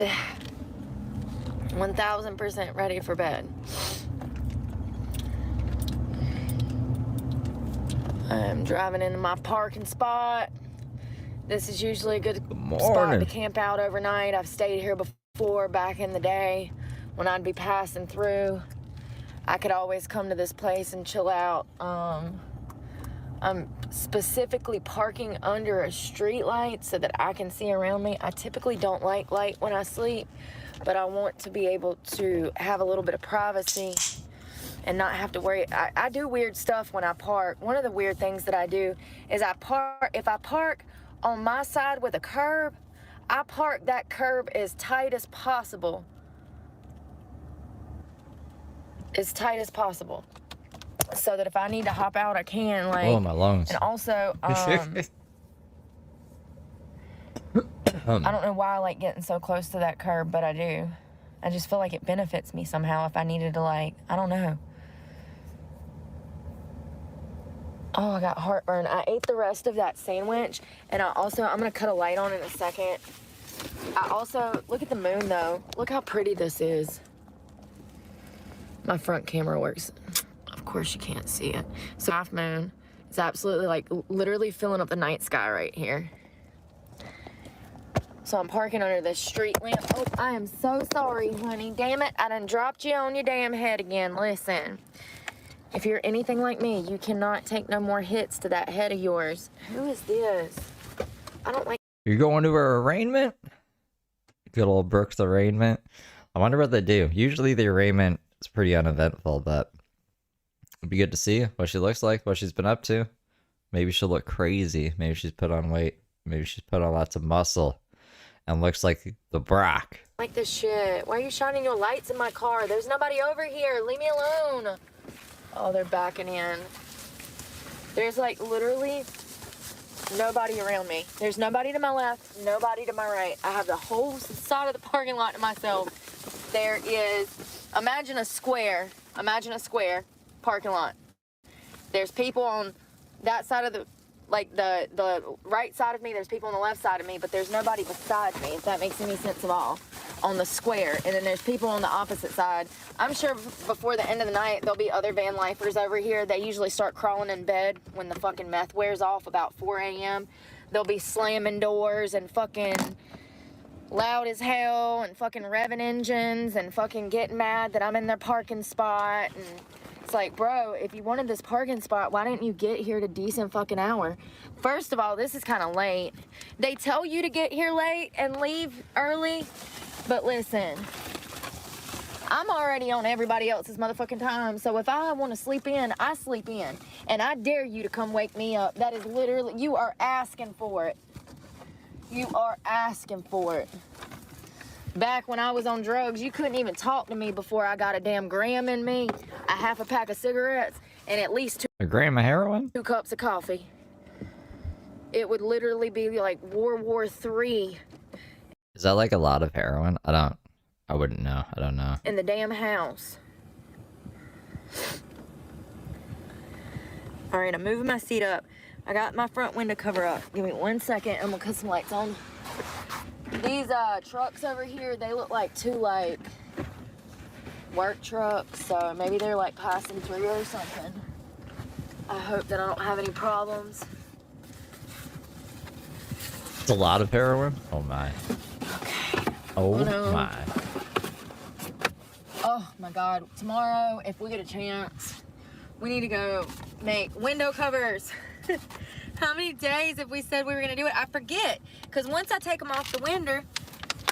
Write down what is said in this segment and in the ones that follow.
1000% ready for bed. I'm driving into my parking spot. This is usually a good spot to camp out overnight. I've stayed here before back in the day when I'd be passing through. I could always come to this place and chill out. I'm specifically parking under a street light so that I can see around me. I typically don't like light when I sleep, but I want to be able to have a little bit of privacy and not have to worry. I do weird stuff when I park. One of the weird things that I do is if I park on my side with a curb, I park that curb as tight as possible. As tight as possible. So that if I need to hop out, I can. Like, oh, my lungs. And also, I don't know why I like getting so close to that curb, but I do. I just feel like it benefits me somehow if I needed to, like, I don't know. Oh, I got heartburn. I ate the rest of that sandwich, and I'm gonna cut a light on in a second. Look at the moon, though. Look how pretty this is. My front camera works. Of course you can't see it. So half moon is absolutely, like, literally filling up the night sky right here. So I'm parking under this street lamp. Oh, I am so sorry, honey. Damn it, I done dropped you on your damn head again. Listen, if you're anything like me, you cannot take no more hits to that head of yours. Who is this? I don't like... You're going to her arraignment? Good old Brooke's arraignment. I wonder what they do. Usually the arraignment is pretty uneventful, but it'd be good to see what she looks like, what she's been up to. Maybe she'll look crazy. Maybe she's put on weight. Maybe she's put on lots of muscle and looks like the Brock. Like this shit. Why are you shining your lights in my car? There's nobody over here. Leave me alone. Oh, they're backing in. There's, like, literally nobody around me. There's nobody to my left, nobody to my right. I have the whole side of the parking lot to myself. There is, imagine a square parking lot. There's people on that side of the, like, the right side of me. There's people on the left side of me, but there's nobody beside me, if that makes any sense at all, on the square. And then there's people on the opposite side. I'm sure before the end of the night, there'll be other van lifers over here. They usually start crawling in bed when the fucking meth wears off about 4 a.m. They'll be slamming doors and fucking loud as hell and fucking revving engines and fucking getting mad that I'm in their parking spot. And it's like, bro, if you wanted this parking spot, why didn't you get here at a decent fucking hour? First of all, this is kind of late. They tell you to get here late and leave early, but listen, I'm already on everybody else's motherfucking time, so if I want to sleep in, I sleep in. And I dare you to come wake me up. That is literally, you are asking for it. You are asking for it. Back when I was on drugs, you couldn't even talk to me before I got a damn gram in me, a half a pack of cigarettes, and at least a gram of heroin? 2 cups of coffee. It would literally be like World War III. Is that like a lot of heroin? I wouldn't know. I don't know. In the damn house. All right, I'm moving my seat up. I got my front window cover up. Give me 1 second. I'm gonna cut some lights on. These trucks over here, they look like 2 like work trucks, so maybe they're like passing through or something. I hope that I don't have any problems. It's a lot of heroin? Oh my. Okay. Oh no. My. Oh my God. Tomorrow, if we get a chance, we need to go make window covers. How many days have we said we were gonna do it? I forget, because once I take them off the window,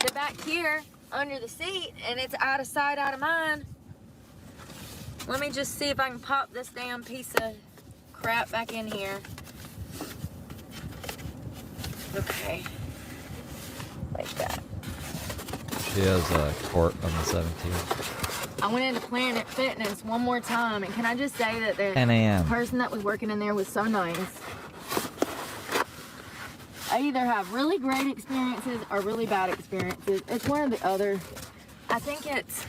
they're back here under the seat, and it's out of sight, out of mind. Let me just see if I can pop this damn piece of crap back in here. Okay, like that. She has a court on the 17th. I went into Planet Fitness one more time, and can I just say that the 10 a.m. person that was working in there was so nice. I either have really great experiences or really bad experiences. It's one or the other. I think it's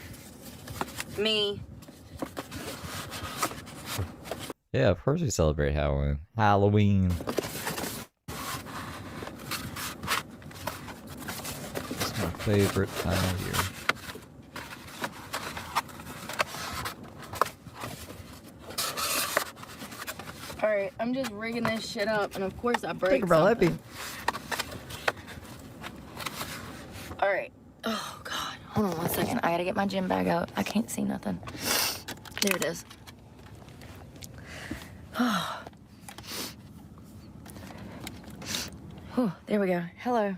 me. Yeah, of course we celebrate Halloween. Halloween. favorite time of year. Alright, I'm just rigging this shit up, and of course I break Think about that something. Alright. Oh, God. Hold on 1 second. I gotta get my gym bag out. I can't see nothing. There it is. Oh. Whew, there we go. Hello.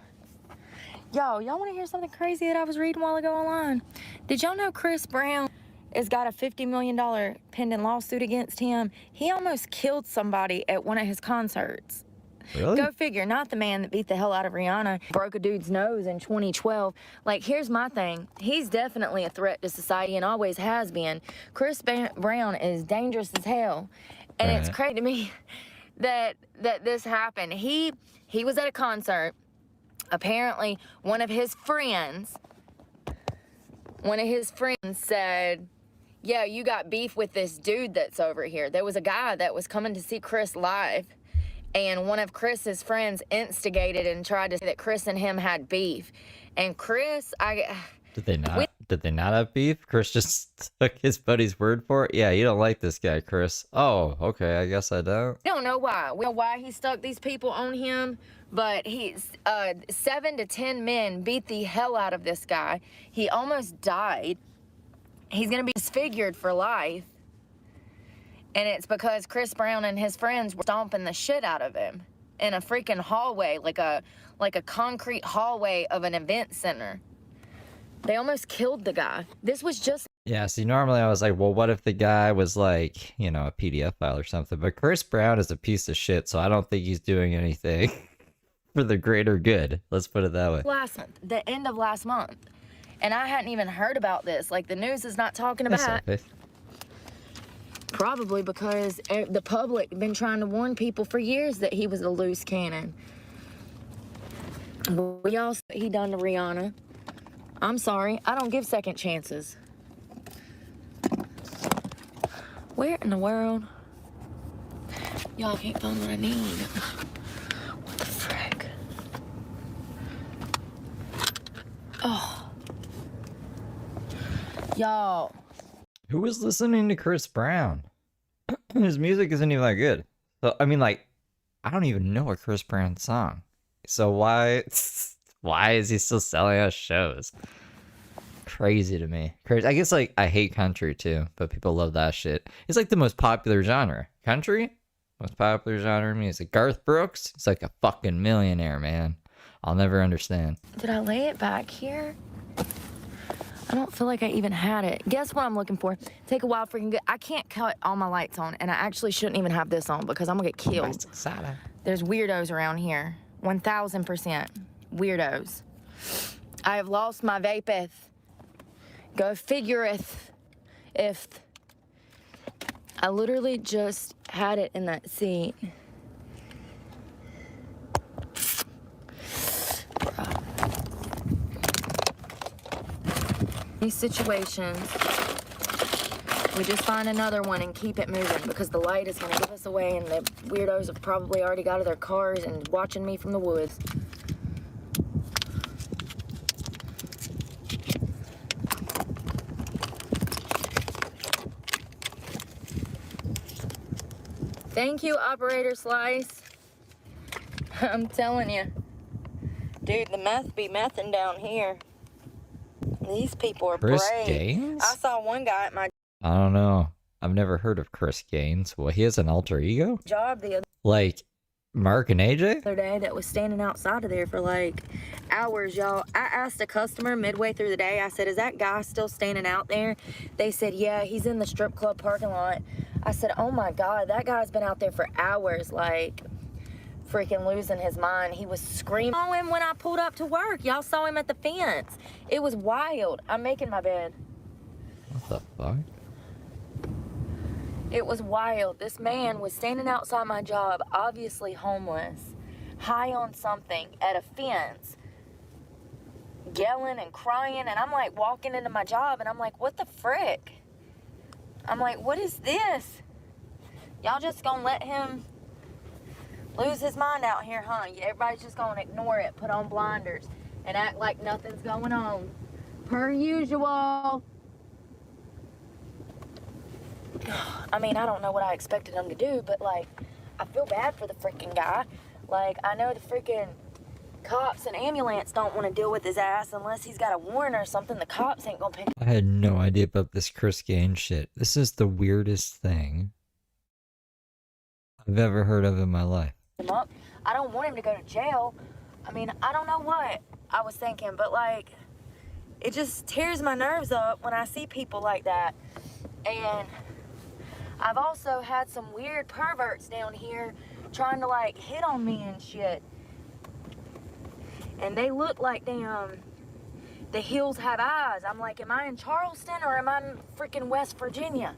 Y'all want to hear something crazy that I was reading a while ago online? Did y'all know Chris Brown has got a $50 million pending lawsuit against him? He almost killed somebody at one of his concerts. Really? Go figure, not the man that beat the hell out of Rihanna, broke a dude's nose in 2012. Like, here's my thing. He's definitely a threat to society and always has been. Chris Brown is dangerous as hell. And it's crazy to me that this happened. He was at a concert. Apparently, one of his friends said, yeah, you got beef with this dude that's over here. There was a guy that was coming to see Chris live, and one of Chris's friends instigated and tried to say that Chris and him had beef. And Chris, Did they not have beef? Chris just took his buddy's word for it? Yeah, you don't like this guy, Chris. Oh, okay, I guess I don't. We don't know why. We don't know why he stuck these people on him, but 7 to 10 men beat the hell out of this guy. He almost died. He's gonna be disfigured for life. And it's because Chris Brown and his friends were stomping the shit out of him in a freaking hallway, like a concrete hallway of an event center. They almost killed the guy. This was just... Yeah, see, normally I was like, well, what if the guy was like, you know, a PDF file or something? But Chris Brown is a piece of shit, so I don't think he's doing anything for the greater good. Let's put it that way. last month, the end of last month. And I hadn't even heard about this. Like, the news is not talking about it. Probably because the public been trying to warn people for years that he was a loose cannon. We all said he done to Rihanna. I'm sorry, I don't give second chances. Where in the world? Y'all can't find what I need. What the frick? Oh. Y'all. Who was listening to Chris Brown? His music isn't even that good. So, I mean, like, I don't even know a Chris Brown song. So why is he still selling out shows? Crazy to me. Crazy. I guess, like, I hate country too, but people love that shit. It's like the most popular genre. Country? Most popular genre of music. Garth Brooks? It's like a fucking millionaire, man. I'll never understand. Did I lay it back here? I don't feel like I even had it. Guess what I'm looking for? Take a wild freaking good. I can't cut all my lights on, and I actually shouldn't even have this on because I'm gonna get killed. There's weirdos around here. 1000% weirdos. I have lost my vapeth. Go figureth. If I literally just had it in that seat. These situations, we just find another one and keep it moving because the light is going to give us away and the weirdos have probably already got out of their cars and watching me from the woods. Thank you, Operator Slice. I'm telling you. Dude, the meth be methin' down here. These people are Chris brave. Gaines? I saw one guy at my I don't know. I've never heard of Chris Gaines. Well, he has an alter ego? job the Like Mark and AJ? other day that was standing outside of there for like hours, y'all. I asked a customer midway through the day, I said, is that guy still standing out there? They said, yeah, he's in the strip club parking lot. I said, oh my God, that guy's been out there for hours, like freaking losing his mind. He was screaming. I saw him when I pulled up to work. Y'all saw him at the fence. It was wild. I'm making my bed. What the fuck? It was wild. This man was standing outside my job, obviously homeless, high on something at a fence, yelling and crying, and I'm like walking into my job and I'm like, what the frick? I'm like, what is this? Y'all just gonna let him lose his mind out here, huh? Everybody's just gonna ignore it, put on blinders, and act like nothing's going on. Per usual. I mean, I don't know what I expected him to do, but, like, I feel bad for the freaking guy. Like, I know the freaking cops and ambulance don't want to deal with his ass unless he's got a warrant or something. The cops ain't gonna pick I had no idea about this Chris Gaines shit. This is the weirdest thing I've ever heard of in my life. him up. I don't want him to go to jail. I mean, I don't know what I was thinking, but, like, it just tears my nerves up when I see people like that. And I've also had some weird perverts down here trying to, like, hit on me and shit. And they look like damn, the hills have eyes. I'm like, am I in Charleston or am I in freaking West Virginia?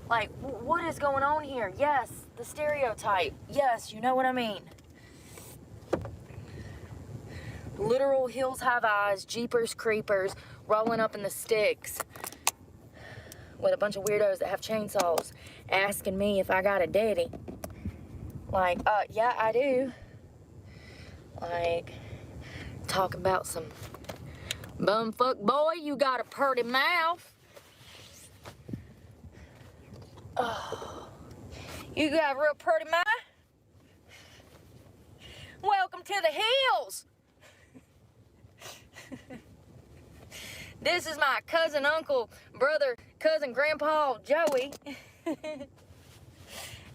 Like, what is going on here? Yes, the stereotype. Yes, you know what I mean. Literal hills have eyes, jeepers creepers, rolling up in the sticks with a bunch of weirdos that have chainsaws asking me if I got a daddy. Like, yeah, I do. Like, talking about some bumfuck boy, you got a purty mouth. Oh, you got a real purty mouth? Welcome to the hills. This is my cousin, uncle, brother, cousin, grandpa, Joey.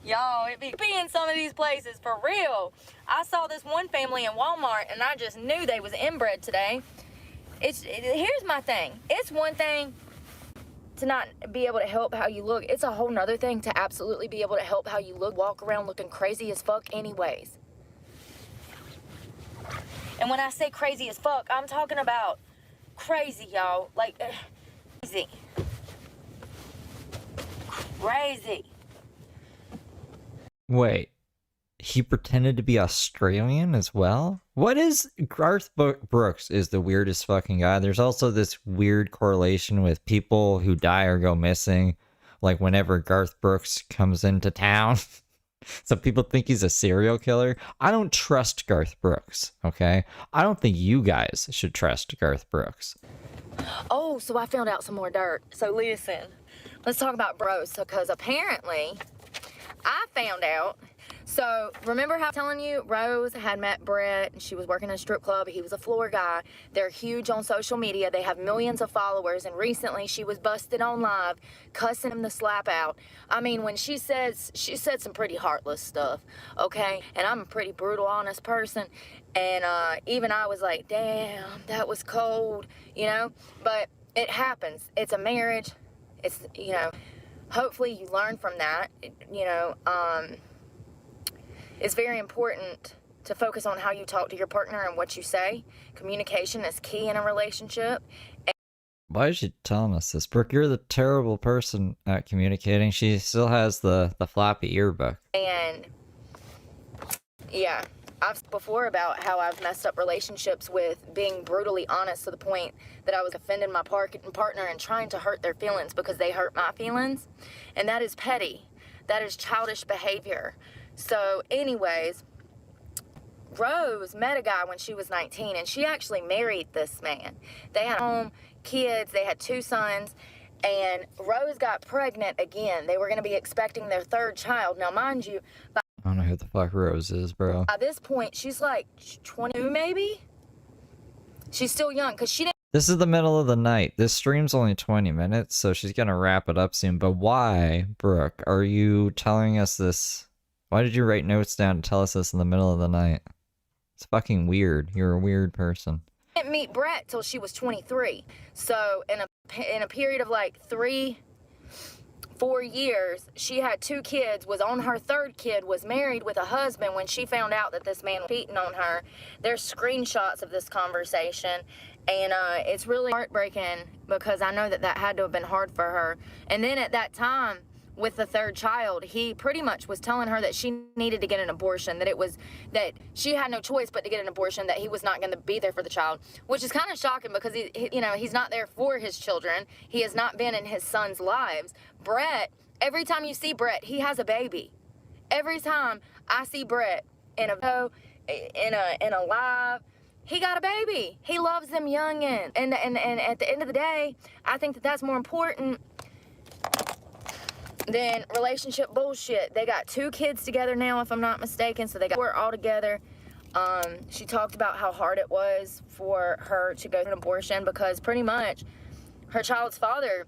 Y'all, it be in some of these places for real. I saw this one family in Walmart and I just knew they was inbred today. Here's my thing. It's one thing to not be able to help how you look. It's a whole nother thing to absolutely be able to help how you look, walk around looking crazy as fuck anyways. And when I say crazy as fuck, I'm talking about crazy, y'all. Like, crazy. Crazy. Wait, he pretended to be Australian as well? What is Garth Brooks is the weirdest fucking guy. There's also this weird correlation with people who die or go missing, like whenever Garth Brooks comes into town. Some people think he's a serial killer. I don't trust Garth Brooks, okay? I don't think you guys should trust Garth Brooks. Oh, so I found out some more dirt. So listen, let's talk about bros. So, because apparently I found out. So remember how I'm telling you Rose had met Brett and she was working in a strip club. He was a floor guy. They're huge on social media. They have millions of followers. And recently she was busted on live cussing him the slap out. I mean, when she said some pretty heartless stuff, okay? And I'm a pretty brutal, honest person. And even I was like, damn, that was cold, you know? But it happens. It's a marriage. It's, you know, hopefully you learn from that, you know. It's very important to focus on how you talk to your partner and what you say. Communication is key in a relationship. Why is she telling us this? Brooke, you're the terrible person at communicating. She still has the floppy yearbook. And yeah, I've spoken before about how I've messed up relationships with being brutally honest to the point that I was offending my partner and trying to hurt their feelings because they hurt my feelings. And that is petty. That is childish behavior. So anyways, Rose met a guy when she was 19 and she actually married this man. They had home, kids, they had 2 sons, and Rose got pregnant again. They were going to be expecting their 3rd child. Now mind you, I don't know who the fuck Rose is, bro. by this point, she's like 22 maybe? She's still young because she didn't. This is the middle of the night. This stream's only 20 minutes, so she's going to wrap it up soon. But why, Brooke, are you telling us this? Why did you write notes down to tell us this in the middle of the night? It's fucking weird. You're a weird person. Didn't meet Brett till she was 23. So in a period of like 3-4 years, she had 2 kids, was on her 3rd kid, was married with a husband when she found out that this man was cheating on her. There's screenshots of this conversation, and it's really heartbreaking because I know that had to have been hard for her. And then at that time, with the 3rd child, he pretty much was telling her that she needed to get an abortion, that she had no choice but to get an abortion, that he was not going to be there for the child, which is kind of shocking because he's not there for his children. He has not been in his sons' lives. Brett, every time you see Brett, he has a baby. Every time I see Brett in a live, he got a baby. He loves them youngin'. And at the end of the day, I think that that's more important than relationship bullshit. They got 2 kids together now, if I'm not mistaken, so they got 4 all together. She talked about how hard it was for her to go through an abortion because pretty much her child's father,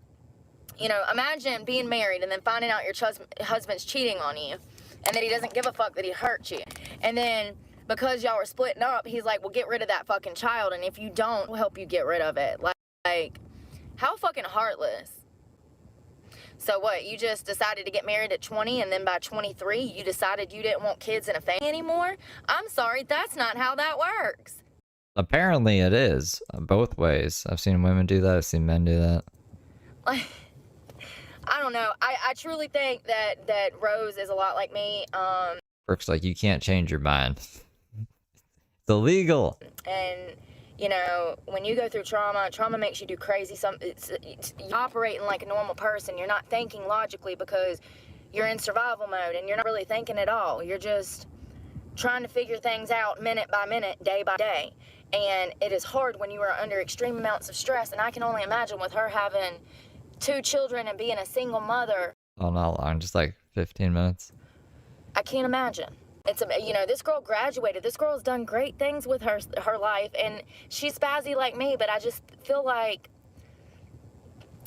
you know, imagine being married and then finding out your husband's cheating on you and that he doesn't give a fuck that he hurt you. And then because y'all were splitting up, he's like, well, get rid of that fucking child, and if you don't, we'll help you get rid of it. Like how fucking heartless. So what, you just decided to get married at 20 and then by 23 you decided you didn't want kids and a family anymore? I'm sorry, that's not how that works. Apparently it is, both ways. I've seen women do that, I've seen men do that. Like, I don't know. I truly think that Rose is a lot like me. Brooke's like, you can't change your mind. It's illegal. And you know, when you go through trauma makes you do crazy you're operating like a normal person. You're not thinking logically because you're in survival mode and you're not really thinking at all. You're just trying to figure things out minute by minute, day by day. And it is hard when you are under extreme amounts of stress. And I can only imagine with her having 2 children and being a single mother. Oh, not long, just like 15 minutes. I can't imagine. It's, you know, this girl graduated. This girl's done great things with her life, and she's spazzy like me, but I just feel like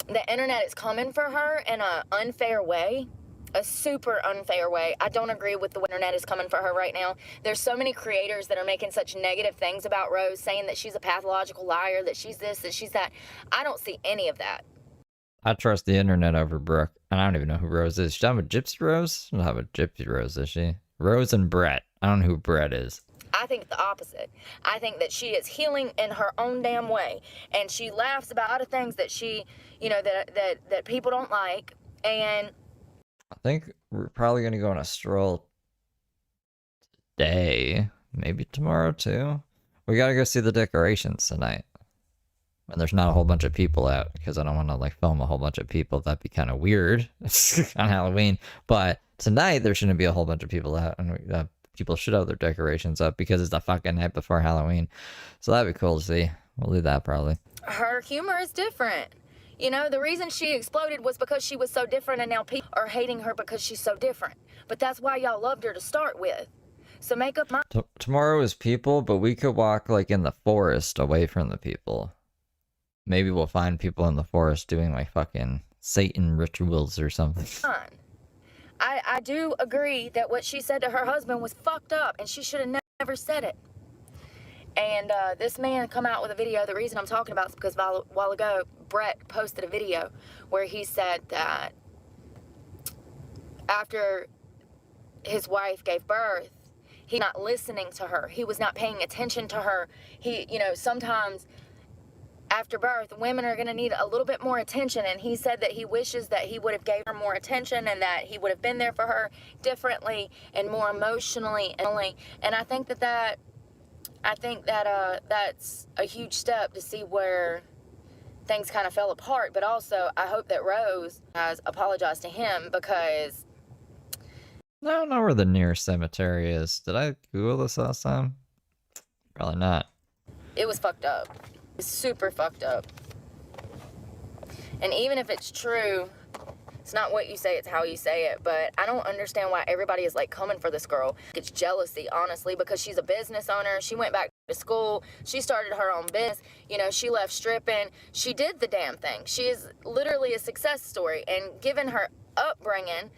the internet is coming for her in an unfair way, a super unfair way. I don't agree with the way the internet is coming for her right now. There's so many creators that are making such negative things about Rose, saying that she's a pathological liar, that she's this, that she's that. I don't see any of that. I trust the internet over Brooke, and I don't even know who Rose is. She's talking about Gypsy Rose? I don't have a Gypsy Rose, is she? Rose and Brett. I don't know who Brett is. I think the opposite. I think that she is healing in her own damn way. And she laughs about a lot of things that she, you know, that people don't like. And I think we're probably going to go on a stroll today. Maybe tomorrow, too. We got to go see the decorations tonight. And there's not a whole bunch of people out, because I don't want to, like, film a whole bunch of people. That'd be kind of weird on Halloween. But tonight, there shouldn't be a whole bunch of people out, and people should have their decorations up, because it's the fucking night before Halloween. So that'd be cool to see. We'll do that, probably. Her humor is different. You know, the reason she exploded was because she was so different, and now people are hating her because she's so different. But that's why y'all loved her to start with. So make up mind. Tomorrow is people, but we could walk, like, in the forest away from the people. Maybe we'll find people in the forest doing, like, fucking Satan rituals or something. I do agree that what she said to her husband was fucked up, and she should have never said it. And this man come out with a video. The reason I'm talking about is because a while ago, Brett posted a video where he said that after his wife gave birth, he's not listening to her. He was not paying attention to her. He, you know, sometimes after birth, women are going to need a little bit more attention, and he said that he wishes that he would have gave her more attention and that he would have been there for her differently and more emotionally. And I think that that's a huge step to see where things kind of fell apart. But also, I hope that Rose has apologized to him, because I don't know where the nearest cemetery is. Did I Google this last time? Probably not. It was fucked up. It's super fucked up. And even if it's true, it's not what you say, it's how you say it. But I don't understand why everybody is like coming for this girl. It's jealousy, honestly, because she's a business owner. She went back to school. She started her own business. You know, she left stripping. She did the damn thing. She is literally a success story. And given her upbringing,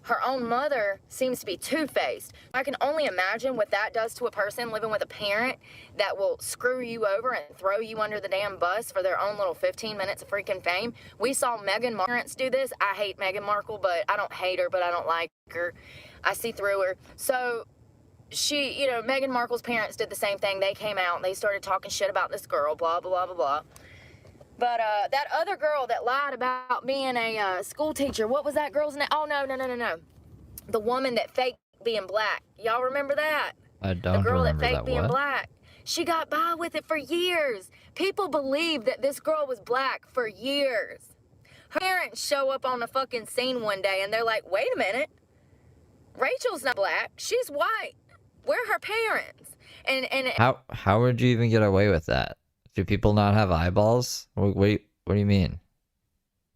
her own mother seems to be two-faced. I can only imagine what that does to a person living with a parent that will screw you over and throw you under the damn bus for their own little 15 minutes of freaking fame. We saw Meghan Markle's parents do this. I hate Meghan Markle, but I don't hate her, but I don't like her. I see through her. So she, you know, Meghan Markle's parents did the same thing. They came out and they started talking shit about this girl, blah, blah, blah, blah, blah. But that other girl that lied about being a school teacher, what was that girl's name? Oh, no. The woman that faked being black. Y'all remember that? I don't remember that. The girl that faked being black. She got by with it for years. People believed that this girl was black for years. Her parents show up on the fucking scene one day and they're like, wait a minute. Rachel's not black. She's white. We're her parents. And How would you even get away with that? Do people not have eyeballs? Wait, what do you mean?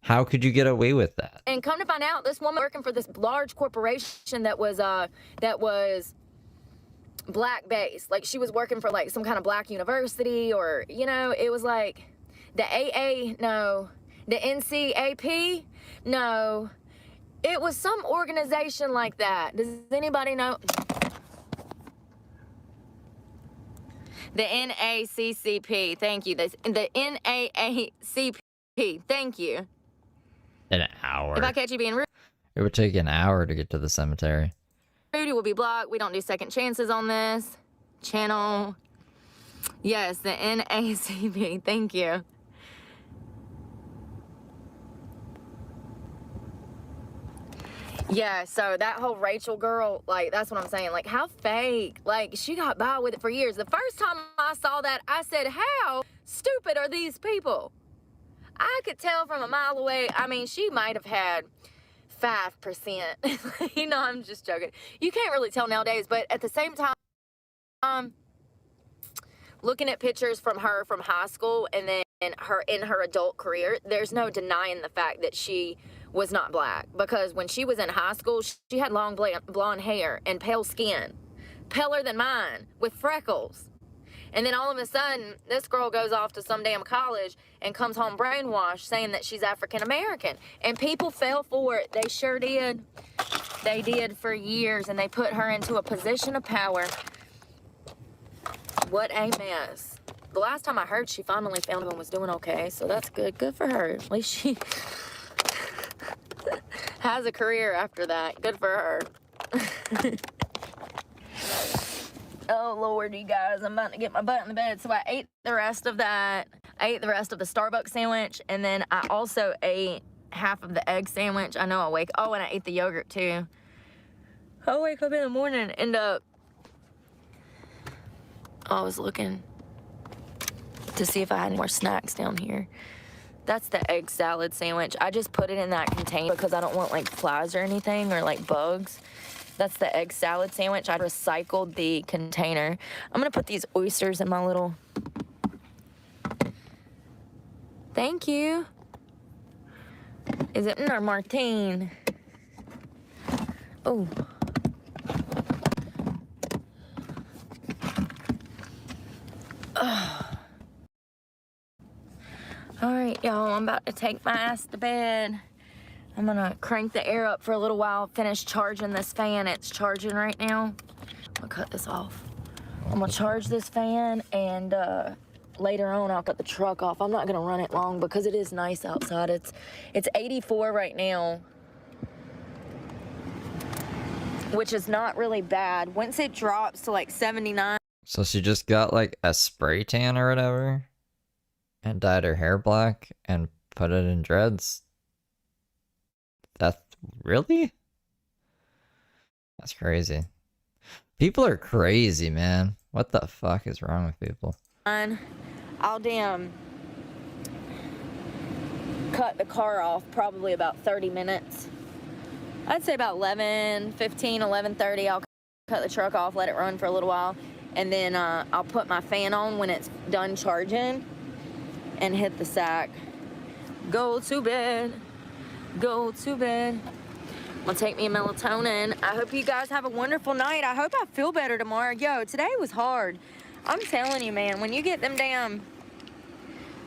How could you get away with that? And come to find out, this woman working for this large corporation that was black based. Like, she was working for like some kind of black university, or, you know, it was like the AA, no, the NCAP, no, it was some organization like that. Does anybody know? The NACCP, thank you. The NAACP, thank you. An hour. If I catch you being rude, It would take an hour to get to the cemetery. you will be blocked. We don't do second chances on this channel. Yes, the NACP, thank you. Yeah, so that whole Rachel girl, like, that's what I'm saying. Like, how fake. Like, she got by with it for years. The first time I saw that, I said, how stupid are these people? I could tell from a mile away. I mean, she might have had 5%. You know, I'm just joking. You can't really tell nowadays, but at the same time, looking at pictures from her from high school and then her in her adult career, there's no denying the fact that she was not black, because when she was in high school, she had long blonde hair and pale skin, paler than mine, with freckles. And then all of a sudden, this girl goes off to some damn college and comes home brainwashed saying that she's African American. And people fell for it. They sure did. They did for years, and they put her into a position of power. What a mess. The last time I heard, she finally found one was doing okay, so that's good. Good for her. At least she has a career after that. Good for her. Oh, Lord, you guys, I'm about to get my butt in the bed. So I ate the rest of that. I ate the rest of the Starbucks sandwich, and then I also ate half of the egg sandwich. I know oh, and I ate the yogurt, too. I wake up in the morning, and I was looking to see if I had any more snacks down here. That's the egg salad sandwich. I just put it in that container because I don't want, like, flies or anything, or, like, bugs. That's the egg salad sandwich. I recycled the container. I'm gonna put these oysters in my little... Thank you. Is it or Martine? Oh. All right, y'all, I'm about to take my ass to bed. I'm gonna crank the air up for a little while, finish charging this fan. It's charging right now. I'll cut this off. I'm gonna charge this fan, and later on I'll cut the truck off. I'm not gonna run it long because it is nice outside. It's 84 right now, which is not really bad. Once it drops to like 79. So she just got like a spray tan or whatever and dyed her hair black and put it in dreads. That's really? That's crazy. People are crazy, man. What the fuck is wrong with people? I'll damn cut the car off probably about 30 minutes. I'd say about 11:15, 11:30. I'll cut the truck off, let it run for a little while, and then I'll put my fan on when it's done charging and hit the sack. Go to bed. Go to bed. I'm gonna take me a melatonin. I hope you guys have a wonderful night. I hope I feel better tomorrow. Yo, today was hard. I'm telling you, man, when you get them damn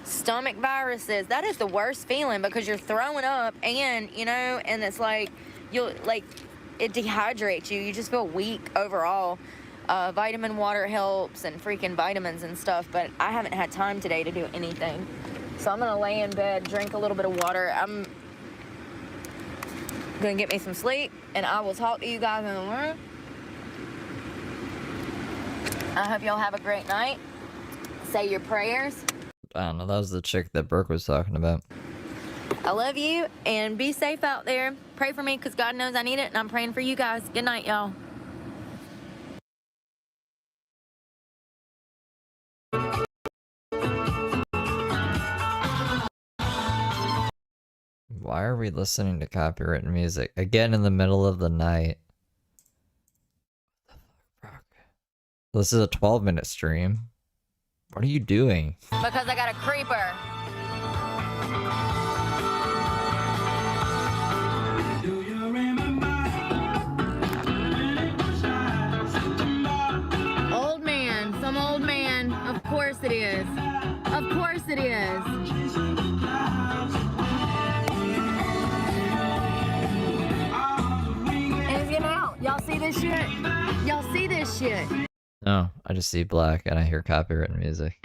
stomach viruses, that is the worst feeling, because you're throwing up, and, you know, and it's like, it dehydrates you. You just feel weak overall. Vitamin water helps, and freaking vitamins and stuff, but I haven't had time today to do anything. So I'm gonna lay in bed, drink a little bit of water. I'm gonna get me some sleep, and I will talk to you guys in the morning. I hope y'all have a great night. Say your prayers. I don't know, that was the chick that Brooke was talking about. I love you, and be safe out there. Pray for me, because God knows I need it, and I'm praying for you guys. Good night, y'all. Why are we listening to copyrighted music again in the middle of the night? This is a 12-minute stream. What are you doing? Because I got a creeper. Old man, some old man. Of course it is. Of course it is. And he's getting out. Y'all see this shit? Y'all see this shit? No, I just see black and I hear copyrighted music.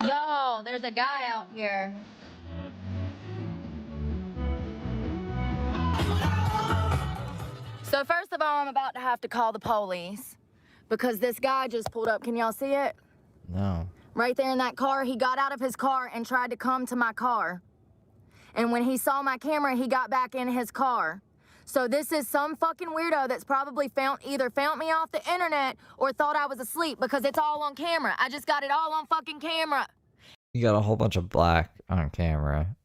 Yo, there's a guy out here. So first of all, I'm about to have to call the police because this guy just pulled up. Can y'all see it? No. Right there in that car, he got out of his car and tried to come to my car. And when he saw my camera, he got back in his car. So this is some fucking weirdo that's probably either found me off the internet or thought I was asleep because it's all on camera. I just got it all on fucking camera. You got a whole bunch of black on camera.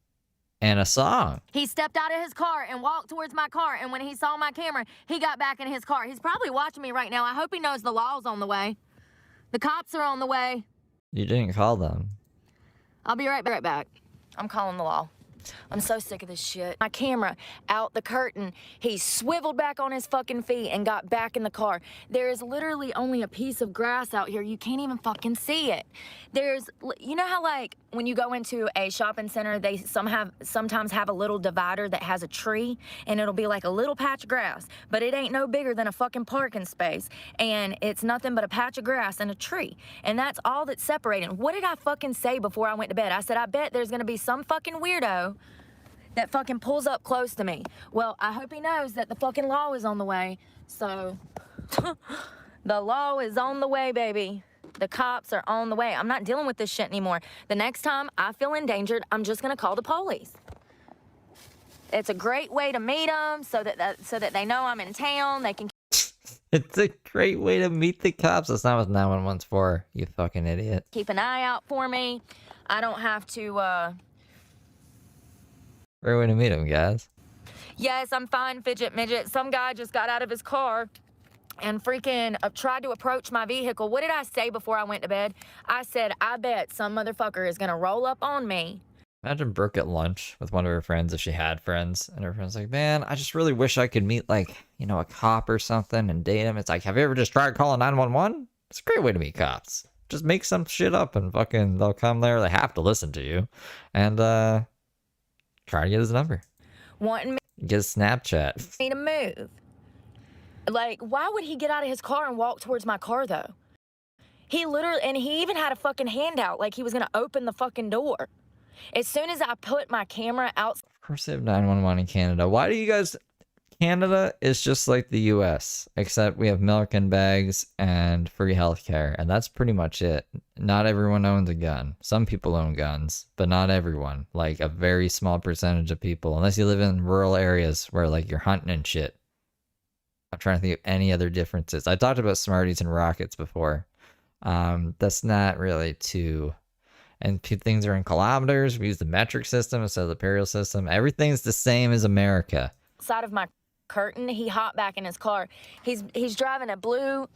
And a song. He stepped out of his car and walked towards my car, and when he saw my camera, he got back in his car. He's probably watching me right now. I hope he knows the law's on the way. The cops are on the way. You didn't call them. I'll be right back. I'm calling the law. I'm so sick of this shit. My camera out the curtain. He swiveled back on his fucking feet and got back in the car. There is literally only a piece of grass out here. You can't even fucking see it. You know how like when you go into a shopping center, they sometimes have a little divider that has a tree and it'll be like a little patch of grass, but it ain't no bigger than a fucking parking space. And it's nothing but a patch of grass and a tree. And that's all that's separating. What did I fucking say before I went to bed? I said, I bet there's gonna be some fucking weirdo that fucking pulls up close to me. Well, I hope he knows that the fucking law is on the way. So, the law is on the way, baby. The cops are on the way. I'm not dealing with this shit anymore. The next time I feel endangered, I'm just gonna call the police. It's a great way to meet them so that they know I'm in town. They can. It's a great way to meet the cops. That's not what 911's for, you fucking idiot. Keep an eye out for me. I don't have to, Great way to meet them, guys. Yes, I'm fine, fidget midget. Some guy just got out of his car and freaking tried to approach my vehicle. What did I say before I went to bed? I said, I bet some motherfucker is gonna roll up on me. Imagine Brooke at lunch with one of her friends, if she had friends, and her friend's like, man, I just really wish I could meet, like, you know, a cop or something and date him. It's like, have you ever just tried calling 911? It's a great way to meet cops. Just make some shit up and fucking they'll come there. They have to listen to you. And, try to get his number. Wanting Get a Snapchat. me to move. Like, why would he get out of his car and walk towards my car, though? He literally, and he even had a fucking handout, like he was gonna open the fucking door. As soon as I put my camera out. Of course they have 911 in Canada. Why do you guys... Canada is just like the US, except we have milk and bags and free healthcare, and that's pretty much it. Not everyone owns a gun. Some people own guns, but not everyone. Like a very small percentage of people, unless you live in rural areas where like you're hunting and shit. I'm trying to think of any other differences. I talked about Smarties and rockets before. That's not really too... And things are in kilometers. We use the metric system instead of the imperial system. Everything's the same as America. Side of my curtain, he hopped back in his car. He's driving a blue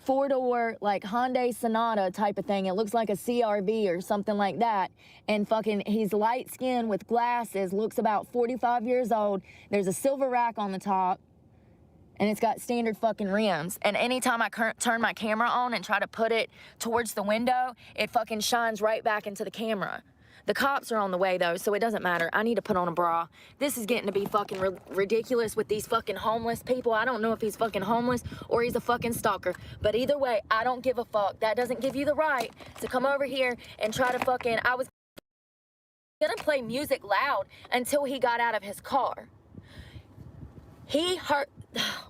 4-door like Hyundai Sonata type of thing. It looks like a CRV or something like that. And fucking, he's light skinned with glasses, looks about 45 years old. There's a silver rack on the top. And it's got standard fucking rims. And anytime I turn my camera on and try to put it towards the window, it fucking shines right back into the camera. The cops are on the way, though, so it doesn't matter. I need to put on a bra. This is getting to be fucking ridiculous with these fucking homeless people. I don't know if he's fucking homeless or he's a fucking stalker. But either way, I don't give a fuck. That doesn't give you the right to come over here and try to fucking... I was gonna play music loud until he got out of his car.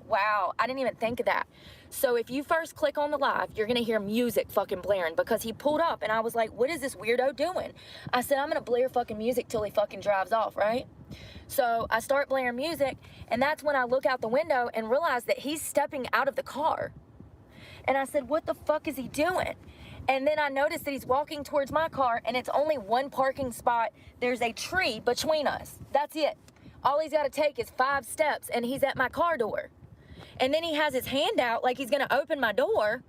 Wow, I didn't even think of that. So if you first click on the live, you're gonna hear music fucking blaring because he pulled up and I was like, what is this weirdo doing? I said, I'm gonna blare fucking music till he fucking drives off, right? So I start blaring music, and that's when I look out the window and realize that he's stepping out of the car. And I said, what the fuck is he doing? And then I noticed that he's walking towards my car, and it's only one parking spot. There's a tree between us. That's it. All he's got to take is 5 steps, and he's at my car door. And then he has his hand out like he's going to open my door.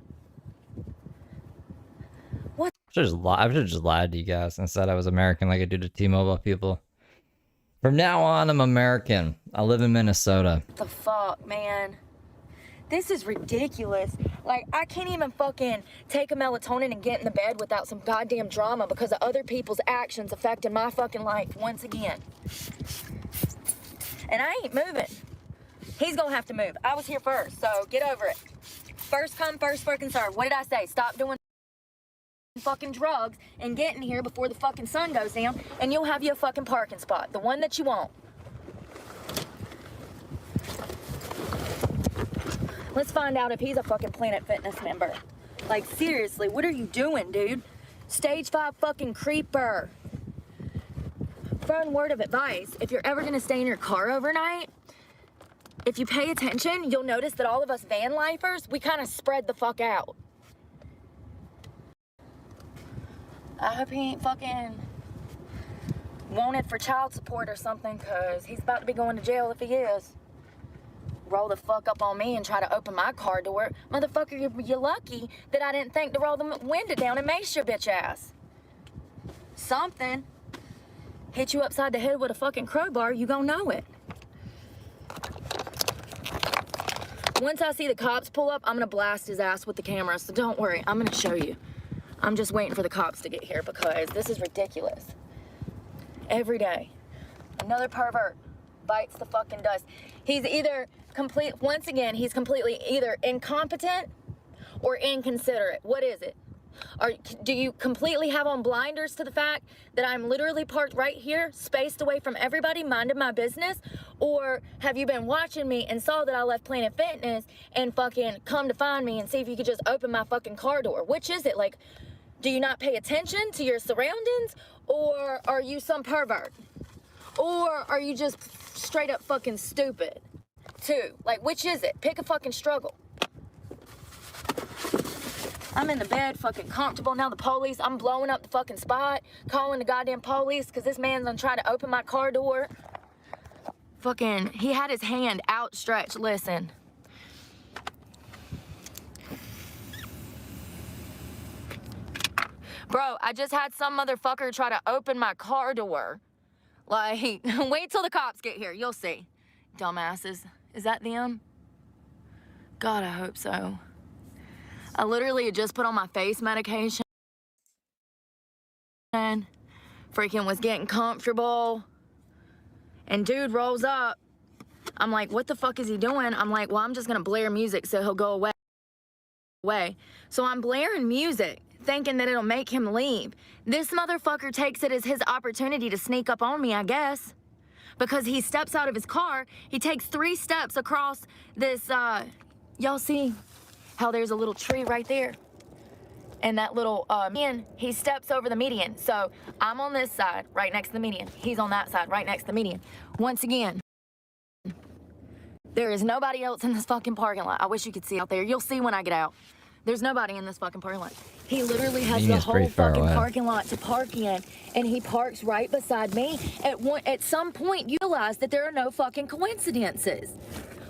What? I should have just lied to you guys and said I was American like I do to T-Mobile people. From now on, I'm American. I live in Minnesota. The fuck, man? This is ridiculous. Like, I can't even fucking take a melatonin and get in the bed without some goddamn drama because of other people's actions affecting my fucking life once again. And I ain't moving. He's gonna have to move. I was here first, so get over it. First come, first fucking serve. What did I say? Stop doing fucking drugs and get in here before the fucking sun goes down, and you'll have your fucking parking spot, the one that you want. Let's find out if he's a fucking Planet Fitness member. Like, seriously, what are you doing, dude? Stage 5 fucking creeper. Fun word of advice, if you're ever gonna stay in your car overnight, if you pay attention, you'll notice that all of us van lifers, we kind of spread the fuck out. I hope he ain't fucking wanted for child support or something, because he's about to be going to jail if he is. Roll the fuck up on me and try to open my car door. Motherfucker, you're lucky that I didn't think to roll the window down and mace your bitch ass. Something. Hit you upside the head with a fucking crowbar, you gon' know it. Once I see the cops pull up, I'm gonna blast his ass with the camera, so don't worry, I'm gonna show you. I'm just waiting for the cops to get here because this is ridiculous. Every day, another pervert bites the fucking dust. He's either once again, he's completely either incompetent or inconsiderate. What is it? Do you completely have on blinders to the fact that I'm literally parked right here, spaced away from everybody, minding my business? Or have you been watching me and saw that I left Planet Fitness and fucking come to find me and see if you could just open my fucking car door? Which is it? Like, do you not pay attention to your surroundings? Or are you some pervert? Or are you just straight up fucking stupid? Too. Like, which is it? Pick a fucking struggle. I'm in the bed, fucking comfortable. Now the police, I'm blowing up the fucking spot, calling the goddamn police because this man's gonna try to open my car door. Fucking, he had his hand outstretched. Listen. Bro, I just had some motherfucker try to open my car door. Like, wait till the cops get here. You'll see. Dumbasses. Is that them? God, I hope so. I literally had just put on my face medication. And freaking was getting comfortable. And dude rolls up. I'm like, what the fuck is he doing? I'm like, well, I'm just gonna blare music so he'll go away. So I'm blaring music, thinking that it'll make him leave. This motherfucker takes it as his opportunity to sneak up on me, I guess. Because he steps out of his car, he takes 3 steps across this, y'all see how there's a little tree right there? And that little, median, he steps over the median. So I'm on this side, right next to the median. He's on that side, right next to the median. Once again, there is nobody else in this fucking parking lot. I wish you could see out there. You'll see when I get out. There's nobody in this fucking parking lot. He literally has the whole fucking parking lot to park in, and he parks right beside me. At some point, you realize that there are no fucking coincidences.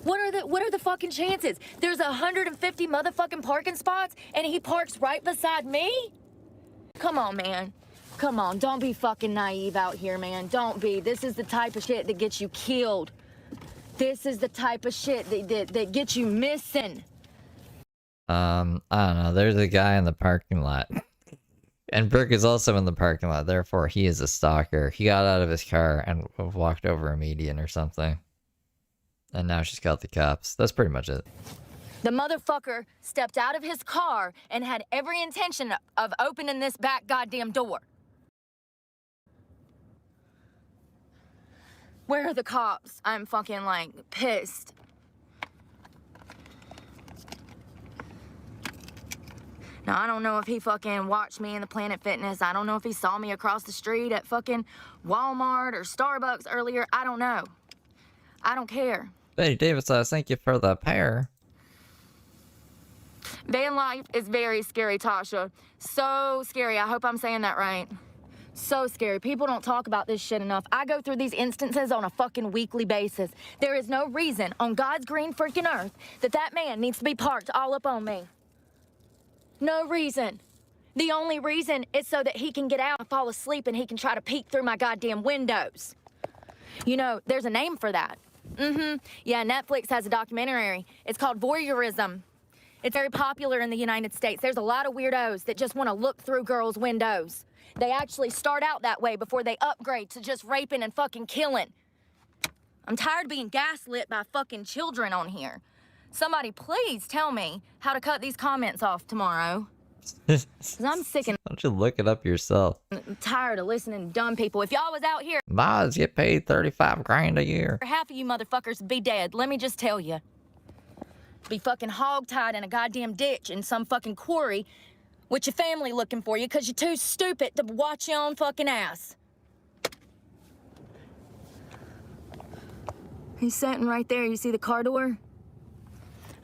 What are the fucking chances? There's 150 motherfucking parking spots, and he parks right beside me? Come on, man. Come on, don't be fucking naive out here, man. Don't be. This is the type of shit that gets you killed. This is the type of shit that gets you missing. I don't know. There's a guy in the parking lot. And Brooke is also in the parking lot. Therefore, he is a stalker. He got out of his car and walked over a median or something. And now she's got the cops. That's pretty much it. The motherfucker stepped out of his car and had every intention of opening this back goddamn door. Where are the cops? I'm fucking, like, pissed. Now, I don't know if he fucking watched me in the Planet Fitness. I don't know if he saw me across the street at fucking Walmart or Starbucks earlier. I don't know. I don't care. Betty Davis says, thank you for the pair. Van life is very scary, Tasha. So scary. I hope I'm saying that right. So scary. People don't talk about this shit enough. I go through these instances on a fucking weekly basis. There is no reason on God's green freaking earth that man needs to be parked all up on me. No reason. The only reason is so that he can get out and fall asleep and he can try to peek through my goddamn windows. You know, there's a name for that. Yeah, Netflix has a documentary. It's called voyeurism. It's very popular in the United States. There's a lot of weirdos that just want to look through girls' windows. They actually start out that way before they upgrade to just raping and fucking killing. I'm tired of being gaslit by fucking children on here. Somebody please tell me how to cut these comments off tomorrow. 'Cause I'm sick and Why don't you look it up yourself? tired of listening to dumb people. If y'all was out here, Mods get paid 35 grand a year. half of you motherfuckers would be dead. Let me just tell you. Be fucking hog-tied in a goddamn ditch in some fucking quarry with your family looking for you because you're too stupid to watch your own fucking ass. He's sitting right there. You see the car door?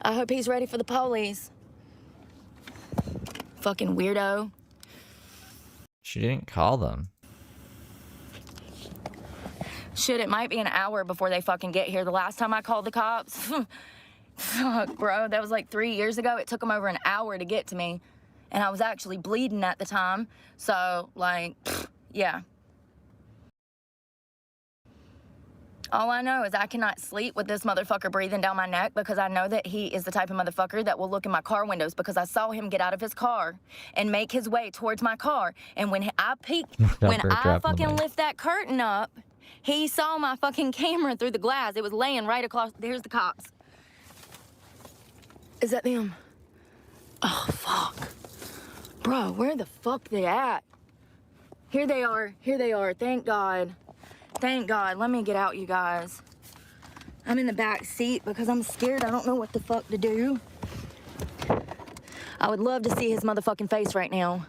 I hope he's ready for the police. Fucking weirdo. She didn't call them. Shit, it might be an hour before they fucking get here. The last time I called the cops, fuck, bro, that was like 3 years ago. It took them over an hour to get to me. And I was actually bleeding at the time. So, like, yeah. All I know is I cannot sleep with this motherfucker breathing down my neck because I know that he is the type of motherfucker that will look in my car windows because I saw him get out of his car and make his way towards my car. And when I peeked, when I fucking lift that curtain up, he saw my fucking camera through the glass. It was laying right across. There's the cops. Is that them? Oh, fuck. Bro, where the fuck they at? Here they are. Here they are. Thank God. Thank God. Let me get out, you guys. I'm in the back seat because I'm scared. I don't know what the fuck to do. I would love to see his motherfucking face right now.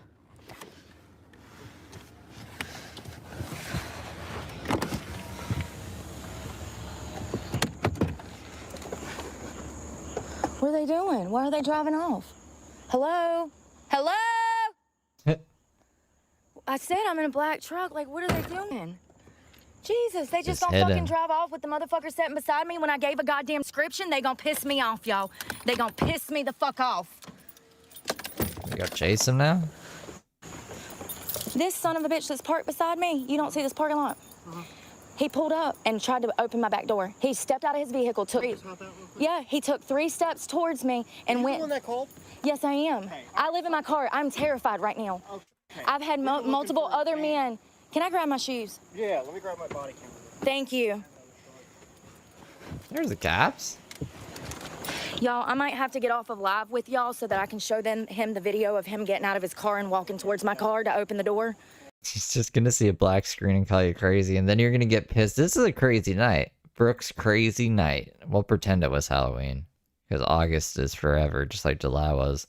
What are they doing? Why are they driving off? Hello? Hello? I said I'm in a black truck. Like, what are they doing? Jesus, they just gonna fucking drive off with the motherfucker sitting beside me when I gave a goddamn description. They gonna piss me off, y'all. They gonna piss me the fuck off. We gotta chase him now? This son of a bitch that's parked beside me, you don't see this parking lot? He pulled up and tried to open my back door. He stepped out of his vehicle, he took 3 steps towards me and went. Are you the one that called? Yes, I am. Okay. I live in my car. I'm terrified right now. Okay. I've had multiple other men. Can I grab my shoes? Yeah, let me grab my body camera. Thank you. There's the cops. Y'all, I might have to get off of live with y'all so that I can show him the video of him getting out of his car and walking towards my car to open the door. She's just gonna see a black screen and call you crazy, and then you're gonna get pissed. This is a crazy night. Brooke's crazy night. We'll pretend it was Halloween. Because August is forever, just like July was.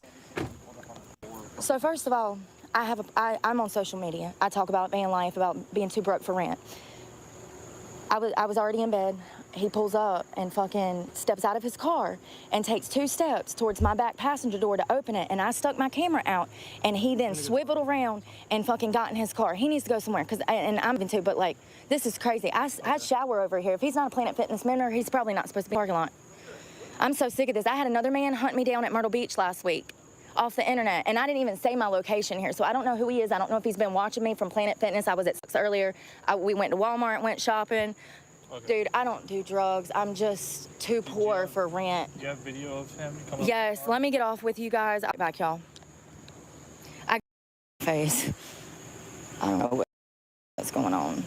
So first of all, I'm on social media. I talk about van life, about being too broke for rent. I was already in bed. He pulls up and fucking steps out of his car and takes 2 steps towards my back passenger door to open it. And I stuck my camera out, and he then swiveled around and fucking got in his car. He needs to go somewhere, and I'm going to, but like, this is crazy. I shower over here. If he's not a Planet Fitness member, he's probably not supposed to be in the parking lot. I'm so sick of this. I had another man hunt me down at Myrtle Beach last week off the internet, and I didn't even say my location here, so I don't know who he is. I don't know if he's been watching me from Planet Fitness. I was at 6 earlier. We went to Walmart, went shopping. Okay. Dude, I don't do drugs. I'm just too poor for rent. Do you have video of him? Yes, let me get off with you guys. I'll be back, y'all. I face. I don't know what's going on.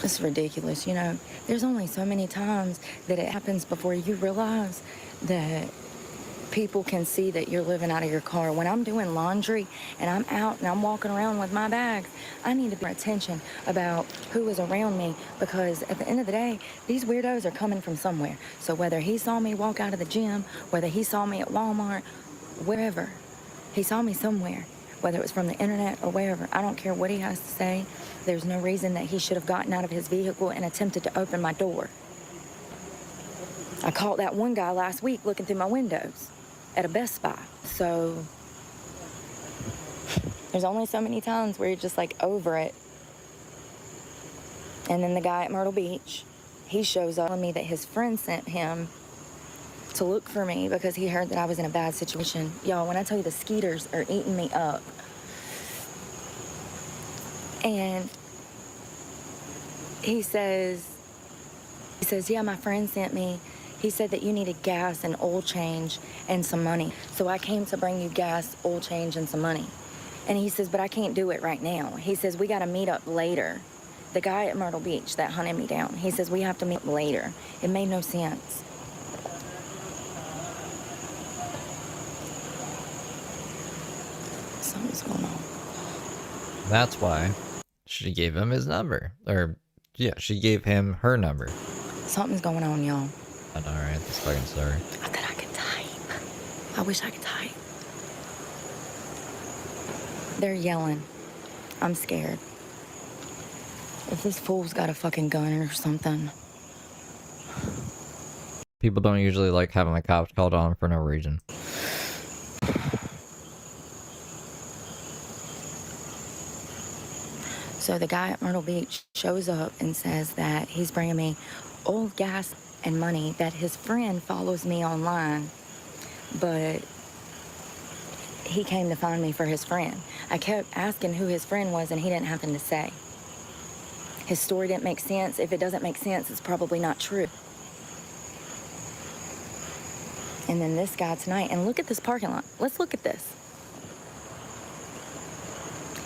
It's ridiculous, you know. There's only so many times that it happens before you realize that people can see that you're living out of your car. When I'm doing laundry and I'm out and I'm walking around with my bags, I need to pay attention about who is around me, because at the end of the day, these weirdos are coming from somewhere. So whether he saw me walk out of the gym, whether he saw me at Walmart, wherever, He saw me somewhere, whether it was from the internet or wherever. I don't care what he has to say. There's no reason that he should have gotten out of his vehicle and attempted to open my door. I caught that one guy last week looking through my windows at a Best Buy. So there's only so many times where you're just like over it. And then the guy at Myrtle Beach, he shows up telling me that his friend sent him to look for me because he heard that I was in a bad situation. Y'all, when I tell you the skeeters are eating me up. And he says, yeah, my friend sent me. He said that you needed gas and oil change and some money. So I came to bring you gas, oil change, and some money. And he says, but I can't do it right now. He says, we got to meet up later. The guy at Myrtle Beach that hunted me down, he says, we have to meet up later. It made no sense. Something's going on. That's why she gave him his number. Or, yeah, she gave him her number. Something's going on, y'all. I know, right? This fucking story. I thought I could type. I wish I could type. They're yelling. I'm scared. If this fool's got a fucking gun or something. People don't usually like having the cops called on for no reason. So the guy at Myrtle Beach shows up and says that he's bringing me oil, gas, and money, that his friend follows me online, but he came to find me for his friend. I kept asking who his friend was, and he didn't happen to say. His story didn't make sense. If it doesn't make sense, it's probably not true. And then this guy tonight, and look at this parking lot. Let's look at this.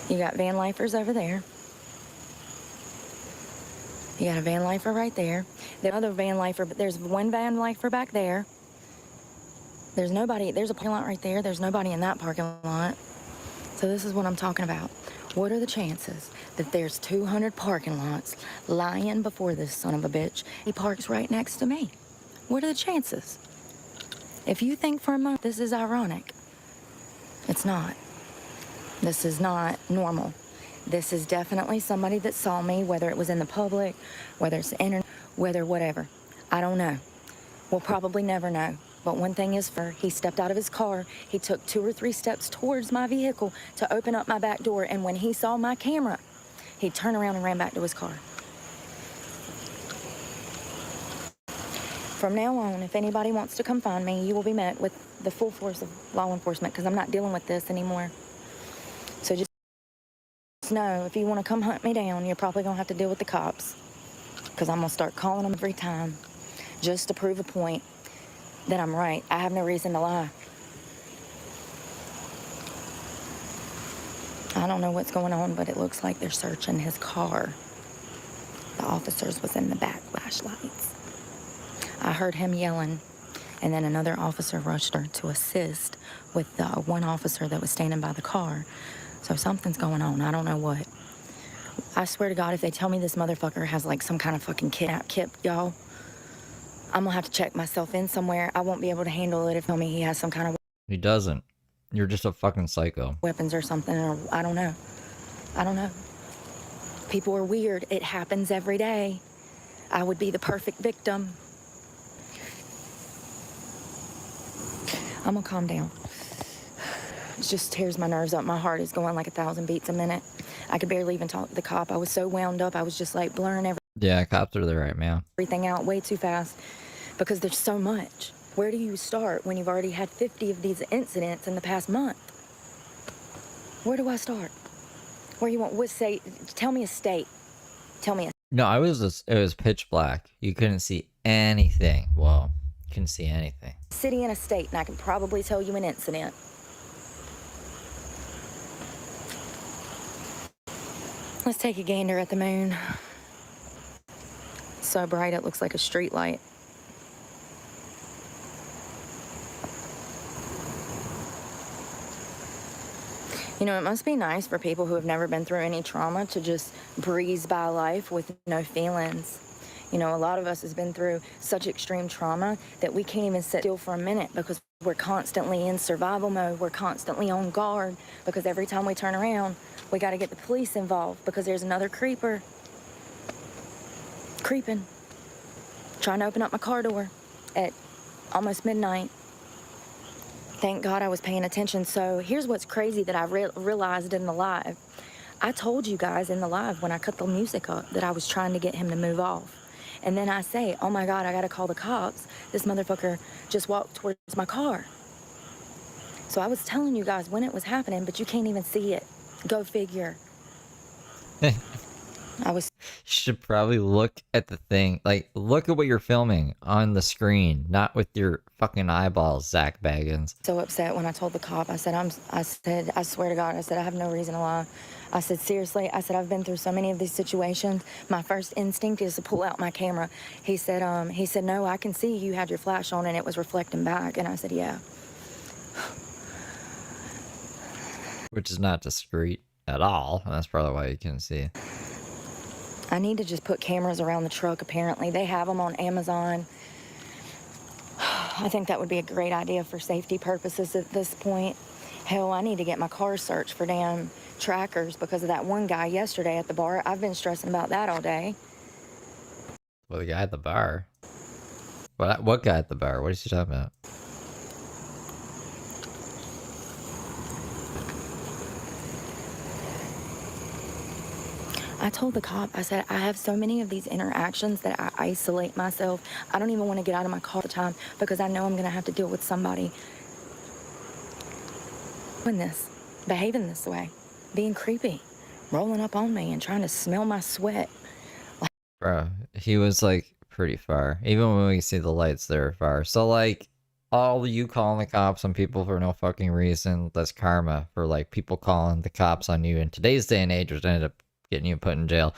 You got van lifers over there. You got a van lifer right there. The other van lifer, but there's one van lifer back there. There's nobody, there's a parking lot right there. There's nobody in that parking lot. So this is what I'm talking about. What are the chances that there's 200 parking lots lying before this son of a bitch? He parks right next to me. What are the chances? If you think for a moment this is ironic, it's not. This is not normal. This is definitely somebody that saw me, whether it was in the public, whether it's the internet, whether whatever. I don't know. We'll probably never know. But one thing is he stepped out of his car, he took 2 or 3 steps towards my vehicle to open up my back door, and when he saw my camera, he turned around and ran back to his car. From now on, if anybody wants to come find me, you will be met with the full force of law enforcement, because I'm not dealing with this anymore. So just know, if you want to come hunt me down, you're probably going to have to deal with the cops, because I'm going to start calling them every time just to prove a point that I'm right. I have no reason to lie. I don't know what's going on, but it looks like they're searching his car. The officers was in the back, flashlights. I heard him yelling, and then another officer rushed her to assist with the one officer that was standing by the car. So something's going on. I don't know what. I swear to God, if they tell me this motherfucker has like some kind of fucking kidnap kit, y'all, I'm gonna have to check myself in somewhere. I won't be able to handle it if they tell me he has some kind of He doesn't. You're just a fucking psycho. weapons or something, or I don't know. I don't know. People are weird. It happens every day. I would be the perfect victim. I'm gonna calm down. It just tears my nerves up. My heart is going like 1,000 beats a minute. I could barely even talk to the cop. I was so wound up. I was just like blurring Yeah, cops are the right man. everything out way too fast because there's so much. Where do you start when you've already had 50 of these incidents in the past month? Where do I start? Where you want? What state? Tell me a state. Tell me a. No, it was pitch black. You couldn't see anything. Whoa, you couldn't see anything. City and a state, and I can probably tell you an incident. Let's take a gander at the moon. So bright it looks like a street light. You know, it must be nice for people who have never been through any trauma to just breeze by life with no feelings. You know, a lot of us has been through such extreme trauma that we can't even sit still for a minute because We're constantly in survival mode. We're constantly on guard because every time we turn around, we got to get the police involved because there's another creeper creeping, trying to open up my car door at almost midnight. Thank God I was paying attention. So here's what's crazy that I realized in the live. I told you guys in the live when I cut the music up that I was trying to get him to move off. And then I say, oh my God, I gotta call the cops. This motherfucker just walked towards my car. So I was telling you guys when it was happening, but you can't even see it. Go figure. I was You should probably look at the thing. Like, look at what you're filming on the screen, not with your fucking eyeballs, Zach Baggins. so upset when I told the cop. I said, I swear to God, I said, I have no reason to lie. I said, seriously, I said, I've been through so many of these situations. My first instinct is to pull out my camera. He said, no, I can see you had your flash on and it was reflecting back. And I said, yeah. Which is not discreet at all. And that's probably why you can see. I need to just put cameras around the truck, apparently. They have them on Amazon. I think that would be a great idea for safety purposes at this point. Hell, I need to get my car searched for damn trackers because of that one guy yesterday at the bar. I've been stressing about that all day. Well, the guy at the bar. What guy at the bar? What is he talking about? I told the cop, I said, I have so many of these interactions that I isolate myself. I don't even want to get out of my car all the time because I know I'm going to have to deal with somebody doing this, behaving this way, being creepy, rolling up on me and trying to smell my sweat. Bro, he was like pretty far. Even when we see the lights, they're far. So like, all you calling the cops on people for no fucking reason, that's karma for like people calling the cops on you in today's day and age, which ended up getting you put in jail.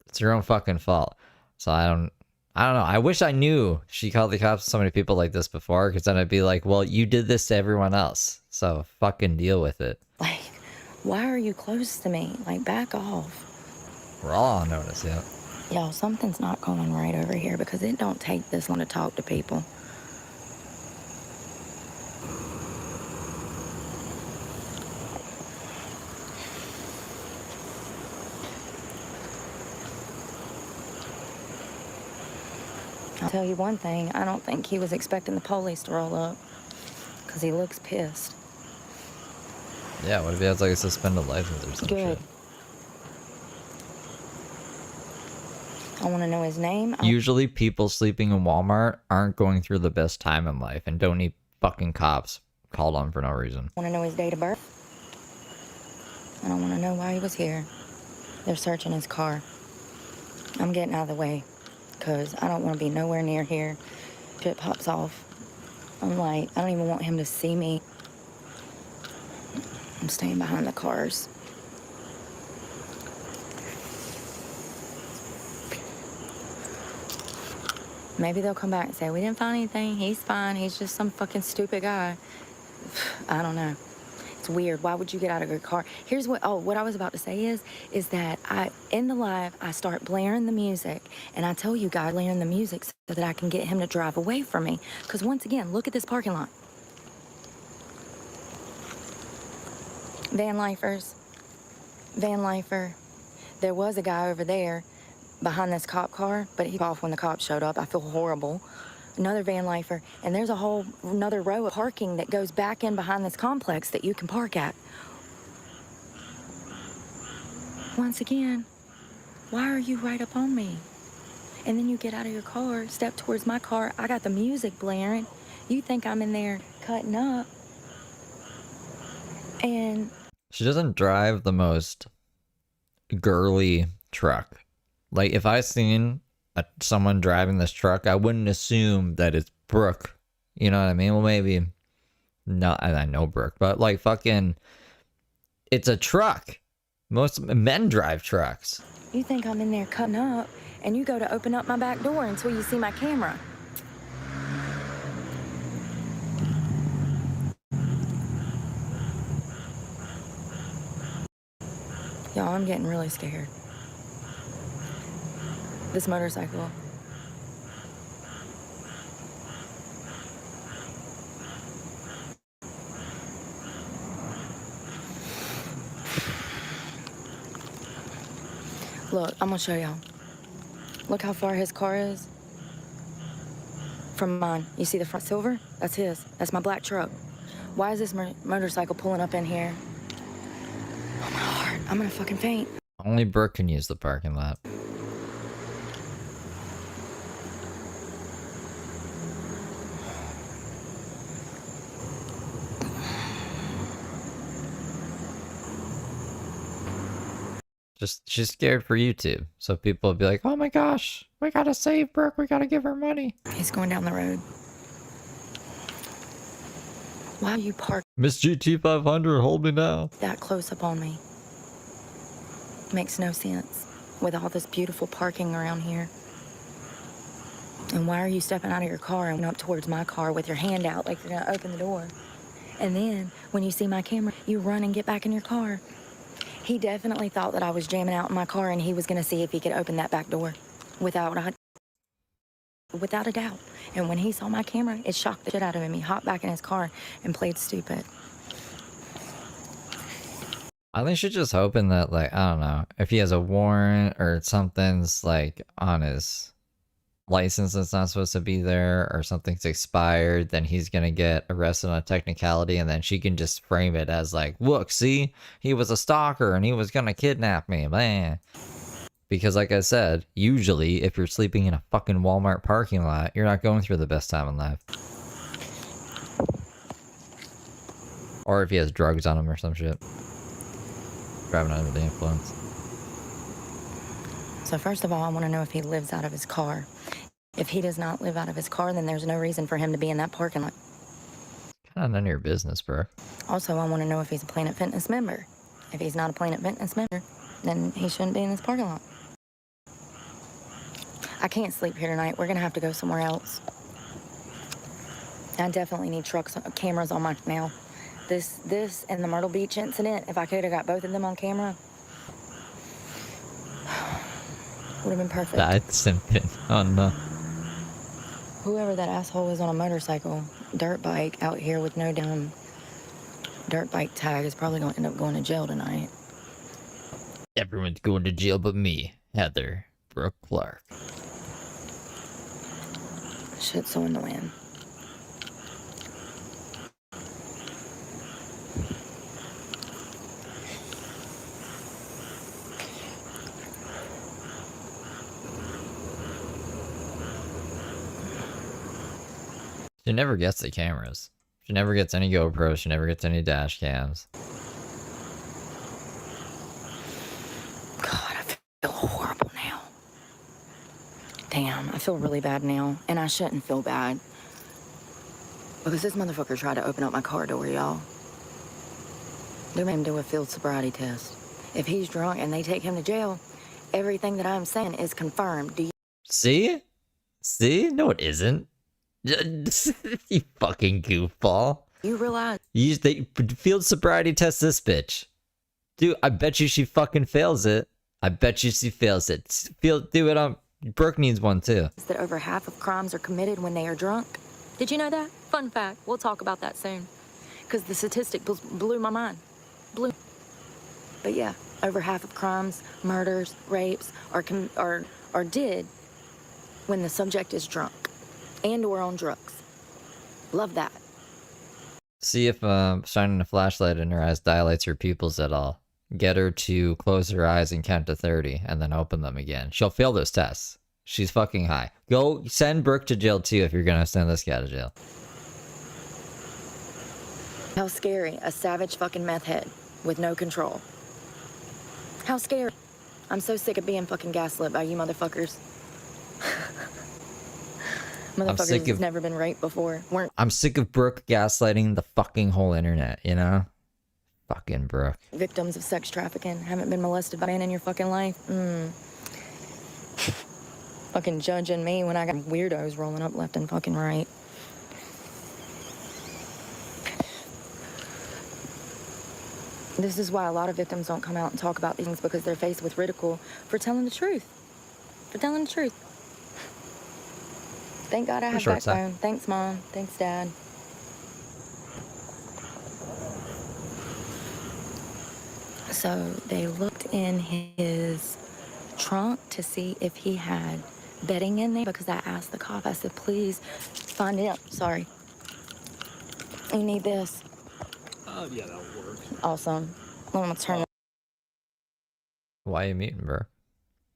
It's your own fucking fault. So I don't know. I wish I knew she called the cops on so many people like this before, because then I'd be like, well, you did this to everyone else, so fucking deal with it. Like, why are you close to me? Like, back off. We're all on notice, yeah. Y'all, something's not going right over here because it don't take this long to talk to people. I'll tell you one thing, I don't think he was expecting the police to roll up because he looks pissed. Yeah, what if he has like a suspended license or some Good. shit? I want to know his name. Usually people sleeping in Walmart aren't going through the best time in life and don't need fucking cops called on for no reason. I want to know his date of birth. And I want to know why he was here. They're searching his car. I'm getting out of the way because I don't want to be nowhere near here. Shit pops off. I'm like, I don't even want him to see me. I'm staying behind the cars. Maybe they'll come back and say, we didn't find anything. He's fine. He's just some fucking stupid guy. I don't know. It's weird. Why would you get out of your car? Here's what I was about to say is that in the live, I start blaring the music, and I tell you guys, blaring the music so that I can get him to drive away from me. Because once again, look at this parking lot. Van lifer. There was a guy over there behind this cop car, but he off when the cops showed up. I feel horrible. Another van lifer, and there's another row of parking that goes back in behind this complex that you can park at. Once again, why are you right up on me? And then you get out of your car, step towards my car. I got the music blaring. You think I'm in there cutting up. And She doesn't drive the most girly truck. Like, if I seen someone driving this truck, I wouldn't assume that it's Brooke. You know what I mean? Well, maybe not. I know Brooke, but like fucking, it's a truck. Most men drive trucks. you think I'm in there cutting up, and you go to open up my back door until you see my camera. Y'all, I'm getting really scared. This motorcycle. Look, I'm gonna show y'all. Look how far his car is from mine. You see the front silver? That's his. That's my black truck. Why is this motorcycle pulling up in here? Oh, my heart. I'm gonna fucking faint. Only Brooke can use the parking lot. Just, she's scared for YouTube. So people will be like, oh my gosh, we gotta save Brooke, we gotta give her money. He's going down the road. Why are you parked Miss GT500, hold me now. that close up on me? Makes no sense with all this beautiful parking around here. And why are you stepping out of your car and up towards my car with your hand out like you're gonna open the door? And then when you see my camera, you run and get back in your car. He definitely thought that I was jamming out in my car and he was gonna see if he could open that back door without a doubt. And when he saw my camera, it shocked the shit out of him. He hopped back in his car and played stupid. I think she's just hoping that, like, I don't know, if he has a warrant or something's like on his license that's not supposed to be there, or something's expired, then he's gonna get arrested on a technicality, and then she can just frame it as like, look, see, he was a stalker and he was gonna kidnap me, man. Because like I said, usually if you're sleeping in a fucking Walmart parking lot, you're not going through the best time in life. Or if he has drugs on him or some shit. Driving under the influence. So first of all, I want to know if he lives out of his car. If he does not live out of his car, then there's no reason for him to be in that parking lot. Kind of none of your business, bro. Also, I want to know if he's a Planet Fitness member. If he's not a Planet Fitness member, then he shouldn't be in this parking lot. I can't sleep here tonight. We're gonna have to go somewhere else. I definitely need cameras on my now. This and the Myrtle Beach incident, if I could have got both of them on camera, would have been perfect. That's simple. Oh no. Whoever that asshole is on a motorcycle, dirt bike out here with no damn dirt bike tag is probably gonna end up going to jail tonight. Everyone's going to jail but me, Heather, Brooke Clark. Shit's so annoying. She never gets the cameras. She never gets any GoPros. She never gets any dash cams. God, I feel horrible now. Damn, I feel really bad now. And I shouldn't feel bad. Because this motherfucker tried to open up my car door, y'all. They made him do a field sobriety test. If he's drunk and they take him to jail, everything that I'm saying is confirmed. Do you... See? See? No, it isn't. You fucking goofball. You realize... They field sobriety test this bitch. Dude, I bet you she fucking fails it. I bet you she fails it. Do it on... Brooke needs one too. that over half of crimes are committed when they are drunk? Did you know that? Fun fact. We'll talk about that soon. Because the statistic blew my mind. But yeah, over half of crimes, murders, rapes are did when the subject is drunk and or on drugs. Love that. See if shining a flashlight in her eyes dilates her pupils at all. Get her to close her eyes and count to 30 and then open them again. She'll fail those tests. She's fucking high. Go send Brooke to jail too if you're gonna send this guy to jail. How scary. A savage fucking meth head with no control. How scary. I'm so sick of being fucking gaslit by you motherfuckers. Motherfuckers has never been raped before. I'm sick of Brooke gaslighting the fucking whole internet, you know? Fucking Brooke. Victims of sex trafficking. Haven't been molested by a man in your fucking life. Fucking judging me when I got weirdos rolling up left and fucking right. This is why a lot of victims don't come out and talk about these things, because they're faced with ridicule for telling the truth. Thank God I have backbone. Thanks, Mom. Thanks, Dad. So they looked in his trunk to see if he had bedding in there because I asked the cop, I said, please find him. Sorry. You need this. Yeah, that'll work. Awesome. I'm gonna turn Why are you muting, bro?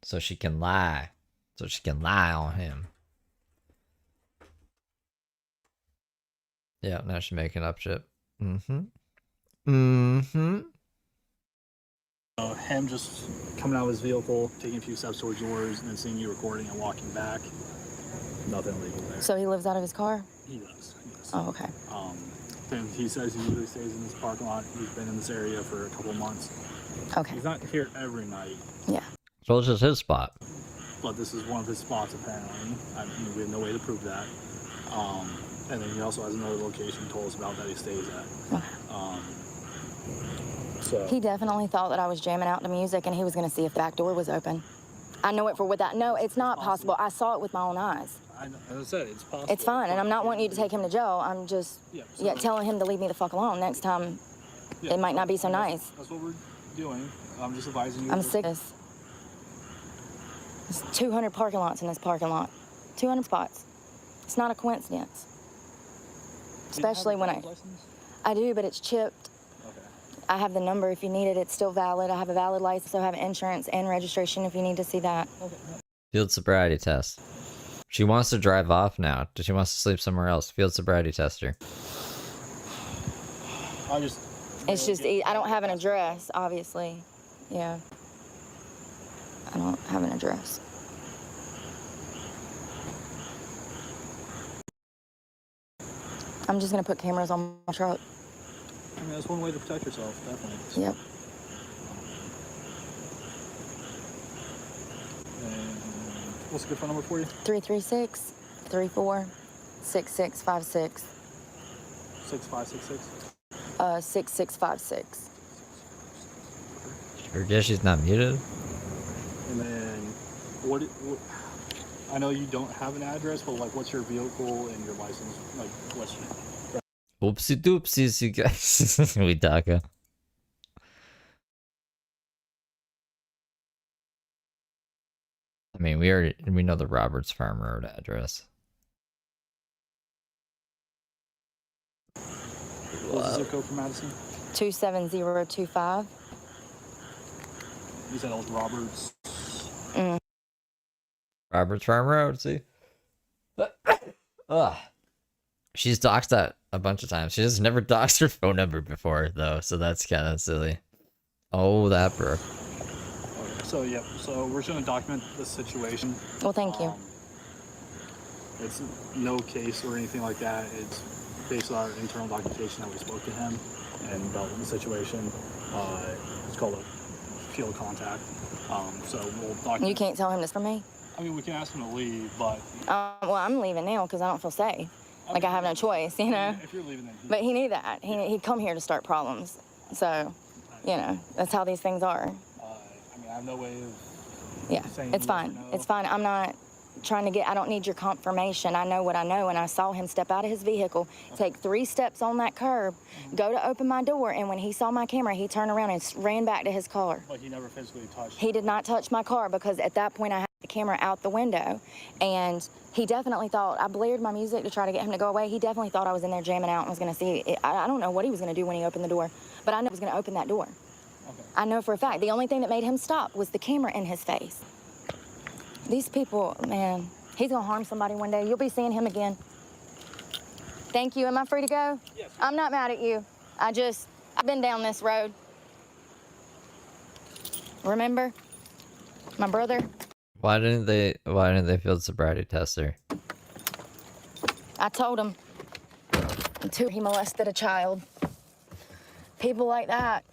So she can lie. So she can lie on him. Yeah, now she's making up shit. Mm-hmm. Mm-hmm. Him just coming out of his vehicle, taking a few steps towards yours, and then seeing you recording and walking back. Nothing illegal there. So he lives out of his car? He does. Oh, okay. And he says he usually stays in this parking lot. He's been in this area for a couple of months. Okay. He's not here every night, Yeah. So it's just his spot. but this is one of his spots apparently. I mean, we have no way to prove that. And then he also has another location he told us about that he stays at. Okay. So He definitely thought that I was jamming out to music and he was going to see if the back door was open. I know it for without. No, it's not possible. I saw it with my own eyes. as I said, it's possible. It's fine, and I'm not wanting you to take him to jail. I'm just telling him to leave me the fuck alone. Next time, it might not be so nice. That's what we're doing. I'm just advising you. I'm sick of this. There's 200 parking lots in this parking lot. 200 spots. It's not a coincidence. Especially when I do, but it's chipped. Okay. I have the number if you need it. It's still valid. I have a valid license. I have insurance and registration if you need to see that. Okay. Field sobriety test. She wants to drive off now. She wants to sleep somewhere else. Field sobriety tester. It's just, I don't have an address, obviously. Yeah. I don't have an address. I'm just going to put cameras on my truck. I mean, that's one way to protect yourself, definitely. Yep. And what's a good phone number for you? 336-34-6656. 6566. 6656. Or guess she's not muted. And then, what? I know you don't have an address, but like, what's your vehicle and your license? Like, what's your? Oopsie doopsies, you guys. We talking. I mean, we know the Roberts Farm Road address. What's the zip code for Madison? 27025. You said it was Roberts. Roberts Farm Road, see? Ugh. She's doxed that a bunch of times. She just never doxed her phone number before, though, so that's kind of silly. Oh, that Brooke. Okay, so, yeah, so we're just going to document the situation. Well, thank you. It's no case or anything like that. It's based on our internal documentation that we spoke to him and about the situation. It's called a field contact. So we'll document. You can't tell him this for me? I mean, we can ask him to leave, but... Well, I'm leaving now because I don't feel safe. Like I have no choice, you know? If you're leaving, then... But he knew that. He'd come here to start problems. So, you know, that's how these things are. I mean, I have no way of... Yeah, saying it's yes fine. or no. It's fine. I'm not trying to I don't need your confirmation. I know what I know, and I saw him step out of his vehicle, take 3 steps on that curb, go to open my door, and when he saw my camera, he turned around and ran back to his car. But he never physically touched... He did not touch my car because at that point I had the camera out the window, and he definitely thought, I blared my music to try to get him to go away. He definitely thought I was in there jamming out and was going to see it. I don't know what he was going to do when he opened the door, but I know he was going to open that door. Okay. I know for a fact. The only thing that made him stop was the camera in his face. These people, man, he's going to harm somebody one day. You'll be seeing him again. Thank you. Am I free to go? Yes. I'm not mad at you. I've been down this road. Remember? My brother? Why didn't they field sobriety test her? I told him. Until he molested a child. People like that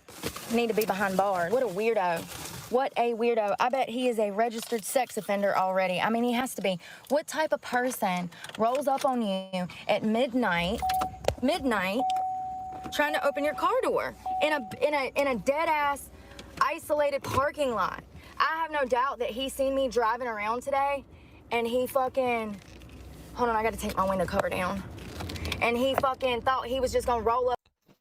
need to be behind bars. What a weirdo. What a weirdo. I bet he is a registered sex offender already. I mean, he has to be. What type of person rolls up on you at midnight, trying to open your car door in a dead-ass, isolated parking lot? I have no doubt that he seen me driving around today, and he fucking... Hold on, I gotta take my window cover down. And he fucking thought he was just gonna roll up.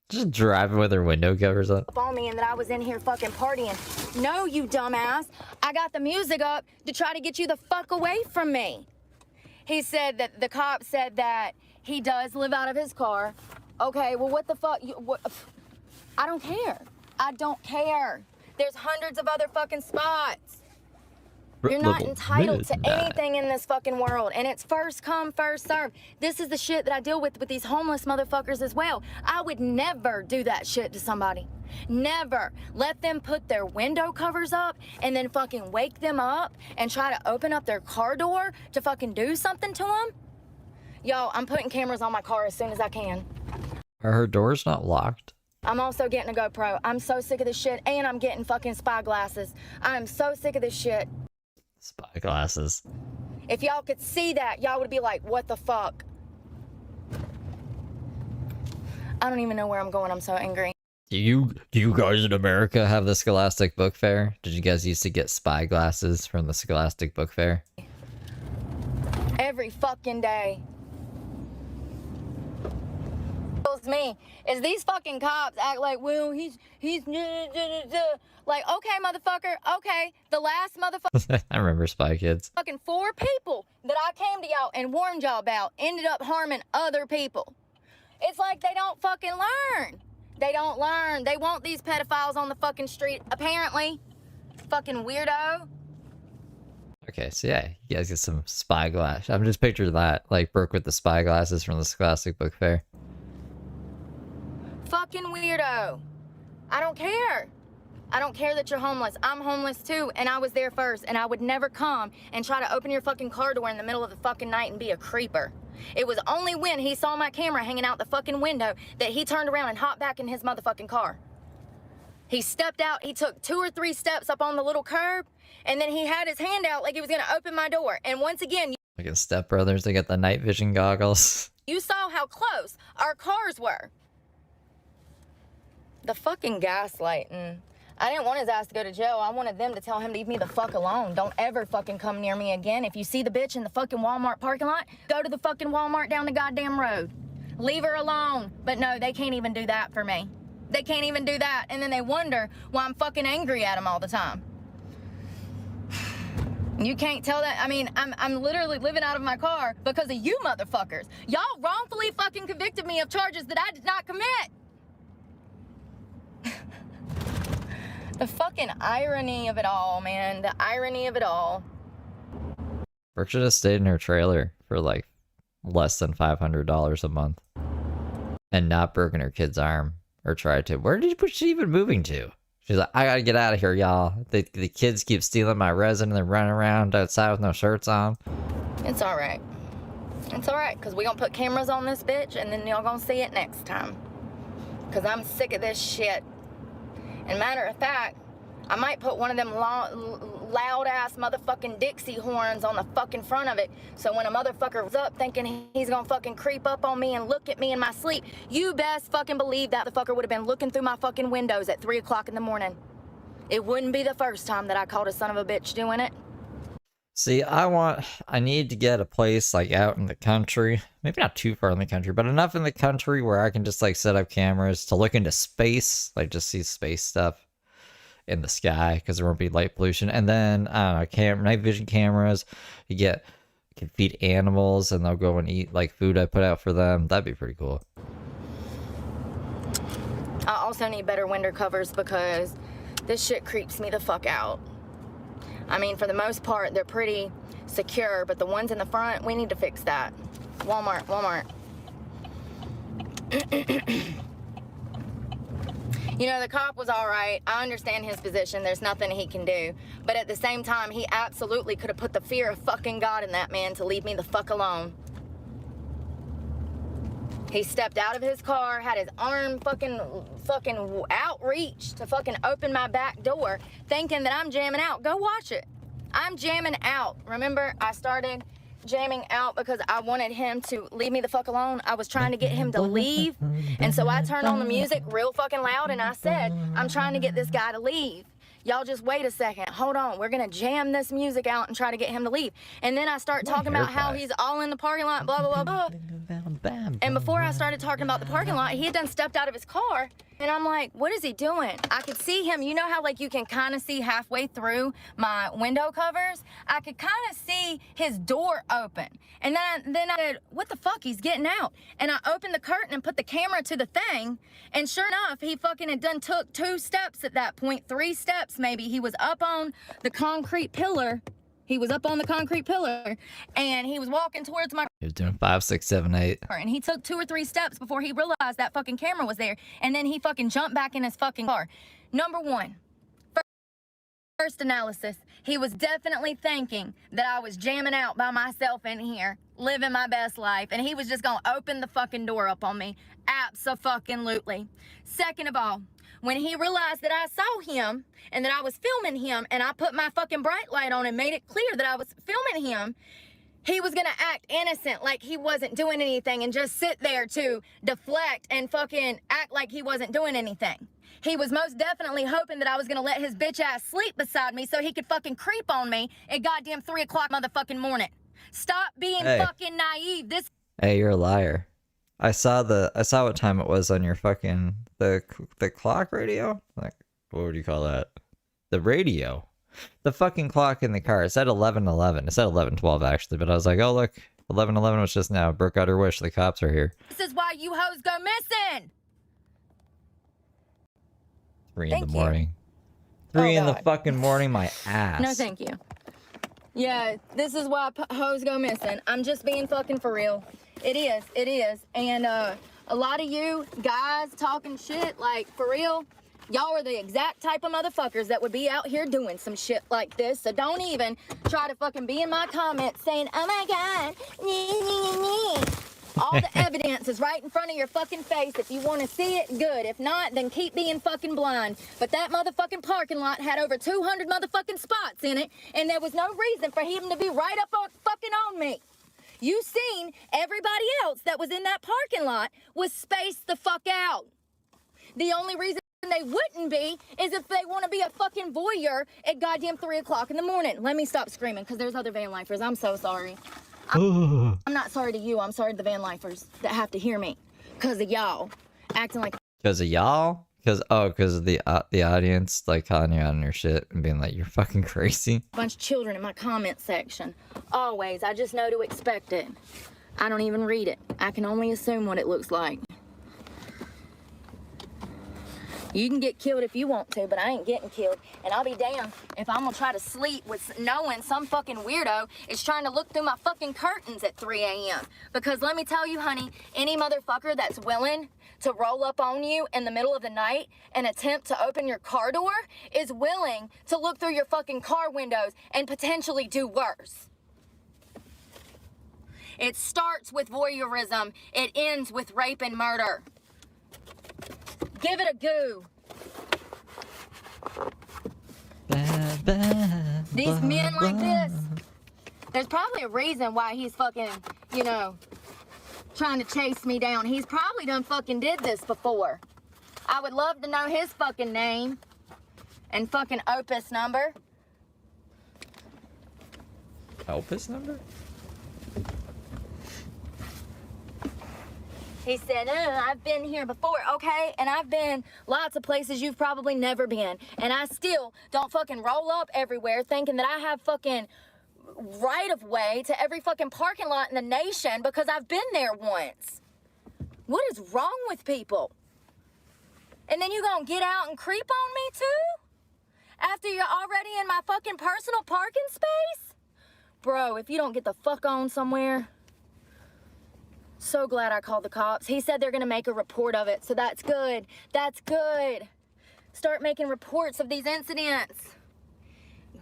Just driving with her window covers up. On me and that I was in here fucking partying. No, you dumbass. I got the music up to try to get you the fuck away from me. He said that the cop said that he does live out of his car. Okay, well, what the fuck? I don't care. I don't care. There's hundreds of other fucking spots. You're not entitled to anything in this fucking world, and it's first come, first serve. This is the shit that I deal with these homeless motherfuckers as well. I would never do that shit to somebody. Never. Let them put their window covers up and then fucking wake them up and try to open up their car door to fucking do something to them. Yo, I'm putting cameras on my car as soon as I can. Are her doors not locked? I'm also getting a GoPro. I'm so sick of this shit, and I'm getting fucking spy glasses. I'm so sick of this shit. Spy glasses. If y'all could see that, y'all would be like, what the fuck? I don't even know where I'm going. I'm so angry. Do you guys in America have the Scholastic Book Fair? Did you guys used to get spy glasses from the Scholastic Book Fair? Every fucking day. Me is these fucking cops act like, well, he's like, okay, motherfucker, okay, the last motherfucker. I remember Spy Kids. Fucking 4 people that I came to y'all and warned y'all about ended up harming other people. It's like they don't fucking learn. They don't learn. They want these pedophiles on the fucking street, apparently. Fucking weirdo. Okay, so yeah, you guys get some spy glass. I'm just picturing that, like Brooke with the spy glasses from the Scholastic Book Fair. Fucking weirdo. I don't care. I don't care that you're homeless. I'm homeless too, and I was there first, and I would never come and try to open your fucking car door in the middle of the fucking night and be a creeper. It was only when he saw my camera hanging out the fucking window that he turned around and hopped back in his motherfucking car. He stepped out, he took 2 or 3 steps up on the little curb, and then he had his hand out like he was gonna open my door. And once again, Like in Step Brothers, they got the night vision goggles. you saw how close our cars were. The fucking gaslighting. I didn't want his ass to go to jail. I wanted them to tell him to leave me the fuck alone. Don't ever fucking come near me again. If you see the bitch in the fucking Walmart parking lot, go to the fucking Walmart down the goddamn road. Leave her alone. But no, they can't even do that for me. They can't even do that. And then they wonder why I'm fucking angry at them all the time. You can't tell that. I mean, I'm literally living out of my car because of you motherfuckers. Y'all wrongfully fucking convicted me of charges that I did not commit. The fucking irony of it all, man. The irony of it all. Brooke should have stayed in her trailer for like less than $500 a month. And not broken her kid's arm. Or tried to. Where did she even moving to? She's like, I gotta get out of here, y'all. The kids keep stealing my resin and they're running around outside with no shirts on. It's alright. It's alright, because we gonna put cameras on this bitch and then y'all gonna see it next time. Because I'm sick of this shit. And matter of fact, I might put one of them loud-ass motherfucking Dixie horns on the fucking front of it, so when a motherfucker's up thinking he's gonna fucking creep up on me and look at me in my sleep, you best fucking believe that the fucker would have been looking through my fucking windows at 3 o'clock in the morning. It wouldn't be the first time that I caught a son of a bitch doing it. See, I need to get a place like out in the country. Maybe not too far in the country, but enough in the country where I can just like set up cameras to look into space, like just see space stuff in the sky because there won't be light pollution. And then I don't know, night vision cameras. You can feed animals and they'll go and eat like food I put out for them. That'd be pretty cool. I also need better window covers because this shit creeps me the fuck out. I mean, for the most part, they're pretty secure, but the ones in the front, we need to fix that. Walmart. You know, the cop was all right. I understand his position. There's nothing he can do. But at the same time, he absolutely could have put the fear of fucking God in that man to leave me the fuck alone. He stepped out of his car, had his arm fucking outreach to fucking open my back door, thinking that I'm jamming out. Go watch it. I'm jamming out. Remember, I started jamming out because I wanted him to leave me the fuck alone. I was trying to get him to leave. And so I turned on the music real fucking loud and I said, I'm trying to get this guy to leave. y'all just wait a second. Hold on. We're going to jam this music out and try to get him to leave. And then I start talking about how he's all in the parking lot, blah, blah, blah, blah. And before I started talking about the parking lot, he had done stepped out of his car. And I'm like, what is he doing? I could see him. You know how, like, you can kind of see halfway through my window covers? I could kind of see his door open. And then I said, what the fuck? He's getting out. And I opened the curtain and put the camera to the thing. And sure enough, he fucking had done took 2 steps at that point, 3 steps maybe. He was up on the concrete pillar. He was up on the concrete pillar, and he was walking towards my... He was doing 5, 6, 7, 8. And he took 2 or 3 steps before he realized that fucking camera was there, and then he fucking jumped back in his fucking car. Number 1, first analysis, he was definitely thinking that I was jamming out by myself in here, living my best life, and he was just gonna open the fucking door up on me. Abso-fucking-lutely. Second of all, when he realized that I saw him and that I was filming him and I put my fucking bright light on and made it clear that I was filming him, he was gonna act innocent like he wasn't doing anything and just sit there to deflect and fucking act like he wasn't doing anything. He was most definitely hoping that I was gonna let his bitch ass sleep beside me so he could fucking creep on me at goddamn 3 o'clock motherfucking morning. Stop being fucking naive. Hey, you're a liar. I saw what time it was on your fucking the clock radio. Like, what would you call that? The radio. The fucking clock in the car. It said 11:11. It said 11:12 actually, but I was like, oh look, 11:11 was just now. Brooke got her wish. The cops are here. This is why you hoes go missing. 3 in the morning. 3 in the fucking morning. My ass. No, thank you. Yeah, this is why hoes go missing. I'm just being fucking for real. It is. And a lot of you guys talking shit, like, for real, y'all are the exact type of motherfuckers that would be out here doing some shit like this. So don't even try to fucking be in my comments saying, oh my God, all the evidence is right in front of your fucking face. If you want to see it, good. If not, then keep being fucking blind. But that motherfucking parking lot had over 200 motherfucking spots in it, and there was no reason for him to be right up on fucking on me. You seen everybody else that was in that parking lot was spaced the fuck out. The only reason they wouldn't be is if they want to be a fucking voyeur at goddamn 3 o'clock in the morning. Let me stop screaming because there's other van lifers. I'm so sorry. I'm not sorry to you. I'm sorry to the van lifers that have to hear me because of y'all acting like... Because of y'all? Because of the audience, like, calling you out on your shit and being like, you're fucking crazy. Bunch of children in my comment section. Always. I just know to expect it. I don't even read it. I can only assume what it looks like. You can get killed if you want to, but I ain't getting killed. And I'll be damned if I'm gonna try to sleep with knowing some fucking weirdo is trying to look through my fucking curtains at 3 a.m. Because let me tell you, honey, any motherfucker that's willing to roll up on you in the middle of the night and attempt to open your car door is willing to look through your fucking car windows and potentially do worse. It starts with voyeurism. It ends with rape and murder. Give it a go. These men like this, there's probably a reason why he's fucking, you know, trying to chase me down. He's probably done fucking did this before. I would love to know his fucking name and fucking Opus number. Opus number? He said, I've been here before, okay? And I've been lots of places you've probably never been. And I still don't fucking roll up everywhere thinking that I have fucking right of way to every fucking parking lot in the nation because I've been there once. What is wrong with people? And then you gonna get out and creep on me too? After you're already in my fucking personal parking space? Bro, if you don't get the fuck on somewhere... So glad I called the cops. He said they're gonna make a report of it, so that's good. That's good. Start making reports of these incidents.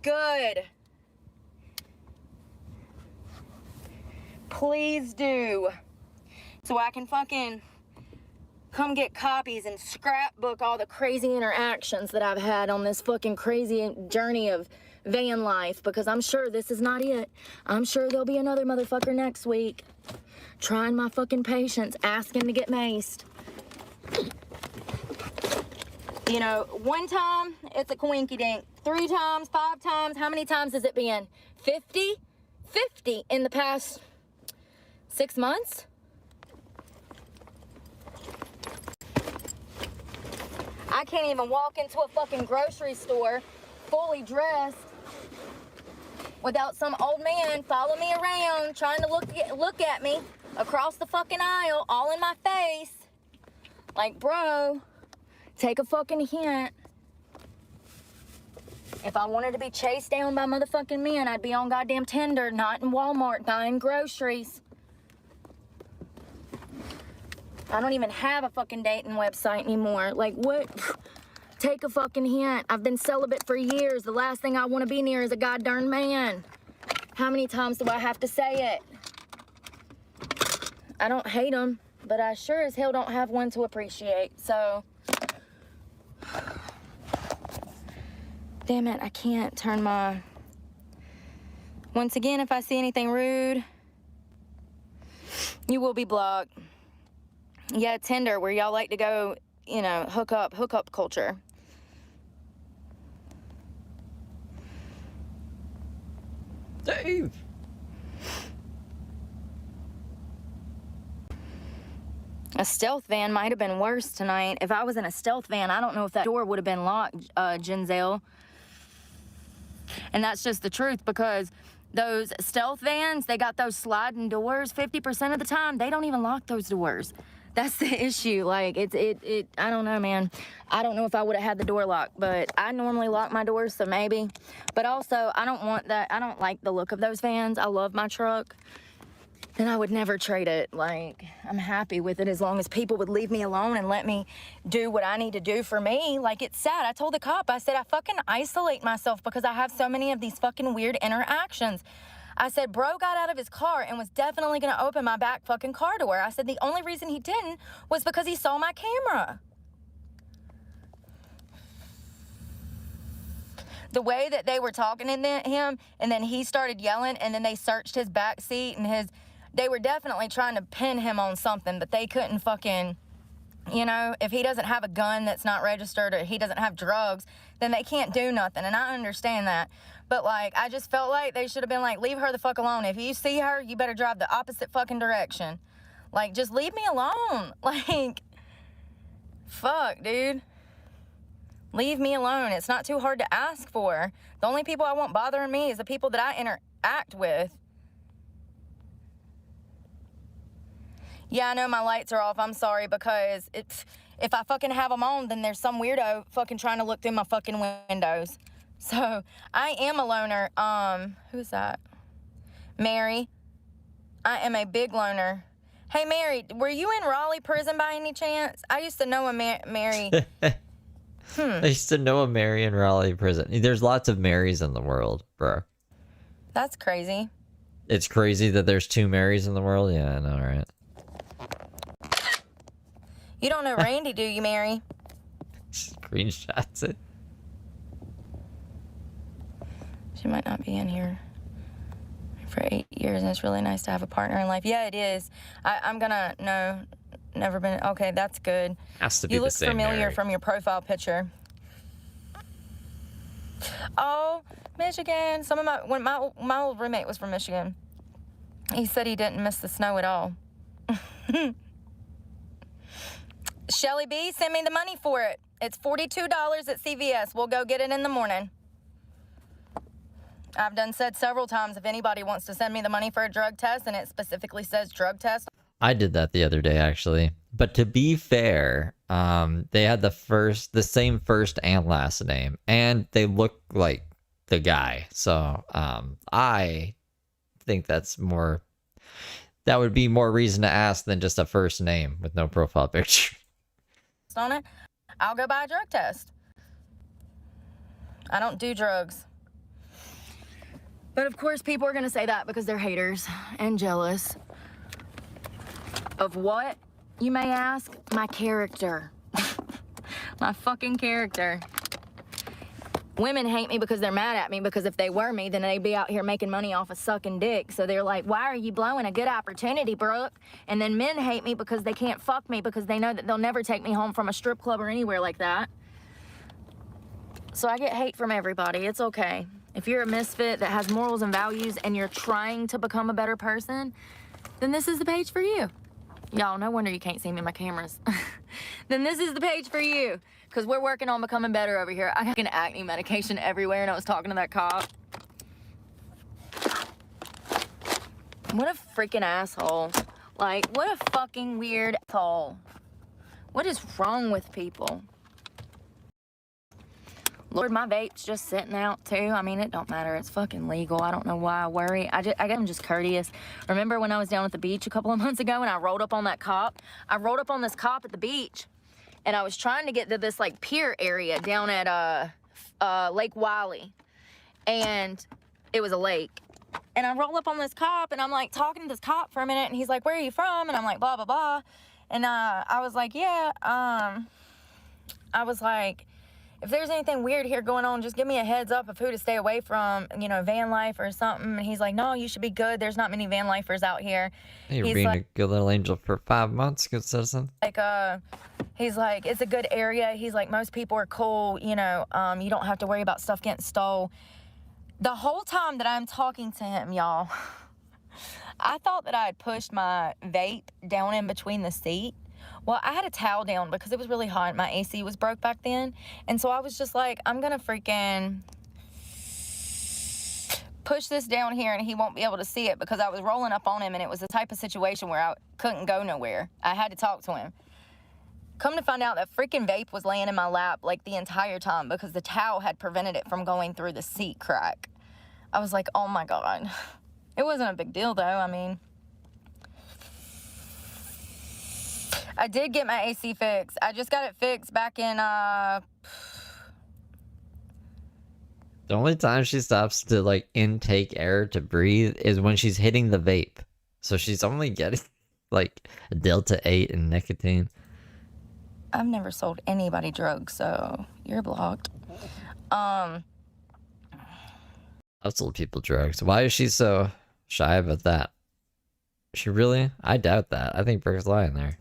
Good. Please do. So I can fucking come get copies and scrapbook all the crazy interactions that I've had on this fucking crazy journey of van life, because I'm sure this is not it. I'm sure there'll be another motherfucker next week. Trying my fucking patience, asking to get maced. You know, 1 time, it's a coinky dink. 3 times, 5 times, how many times has it been? 50? 50 in the past 6 months? I can't even walk into a fucking grocery store fully dressed without some old man following me around trying to look at me across the fucking aisle, all in my face. Like, bro, take a fucking hint. If I wanted to be chased down by motherfucking men, I'd be on goddamn Tinder, not in Walmart buying groceries. I don't even have a fucking dating website anymore. Like, what? Take a fucking hint. I've been celibate for years. The last thing I want to be near is a goddamn man. How many times do I have to say it? I don't hate them, but I sure as hell don't have one to appreciate, so... Damn it, I can't turn my... Once again, if I see anything rude, you will be blocked. Yeah, Tinder, where y'all like to go, you know, hookup culture. Dave! A stealth van might have been worse tonight. If I was in a stealth van, I don't know if that door would have been locked, Ginzel. And that's just the truth, because those stealth vans, they got those sliding doors. 50% of the time, they don't even lock those doors. That's the issue. Like, I don't know, man. I don't know if I would have had the door locked, but I normally lock my doors, so maybe. But also, I don't want that. I don't like the look of those vans. I love my truck. And I would never trade it. Like, I'm happy with it as long as people would leave me alone and let me do what I need to do for me. Like, it's sad. I told the cop, I said, I fucking isolate myself because I have so many of these fucking weird interactions. I said, bro got out of his car and was definitely gonna open my back fucking car door. I said, the only reason he didn't was because he saw my camera. The way that they were talking to him, and then he started yelling, and then they searched his back seat and they were definitely trying to pin him on something, but they couldn't fucking, you know, if he doesn't have a gun that's not registered or he doesn't have drugs, then they can't do nothing, and I understand that. But, like, I just felt like they should have been like, leave her the fuck alone. If you see her, you better drive the opposite fucking direction. Like, just leave me alone. Like, fuck, dude. Leave me alone. It's not too hard to ask for. The only people I want bothering me is the people that I interact with. Yeah, I know my lights are off. I'm sorry, because if I fucking have them on, then there's some weirdo fucking trying to look through my fucking windows. So, I am a loner. Who's that? Mary. I am a big loner. Hey, Mary, were you in Raleigh prison by any chance? I used to know a Mary. I used to know a Mary in Raleigh prison. There's lots of Marys in the world, bro. That's crazy. It's crazy that there's 2 Marys in the world? Yeah, I know, right? You don't know Randy, do you, Mary? Screenshots it. She might not be in here for 8 years, and it's really nice to have a partner in life. Yeah, it is. I'm gonna, no, never been, okay, that's good. Has to be you the look same familiar Mary. from your profile picture. Oh, Michigan. When my old roommate was from Michigan, he said he didn't miss the snow at all. Shelly B, send me the money for it. It's $42 at CVS. We'll go get it in the morning. I've said several times, if anybody wants to send me the money for a drug test and it specifically says drug test. I did that the other day, actually. But to be fair, they had the same first and last name, and they look like the guy. So I think that would be more reason to ask than just a first name with no profile picture. On it, I'll go buy a drug test. I don't do drugs. But of course, people are gonna say that because they're haters and jealous. Of what, you may ask? My character. My fucking character. Women hate me because they're mad at me, because if they were me, then they'd be out here making money off of sucking dick. So they're like, why are you blowing a good opportunity, Brooke? And then men hate me because they can't fuck me, because they know that they'll never take me home from a strip club or anywhere like that. So I get hate from everybody. It's okay. If you're a misfit that has morals and values and you're trying to become a better person, then this is the page for you. Y'all, no wonder you can't see me in my cameras. Then this is the page for you, because we're working on becoming better over here. I got an acne medication everywhere, and I was talking to that cop. What a freaking asshole. Like, what a fucking weird asshole. What is wrong with people? Lord, my vape's just sitting out too. I mean, it don't matter. It's fucking legal. I don't know why I worry. I guess I'm just courteous. Remember when I was down at the beach a couple of months ago and I rolled up on that cop? I rolled up on this cop at the beach and I was trying to get to this like pier area down at Lake Wiley. And it was a lake. And I roll up on this cop and I'm like talking to this cop for a minute and he's like, "Where are you from?" And I'm like, blah, blah, blah. And I was like, yeah, I was like, if there's anything weird here going on, just give me a heads up of who to stay away from, you know, van life or something. And he's like, "No, you should be good. There's not many van lifers out here." You're He's being like, a good little angel for 5 months, good citizen. He's like, "It's a good area." He's like, "Most people are cool, you know, you don't have to worry about stuff getting stole." The whole time that I'm talking to him, y'all, I thought that I had pushed my vape down in between the seat. Well, I had a towel down because it was really hot. My AC was broke back then. And so I was just like, I'm going to freaking push this down here and he won't be able to see it, because I was rolling up on him and it was the type of situation where I couldn't go nowhere. I had to talk to him. Come to find out that freaking vape was laying in my lap like the entire time because the towel had prevented it from going through the seat crack. I was like, oh my God. It wasn't a big deal though. I mean, I did get my AC fixed. I just got it fixed back in, The only time she stops to like intake air to breathe is when she's hitting the vape. So she's only getting like Delta 8 and nicotine. I've never sold anybody drugs, so you're blocked. I've sold people drugs. Why is she so shy about that? She really? I doubt that. I think Brooke's lying there.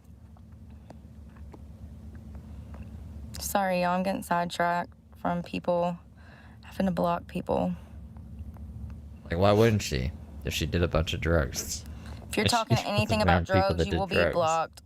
Sorry, y'all, I'm getting sidetracked from people having to block people. Like, why wouldn't she? If she did a bunch of drugs. If you're talking anything about drugs, you will be blocked.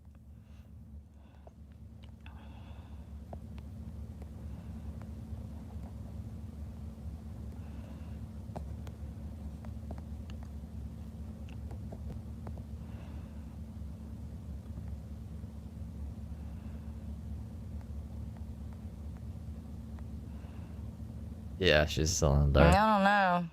Yeah, she's still in the dark. I don't know.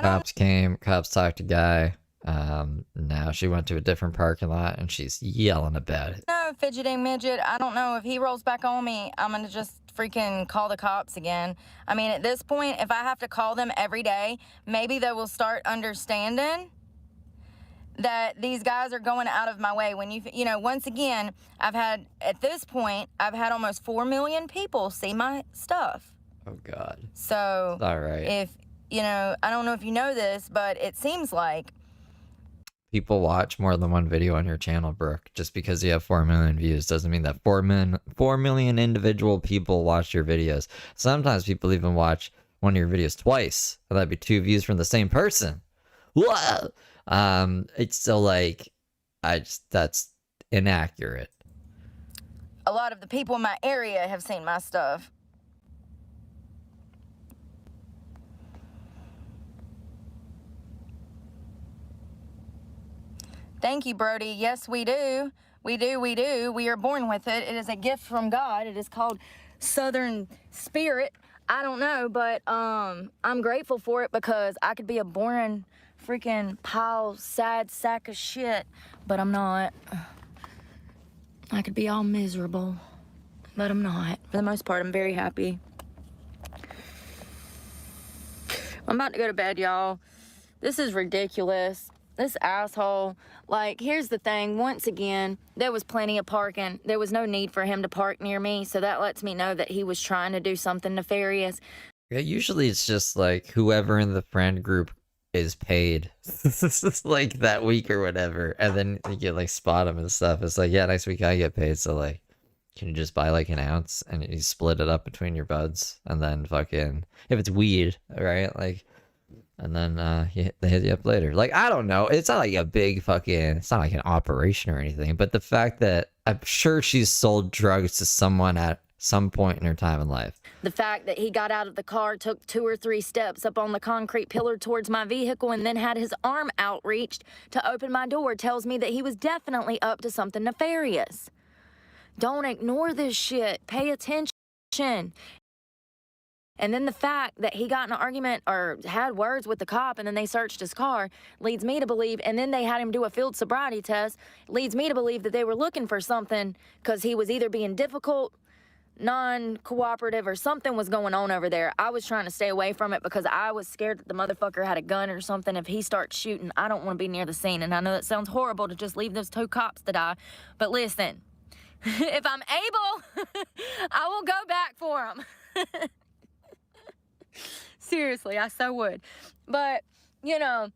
Cops came, cops talked to guy. Now she went to a different parking lot and she's yelling about it. No, fidgeting midget. I don't know. If he rolls back on me, I'm going to just freaking call the cops again. I mean, at this point, if I have to call them every day, maybe they will start understanding that these guys are going out of my way. When you know, once again, at this point, I've had almost 4 million people see my stuff. Oh, God. So, all right. If, you know, I don't know if you know this, but it seems like people watch more than one video on your channel, Brooke. Just because you have 4 million views doesn't mean that 4 million individual people watch your videos. Sometimes people even watch one of your videos twice, and that'd be 2 views from the same person. Whoa! It's still like, that's inaccurate. A lot of the people in my area have seen my stuff. Thank you, Brody. Yes, we do. We do. We are born with it. It is a gift from God. It is called Southern Spirit. I don't know, but I'm grateful for it because I could be a boring freaking sad sack of shit, but I'm not. I could be all miserable, but I'm not. For the most part, I'm very happy. I'm about to go to bed, y'all. This is ridiculous. This asshole. Like, here's the thing. Once again, there was plenty of parking. There was no need for him to park near me, so that lets me know that he was trying to do something nefarious. Yeah, usually it's just like whoever in the friend group is paid like that week or whatever, and then you get like spot them and stuff. It's like, yeah, next week I get paid, so like can you just buy like an ounce and you split it up between your buds and then fucking if it's weed, right? Like, and then they hit you up later. Like, I don't know. It's not like a big fucking. It's not like an operation or anything. But the fact that I'm sure she's sold drugs to someone at some point in her time in life. The fact that he got out of the car, took 2 or 3 steps up on the concrete pillar towards my vehicle, and then had his arm outreached to open my door tells me that he was definitely up to something nefarious. Don't ignore this shit. Pay attention. And then the fact that he got in an argument or had words with the cop and then they searched his car leads me to believe, and then they had him do a field sobriety test, leads me to believe that they were looking for something because he was either being difficult, non-cooperative, or something was going on over there. I was trying to stay away from it because I was scared that the motherfucker had a gun or something. If he starts shooting, I don't want to be near the scene. And I know that sounds horrible to just leave those 2 cops to die, but listen, if I'm able, I will go back for him. Seriously, I so would. But, you know,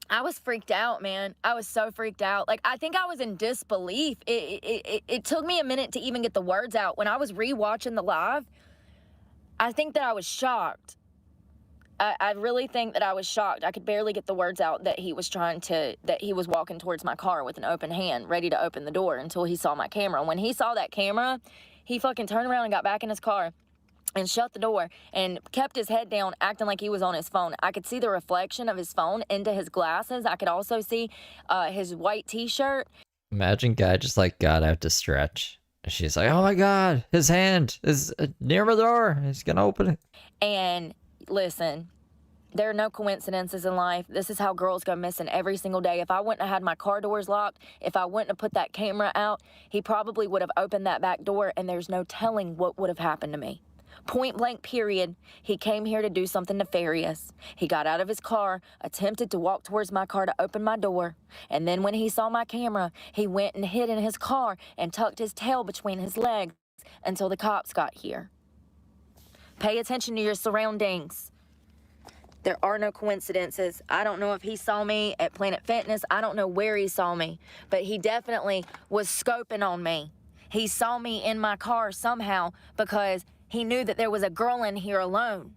I was freaked out, man. I was so freaked out. Like, I think I was in disbelief. It took me a minute to even get the words out. When I was rewatching the live, I think that I was shocked. I really think that I was shocked. I could barely get the words out that he was walking towards my car with an open hand, ready to open the door until he saw my camera. When he saw that camera, he fucking turned around and got back in his car and shut the door and kept his head down, acting like he was on his phone. I could see the reflection of his phone into his glasses. I could also see his white t-shirt. Imagine guy just like got out to stretch. And she's like, oh my God, his hand is near my door. He's gonna open it. And listen, there are no coincidences in life. This is how girls go missing every single day. If I wouldn't have had my car doors locked, if I wouldn't have put that camera out, he probably would have opened that back door, and there's no telling what would have happened to me. Point blank, period. He came here to do something nefarious. He got out of his car, attempted to walk towards my car to open my door, and then when he saw my camera, he went and hid in his car and tucked his tail between his legs until the cops got here. Pay attention to your surroundings. There are no coincidences. I don't know if he saw me at Planet Fitness. I don't know where he saw me, but he definitely was scoping on me. He saw me in my car somehow because he knew that there was a girl in here alone.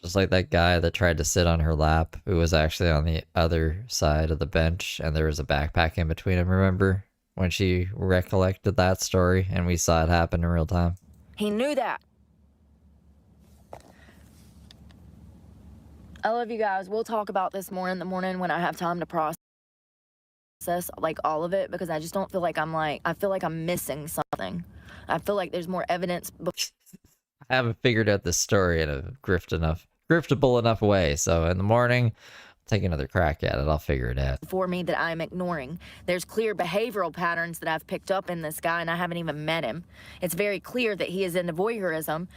Just like that guy that tried to sit on her lap, who was actually on the other side of the bench, and there was a backpack in between them, remember? When she recollected that story, and we saw it happen in real time. He knew that. I love you guys. We'll talk about this more in the morning when I have time to process like all of it, because I just don't feel like I feel like I'm missing something. I feel like there's more evidence. I haven't figured out this story in a griftable enough way, so in the morning, I'll take another crack at it. I'll figure it out. For me that I'm ignoring. There's clear behavioral patterns that I've picked up in this guy, and I haven't even met him. It's very clear that he is into voyeurism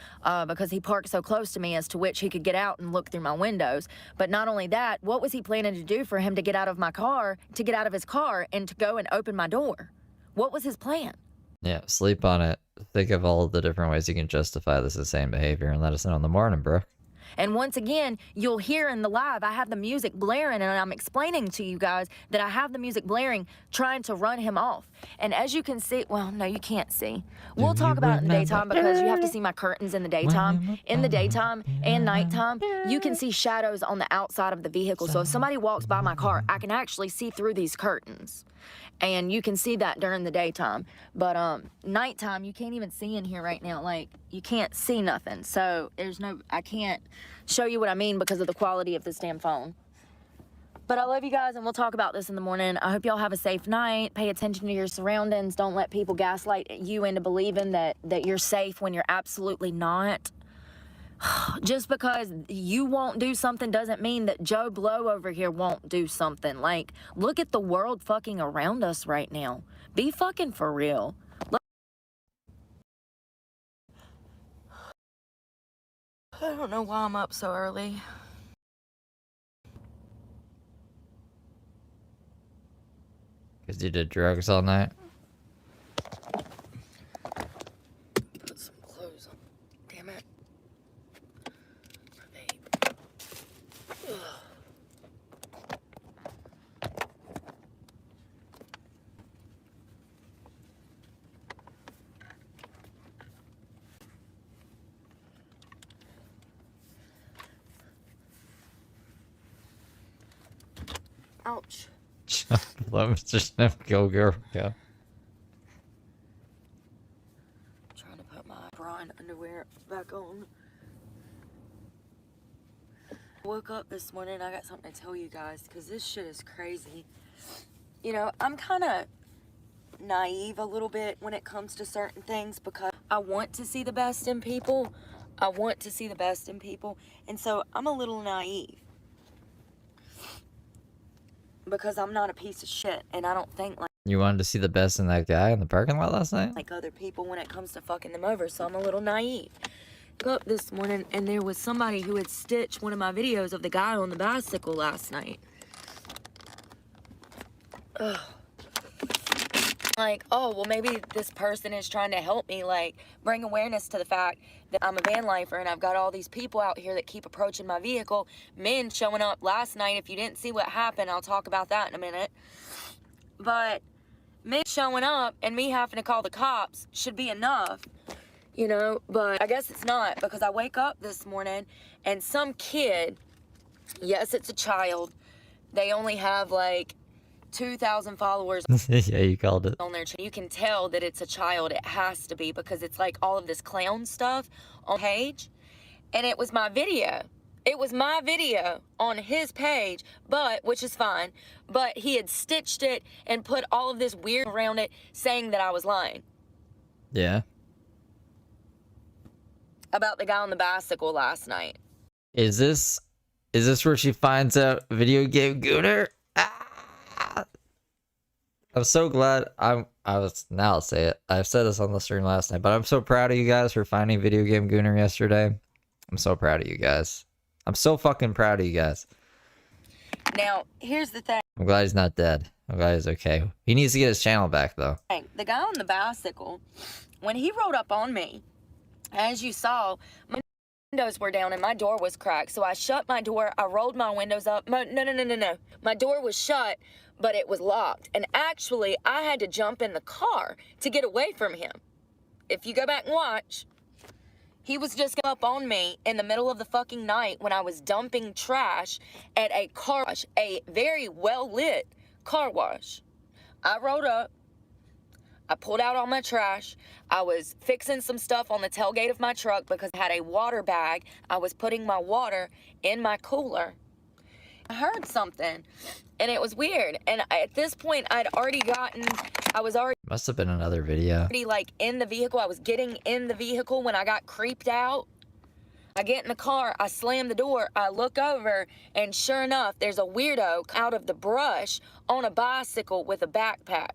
because he parked so close to me, as to which he could get out and look through my windows. But not only that, what was he planning to do for him to get out of my car, to get out of his car and to go and open my door? What was his plan? Yeah, sleep on it. Think of all the different ways you can justify this insane behavior and let us know in the morning, bro. And once again, you'll hear in the live, I have the music blaring, and I'm explaining to you guys that I have the music blaring, trying to run him off. And as you can see, well, no, you can't see. We'll talk about it in the daytime because you have to see my curtains in the daytime. In the daytime and nighttime, you can see shadows on the outside of the vehicle. So if somebody walks by my car, I can actually see through these curtains. And you can see that during the daytime. But nighttime, you can't even see in here right now. Like, you can't see nothing. So I can't show you what I mean because of the quality of this damn phone. But I love you guys, and we'll talk about this in the morning. I hope y'all have a safe night. Pay attention to your surroundings. Don't let people gaslight you into believing that you're safe when you're absolutely not. Just because you won't do something doesn't mean that Joe Blow over here won't do something. Like, look at the world fucking around us right now. Be fucking for real. I don't know why I'm up so early. Because you did drugs all night? Put some clothes on. Damn it. Ouch. Let Mr. Sniff go, girl. Go. Trying to put my bra and underwear back on. Woke up this morning, I got something to tell you guys, because this shit is crazy. You know, I'm kind of naive a little bit when it comes to certain things, because I want to see the best in people. I want to see the best in people. And so I'm a little naive. Because I'm not a piece of shit, and I don't think You wanted to see the best in that guy in the parking lot last night? like other people when it comes to fucking them over, so I'm a little naive. Woke up this morning and there was somebody who had stitched one of my videos of the guy on the bicycle last night. Ugh. Like, oh, well, maybe this person is trying to help me, like, bring awareness to the fact that I'm a van lifer and I've got all these people out here that keep approaching my vehicle. Men showing up last night. If you didn't see what happened, I'll talk about that in a minute. But men showing up and me having to call the cops should be enough. You know, but I guess it's not, because I wake up this morning and some kid, yes, it's a child, they only have like 2,000 followers Yeah, you called it. on their channel. You can tell that it's a child. It has to be, because it's like all of this clown stuff on page. And it was my video. It was my video on his page, but, which is fine, but he had stitched it and put all of this weird around it saying that I was lying. Yeah. About the guy on the bicycle last night. Is this where she finds out video game gooner? Ah! I'm so glad now I'll say it. I've said this on the stream last night, but I'm so proud of you guys for finding video game gooner yesterday. I'm so proud of you guys. I'm so fucking proud of you guys. Now, here's the thing. I'm glad he's not dead. I'm glad he's okay. He needs to get his channel back though. The guy on the bicycle, when he rode up on me, as you saw, my windows were down and my door was cracked. So I shut my door. I rolled my windows up. No. My door was shut, but it was locked. And actually, I had to jump in the car to get away from him. If you go back and watch, he was just up on me in the middle of the fucking night when I was dumping trash at a car wash, a very well-lit car wash. I rode up. I pulled out all my trash. I was fixing some stuff on the tailgate of my truck because I had a water bag. I was putting my water in my cooler. I heard something, and it was weird. And at this point, I was already Must have been another video. like in the vehicle. I was getting in the vehicle when I got creeped out. I get in the car, I slam the door, I look over, and sure enough, there's a weirdo out of the brush on a bicycle with a backpack.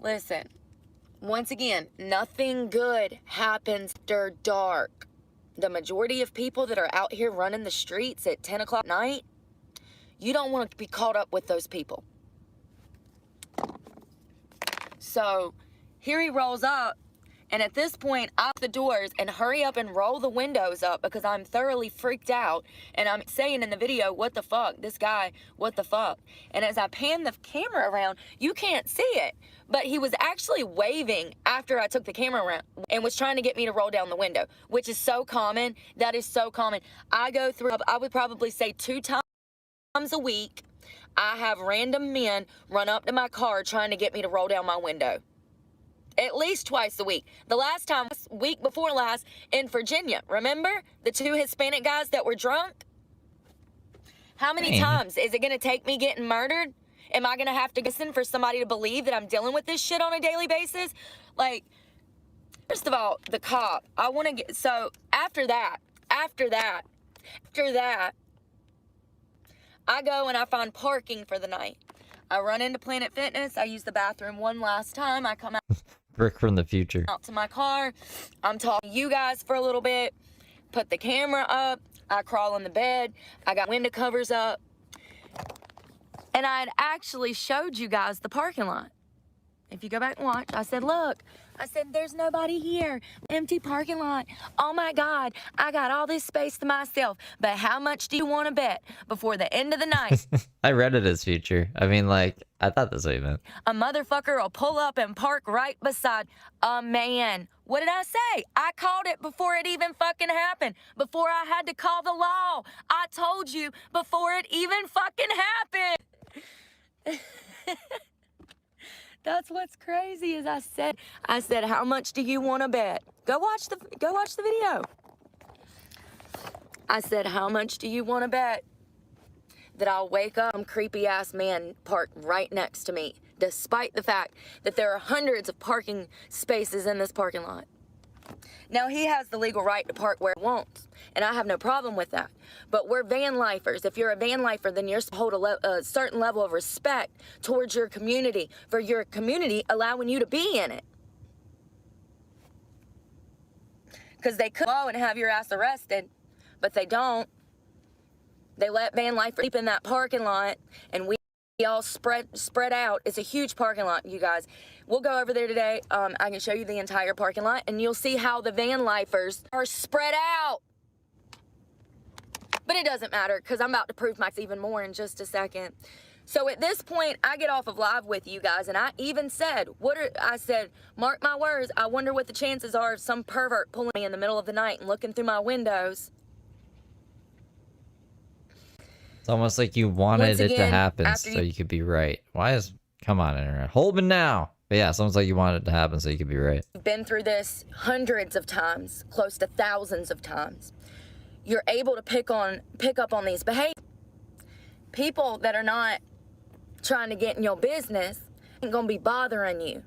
Listen, once again, nothing good happens after dark. The majority of people that are out here running the streets at 10 o'clock at night, you don't want to be caught up with those people. So here he rolls up, and at this point, I open the doors and hurry up and roll the windows up because I'm thoroughly freaked out. And I'm saying in the video, what the fuck? This guy, what the fuck? And as I pan the camera around, you can't see it. But he was actually waving after I took the camera around and was trying to get me to roll down the window, which is so common. That is so common. I go through, I would probably say 2 times a week, I have random men run up to my car trying to get me to roll down my window. At least twice a week. The last time, week before last, in Virginia. Remember? The 2 Hispanic guys that were drunk? How many times is it going to take me getting murdered? Am I going to have to listen for somebody to believe that I'm dealing with this shit on a daily basis? Like, first of all, the cop. I want to get... So, after that, I go and I find parking for the night. I run into Planet Fitness. I use the bathroom one last time. I come out... Brooke from the future. Out to my car. I'm talking to you guys for a little bit. Put the camera up. I crawl in the bed. I got window covers up. And I had actually showed you guys the parking lot. If you go back and watch, I said, look, I said, there's nobody here. Empty parking lot. Oh my God, I got all this space to myself. But how much do you want to bet before the end of the night? I read it as future. I mean, like, I thought that's what you meant. A motherfucker will pull up and park right beside a man. What did I say? I called it before it even fucking happened. Before I had to call the law. I told you before it even fucking happened. That's what's crazy is I said, how much do you want to bet? Go watch the video. I said, how much do you want to bet that I'll wake up some creepy ass man parked right next to me, despite the fact that there are hundreds of parking spaces in this parking lot. Now, he has the legal right to park where he wants, and I have no problem with that. But we're van lifers. If you're a van lifer, then you're supposed to hold a certain level of respect towards your community, for your community allowing you to be in it. Because they could go and have your ass arrested, but they don't. They let van lifers sleep in that parking lot, and we all spread out. It's a huge parking lot, you guys. We'll go over there today. I can show you the entire parking lot, and you'll see how the van lifers are spread out. But it doesn't matter, because I'm about to prove myself even more in just a second. So at this point, I get off of live with you guys, and I even said, I said, mark my words, I wonder what the chances are of some pervert pulling me in the middle of the night and looking through my windows. It's almost like you wanted it to happen so you could be right. Come on, internet. Hold me now. But yeah, it's almost like you wanted it to happen so you could be right. You've been through this hundreds of times, close to thousands of times. You're able to pick up on these behaviors. People that are not trying to get in your business ain't gonna be bothering you.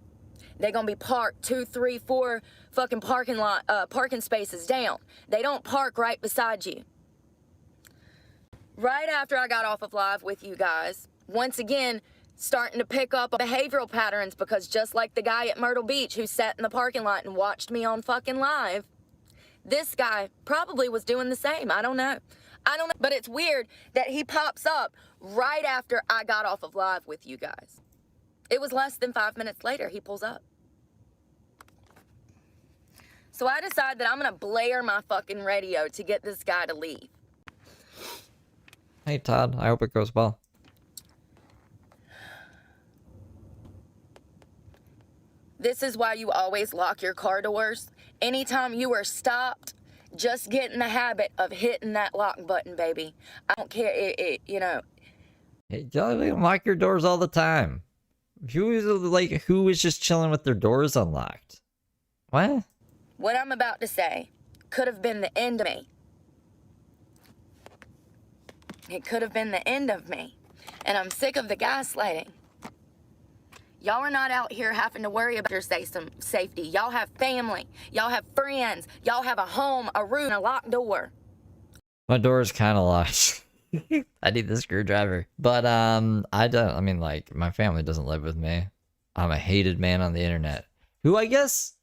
They're gonna be parked 2, 3, 4 fucking parking spaces down. They don't park right beside you. Right after I got off of live with you guys, once again, starting to pick up behavioral patterns, because just like the guy at Myrtle Beach who sat in the parking lot and watched me on fucking live, this guy probably was doing the same. I don't know. But it's weird that he pops up right after I got off of live with you guys. It was less than 5 minutes later he pulls up. So I decide that I'm gonna blare my fucking radio to get this guy to leave. Hey, Todd. I hope it goes well. This is why you always lock your car doors. Anytime you are stopped, just get in the habit of hitting that lock button, baby. I don't care, you know. Hey, y'all lock your doors all the time. Who is just chilling with their doors unlocked? What? What I'm about to say could have been the end of me. It could have been the end of me. And I'm sick of the gaslighting. Y'all are not out here having to worry about your safety. Y'all have family. Y'all have friends. Y'all have a home, a room, a locked door. My door is kind of locked. I need the screwdriver. But, my family doesn't live with me. I'm a hated man on the internet. Who, I guess,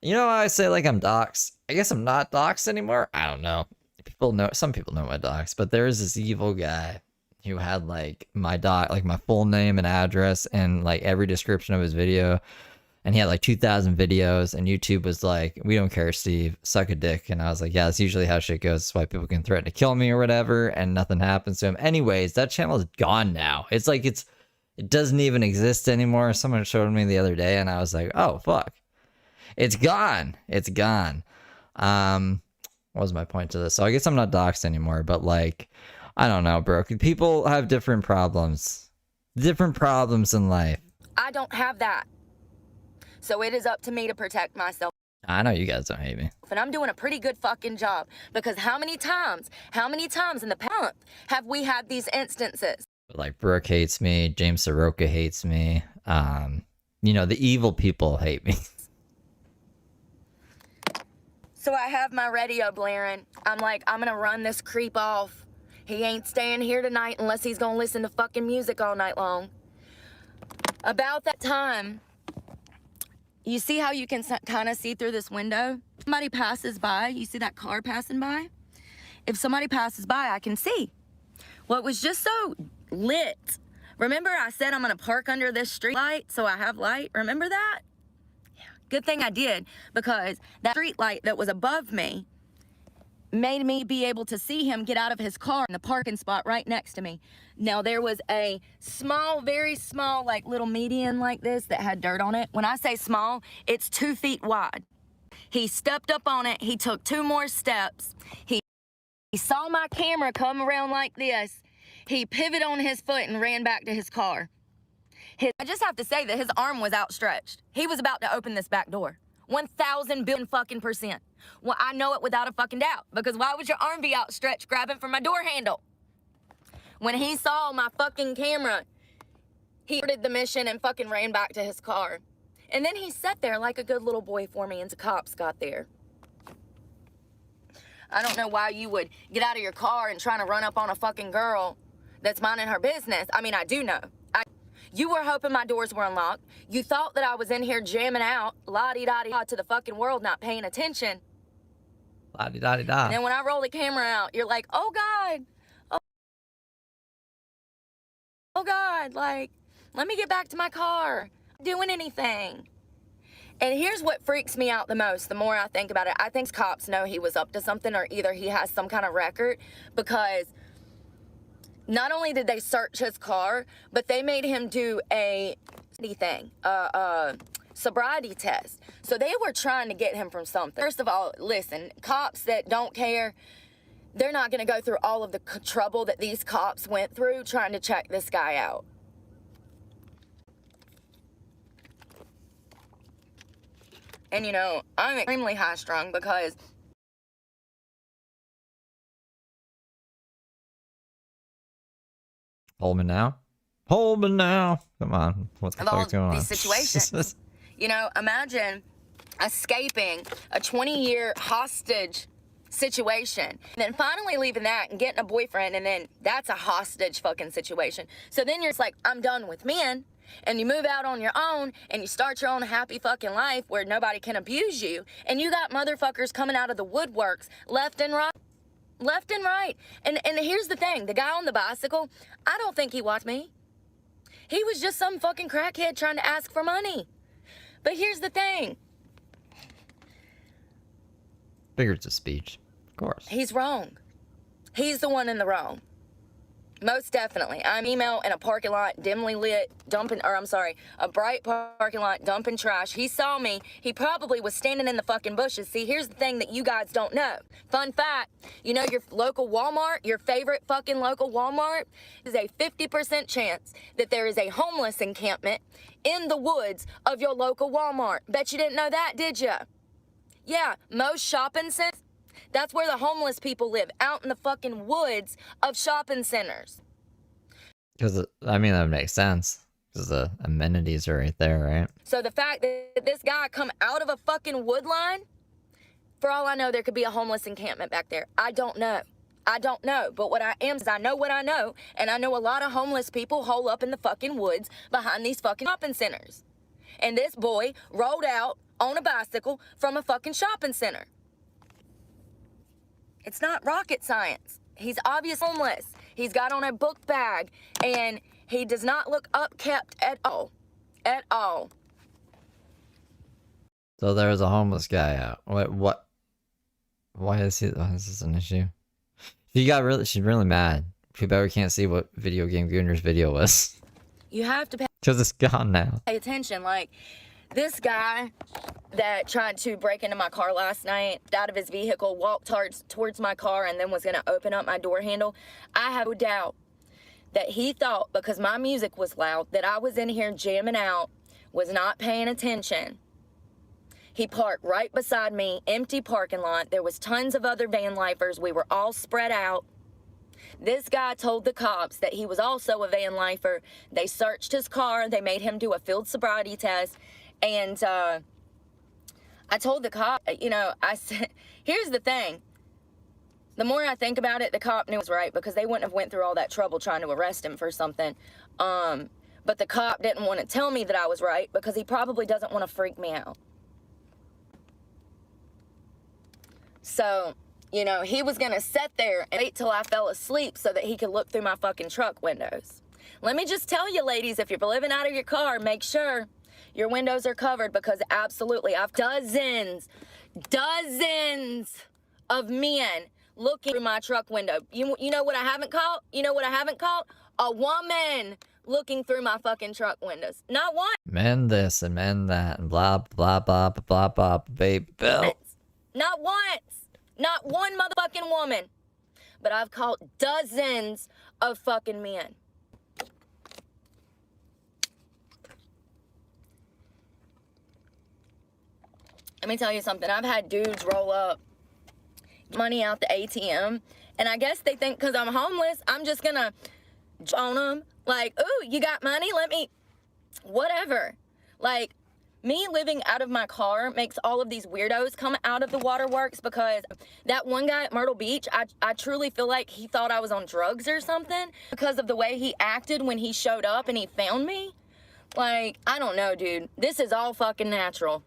you know how I say, like, I'm doxxed? I guess I'm not doxxed anymore? I don't know. Some people know my docs, but there is this evil guy who had like my full name and address and like every description of his video, and he had like 2,000 videos, and YouTube was like, we don't care, Steve, suck a dick. And I was like, yeah, that's usually how shit goes. That's why people can threaten to kill me or whatever, and nothing happens to him. Anyways, that channel is gone now. It's like it doesn't even exist anymore. Someone showed me the other day, and I was like, oh fuck, it's gone. What was my point to this? So I guess I'm not doxxed anymore, but like, I don't know, Brooke. People have different problems in life. I don't have that. So it is up to me to protect myself. I know you guys don't hate me. And I'm doing a pretty good fucking job, because how many times in the past month have we had these instances? Like Brooke hates me, James Soroka hates me. The evil people hate me. So I have my radio blaring. I'm like, I'm gonna run this creep off. He ain't staying here tonight unless he's gonna listen to fucking music all night long. About that time, you see how you can kind of see through this window? Somebody passes by, you see that car passing by? If somebody passes by, I can see. Well, it was just so lit. Remember I said I'm gonna park under this street light so I have light? Remember that? Yeah. Good thing I did, because that street light that was above me made me be able to see him get out of his car in the parking spot right next to me. Now, there was a small, very small, like little median like this that had dirt on it. When I say small, it's 2 feet wide. He stepped up on it. He took 2 more steps. He saw my camera come around like this. He pivoted on his foot and ran back to his car. I just have to say that his arm was outstretched. He was about to open this back door. 1,000 billion fucking %. Well, I know it without a fucking doubt, because why would your arm be outstretched grabbing for my door handle? When he saw my fucking camera, he ordered the mission and fucking ran back to his car. And then he sat there like a good little boy for me until cops got there. I don't know why you would get out of your car and trying to run up on a fucking girl that's minding her business. I mean, I do know. You were hoping my doors were unlocked. You thought that I was in here jamming out, la-di-da-di-da to the fucking world, not paying attention. La-di-da-di-da. And then when I roll the camera out, you're like, oh God. Oh God, like, let me get back to my car. I'm doing anything. And here's what freaks me out the most, the more I think about it. I think cops know he was up to something, or either he has some kind of record, because not only did they search his car, but they made him do a sobriety test. So they were trying to get him from something. First of all, listen, cops that don't care, they're not going to go through all of the trouble that these cops went through trying to check this guy out. And, you know, I'm extremely high-strung because Hold me now. Hold me now. Come on. What the fuck's going on? These situations. You know, imagine escaping a 20-year hostage situation, and then finally leaving that and getting a boyfriend, and then that's a hostage fucking situation. So then you're just like, I'm done with men, and you move out on your own, and you start your own happy fucking life where nobody can abuse you, and you got motherfuckers coming out of the woodworks left and right. Left and right. And here's the thing. The guy on the bicycle, I don't think he watched me. He was just some fucking crackhead trying to ask for money. But here's the thing. Figures of speech. Of course. He's wrong. He's the one in the wrong. Most definitely. I'm email in a parking lot, dimly lit, a bright parking lot, dumping trash. He saw me. He probably was standing in the fucking bushes. See, here's the thing that you guys don't know. Fun fact, you know your local Walmart, your favorite fucking local Walmart, is a 50% chance that there is a homeless encampment in the woods of your local Walmart. Bet you didn't know that, did you? Yeah, most shopping centers, that's where the homeless people live, out in the fucking woods of shopping centers. Because, I mean, that makes sense. Because the amenities are right there, right? So the fact that this guy come out of a fucking wood line, for all I know, there could be a homeless encampment back there. I don't know. I don't know. But what I am is I know what I know, and I know a lot of homeless people hole up in the fucking woods behind these fucking shopping centers. And this boy rolled out on a bicycle from a fucking shopping center. It's not rocket science. He's obviously homeless. He's got on a book bag, and he does not look upkept at all. At all. So there's a homeless guy out. What? Why is this an issue? She's really mad. She better can't see what Video Game Gooners video was. You have to pay Because it's gone now. attention. Like, this guy that tried to break into my car last night, out of his vehicle, walked towards my car, and then was going to open up my door handle. I have no doubt that he thought, because my music was loud, that I was in here jamming out, was not paying attention. He parked right beside me, empty parking lot. There was tons of other van lifers. We were all spread out. This guy told the cops that he was also a van lifer. They searched his car. They made him do a field sobriety test. And I told the cop, you know, I said, here's the thing. The more I think about it, the cop knew it was right, because they wouldn't have went through all that trouble trying to arrest him for something. But the cop didn't want to tell me that I was right, because he probably doesn't want to freak me out. So, you know, he was going to sit there and wait till I fell asleep so that he could look through my fucking truck windows. Let me just tell you, ladies, if you're living out of your car, make sure Your windows are covered because absolutely, I've dozens of men looking through my truck window. You know what I haven't caught? You know what I haven't caught? A woman looking through my fucking truck windows. Not one. Men this and men that and blah blah blah blah blah babe Bill. Not once. Not one motherfucking woman. But I've caught dozens of fucking men. Let me tell you something. I've had dudes roll up money out the ATM, and I guess they think because I'm homeless, I'm just gonna on them like, ooh, you got money? Let me, whatever. Like, me living out of my car makes all of these weirdos come out of the waterworks, because that one guy at Myrtle Beach, I truly feel like he thought I was on drugs or something because of the way he acted when he showed up and he found me. Like, I don't know, dude. This is all fucking natural.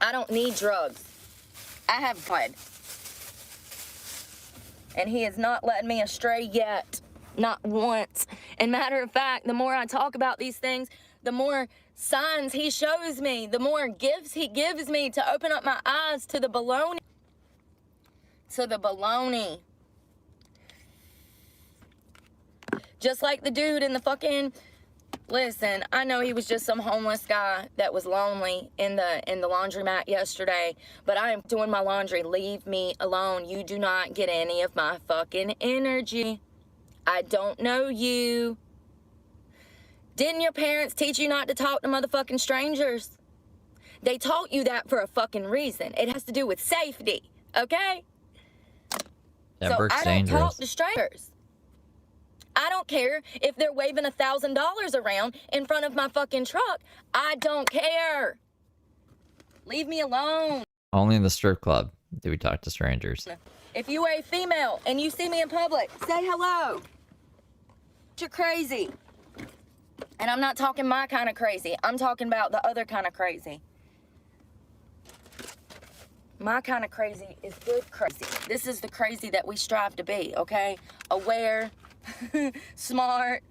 I don't need drugs. I have blood. And he has not led me astray yet. Not once. And matter of fact, the more I talk about these things, the more signs he shows me, the more gifts he gives me to open up my eyes to the baloney. To the baloney. Just like the dude in the fucking... Listen, I know he was just some homeless guy that was lonely in the laundromat yesterday, but I am doing my laundry. Leave me alone. You do not get any of my fucking energy. I don't know you. Didn't your parents teach you not to talk to motherfucking strangers? They taught you that for a fucking reason. It has to do with safety, okay? Yeah, so Brooke's I don't dangerous. talk to strangers. I don't care if they're waving $1,000 around in front of my fucking truck. I don't care. Leave me alone. Only in the strip club do we talk to strangers. If you are a female and you see me in public, say hello. You're crazy. And I'm not talking my kind of crazy. I'm talking about the other kind of crazy. My kind of crazy is good crazy. This is the crazy that we strive to be, okay? Aware, smart.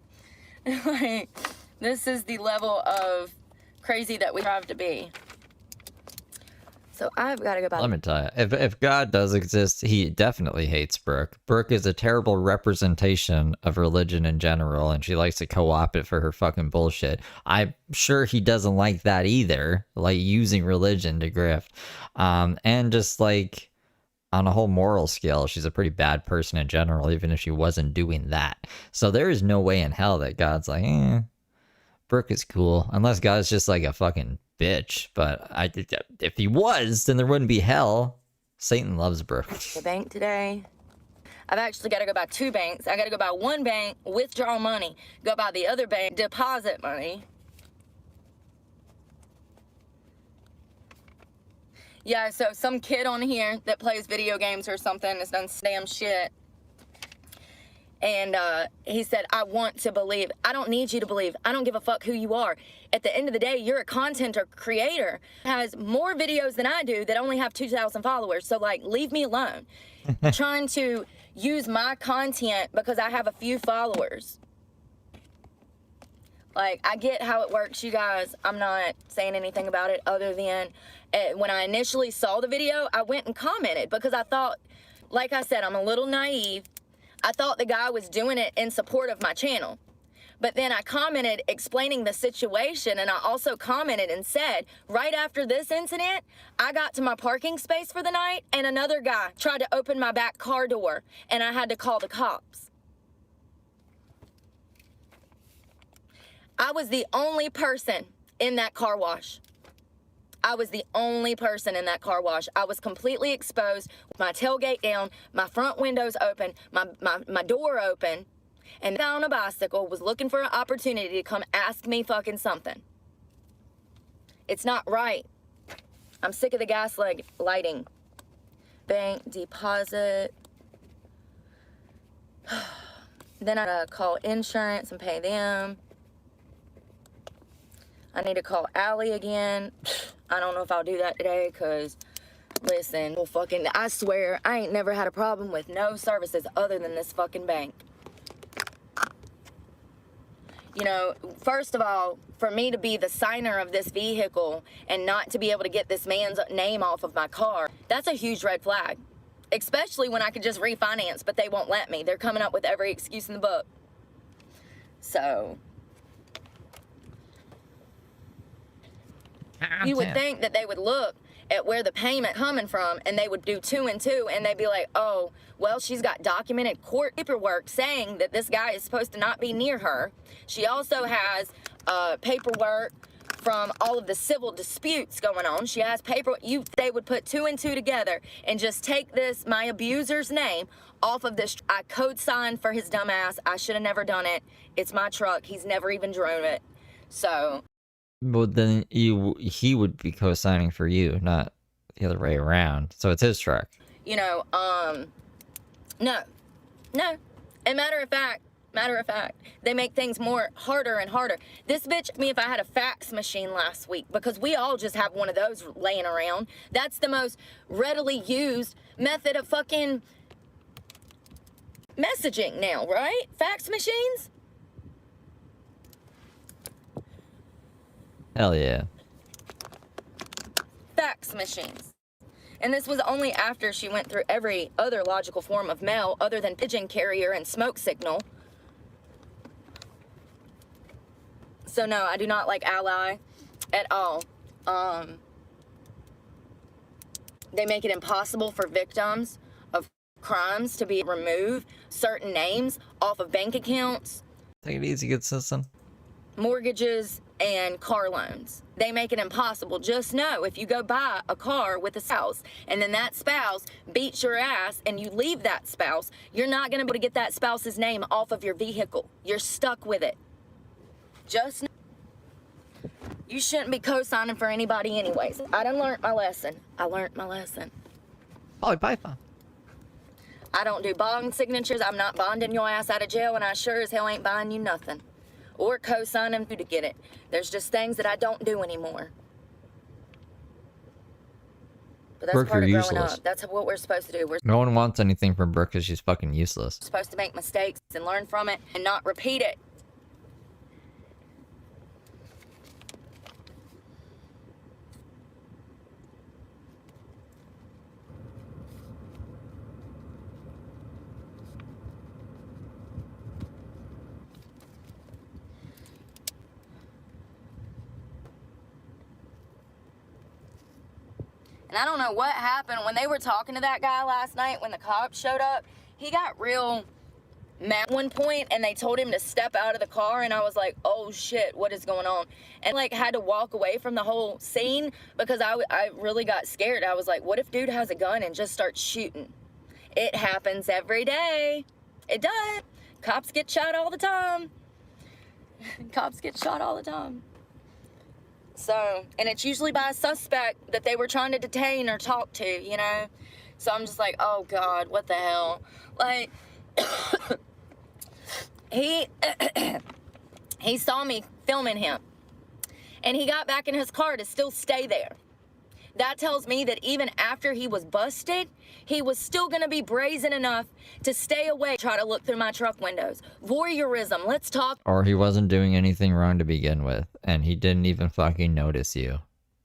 Like, this is the level of crazy that we strive to be. So I've got to go back. Let me tell you, if God does exist, he definitely hates Brooke. Brooke is a terrible representation of religion in general, and she likes to co-opt it for her fucking bullshit. I'm sure he doesn't like that either, like using religion to grift. And just like on a whole moral scale, she's a pretty bad person in general, even if she wasn't doing that. So there is no way in hell that God's like, Brooke is cool, unless God's just like a fucking bitch. But if he was, then there wouldn't be hell. Satan loves Brooke. The bank today. I've actually got to go by 2 banks. I got to go by one bank, withdraw money. Go by the other bank, deposit money. Yeah, so some kid on here that plays video games or something has done damn shit. And he said, I want to believe. I don't need you to believe. I don't give a fuck who you are. At the end of the day, you're a content or creator. Has more videos than I do that only have 2,000 followers. So, like, leave me alone. Trying to use my content because I have a few followers. Like, I get how it works, you guys. I'm not saying anything about it other than when I initially saw the video, I went and commented because I thought, like I said, I'm a little naive. I thought the guy was doing it in support of my channel. But then I commented explaining the situation, and I also commented and said, right after this incident, I got to my parking space for the night, and another guy tried to open my back car door, and I had to call the cops. I was the only person in that car wash. I was the only person in that car wash. I was completely exposed, with my tailgate down, my front windows open, my door open, and the guy on a bicycle was looking for an opportunity to come ask me fucking something. It's not right. I'm sick of the gaslighting. Bank deposit. Then I gotta call insurance and pay them. I need to call Allie again. I don't know if I'll do that today, because, listen, well, fucking, I swear, I ain't never had a problem with no services other than this fucking bank. You know, first of all, for me to be the signer of this vehicle and not to be able to get this man's name off of my car, that's a huge red flag. Especially when I could just refinance, but they won't let me. They're coming up with every excuse in the book. So, you would think that they would look at where the payment coming from and they would do 2 and 2 and they'd be like, oh, well, she's got documented court paperwork saying that this guy is supposed to not be near her. She also has paperwork from all of the civil disputes going on. She has paper. They would put 2 and 2 together and just take this, my abuser's name, off of this. I code signed for his dumb ass. I should have never done it. It's my truck. He's never even drove it. So. But then he would be co-signing for you, not the other way around. So it's his truck. You know, no. And matter of fact, they make things more harder and harder. This bitch, if I had a fax machine last week, because we all just have one of those laying around. That's the most readily used method of fucking messaging now, right? Fax machines? Hell yeah. Fax machines. And this was only after she went through every other logical form of mail other than pigeon carrier and smoke signal. So no, I do not like Ally at all. They make it impossible for victims of crimes to be remove certain names off of bank accounts. Take it easy, good citizen. Mortgages and car loans. They make it impossible. Just know if you go buy a car with a spouse and then that spouse beats your ass and you leave that spouse, you're not going to be able to get that spouse's name off of your vehicle. You're stuck with it. Just know. You shouldn't be co-signing for anybody anyways. I done learned my lesson. I learned my lesson. Probably Python. I don't do bond signatures. I'm not bonding your ass out of jail, and I sure as hell ain't buying you nothing. Or co-signing to get it. There's just things that I don't do anymore. But that's Brooke, part of you're growing useless. up. That's what we're supposed to do. We're No one wants anything from Brooke because she's fucking useless. supposed to make mistakes and learn from it and not repeat it. And I don't know what happened when they were talking to that guy last night when the cops showed up. He got real mad at one point and they told him to step out of the car and I was like, oh shit, what is going on? And like had to walk away from the whole scene because I really got scared. I was like, what if dude has a gun and just starts shooting? It happens every day. It does. Cops get shot all the time. Cops get shot all the time. So, and it's usually by a suspect that they were trying to detain or talk to, you know? So I'm just like, oh God, what the hell? Like, he saw me filming him and he got back in his car to still stay there. That tells me that even after he was busted, he was still gonna be brazen enough to stay away, try to look through my truck windows. Voyeurism, let's talk. Or he wasn't doing anything wrong to begin with, and he didn't even fucking notice you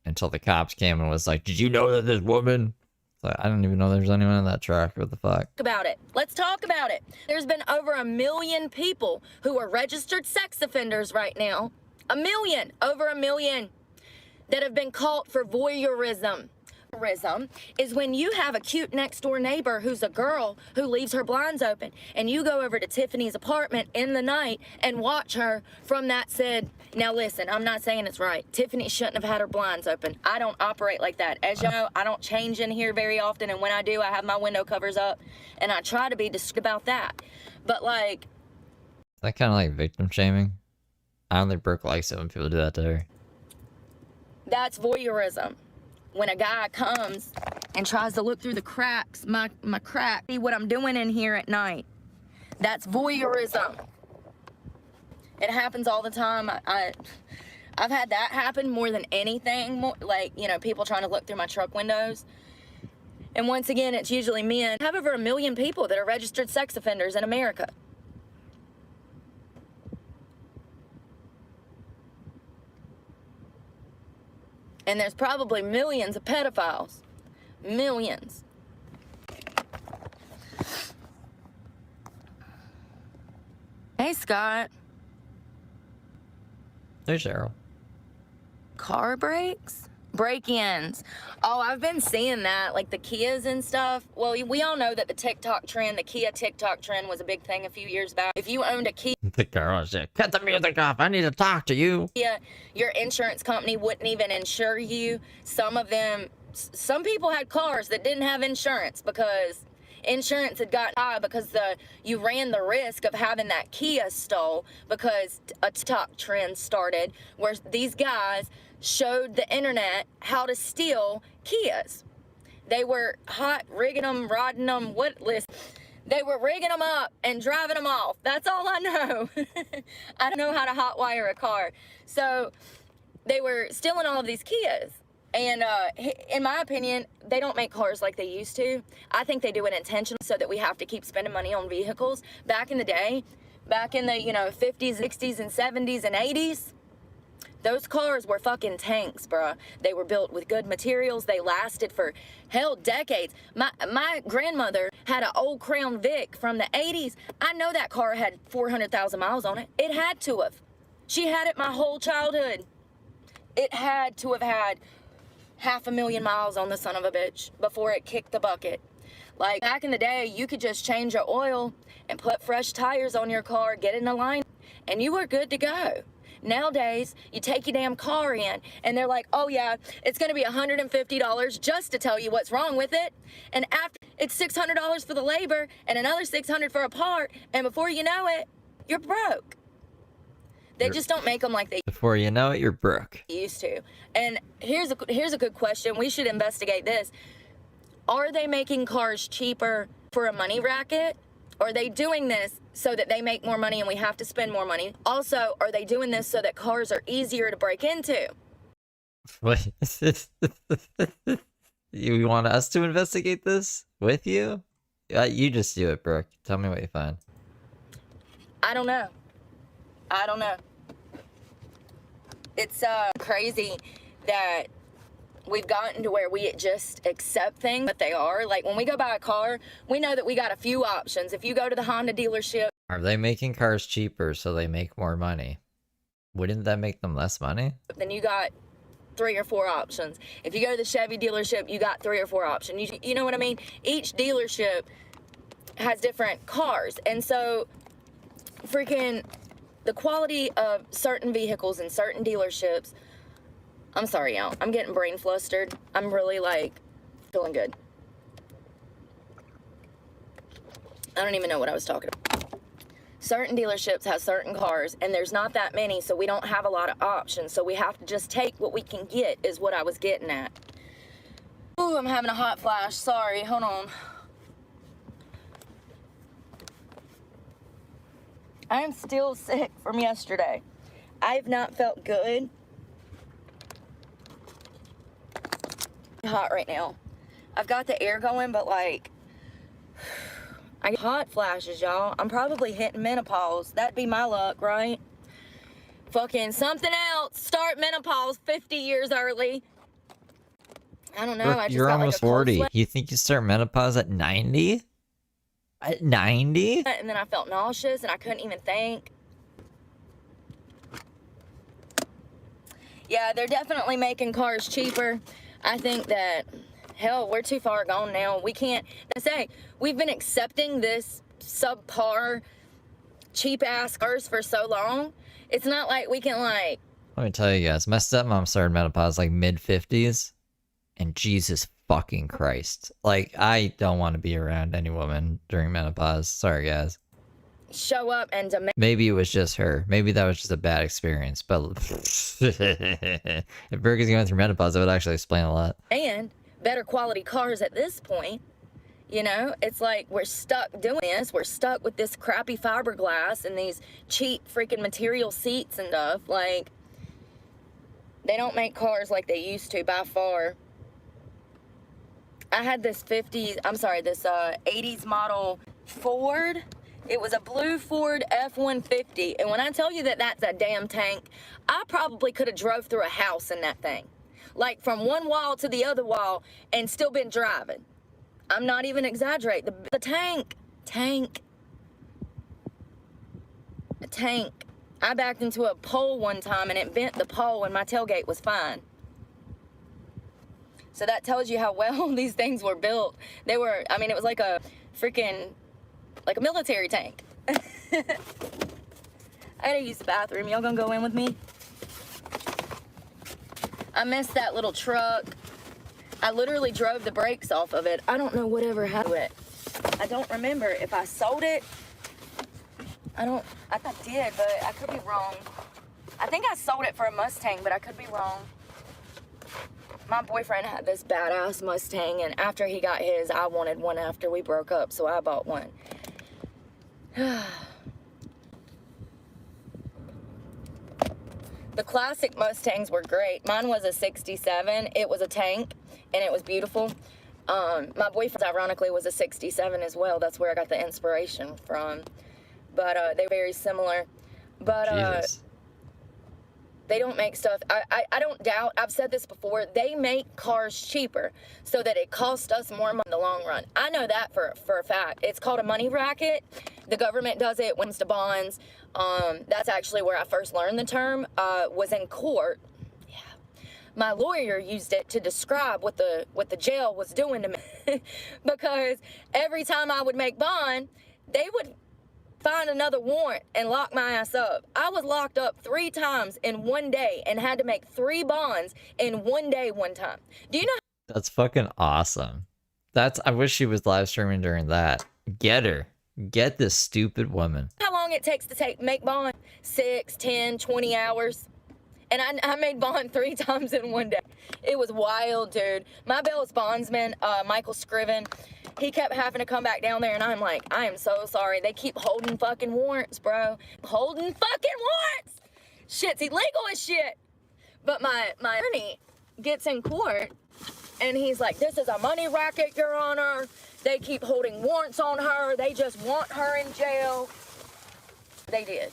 until the cops came and was like, did you know that this woman? So I don't even know there's anyone in that truck. What the fuck? About it. Let's talk about it. There's been over 1 million people who are registered sex offenders right now. 1 million, over 1 million. That have been caught for voyeurism. Voyeurism is when you have a cute next door neighbor who's a girl who leaves her blinds open and you go over to Tiffany's apartment in the night and watch her from that said. Now listen, I'm not saying it's right. Tiffany shouldn't have had her blinds open. I don't operate like that. As you know, I don't change in here very often, and when I do, I have my window covers up and I try to be discreet about that. But like, Is that kind of like victim shaming? I don't think Brooke likes it when people do that to her. that's voyeurism. When a guy comes and tries to look through the cracks, my crack, see what I'm doing in here at night. That's voyeurism. It happens all the time. I've had that happen more than anything. More, like, you know, people trying to look through my truck windows. And once again, it's usually men. I have over 1 million people that are registered sex offenders in America. And there's probably millions of pedophiles. Millions. Hey, Scott. Hey, Cheryl. Car brakes? Break-ins. Oh, I've been seeing that, like the Kias and stuff. Well, we all know that the TikTok trend, the Kia TikTok trend was a big thing a few years back. If you owned a Kia, The girl said, cut the music off. I need to talk to you. your insurance company wouldn't even insure you. Some people had cars that didn't have insurance because insurance had gotten high because you ran the risk of having that Kia stole because a TikTok trend started where these guys showed the internet how to steal Kias. They were hot rigging them, rodding them, they were rigging them up and driving them off. That's all I know. I don't know how to hotwire a car. So they were stealing all of these Kias. And in my opinion, they don't make cars like they used to. I think they do it intentionally so that we have to keep spending money on vehicles. Back in the day, back in the 50s, 60s, and 70s, and 80s, those cars were fucking tanks, bruh. They were built with good materials. They lasted for, hell, decades. My grandmother had an old Crown Vic from the 80s. I know that car had 400,000 miles on it. It had to have. She had it my whole childhood. It had to have had 500,000 miles on the son of a bitch before it kicked the bucket. Like, back in the day, you could just change your oil and put fresh tires on your car, get it in alignment, and you were good to go. Nowadays, you take your damn car in, and they're like, oh yeah, it's gonna be $150 just to tell you what's wrong with it. And after, it's $600 for the labor, and another $600 for a part, and before you know it, you're broke. They just don't make them like they Before you know it, you're Brooke. used to. And here's a good question. We should investigate this. Are they making cars cheaper for a money racket? Or are they doing this so that they make more money and we have to spend more money? Also, are they doing this so that cars are easier to break into? What? You want us to investigate this with you? You just do it, Brooke. Tell me what you find. I don't know. It's crazy that we've gotten to where we just accept things that they are. Like, when we go buy a car, we know that we got a few options. If you go to the Honda dealership, Are they making cars cheaper so they make more money? Wouldn't that make them less money? then you got 3 or 4 options. If you go to the Chevy dealership, you got 3 or 4 options. You know what I mean? Each dealership has different cars. And so, freaking, the quality of certain vehicles in certain dealerships, I'm sorry, y'all. I'm getting brain flustered. I'm really, feeling good. I don't even know what I was talking about. Certain dealerships have certain cars, and there's not that many, so we don't have a lot of options. So we have to just take what we can get, is what I was getting at. Ooh, I'm having a hot flash. Sorry, hold on. I am still sick from yesterday. I have not felt good. Hot right now. I've got the air going, but I get hot flashes, y'all. I'm probably hitting menopause. That'd be my luck, right? Fucking something else. Start menopause 50 years early. I don't know. Brooke, I just you're got almost a cold 40. sweat. You think you start menopause at 90? At 90? And then I felt nauseous and I couldn't even think. Yeah, they're definitely making cars cheaper. I think that, hell, we're too far gone now. We can't say we've been accepting this subpar, cheap-ass cars for so long. It's not like we can, Let me tell you guys, my stepmom started menopause mid-50s, and Jesus fucking Christ. I don't want to be around any woman during menopause. Sorry, guys. show up and demand. Maybe it was just her. Maybe that was just a bad experience. But if Brooke is going through menopause, that would actually explain a lot. And better quality cars at this point. You know, it's like we're stuck doing this. We're stuck with this crappy fiberglass and these cheap freaking material seats and stuff. They don't make cars like they used to by far. I had this 80s model Ford. It was a blue Ford F-150. And when I tell you that that's a damn tank, I probably could have drove through a house in that thing. like from one wall to the other wall, and still been driving. I'm not even exaggerating. The tank. I backed into a pole one time and it bent the pole and my tailgate was fine. So that tells you how well these things were built. They were, I mean, it was like a freaking, like a military tank. I gotta use the bathroom. Y'all gonna go in with me? I missed that little truck. I literally drove the brakes off of it. I don't know whatever happened to it. I don't remember if I sold it. I think I did, but I could be wrong. I think I sold it for a Mustang, but I could be wrong. My boyfriend had this badass Mustang, and after he got his, I wanted one after we broke up, so I bought one. The classic Mustangs were great. Mine was a 67. It was a tank, and it was beautiful. My boyfriend's, ironically, was a 67 as well. That's where I got the inspiration from. But they're very similar. But Jesus. they don't make stuff. I don't doubt, I've said this before, they make cars cheaper so that it costs us more money in the long run. I know that for a fact. It's called a money racket. The government does it when it comes to bonds. That's actually where I first learned the term, was in court. Yeah. My lawyer used it to describe what the jail was doing to me. Because every time I would make bond, they would find another warrant and lock my ass up. I was locked up 3 times in one day and had to make 3 bonds in one day one time. Do you know? That's fucking awesome. I wish she was live streaming during that. Get her. Get this stupid woman. How long it takes to make bond? 6, 10, 20 hours. And I made bond 3 times in one day. It was wild, dude. My bail's bondsman, Michael Scriven, he kept having to come back down there, and I'm like, I am so sorry. They keep holding fucking warrants, bro. Holding fucking warrants! Shit's illegal as shit. But my attorney gets in court, and he's like, this is a money racket, Your Honor. They keep holding warrants on her. They just want her in jail. They did.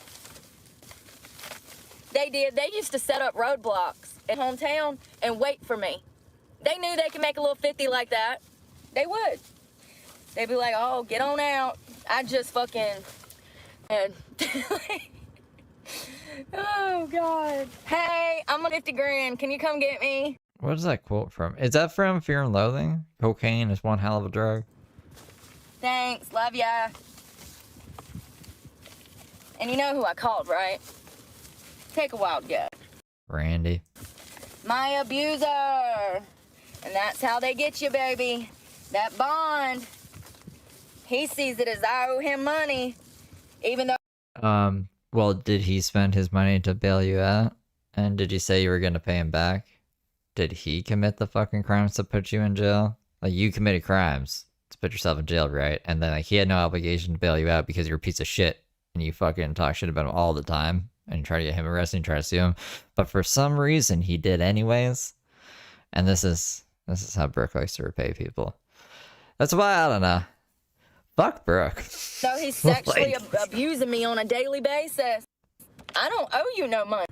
They did. They used to set up roadblocks in hometown and wait for me. They knew they could make a little 50 like that. They would. They'd be like, oh, get on out. I just fucking... And oh, God. Hey, I'm on 50 grand. Can you come get me? What is that quote from? Is that from Fear and Loathing? Cocaine is one hell of a drug. Thanks. Love ya. And you know who I called, right? Take a wild guess. Randy. My abuser. And that's how they get you, baby. That bond. He sees it as I owe him money. Even though... Well, did he spend his money to bail you out? And did you say you were going to pay him back? Did he commit the fucking crimes to put you in jail? Like, you committed crimes to put yourself in jail, right? And then, like, he had no obligation to bail you out because you're a piece of shit. And you fucking talk shit about him all the time. And you try to get him arrested and try to sue him. But for some reason, he did anyways. And this is how Brooke likes to repay people. That's why, I don't know. Fuck Brooke. So he's sexually abusing me on a daily basis. I don't owe you no money.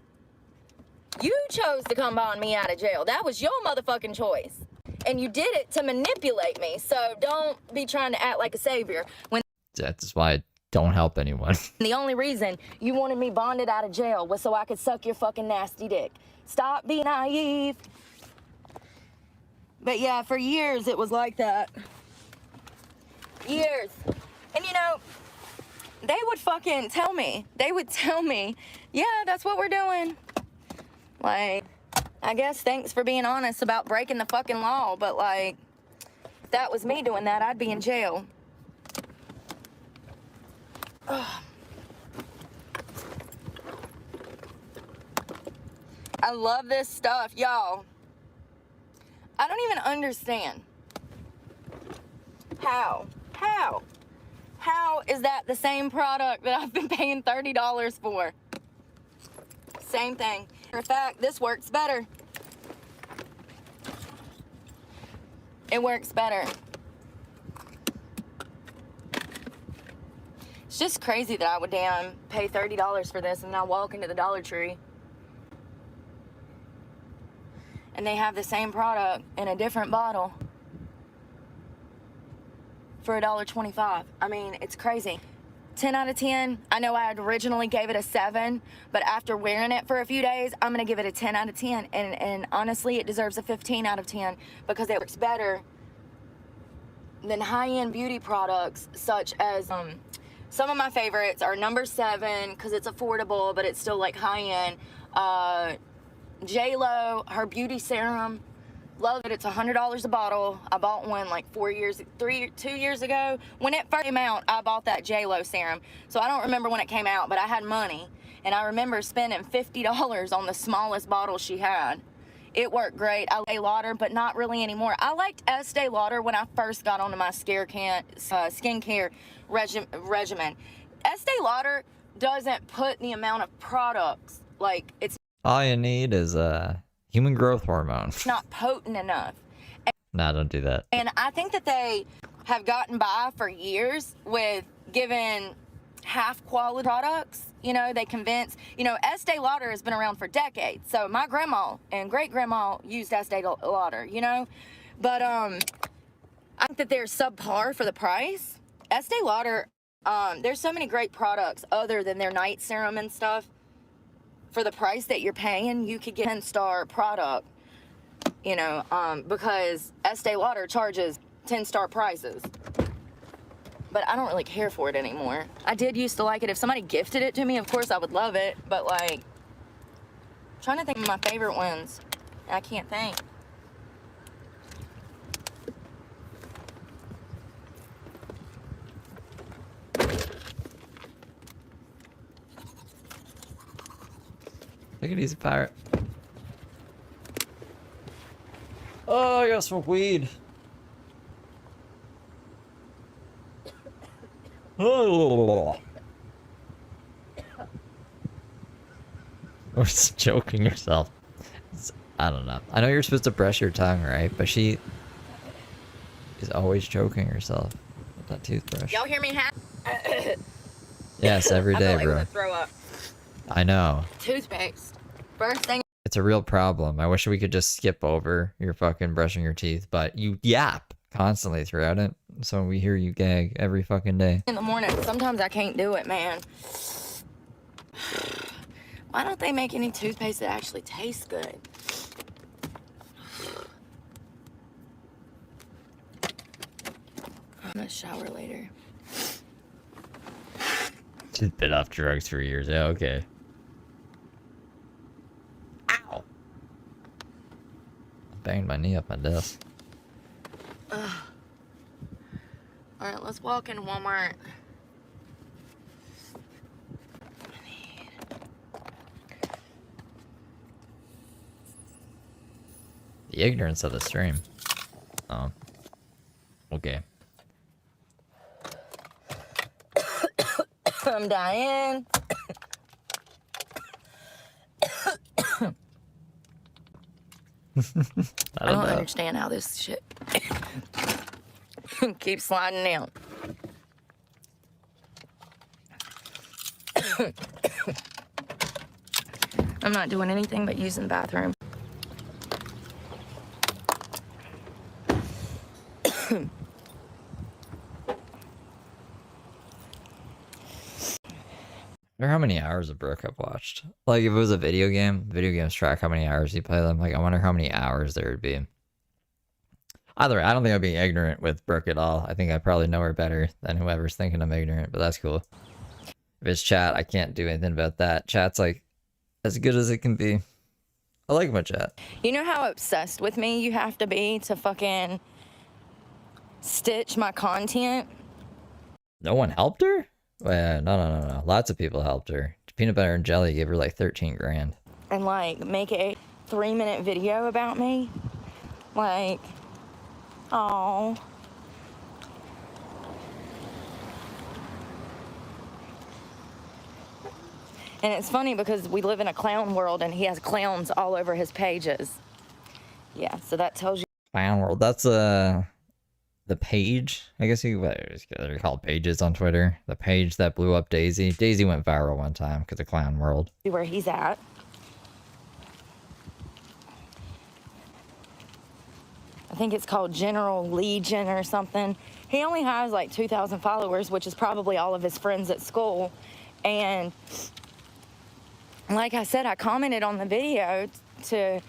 You chose to come bond me out of jail. That was your motherfucking choice. And you did it to manipulate me. So don't be trying to act like a savior. When That's why I don't help anyone. the only reason you wanted me bonded out of jail was so I could suck your fucking nasty dick. Stop being naive. But yeah, for years it was like that. Years. And you know, they would fucking tell me. They would tell me, yeah, that's what we're doing. Like, I guess thanks for being honest about breaking the fucking law, but like, if that was me doing that, I'd be in jail. Ugh. I love this stuff, y'all. I don't even understand. How is that the same product that I've been paying $30 for? Same thing. In fact, this works better. It works better. It's just crazy that I would damn pay $30 for this and now walk into the Dollar Tree and they have the same product in a different bottle for $1.25. I mean, it's crazy. 10 out of 10. I know I had originally gave it a 7, but after wearing it for a few days, I'm gonna give it a 10 out of 10. And honestly, it deserves a 15 out of 10 because it works better than high-end beauty products such as some of my favorites are number 7 because it's affordable, but it's still like high-end. J-Lo, her beauty serum. Love it. It's $100 a bottle. I bought one like 2 years ago. When it first came out, I bought that J-Lo serum. So I don't remember when it came out, but I had money. And I remember spending $50 on the smallest bottle she had. It worked great. I like Estee Lauder, but not really anymore. I liked Estee Lauder when I first got onto my skincare regimen. Estee Lauder doesn't put the amount of products, like it's All you need is human growth hormone. not potent enough. Nah, don't do that. And I think that they have gotten by for years with giving half quality products. You know, they convince, you know, Estee Lauder has been around for decades. So my grandma and great grandma used Estee Lauder, you know, but I think that they're subpar for the price. Estee Lauder, there's so many great products other than their night serum and stuff. For the price that you're paying, you could get a 10-star product, you know, because Estee Lauder charges 10-star prices. But I don't really care for it anymore. I did used to like it. If somebody gifted it to me, of course I would love it. But like, I'm trying to think of my favorite ones. I can't think. Look at he's a pirate. Oh, I got some weed. Oh. Or just choking yourself. I don't know. I know you're supposed to brush your tongue, right? But she is always choking herself with that toothbrush. Y'all hear me? Yes, every day, I feel like I'm bro. gonna throw up. I know. Toothpaste. First thing. It's a real problem. I wish we could just skip over your fucking brushing your teeth, but you yap constantly throughout it. So we hear you gag every fucking day. In the morning, sometimes I can't do it, man. Why don't they make any toothpaste that actually tastes good? I'm gonna shower later. She's been off drugs for years. Yeah, okay. Ow! I banged my knee up my desk. Alright, let's walk in Walmart. The ignorance of the stream. Oh. Okay. I'm dying. I don't understand how this shit keeps sliding down. I'm not doing anything but using the bathroom. I wonder how many hours of Brooke I've watched. Like, if it was a video game, video games track how many hours you play them. Like, I wonder how many hours there would be. Either way, I don't think I'd be ignorant with Brooke at all. I think I probably know her better than whoever's thinking I'm ignorant, but that's cool. If it's chat, I can't do anything about that. Chat's like as good as it can be. I like my chat. You know how obsessed with me you have to be to fucking stitch my content? No one helped her? Well, no. Lots of people helped her. Peanut Butter and Jelly gave her like 13 grand. And like make a 3-minute video about me? Like, oh. And it's funny because we live in a clown world and he has clowns all over his pages. Yeah, so that tells you. Clown World. That's the page. I guess they're called pages on Twitter. The page that blew up Daisy. Daisy went viral one time because of Clown World. Where he's at. I think it's called General Legion or something. He only has like 2,000 followers, which is probably all of his friends at school. And like I said, I commented on the video to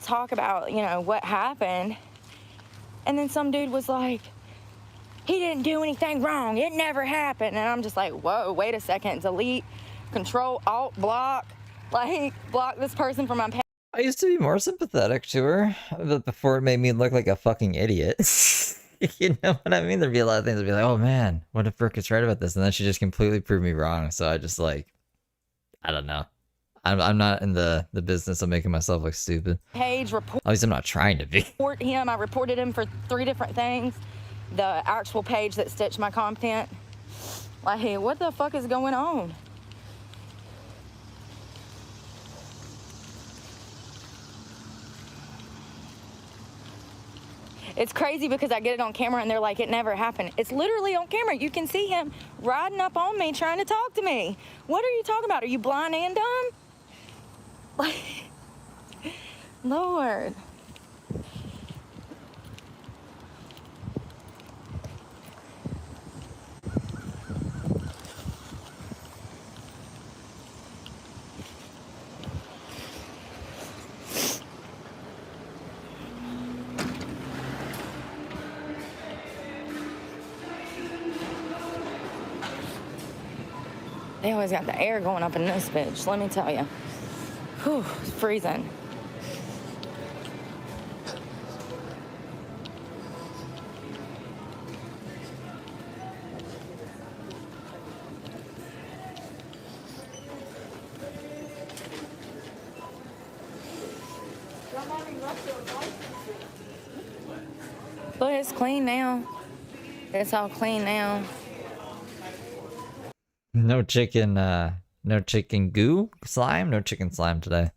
talk about, you know, what happened. And then some dude was like, he didn't do anything wrong. It never happened. And I'm just like, whoa, wait a second. Delete, control, alt, block. Like, block this person from my page. I used to be more sympathetic to her, but before it made me look like a fucking idiot. You know what I mean? There'd be a lot of things that'd be like, oh man, what if Brooke is right about this? And then she just completely proved me wrong. So I just like, I don't know. I'm not in the business of making myself look stupid. Page report. At least I'm not trying to be. Report him. I reported him for 3 different things. The actual page that stitched my content. Like, hey, what the fuck is going on? It's crazy because I get it on camera and they're like, it never happened. It's literally on camera. You can see him riding up on me trying to talk to me. What are you talking about? Are you blind and dumb? Like, Lord. They always got the air going up in this bitch, let me tell you. Whew, it's freezing. But it's clean now. It's all clean now. No chicken goo slime? No chicken slime today.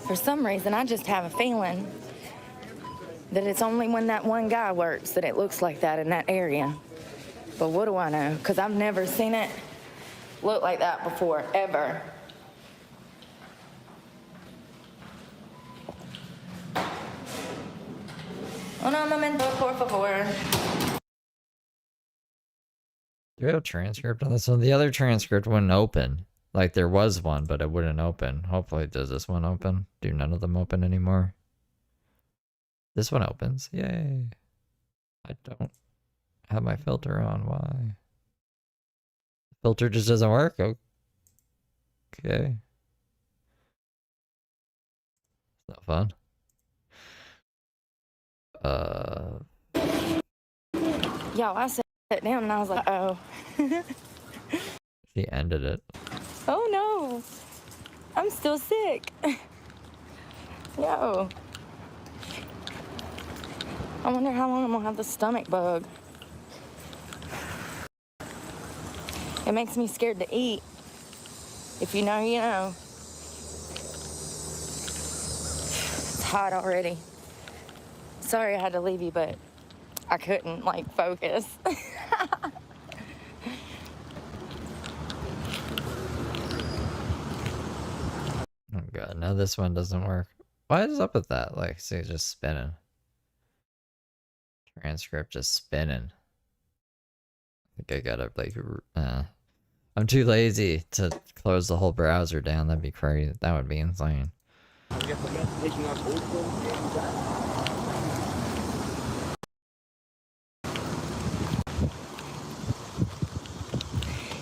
For some reason, I just have a feeling that it's only when that one guy works that it looks like that in that area. But what do I know? Because I've never seen it look like that before, ever. Un momento, por favor. Do we have a transcript on this one? The other transcript wouldn't open. Like there was one, but it wouldn't open. Hopefully does this one open? Do none of them open anymore? This one opens. Yay. I don't have my filter on. Why? The filter just doesn't work? Okay. It's not fun. Yo, I sat down and I was like, oh. She ended it. Oh no. I'm still sick. Yo. I wonder how long I'm gonna have the stomach bug. It makes me scared to eat. If you know, you know. It's hot already. Sorry I had to leave you, but I couldn't, like, focus. Oh god, now this one doesn't work. What is up with that? Like, see, it's just spinning. Transcript just spinning. I think I gotta, like, I'm too lazy to close the whole browser down. That'd be crazy. That would be insane.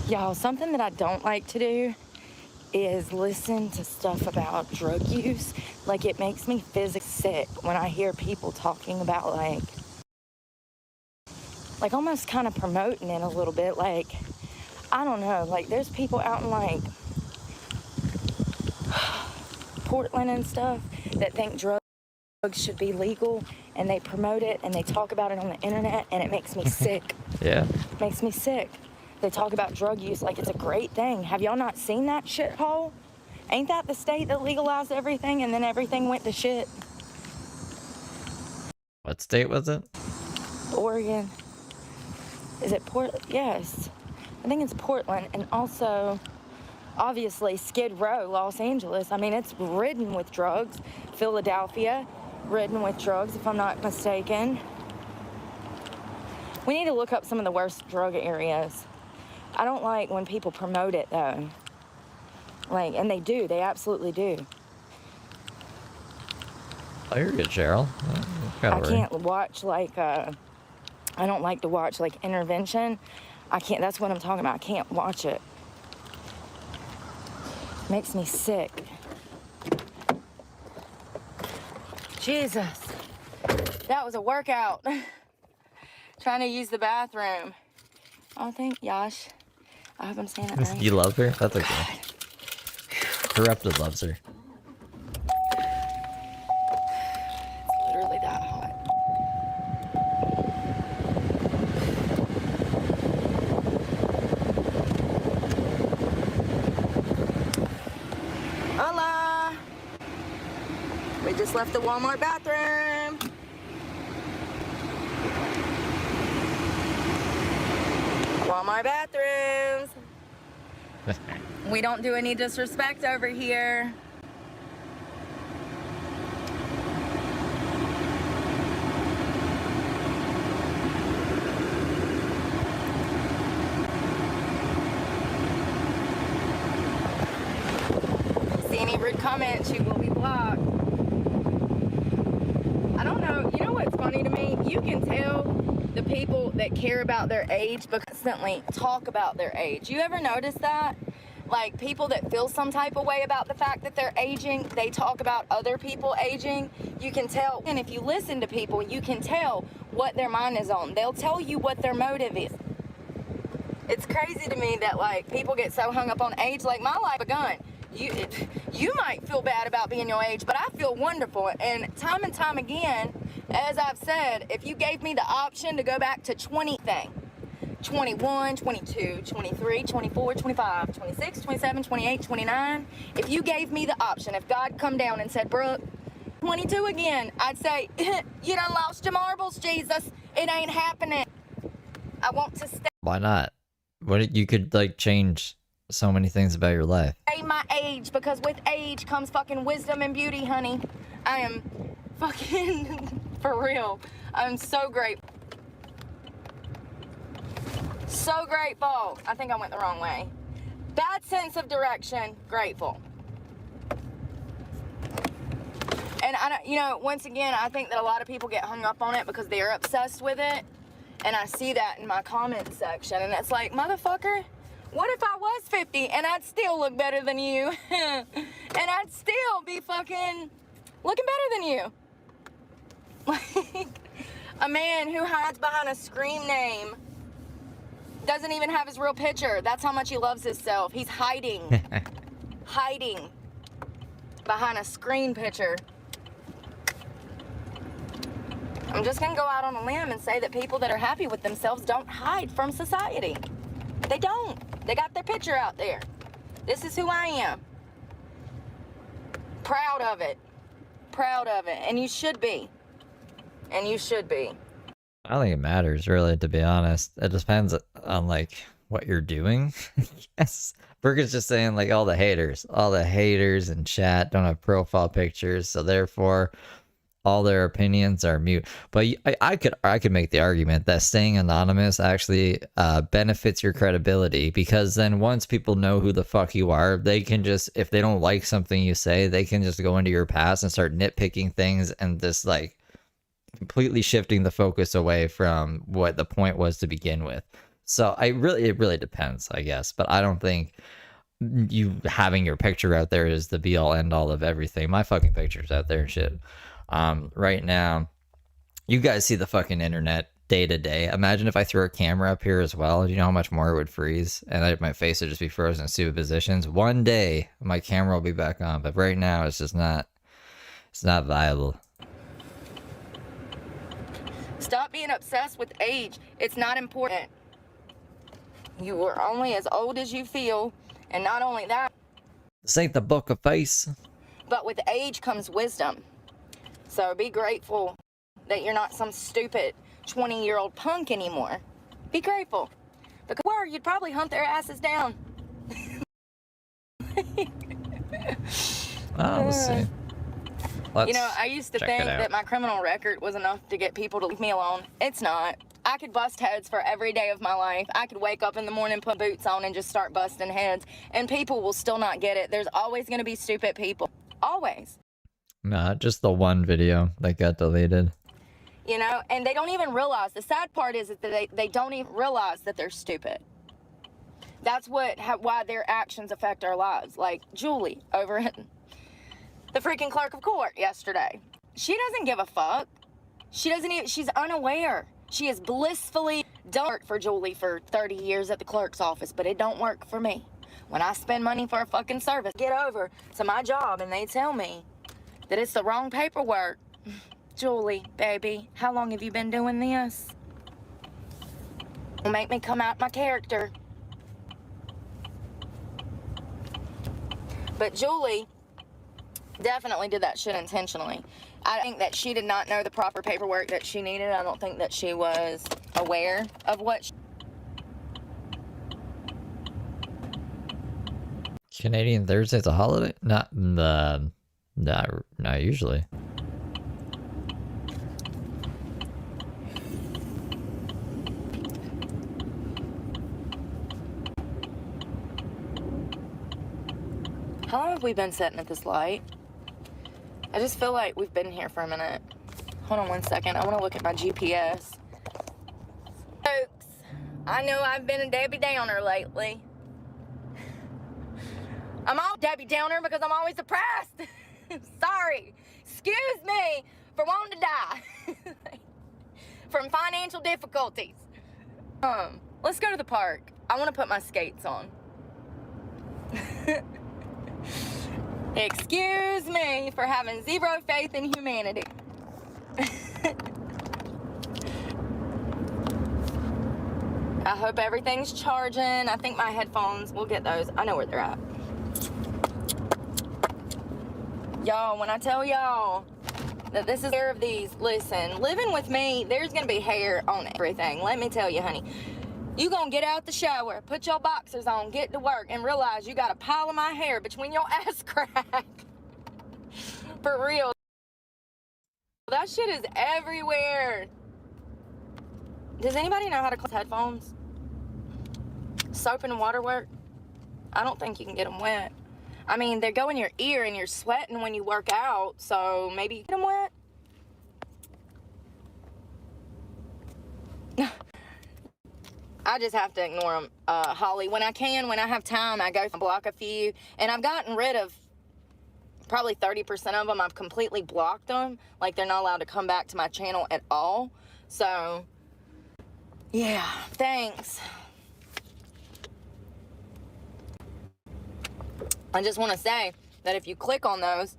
Y'all, something that I don't like to do is listen to stuff about drug use. Like, it makes me physically sick when I hear people talking about, like almost kind of promoting it a little bit. Like, I don't know, like there's people out in like Portland and stuff that think drugs should be legal, and they promote it and they talk about it on the internet, and it makes me sick. Yeah. It makes me sick. They talk about drug use like it's a great thing. Have y'all not seen that shithole? Ain't that the state that legalized everything and then everything went to shit? What state was it? Oregon. Is it Portland? Yes. I think it's Portland. And also, obviously Skid Row, Los Angeles. I mean, it's ridden with drugs. Philadelphia, ridden with drugs, if I'm not mistaken. We need to look up some of the worst drug areas. I don't like when people promote it, though. Like, and they do. They absolutely do. Oh, you're good, Cheryl. I can't watch, like, I don't like to watch, like, intervention. I can't, that's what I'm talking about. I can't watch it. Makes me sick. Jesus. That was a workout. Trying to use the bathroom. Oh, thank Yash. I hope I'm saying it right. You love her? That's okay. Corrupted loves her. It's literally that hot. Hola! We just left the Walmart bathroom. Walmart bathrooms. We don't do any disrespect over here. See any rude comments, you will be blocked. I don't know. You know what's funny to me? You can tell the people that care about their age but constantly talk about their age. You ever notice that? Like, people that feel some type of way about the fact that they're aging, they talk about other people aging. You can tell. And if you listen to people, you can tell what their mind is on. They'll tell you what their motive is. It's crazy to me that, like, people get so hung up on age. Like, my life begun. You might feel bad about being your age, but I feel wonderful. And time again, as I've said, if you gave me the option to go back to 20-thing, 21, 22, 23, 24, 25, 26, 27, 28, 29. If you gave me the option, if God come down and said, Brooke, 22 again, I'd say, you done lost your marbles, Jesus. It ain't happening. I want to stay Why not? What you could like change so many things about your life. my age, because with age comes fucking wisdom and beauty, honey. I am fucking, for real. I'm so grateful. So grateful. I think I went the wrong way. Bad sense of direction. Grateful. And I don't, you know, once again, I think that a lot of people get hung up on it because they're obsessed with it. And I see that in my comment section. And it's like, motherfucker, what if I was 50 and I'd still look better than you? And I'd still be fucking looking better than you. Like, a man who hides behind a scream name doesn't even have his real picture. That's how much he loves himself. He's hiding. Hiding behind a screen picture. I'm just gonna go out on a limb and say that people that are happy with themselves don't hide from society. They don't. They got their picture out there. This is who I am. Proud of it. Proud of it. And you should be. And you should be. I don't think it matters, really, to be honest. It depends on, like, what you're doing. Yes. Brooke is just saying, like, all the haters in chat don't have profile pictures, so therefore all their opinions are mute. But I could make the argument that staying anonymous actually benefits your credibility, because then once people know who the fuck you are, they can just, if they don't like something you say, they can just go into your past and start nitpicking things and just, like, completely shifting the focus away from what the point was to begin with. So it really depends, I guess. But I don't think you having your picture out there is the be all end all of everything. My fucking picture's out there and shit. Right now, you guys see the fucking internet day to day. Imagine if I threw a camera up here as well. Do you know how much more it would freeze? And my face would just be frozen in stupid positions. One day, my camera will be back on. But right now, it's just not. It's not viable. Stop being obsessed with age. It's not important. You are only as old as you feel. And not only that, This ain't the book of face. but with age comes wisdom. So be grateful that you're not some stupid 20-year-old punk anymore. Be grateful. Because you'd probably hunt their asses down. Let's see. You know, I used to think that my criminal record was enough to get people to leave me alone. It's not. I could bust heads for every day of my life. I could wake up in the morning, put boots on, and just start busting heads, and people will still not get it. There's always going to be stupid people. Always. Nah, just the one video that got deleted. You know, and they don't even realize. The sad part is that they don't even realize that they're stupid. That's why their actions affect our lives. Like Julie over at the freaking clerk of court yesterday. She doesn't give a fuck. She doesn't even, she's unaware. She is blissfully done work for Julie for 30 years at the clerk's office, but it don't work for me. When I spend money for a fucking service, get over to my job and they tell me that it's the wrong paperwork. Julie, baby, how long have you been doing this? It'll make me come out my character. But Julie definitely did that shit intentionally. I think that she did not know the proper paperwork that she needed. I don't think that she was aware of what Canadian Thursday's a holiday? Not usually. How long have we been sitting at this light? I just feel like we've been here for a minute. Hold on one second. I want to look at my GPS. Folks, I know I've been a Debbie Downer lately. I'm all Debbie Downer because I'm always depressed. Sorry. Excuse me for wanting to die. From financial difficulties. Let's go to the park. I want to put my skates on. Excuse me for having zero faith in humanity. I hope everything's charging. I think my headphones, we'll get those. I know where they're at. Y'all, when I tell y'all that this is hair of these, listen, living with me, there's gonna be hair on everything. Let me tell you, honey. You gonna get out the shower, put your boxers on, get to work, and realize you got a pile of my hair between your ass crack. For real. That shit is everywhere. Does anybody know how to clean headphones? Soap and water work? I don't think you can get them wet. I mean, they go in your ear and you're sweating when you work out, so maybe you get them wet? I just have to ignore them, Holly. When I have time, I go block a few. And I've gotten rid of probably 30% of them. I've completely blocked them. Like, they're not allowed to come back to my channel at all. So, yeah, thanks. I just want to say that if you click on those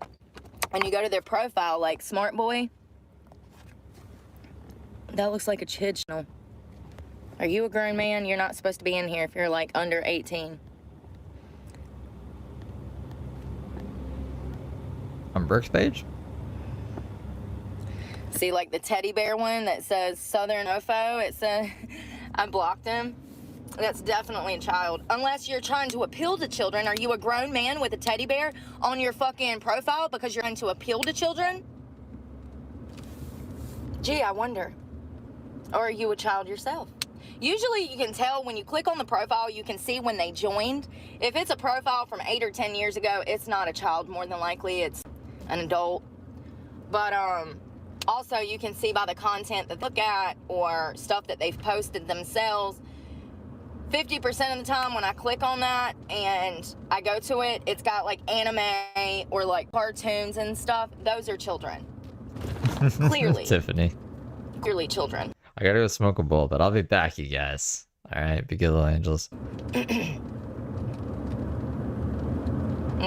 and you go to their profile, like Smart Boy, that looks like a kid channel. Are you a grown man? You're not supposed to be in here if you're like under 18. On Brooke's page? See, like the teddy bear one that says Southern Ofo, it says, I blocked him. That's definitely a child. Unless you're trying to appeal to children. Are you a grown man with a teddy bear on your fucking profile because you're trying to appeal to children? Gee, I wonder. Or are you a child yourself? Usually you can tell when you click on the profile, you can see when they joined. If it's a profile from 8 or 10 years ago, it's not a child, more than likely it's an adult. But also you can see by the content that they look at or stuff that they've posted themselves. 50% of the time when I click on that and I go to it, it's got like anime or like cartoons and stuff. Those are children. Clearly. Tiffany. Clearly children. I gotta go smoke a bowl, but I'll be back, you guys. Alright, be good little angels. And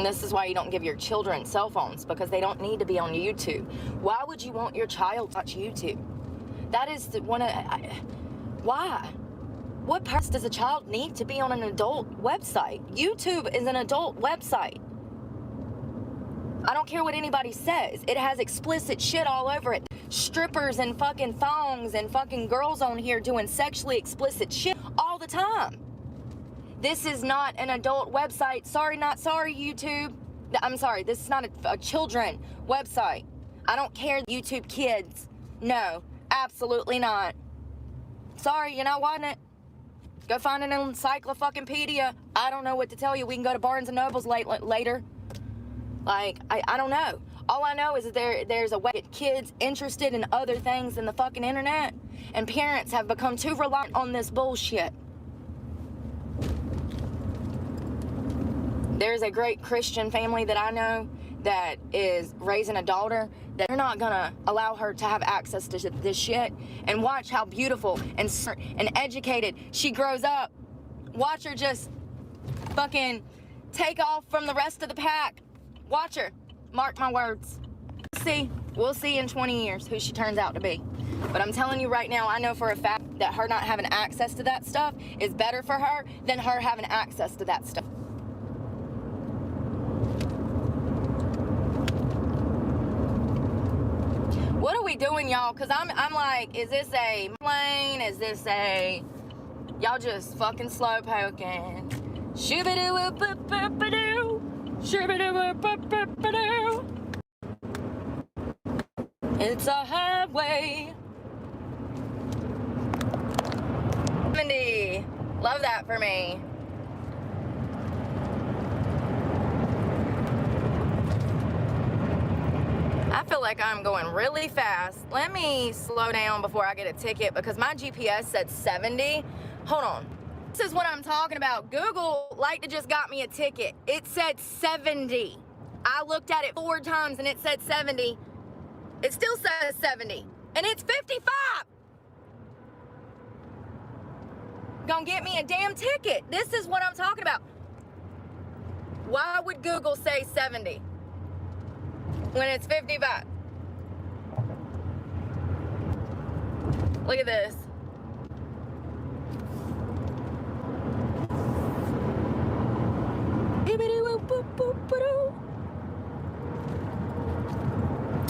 this is why you don't give your children cell phones, because they don't need to be on YouTube. Why would you want your child to watch YouTube? That is one of... why? What purpose does a child need to be on an adult website? YouTube is an adult website. I don't care what anybody says. It has explicit shit all over it. Strippers and fucking thongs and fucking girls on here doing sexually explicit shit all the time. This is not an adult website. Sorry, not sorry, YouTube. I'm sorry, this is not a children website. I don't care, YouTube kids. No, absolutely not. Sorry, you know what? Go find an encyclopedia. I don't know what to tell you. We can go to Barnes & Noble's later. Like, I don't know. All I know is that there's a way to get kids interested in other things than the fucking internet. And parents have become too reliant on this bullshit. There's a great Christian family that I know that is raising a daughter that they're not gonna allow her to have access to this shit. And watch how beautiful and educated she grows up. Watch her just fucking take off from the rest of the pack. Watch her. Mark my words. We'll see in 20 years who she turns out to be. But I'm telling you right now, I know for a fact that her not having access to that stuff is better for her than her having access to that stuff. What are we doing, y'all? Because I'm like, is this a plane? Is this a... Y'all just fucking slow poking. Shoo-ba-doo-ba-ba-ba-doo. Shoo-ba-doo-ba-ba-ba-doo. It's a highway. 70. Love that for me. I feel like I'm going really fast. Let me slow down before I get a ticket because my GPS said 70. Hold on. This is what I'm talking about. Google like to just got me a ticket. It said 70. I looked at it 4 times and it said 70. It still says 70. And it's 55. Gonna get me a damn ticket. This is what I'm talking about. Why would Google say 70 when it's 55? Look at this.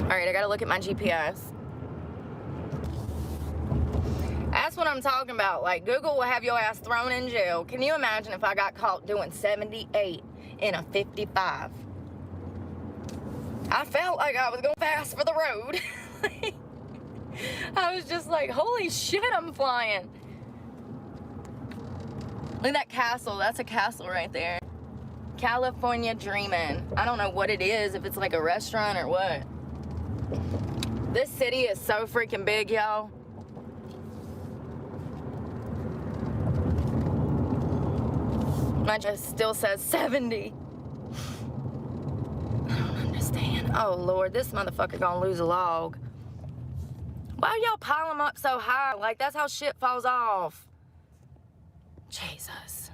All right, I gotta look at my GPS. That's what I'm talking about. Like, Google will have your ass thrown in jail. Can you imagine if I got caught doing 78 in a 55? I felt like I was going fast for the road. I was just like, holy shit, I'm flying. Look at that castle. That's a castle right there. California Dreamin'. I don't know what it is, if it's like a restaurant or what. This city is so freaking big, y'all. Mine just still says 70. I don't understand. Oh, Lord, this motherfucker gonna lose a log. Why y'all pile them up so high? Like, that's how shit falls off. Jesus.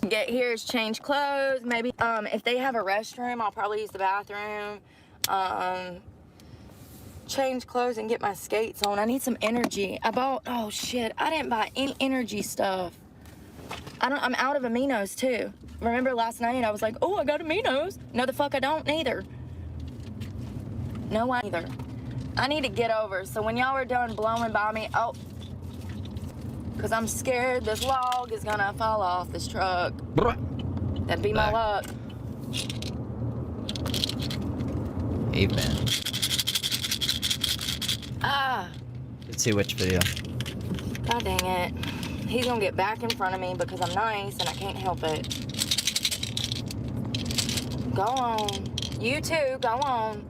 Get here is change clothes. Maybe, if they have a restroom, I'll probably use the bathroom. Change clothes and get my skates on. I need some energy. Oh shit, I didn't buy any energy stuff. I'm out of aminos too. Remember last night I was like, oh, I got aminos. No, the fuck I don't neither. No, I either. I need to get over. So when y'all are done blowing by me, oh, because I'm scared this log is gonna fall off this truck. That'd be my luck. Amen. Ah. Let's see which video. God dang it. He's gonna get back in front of me because I'm nice and I can't help it. Go on. You too, go on.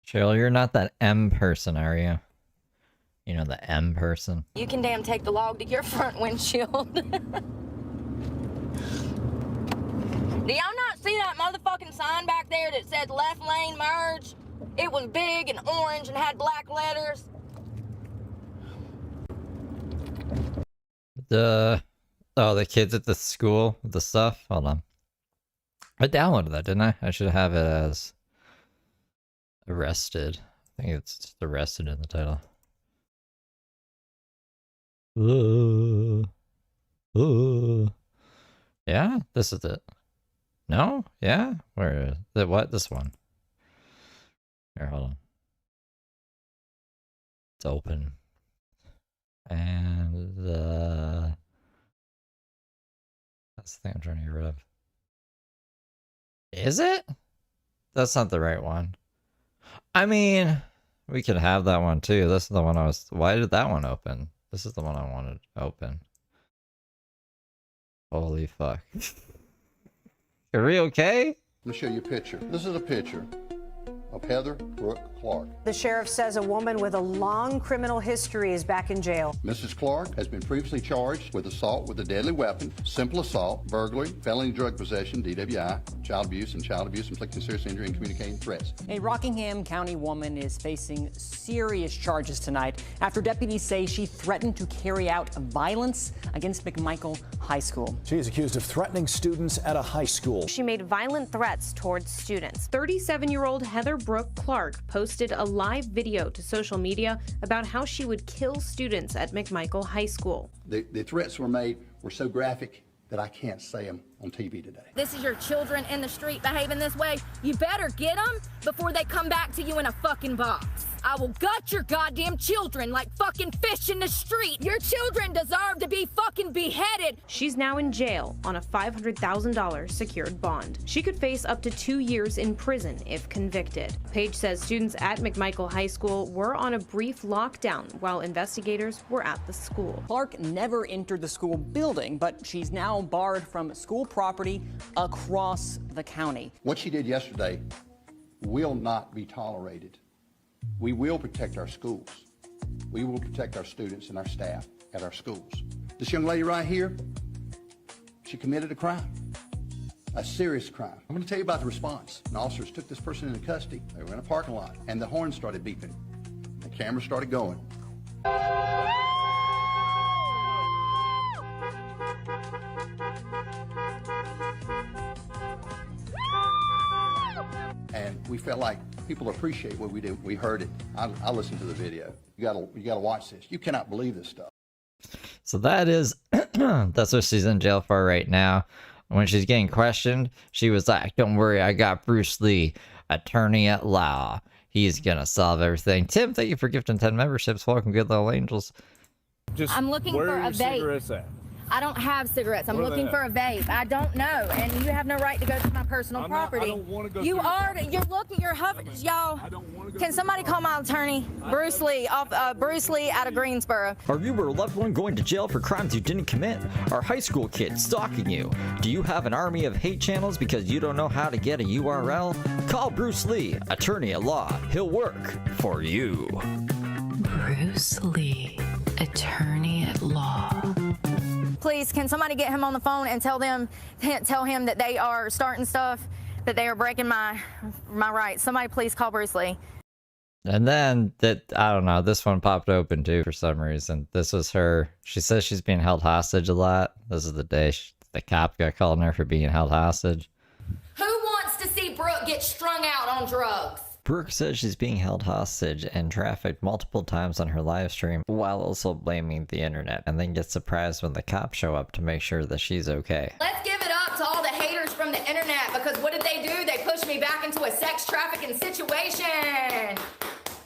Cheryl, you're not that M person, are you? You know, the M person. You can damn take the log to your front windshield. Do y'all not see that motherfucking sign back there that said left lane merge? It was big and orange and had black letters. The kids at the school, the stuff. Hold on. I downloaded that, didn't I? I should have it as arrested. I think it's just arrested in the title. Yeah, this is it. No? Yeah? Where is it? What? This one. Here, hold on. It's open. And That's the thing I'm trying to get rid of. Is it? That's not the right one. I mean, we could have that one too. This is the one I was... Why did that one open? This is the one I wanted to open. Holy fuck. Are we okay? Let me show you a picture. This is a picture of Heather Brooke Clark. The sheriff says a woman with a long criminal history is back in jail. Mrs. Clark has been previously charged with assault with a deadly weapon, simple assault, burglary, felony drug possession, DWI, child abuse, inflicting serious injury, and communicating threats. A Rockingham County woman is facing serious charges tonight after deputies say she threatened to carry out violence against McMichael High School. She is accused of threatening students at a high school. She made violent threats towards students. 37-year-old Heather Brooke Clark posted a live video to social media about how she would kill students at McMichael High School. The threats were made were so graphic that I can't say them on TV today. This is your children in the street behaving this way. You better get them before they come back to you in a fucking box. I will gut your goddamn children like fucking fish in the street. Your children deserve to be fucking beheaded. She's now in jail on a $500,000 secured bond. She could face up to 2 years in prison if convicted. Page says students at McMichael High School were on a brief lockdown while investigators were at the school. Clark never entered the school building, but she's now barred from school property across the county. What she did yesterday will not be tolerated. We will protect our schools. We will protect our students and our staff at our schools. This young lady right here, she committed a crime, a serious crime. I'm going to tell you about the response. And officers took this person into custody. They were in a parking lot, and the horn started beeping. The camera started going. And we felt like people appreciate what we do. We heard it. I listened to the video. You gotta watch this. You cannot believe this stuff. So that is, that's what she's in jail for right now. When she's getting questioned, she was like, don't worry, I got Bruce Lee, attorney at law. He's gonna solve everything. Tim, thank you for gifting 10 memberships. Welcome, good little angels. I'm looking for a vape. I don't have cigarettes. I'm looking for a vape. I don't know, and you have no right to go to my personal property. I don't want to go. You're looking. You're hovering, y'all. Can somebody call my attorney, Bruce Lee, Bruce Lee out of Greensboro? Are you or a loved one going to jail for crimes you didn't commit? Are high school kids stalking you? Do you have an army of hate channels because you don't know how to get a URL? Call Bruce Lee, attorney at law. He'll work for you. Bruce Lee, attorney at law. Please, can somebody get him on the phone and tell him that they are starting stuff, that they are breaking my rights. Somebody please call Bruce Lee. And then I don't know, this one popped open too for some reason. This was her. She says she's being held hostage a lot. This is the day the cop got called on her for being held hostage. Who wants to see Brooke get strung out on drugs? Brooke says she's being held hostage and trafficked multiple times on her live stream while also blaming the internet, and then gets surprised when the cops show up to make sure that she's okay. Let's give it up to all the haters from the internet, because what did they do? They pushed me back into a sex trafficking situation.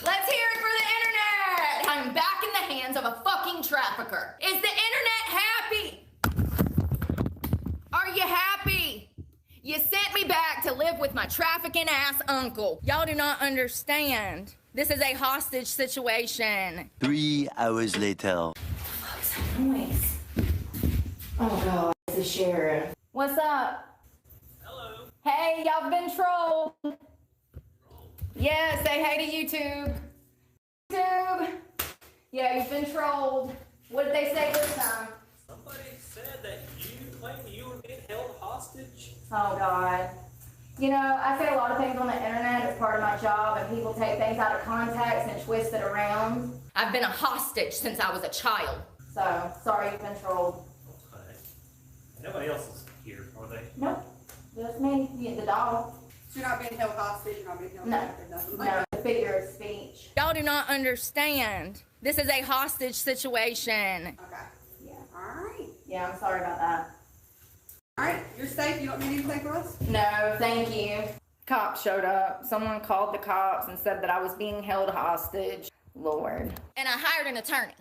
Let's hear it for the internet. I'm back in the hands of a fucking trafficker. Is the internet happy? Are you happy? You sent me back to live with my trafficking ass uncle. Y'all do not understand. This is a hostage situation. 3 hours later. What's that noise? Oh God, it's the sheriff. What's up? Hello. Hey, y'all been trolled. Yeah, say hey to YouTube. YouTube. Yeah, you've been trolled. What did they say this time? Somebody said that you claimed you were being held hostage. Oh God. You know, I say a lot of things on the internet as part of my job, and people take things out of context and twist it around. I've been a hostage since I was a child. So, sorry you've been trolled. Okay. Nobody else is here, are they? Nope. Just me, the dog. So you're not being held hostage, you're not being held No. nothing No, like that. the figure of speech. Y'all do not understand. This is a hostage situation. Okay. Yeah. Alright. Yeah, I'm sorry about that. Alright, you're safe. You don't need anything for us? No, thank you. Cops showed up. Someone called the cops and said that I was being held hostage. Lord. And I hired an attorney.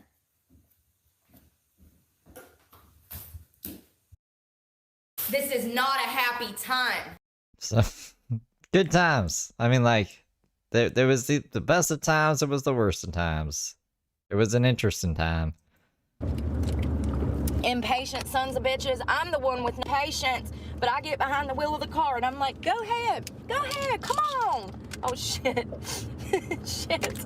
This is not a happy time. So, good times. I mean, like, there was the best of times, there was the worst of times. It was an interesting time. Impatient sons of bitches. I'm the one with no patience, but I get behind the wheel of the car and I'm like, go ahead, come on. Oh shit, shit.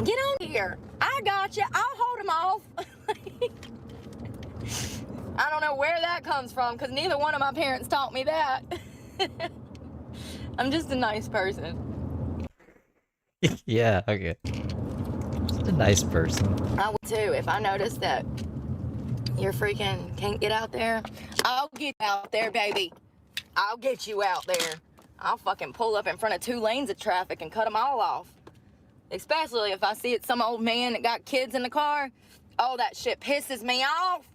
Get on here. I got you. I'll hold them off. I don't know where that comes from because neither one of my parents taught me that. I'm just a nice person. Yeah, okay. Just a nice person. I would too if I noticed that you're freaking can't get out there. I'll get out there, baby. I'll get you out there. I'll fucking pull up in front of 2 lanes of traffic and cut them all off. Especially if I see it's some old man that got kids in the car. Oh, that shit pisses me off.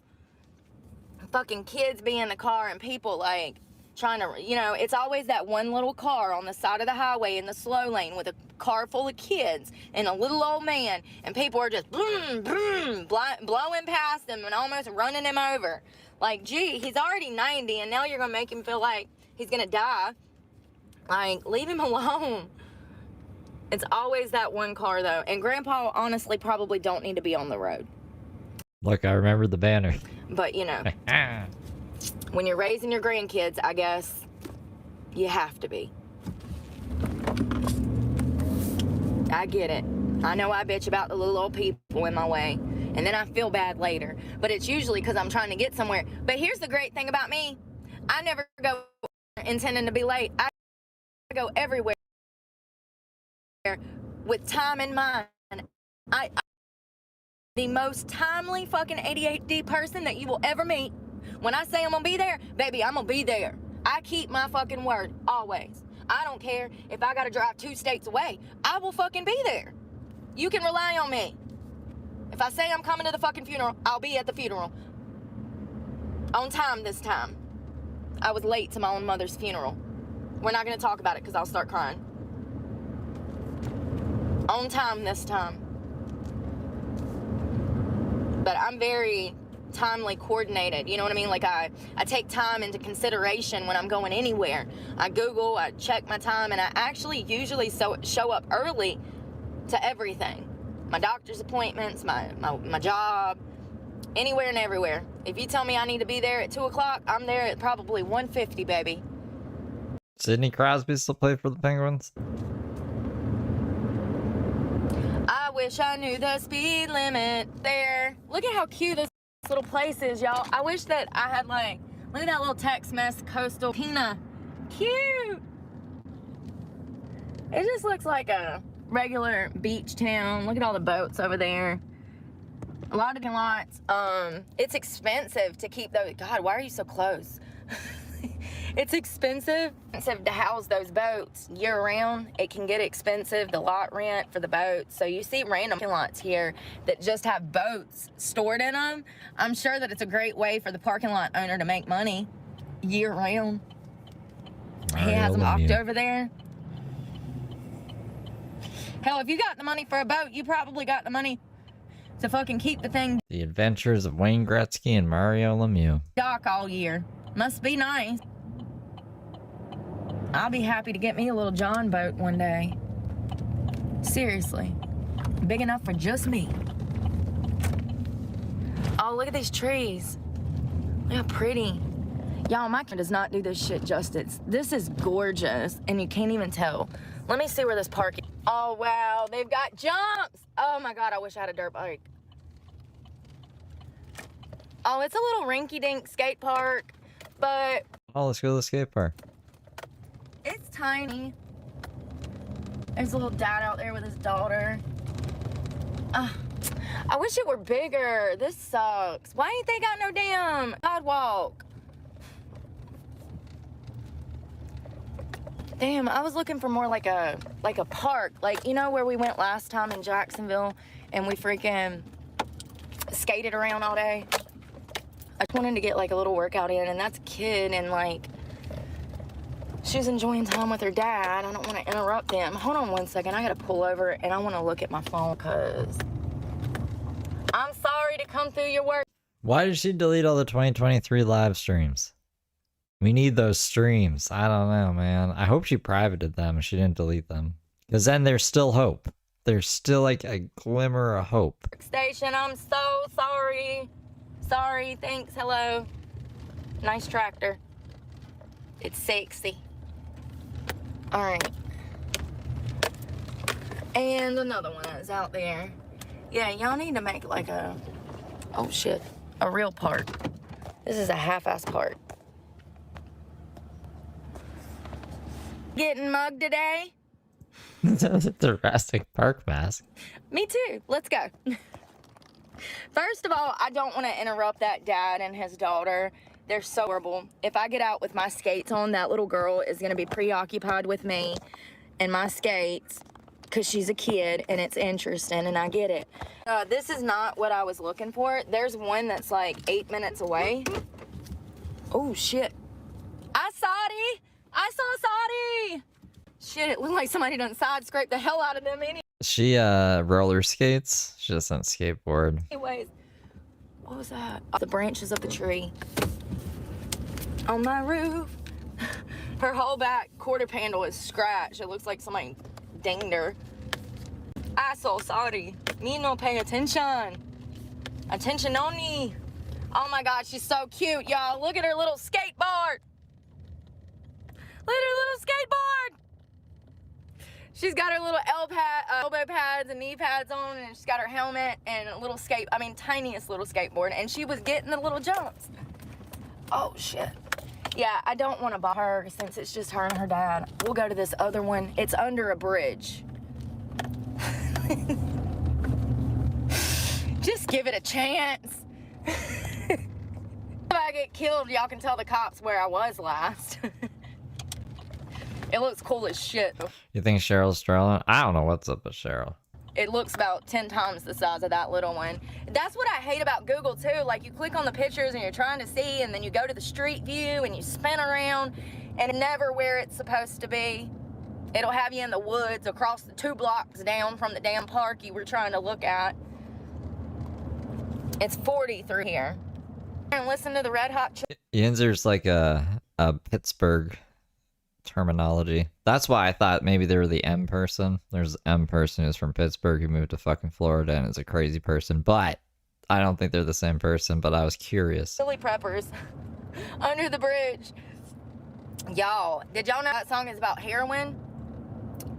Fucking kids be in the car and people like trying to, you know, it's always that one little car on the side of the highway in the slow lane with a car full of kids and a little old man, and people are just boom, boom, blowing past him and almost running him over. Like, gee, he's already 90 and now you're gonna make him feel like he's gonna die. Like, leave him alone. It's always that one car though, and Grandpa honestly probably don't need to be on the road. Look, I remember the banner. But, you know, when you're raising your grandkids, I guess you have to be. I get it. I know I bitch about the little old people in my way, and then I feel bad later. But it's usually because I'm trying to get somewhere. But here's the great thing about me. I never go intending to be late. I go everywhere with time in mind. I'm the most timely fucking ADHD person that you will ever meet. When I say I'm gonna be there, baby, I'm gonna be there. I keep my fucking word, always. I don't care if I gotta drive 2 states away. I will fucking be there. You can rely on me. If I say I'm coming to the fucking funeral, I'll be at the funeral. On time this time. I was late to my own mother's funeral. We're not gonna talk about it because I'll start crying. On time this time. But I'm very timely coordinated, you know what I mean? Like I take time into consideration when I'm going anywhere. I Google, I check my time, and I actually usually show up early to everything. My doctor's appointments, my job, anywhere and everywhere. If you tell me I need to be there at 2 o'clock, I'm there at probably 1:50, baby. Sidney Crosby still play for the Penguins? I wish I knew the speed limit there. Look at how cute this little place is, y'all. I wish that I had like, look at that little Tex-Mex coastal Pina. Cute. It just looks like a regular beach town. Look at all the boats over there. A lot of lots. It's expensive to keep those. God, why are you so close? It's expensive to house those boats year round. It can get expensive, the lot rent for the boats. So you see random lots here that just have boats stored in them. I'm sure that it's a great way for the parking lot owner to make money year round. He has them locked over there. Hell, if you got the money for a boat, you probably got the money to fucking keep the thing The Adventures of Wayne Gretzky and Mario Lemieux. dock all year. Must be nice. I'll be happy to get me a little John boat one day. Seriously. Big enough for just me. Oh, look at these trees. Look how pretty. Y'all, my car does not do this shit justice. This is gorgeous, and you can't even tell. Let me see where this parking. Oh, wow, they've got jumps. Oh my God, I wish I had a dirt bike. Oh, it's a little rinky-dink skate park, but Oh, let's go to the skate park. it's tiny. There's a little dad out there with his daughter. I wish it were bigger. This sucks. Why ain't they got no damn sidewalk? Damn, I was looking for more like a park. Like, you know where we went last time in Jacksonville and we freaking skated around all day? I just wanted to get like a little workout in, and that's a kid, and like she's enjoying time with her dad. I don't want to interrupt them. Hold on one second. I gotta pull over and I want to look at my phone because I'm sorry to come through your work. Why did she delete all the 2023 live streams? We need those streams. I don't know, man. I hope she privated them and she didn't delete them. Because then there's still hope. There's still like a glimmer of hope. Station, I'm so sorry. Sorry, thanks, hello. Nice tractor. It's sexy. All right. And another one that's out there. Yeah, y'all need to make like a, oh shit, a real part. This is a half-ass part. Getting mugged today? Jurassic Park mask. Me too. Let's go. First of all, I don't want to interrupt that dad and his daughter. They're so horrible. If I get out with my skates on, that little girl is going to be preoccupied with me and my skates because she's a kid and it's interesting and I get it. This is not what I was looking for. There's one that's like 8 minutes away. Oh, shit. I saw Saudi. Shit, it looked like somebody done side scraped the hell out of them anyway. She roller skates. She doesn't skateboard. Anyways, what was that? Oh, the branches of the tree. On my roof. Her whole back quarter panel is scratched. It looks like somebody dinged her. I saw sorry. Me no pay attention. Attention only. Oh my God, she's so cute, y'all. Look at her little skateboard. Look at her little skateboard. She's got her little elbow pads and knee pads on, and she's got her helmet and a little tiniest little skateboard, and she was getting the little jumps. Oh, shit. Yeah, I don't want to buy her since it's just her and her dad. We'll go to this other one. It's under a bridge. Just give it a chance. If I get killed, y'all can tell the cops where I was last. It looks cool as shit. You think Cheryl's strolling? I don't know what's up with Cheryl. It looks about 10 times the size of that little one. That's what I hate about Google too. Like you click on the pictures and you're trying to see, and then you go to the street view and you spin around and it's never where it's supposed to be. It'll have you in the woods across the 2 blocks down from the damn park you were trying to look at. It's 40 through here. And listen to the Red Hot Yinzer's like a Pittsburgh terminology. That's why I thought maybe they were the M person. There's M person who's from Pittsburgh who moved to fucking Florida and is a crazy person, but I don't think they're the same person, but I was curious. Chili Peppers. Under the Bridge. Y'all, did y'all know that song is about heroin?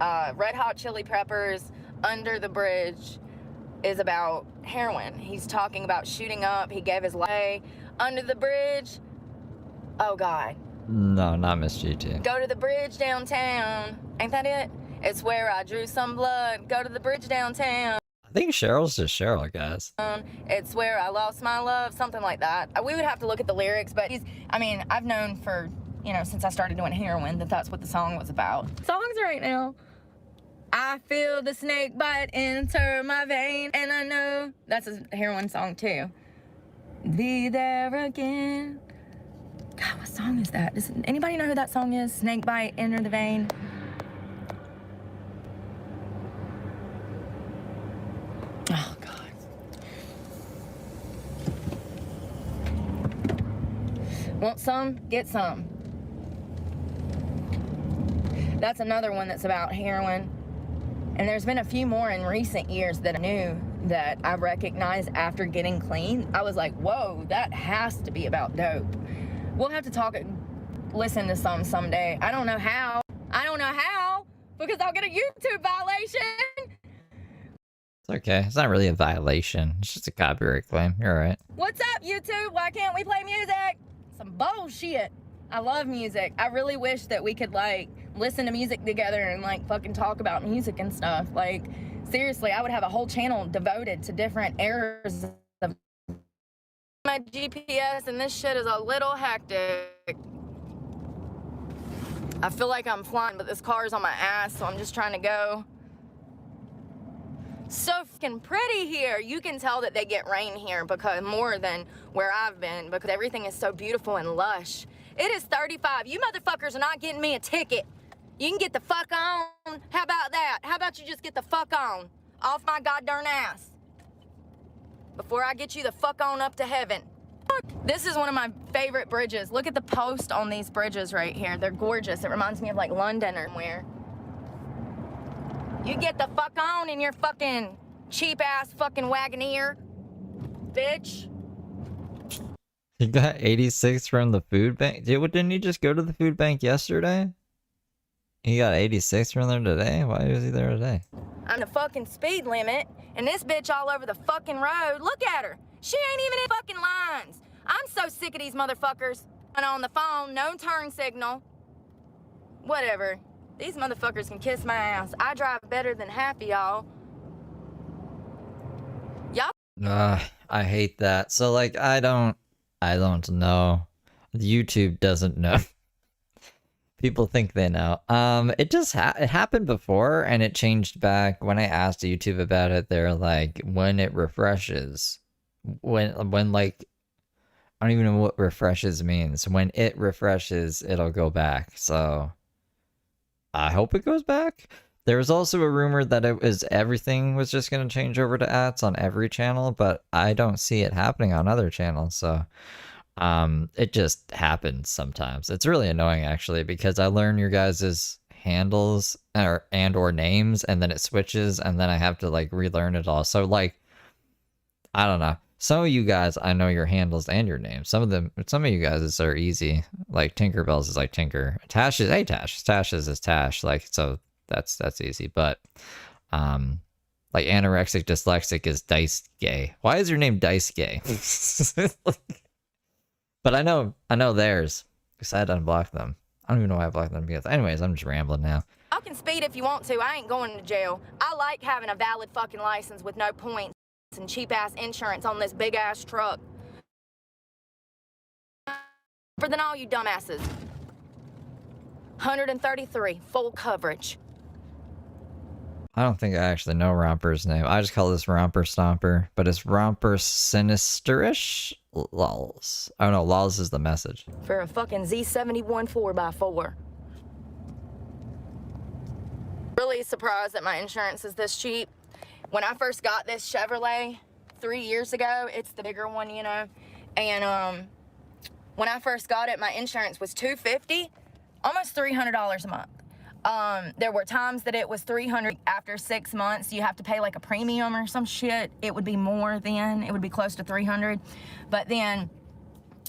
Red Hot Chili Peppers, Under the Bridge is about heroin. He's talking about shooting up. He gave his life. Under the Bridge. Oh, God. No, not Miss GT. Go to the bridge downtown. Ain't that it? It's where I drew some blood. Go to the bridge downtown. I think Cheryl's just Cheryl, guys. It's where I lost my love. Something like that. We would have to look at the lyrics, but I've known for, since I started doing heroin that that's what the song was about. Songs right now. I feel the snake bite enter my vein, and I know that's a heroin song too. Be there again. God, what song is that? Does anybody know who that song is? Snake bite, enter the vein. Oh, God. Want some? Get some. That's another one that's about heroin. And there's been a few more in recent years that I knew that I recognized after getting clean. I was like, whoa, that has to be about dope. We'll have to listen to some someday. I don't know how, because I'll get a YouTube violation. It's okay. It's not really a violation. It's just a copyright claim. You're all right. What's up, YouTube? Why can't we play music? Some bullshit. I love music. I really wish that we could, listen to music together and, fucking talk about music and stuff. Seriously, I would have a whole channel devoted to different eras of my GPS, and this shit is a little hectic. I feel like I'm flying, but this car is on my ass, so I'm just trying to go. So fucking pretty here. You can tell that they get rain here because more than where I've been, because everything is so beautiful and lush. It is 35. You motherfuckers are not getting me a ticket. You can get the fuck on. How about that? How about you just get the fuck on? Off my goddamn ass. Before I get you the fuck on up to heaven. fuck? This is one of my favorite bridges. Look at the post on these bridges right here. They're gorgeous. It reminds me of like London or somewhere. You get the fuck on in your fucking cheap ass fucking Wagoneer, bitch. He got 86 from the food bank. Didn't he just go to the food bank yesterday? He got 86 from there today? Why was he there today? I'm the fucking speed limit, and this bitch all over the fucking road. Look at her. She ain't even in fucking lines. I'm so sick of these motherfuckers. And on the phone, no turn signal. Whatever. These motherfuckers can kiss my ass. I drive better than half of y'all. Y'all. I hate that. So like, I don't know. YouTube doesn't know. People think they know. It just it happened before, and it changed back. When I asked YouTube about it, they're like, when it refreshes, when like, I don't even know what refreshes means. When it refreshes, it'll go back. So I hope it goes back. There was also a rumor that everything was just going to change over to ads on every channel, but I don't see it happening on other channels. So it just happens sometimes. It's really annoying actually, because I learn your guys's handles or names, and then it switches, and then I have to like relearn it all. So like, I don't know. Some of you guys, I know your handles and your names. Some of you guys are easy. Like Tinkerbell's is like Tinker. Tash is Tash. Tash's is Tash. Like, so that's easy. But like anorexic dyslexic is Dice Gay. Why is your name Dice Gay? But I know theirs because I had to unblock them. I don't even know why I blocked them. Because anyways, I'm just rambling now. I can speed if you want to. I ain't going to jail. I like having a valid fucking license with no points and cheap ass insurance on this big ass truck. For than all you dumbasses. 133 full coverage. I don't think I actually know Romper's name. I just call this Romper Stomper, but it's Romper Sinisterish Lols. Oh no, Lols is the message. For a fucking Z71 4x4. Really surprised that my insurance is this cheap. When I first got this Chevrolet 3 years ago, it's the bigger one, you know, and when I first got it, my insurance was $250, almost $300 a month. There were times that it was $300. After 6 months, you have to pay like a premium or some shit. It would be more then. It would be close to $300. But then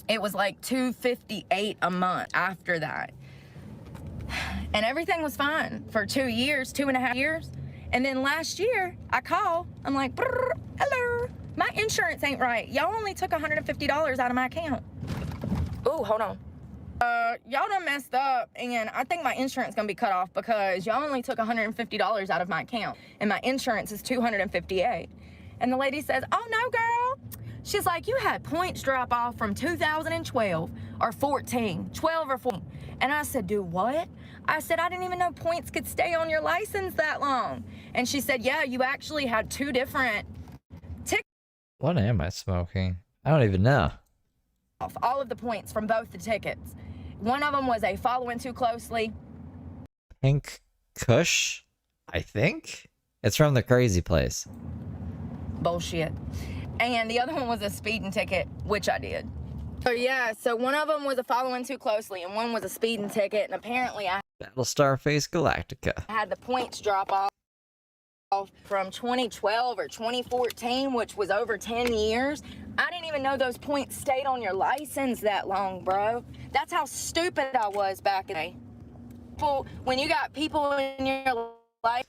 it was like $258 a month after that. And everything was fine for 2 years, 2.5 years. And then last year, I call. I'm like, hello, my insurance ain't right. Y'all only took $150 out of my account. Ooh, hold on. Y'all done messed up, and I think my insurance gonna be cut off because y'all only took $150 out of my account, and my insurance is $258. And the lady says, oh no, girl. She's like, you had points drop off from 2012 or 14, 12 or 14. And I said, do what? I said, I didn't even know points could stay on your license that long. And she said, yeah, you actually had 2 different tickets. What am I smoking? I don't even know. Off all of the points from both the tickets. One of them was a following too closely. Pink Kush, I think? It's from the crazy place. Bullshit. And the other one was a speeding ticket, which I did. Oh yeah, so one of them was a following too closely, and one was a speeding ticket, and apparently I Battlestar Face Galactica. had the points drop off from 2012 or 2014, which was over 10 years. I didn't even know those points stayed on your license that long, bro. That's how stupid I was back in the day. When you got people in your life.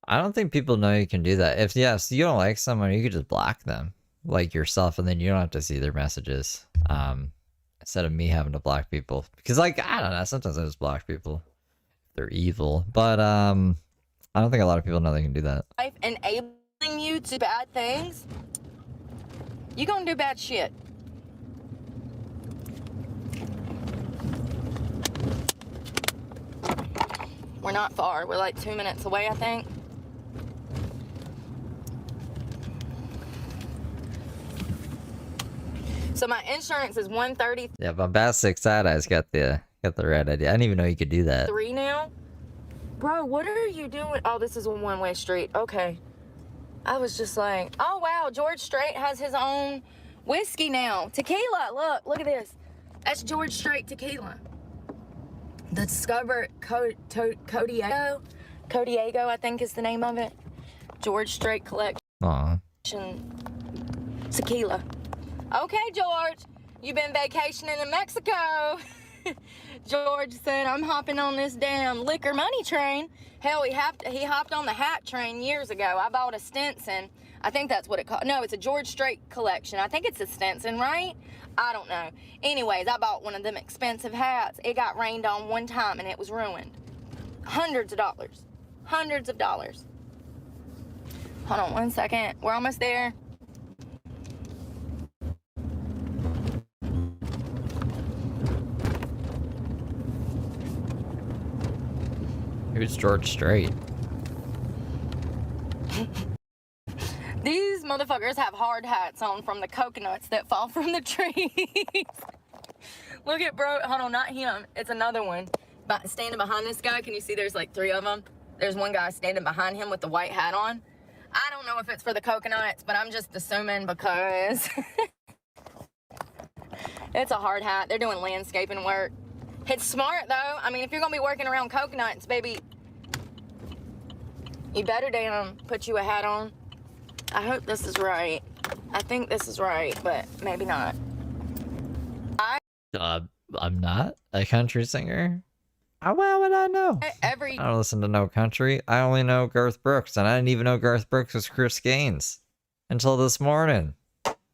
I don't think people know you can do that. If yes, you don't like someone, you could just block them, like yourself, and then you don't have to see their messages. Instead of me having to block people, because like I don't know, sometimes I just block people. They're evil, but I don't think a lot of people know they can do that. Life enabling you to bad things. You gonna do bad shit. We're not far. We're like 2 minutes away, I think. So my insurance is $130. Yeah, Bombastic Side Eyes got the red idea. I didn't even know you could do that. 3 now? Bro, what are you doing? Oh, this is a one-way street. Okay. I was just like, oh wow, George Strait has his own Whiskey now. Tequila. Look at this. That's George Strait tequila. The Discover Codiego, I think is the name of it. George Strait Collection Aw. Tequila. Okay, George, you've been vacationing in Mexico. George said, I'm hopping on this damn liquor money train. Hell, he hopped on the hat train years ago. I bought a Stinson. I think that's what it called. No, it's a George Strait collection. I think it's a Stinson, right? I don't know. Anyways, I bought one of them expensive hats. It got rained on one time and it was ruined. Hundreds of dollars. Hundreds of dollars. Hold on one second. We're almost there. Who's George Strait? These motherfuckers have hard hats on from the coconuts that fall from the trees. Look at bro. Hold on, not him. It's another one. But standing behind this guy, can you see there's like 3 of them? There's one guy standing behind him with the white hat on. I don't know if it's for the coconuts, but I'm just assuming because it's a hard hat. They're doing landscaping work. It's smart though. I mean, if you're gonna be working around coconuts, baby, you better damn put you a hat on. I hope this is right. I think this is right, but maybe not. I'm not a country singer. How well would I know? I don't listen to no country. I only know Garth Brooks, and I didn't even know Garth Brooks was Chris Gaines until this morning.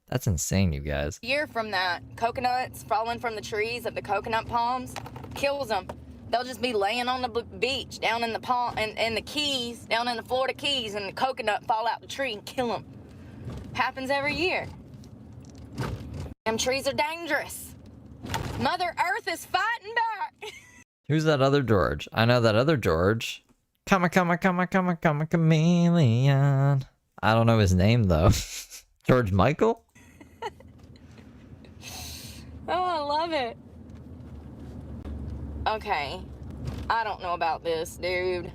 That's insane, you guys. Year from that, coconuts falling from the trees of the coconut palms kills them. They'll just be laying on the beach down in the palm and the Keys, down in the Florida Keys, and the coconut fall out the tree and kill them. Happens every year. Them trees are dangerous. Mother Earth is fighting back. Who's that other George? I know that other George. Come a chameleon. I don't know his name though. George Michael? Oh, I love it. Okay. I don't know about this, dude.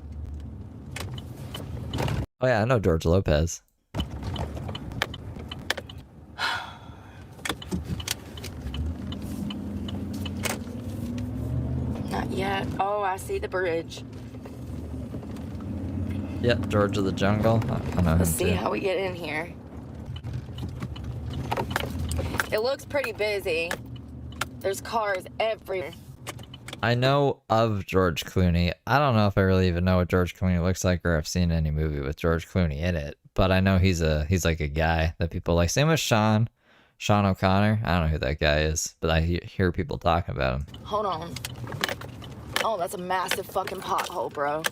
Oh yeah, I know George Lopez. Not yet. Oh, I see the bridge. Yep, George of the Jungle. I know Let's him see too. how we get in here. It looks pretty busy. There's cars everywhere. I know of George Clooney. I don't know if I really even know what George Clooney looks like or I've seen any movie with George Clooney in it. But I know he's like a guy that people like. Same with Sean O'Connor. I don't know who that guy is, but I hear people talking about him. Hold on. Oh, that's a massive fucking pothole, bro.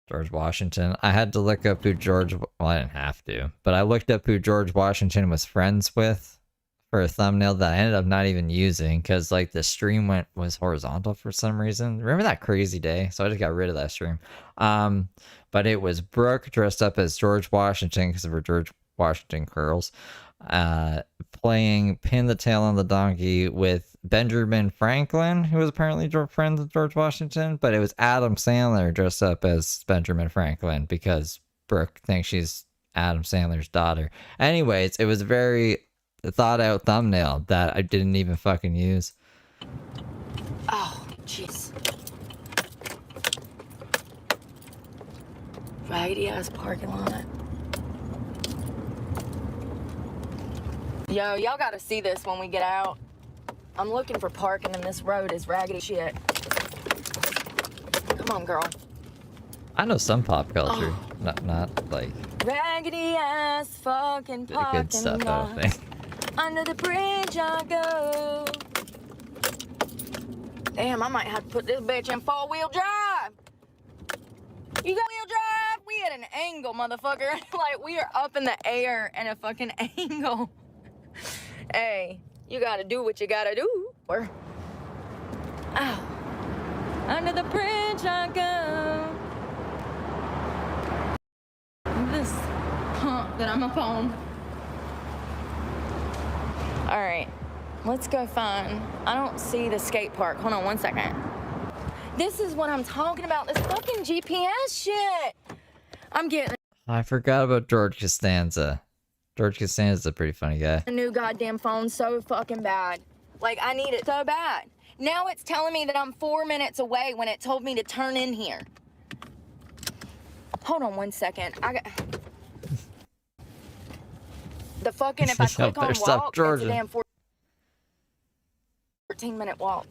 George Washington. I had to look up who George... Well, I didn't have to. But I looked up who George Washington was friends with for a thumbnail that I ended up not even using because, like, the stream was horizontal for some reason. Remember that crazy day? So I just got rid of that stream. But it was Brooke dressed up as George Washington because of her George Washington curls. Playing Pin the Tail on the Donkey with Benjamin Franklin, who was apparently friends with George Washington, but it was Adam Sandler dressed up as Benjamin Franklin because Brooke thinks she's Adam Sandler's daughter. Anyways, it was a very thought out thumbnail that I didn't even fucking use. Oh, jeez. Raggedy ass parking lot. Yo, y'all gotta see this when we get out. I'm looking for parking and this road is raggedy shit. Come on, girl. I know some pop culture, not like Raggedy ass fucking parking good stuff, I lot. don't think. Under the bridge I go. Damn, I might have to put this bitch in 4-wheel drive. You got wheel drive? We at an angle, motherfucker. Like, we are up in the air in a fucking angle. Hey, you gotta do what you gotta do. Ow. Under the bridge I go. This hump that I'm up on. All right, let's go find. I don't see the skate park. Hold on one second. This is what I'm talking about. This fucking GPS shit. I'm getting. I forgot about George Costanza. George Costanza's a pretty funny guy. A new goddamn phone so fucking bad. Like, I need it so bad. Now it's telling me that I'm 4 minutes away when it told me to turn in here. Hold on 1 second. I got... The fucking, if I click on walk, it's a damn 14-minute walk.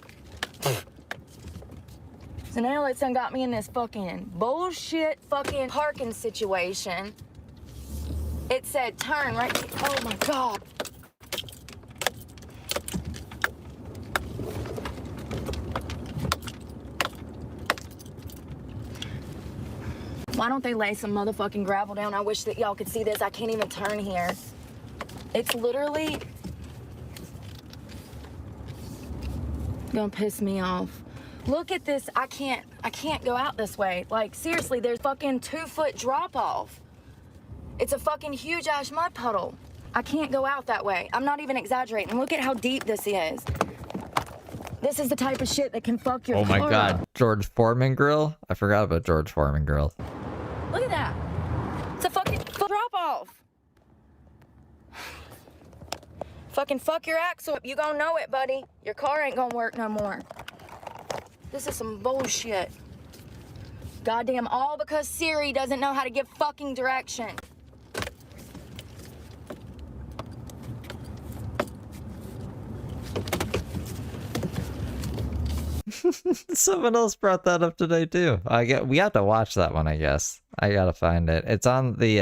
So now it's done got me in this fucking bullshit fucking parking situation. It said turn right. Oh my God. Why don't they lay some motherfucking gravel down? I wish that y'all could see this. I can't even turn here. It's literally gonna piss me off. Look at this. I can't go out this way. Like, seriously, there's fucking 2-foot drop off. It's a fucking huge ass mud puddle. I can't go out that way. I'm not even exaggerating. Look at how deep this is. This is the type of shit that can fuck your Oh my car God, up. George Foreman grill? I forgot about George Foreman grill. Look at that. It's a fucking drop off. Fucking fuck your axle up. You gonna know it, buddy. Your car ain't gonna work no more. This is some bullshit. Goddamn, all because Siri doesn't know how to give fucking direction. Someone else brought that up today too. We have to watch that one, I guess. I gotta find it. It's on the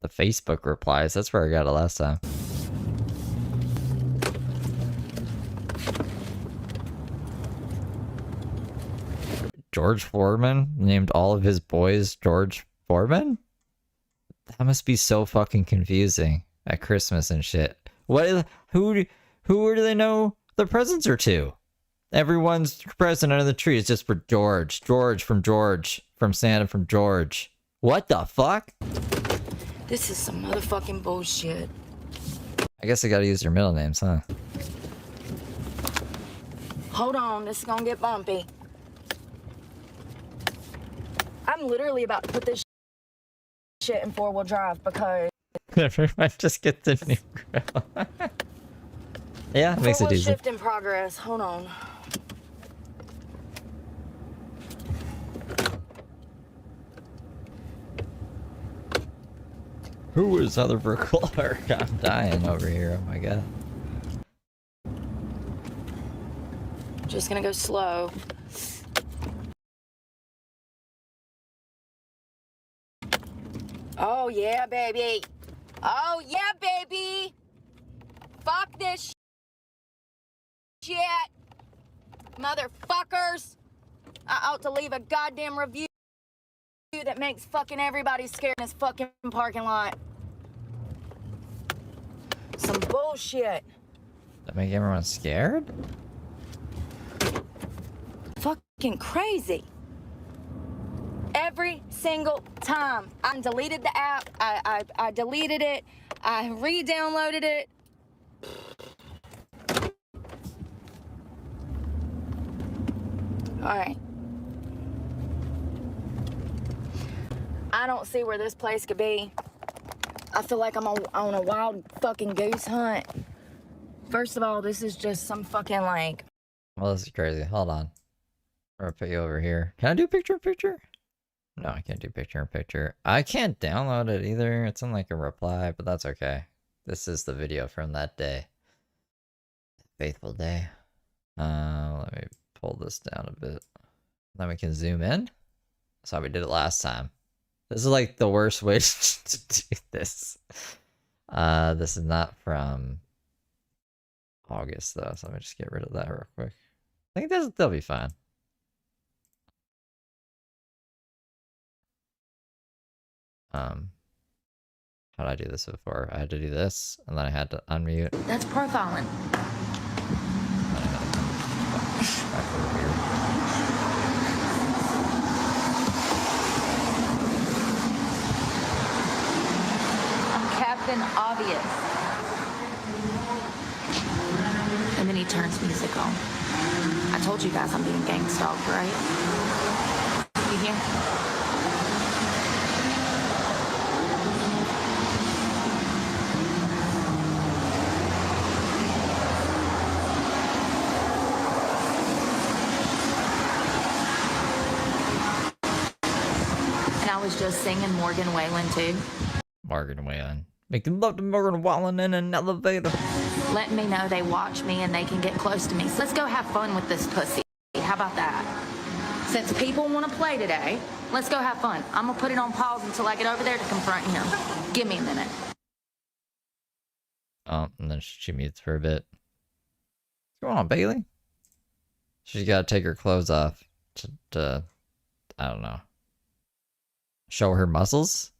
Facebook replies. That's where I got it last time. George Foreman named all of his boys George Foreman? That must be so fucking confusing at Christmas and shit. Who do they know the presents are to? Everyone's present under the tree is just for George. George, from Santa, from George. What the fuck? This is some motherfucking bullshit. I guess I gotta use their middle names, huh? Hold on, this is gonna get bumpy. I'm literally about to put this shit in 4-wheel drive because... Everyone just get the new grill. Yeah, it makes it easy. Shift in progress. Hold on. Who is other Brooke? I'm dying over here. Oh my God. Just gonna go slow. Oh yeah, baby. Oh yeah, baby. Fuck this shit. Motherfuckers. I ought to leave a goddamn review that makes fucking everybody scared in this fucking parking lot. Some bullshit. That make everyone scared? Fucking crazy. Every single time. I deleted the app. I deleted it. I re-downloaded it. All right. I don't see where this place could be. I feel like I'm on a wild fucking goose hunt. First of all, this is just some fucking like... Well, this is crazy. Hold on. I'm gonna put you over here. Can I do picture-in-picture? No, I can't do picture-in-picture. I can't download it either. It's in like a reply, but that's okay. This is the video from that day. Faithful day. Let me pull this down a bit. Then we can zoom in. That's how we did it last time. This is like the worst way to do this. This is not from August though, so let me just get rid of that real quick. I think they'll be fine. How did I do this before? I had to do this, and then I had to unmute. That's profiling. I'm Captain Obvious. And then he turns music on. I told you guys I'm being gang stalked, right? You hear? was just singing Morgan Wallen too. Morgan Wallen. Making love to Morgan Wallen in an elevator. Letting me know they watch me and they can get close to me. So let's go have fun with this pussy. How about that? Since people want to play today, let's go have fun. I'm gonna put it on pause until I get over there to confront him. Give me a minute. Oh, and then she mutes for a bit. What's going on, Bailey? She's got to take her clothes off to I don't know, show her muscles.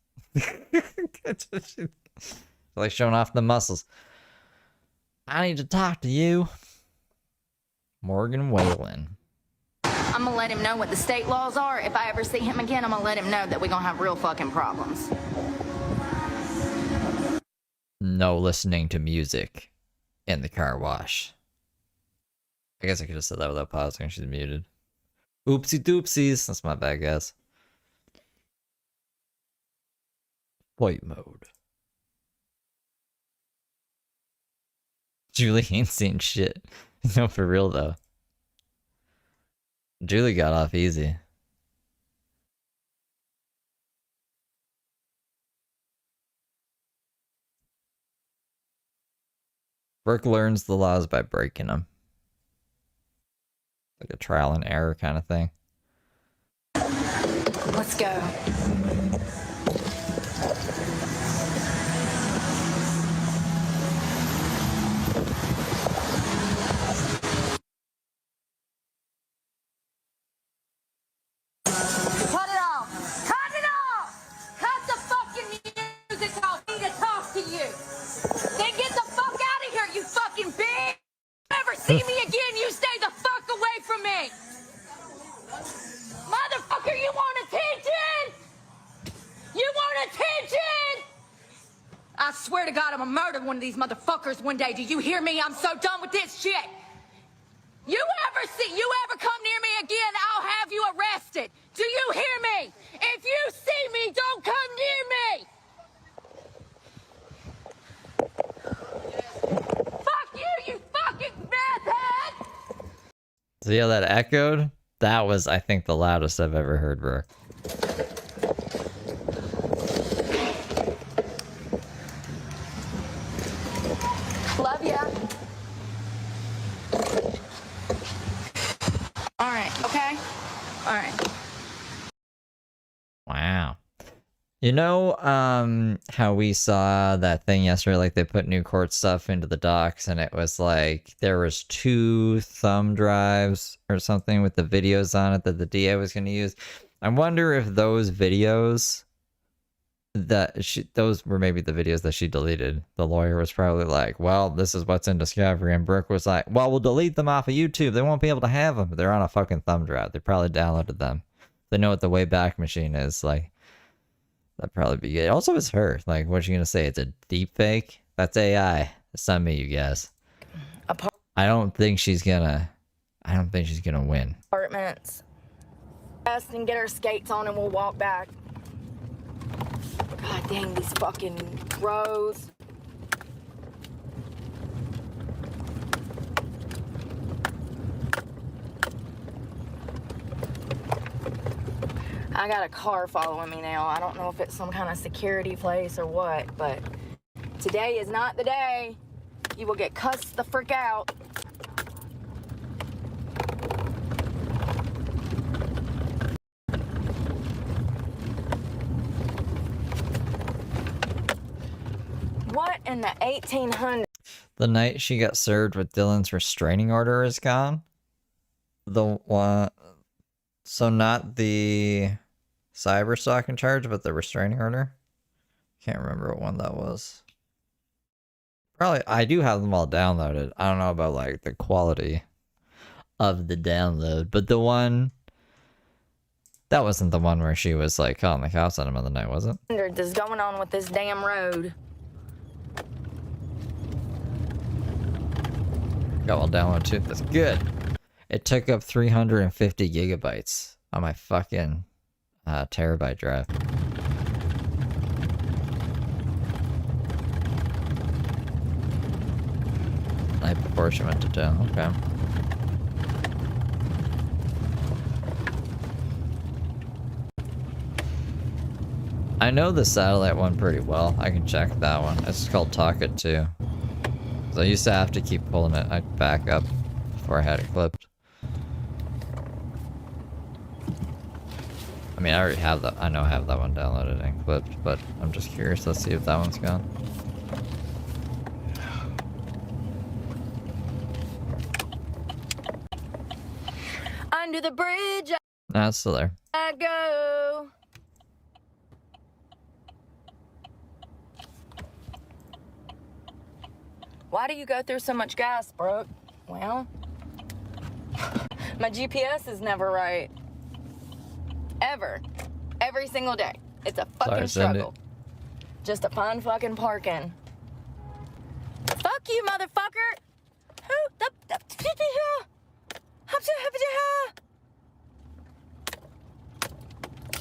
Like showing off the muscles. I need to talk to you, Morgan Wallen. I'm gonna let him know what the state laws are. If I ever see him again, I'm gonna let him know that we're gonna have real fucking problems. No listening to music in the car wash. I guess I could have said that without pausing. She's muted. Oopsie doopsies. That's my bad, guys. Flight mode. Julie ain't seen shit. No, for real though. Julie got off easy. Brooke learns the laws by breaking them. Like a trial and error kind of thing. Let's go. Cut it off! Cut it off! Cut the fucking music off! I need to talk to you! Then get the fuck out of here, you fucking bitch! Never see me again, you stay the fuck away from me! Motherfucker, you want attention? You want attention? I swear to God, I'm gonna murder one of these motherfuckers one day. Do you hear me? I'm so done with this shit. You ever come near me again, I'll have you arrested. Do you hear me? If you see me, don't come near me. Fuck you, you fucking meth head. See how that echoed? That was, I think, the loudest I've ever heard Brooke. Love ya. All right, okay? All right. Wow. You know, how we saw that thing yesterday, like they put new court stuff into the docs and it was like there was 2 thumb drives or something with the videos on it that the DA was going to use. I wonder if those videos those were maybe the videos that she deleted. The lawyer was probably like, well, this is what's in discovery. And Brooke was like, well, we'll delete them off of YouTube. They won't be able to have them. They're on a fucking thumb drive. They probably downloaded them. They know what the Wayback Machine is. Like, that'd probably be good. Also, it's her. Like, what's she gonna say? It's a deep fake? That's AI. That's not me, you guys. I don't think she's gonna win. Apartments. And get our skates on and we'll walk back. God dang, these fucking roads. I got a car following me now. I don't know if it's some kind of security place or what, but today is not the day. You will get cussed the frick out. What in the 1800s? The night she got served with Dylan's restraining order is gone. The one, so not the cyber stalking charge, but the restraining order. Can't remember what one that was. Probably, I do have them all downloaded. I don't know about like the quality of the download, but the one that wasn't the one where she was like calling the cops on him in the night, was it? Is going on with this damn road. Got one download too. That's good. It took up 350 gigabytes on my fucking terabyte drive. Night before she went to jail. Okay. I know the satellite one pretty well. I can check that one. It's called Talk It too. So I used to have to keep pulling it back up before I had it clipped. I mean, I already have that. I know I have that one downloaded and clipped, but I'm just curious. Let's see if that one's gone. Under the bridge Nah, it's still there. I go. Why do you go through so much gas, Brooke? Well, my GPS is never right. Ever. Every single day. It's a fucking struggle. Just a fun fucking parking. Fuck you, motherfucker!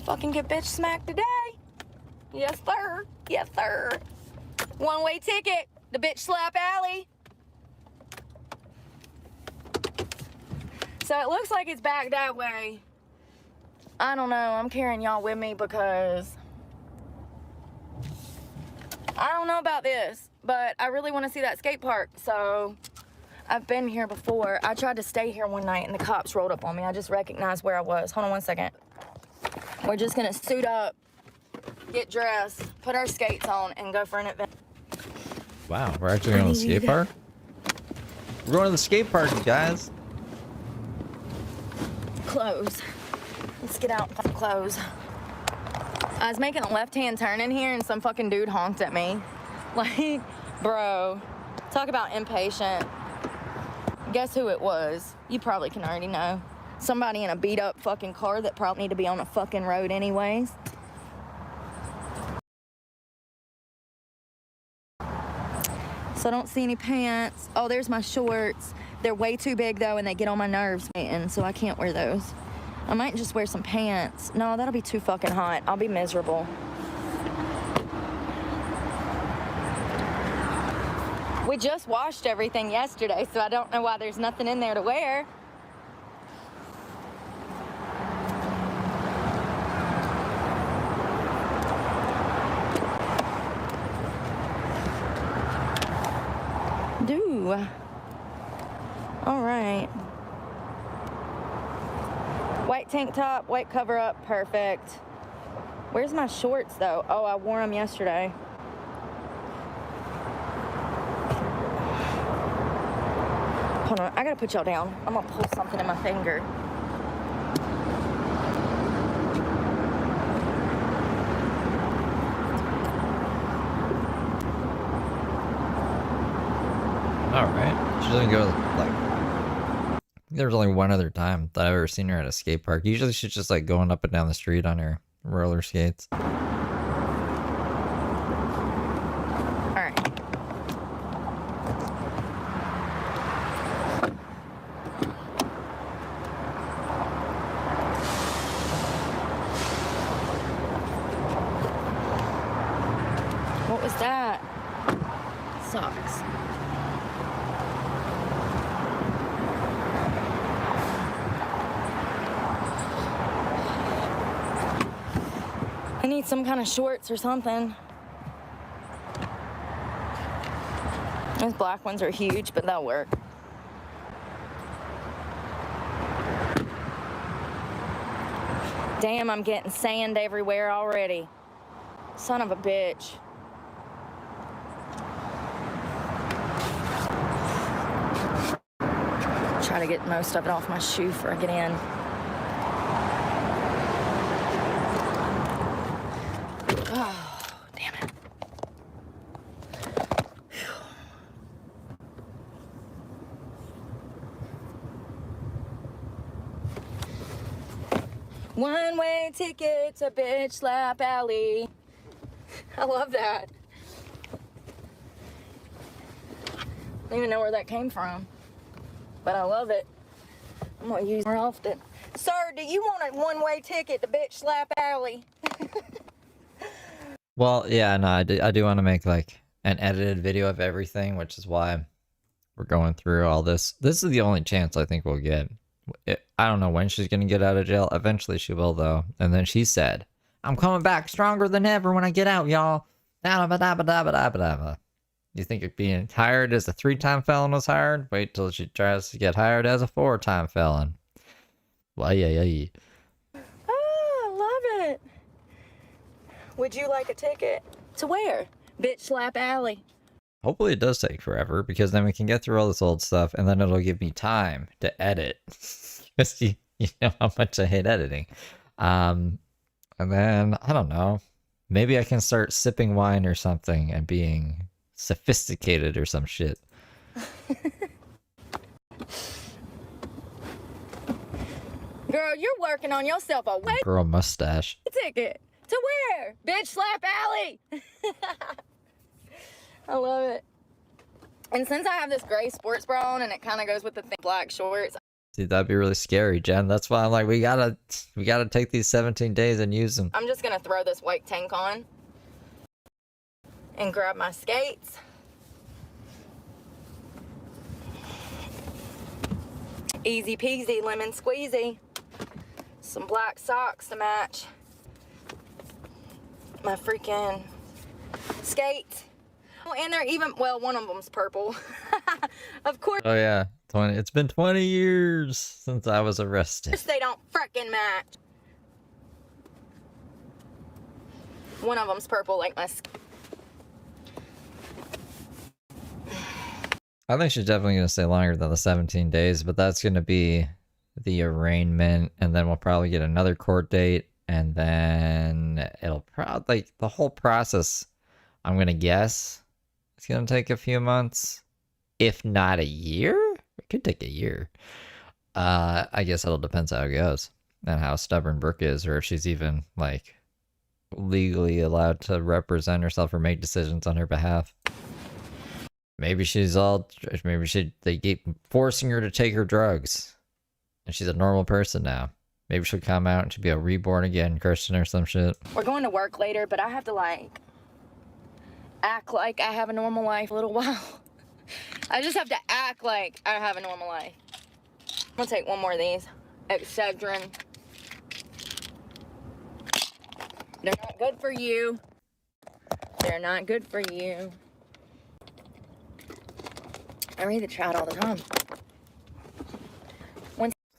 Fucking get bitch smacked today. Yes, sir. Yes, sir. One-way ticket. The bitch slap alley. So it looks like it's back that way. I don't know. I'm carrying y'all with me because I don't know about this, but I really want to see that skate park. So I've been here before. I tried to stay here one night and the cops rolled up on me. I just recognized where I was. Hold on one second. We're just gonna suit up, get dressed, put our skates on, and go for an event. Wow, we're actually going to the skate park? We're going to the skate park, guys. Clothes. Let's get out and find clothes. I was making a left-hand turn in here and some fucking dude honked at me. Like, bro, talk about impatient. Guess who it was? You probably can already know. Somebody in a beat-up fucking car that probably need to be on a fucking road anyways. So I don't see any pants. Oh, there's my shorts. They're way too big though and they get on my nerves, man, so I can't wear those. I might just wear some pants. No, that'll be too fucking hot. I'll be miserable. We just washed everything yesterday, so I don't know why there's nothing in there to wear. All right. White tank top, white cover up, perfect. Where's my shorts though? Oh, I wore them yesterday. Hold on, I gotta put y'all down. I'm gonna pull something in my finger. Alright. She doesn't go, like... There's only one other time that I've ever seen her at a skate park. Usually she's just, like, going up and down the street on her roller skates. Alright. What was that? Socks. I need some kind of shorts or something. Those black ones are huge, but they'll work. Damn, I'm getting sand everywhere already. Son of a bitch. Try to get most of it off my shoe before I get in. Oh, damn it. One-way ticket to Bitch Slap Alley. I love that. I don't even know where that came from, but I love it. I'm gonna use it more often. Sir, do you want a one-way ticket to Bitch Slap Alley? Well, yeah, no, I do want to make, like, an edited video of everything, which is why we're going through all this. This is the only chance I think we'll get. I don't know when she's going to get out of jail. Eventually she will, though. And then she said, I'm coming back stronger than ever when I get out, y'all. You think being hired as a 3-time felon was hard? Wait till she tries to get hired as a 4-time felon. Well, yeah. Oh, I love it. Would you like a ticket? To where? Bitch Slap Alley. Hopefully it does take forever, because then we can get through all this old stuff, and then it'll give me time to edit. Because you know how much I hate editing. And then, I don't know, maybe I can start sipping wine or something and being sophisticated or some shit. Girl, you're working on yourself a way Girl mustache. ticket. To where? Bitch Slap Alley. I love it. And since I have this gray sports bra on and it kind of goes with the thick black shorts. See, that'd be really scary, Jen. That's why I'm like, we gotta take these 17 days and use them. I'm just gonna throw this white tank on and grab my skates. Easy peasy, lemon squeezy. Some black socks to match my freaking skates. Oh, and they're even, well, one of them's purple. Of course. Oh yeah, it's been 20 years since I was arrested. They don't frickin' match. One of them's purple like my I think she's definitely going to stay longer than the 17 days, but that's going to be the arraignment, and then we'll probably get another court date, and then it'll probably, like, the whole process, I'm going to guess, it's going to take a few months, if not a year? It could take a year. I guess it'll depend how it goes, and how stubborn Brooke is, or if she's even, like, legally allowed to represent herself or make decisions on her behalf. Maybe they keep forcing her to take her drugs. And she's a normal person now. Maybe she'll come out and she'll be a reborn again Christian or some shit. We're going to work later, but I have to, like, act like I have a normal life a little while. I just have to act like I have a normal life. I'm gonna take one more of these. Excedrin. They're not good for you. They're not good for you. I read the chat all the time.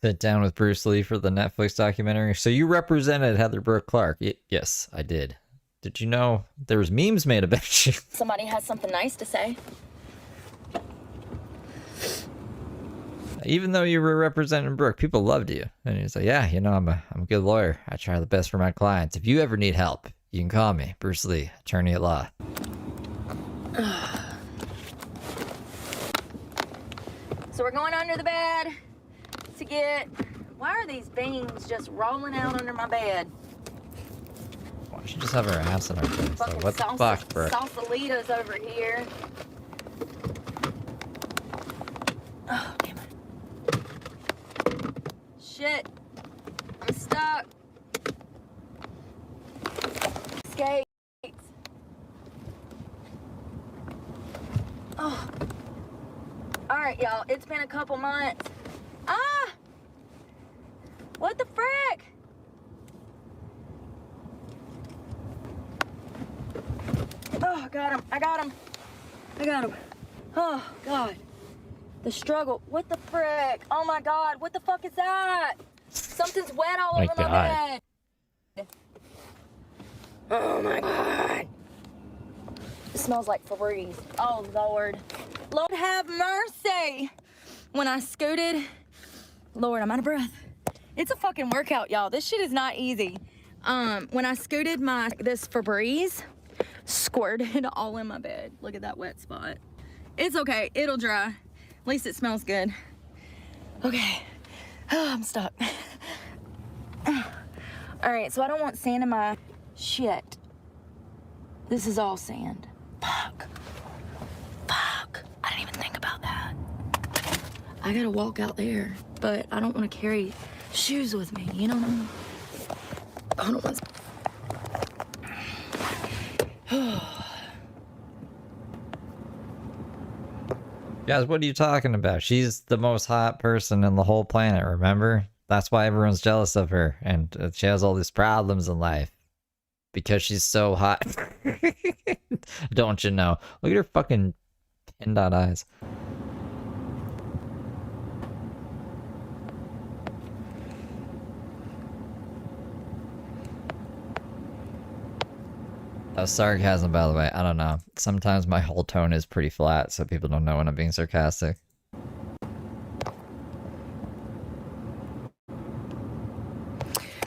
Sit down with Bruce Lee for the Netflix documentary. So you represented Heather Brooke Clark. Yes, I did. Did you know there was memes made about you? Somebody has something nice to say. Even though you were representing Brooke, people loved you. And you say, yeah, you know, I'm a good lawyer. I try the best for my clients. If you ever need help, you can call me, Bruce Lee, attorney at law. So we're going under the bed to get... Why are these beans just rolling out under my bed? Why don't you just have her ass in her face? Fucking What the fuck, Brooke? Salsalitas over here. Oh, damn it. Shit. I'm stuck. Skates. Oh. Alright, y'all. It's been a couple months. Ah! What the frick? Oh, I got him. I got him. I got him. Oh, God. The struggle. What the frick? Oh, my God. What the fuck is that? Something's wet all over my bed. Oh, my God. It smells like Febreze. Oh, Lord. Lord have mercy. When I scooted, Lord, I'm out of breath. It's a fucking workout, y'all. This shit is not easy. When I scooted this Febreze, squirted all in my bed. Look at that wet spot. It's okay. It'll dry. At least it smells good. Okay. Oh, I'm stuck. All right, so I don't want sand in my shit. This is all sand. Fuck. I didn't even think about that. I gotta walk out there, but I don't want to carry shoes with me, you know what I mean? Hold on one second. Guys, what are you talking about? She's the most hot person in the whole planet, remember? That's why everyone's jealous of her, and she has all these problems in life. because she's so hot. Don't you know? Look at her fucking pinned out eyes. Sarcasm, by the way. I don't know. Sometimes my whole tone is pretty flat, so people don't know when I'm being sarcastic.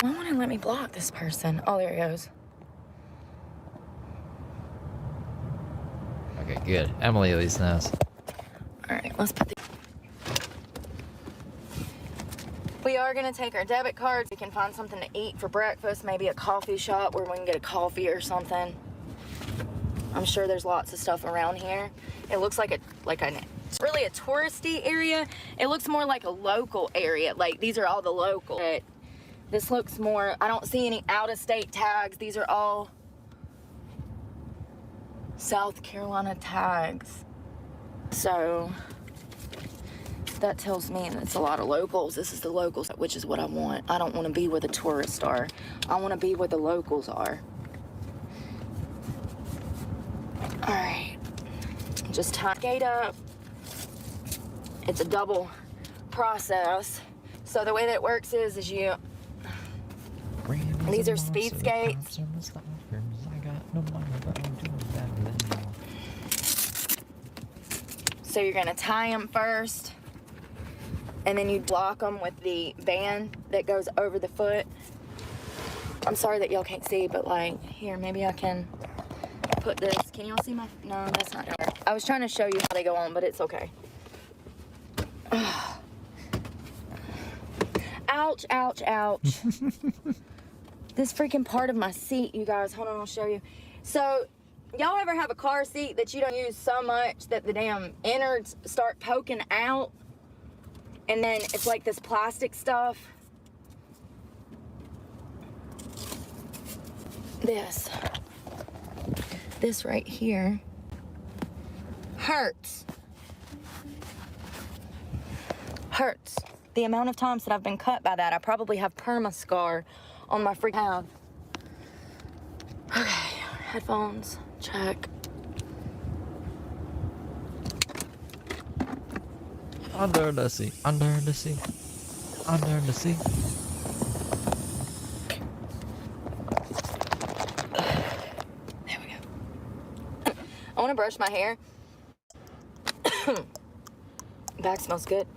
Why won't it let me block this person? Oh, there he goes. Okay, good. Emily at least knows. Alright, let's put the... We are gonna take our debit cards. We can find something to eat for breakfast, maybe a coffee shop where we can get a coffee or something. I'm sure there's lots of stuff around here. It looks like it's really a touristy area. It looks more like a local area. Like these are all the local. But this looks more, I don't see any out-of-state tags. These are all South Carolina tags. So that tells me it's a lot of locals. This is the locals, which is what I want. I don't want to be where the tourists are. I want to be where the locals are. All right, just tie the gate up. It's a double process. So the way that it works is you, these are speed skates. So you're gonna tie them first, and then you block them with the band that goes over the foot. I'm sorry that y'all can't see, but like, here, maybe I can put this. Can y'all see my, no, that's not there. I was trying to show you how they go on, but it's okay. Ouch, ouch, ouch. This freaking part of my seat, you guys, hold on, I'll show you. So, y'all ever have a car seat that you don't use so much that the damn innards start poking out? And then it's like this plastic stuff. This right here hurts. Hurts. The amount of times that I've been cut by that, I probably have perma scar on my freaking head. Okay, headphones, check. Under the sea, under the sea, under the sea. There we go. I want to brush my hair. Back smells good.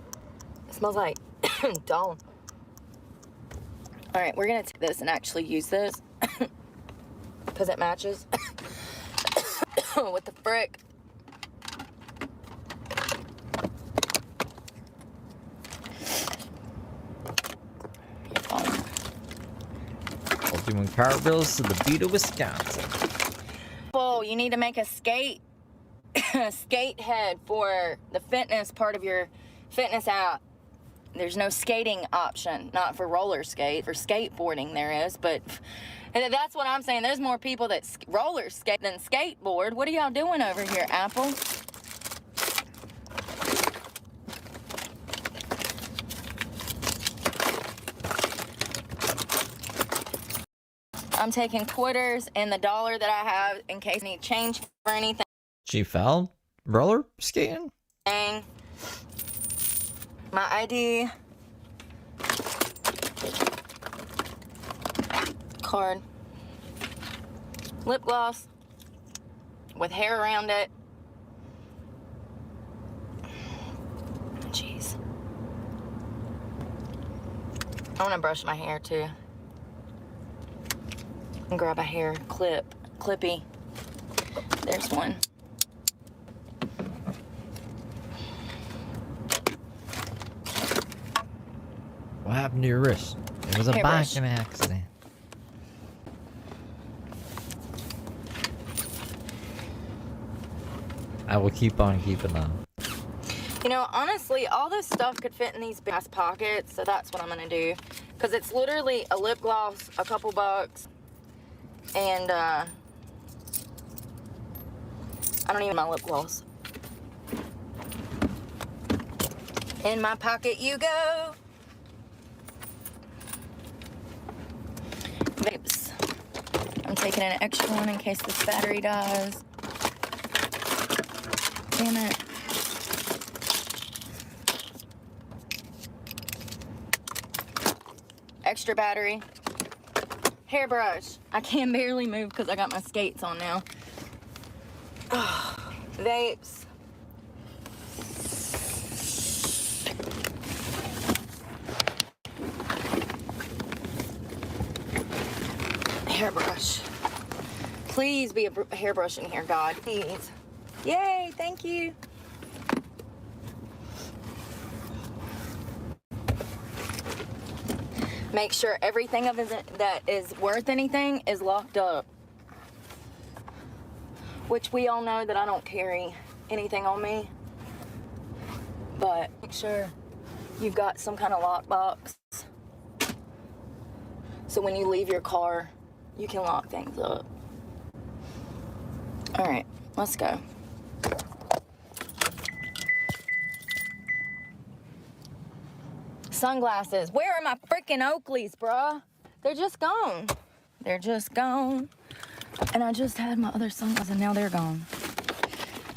It smells like Dawn. All right, we're gonna take this and actually use this because it matches with the frick. Doing cartwheels to the beat of Wisconsin. Oh, you need to make a skate head for the fitness part of your fitness app. There's no skating option, not for roller skate. For skateboarding there is, but that's what I'm saying. There's more people that roller skate than skateboard. What are y'all doing over here, Apple? I'm taking quarters and the $1 that I have in case I need change for anything. She fell roller skating? My ID. Card. Lip gloss. With hair around it. Jeez. I want to brush my hair too. And grab a hair clippy. There's one. What happened to your wrist? It was a biking accident. I will keep on keeping on. You know, honestly, all this stuff could fit in these big ass pockets, so that's what I'm gonna do. Because it's literally a lip gloss, a couple bucks, and I don't even have my lip gloss. In my pocket you go. Babes, I'm taking an extra one in case this battery dies. Damn it. Extra battery. Hairbrush. I can barely move because I got my skates on now. Oh, vapes. Hairbrush. Please be a hairbrush in here, God. Please. Yay, thank you. Make sure everything of it that is worth anything is locked up. Which we all know that I don't carry anything on me. But make sure you've got some kind of lockbox. So when you leave your car, you can lock things up. All right, let's go. Sunglasses. Where are my freaking Oakleys, bruh? They're just gone. They're just gone. And I just had my other sunglasses and now they're gone.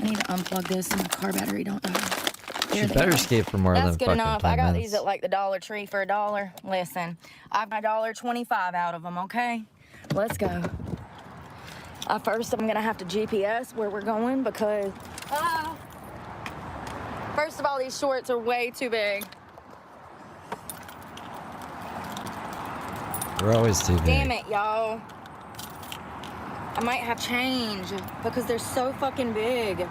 I need to unplug this so my car battery don't die. She better skate for more That's than good fucking enough. 10 I got minutes. these at like the Dollar Tree for $1. Listen, I've got $1.25 out of them, okay? Let's go. First, I'm gonna have to GPS where we're going because, first of all, these shorts are way too big. We're always too big. Damn it, y'all. I might have change because they're so fucking big.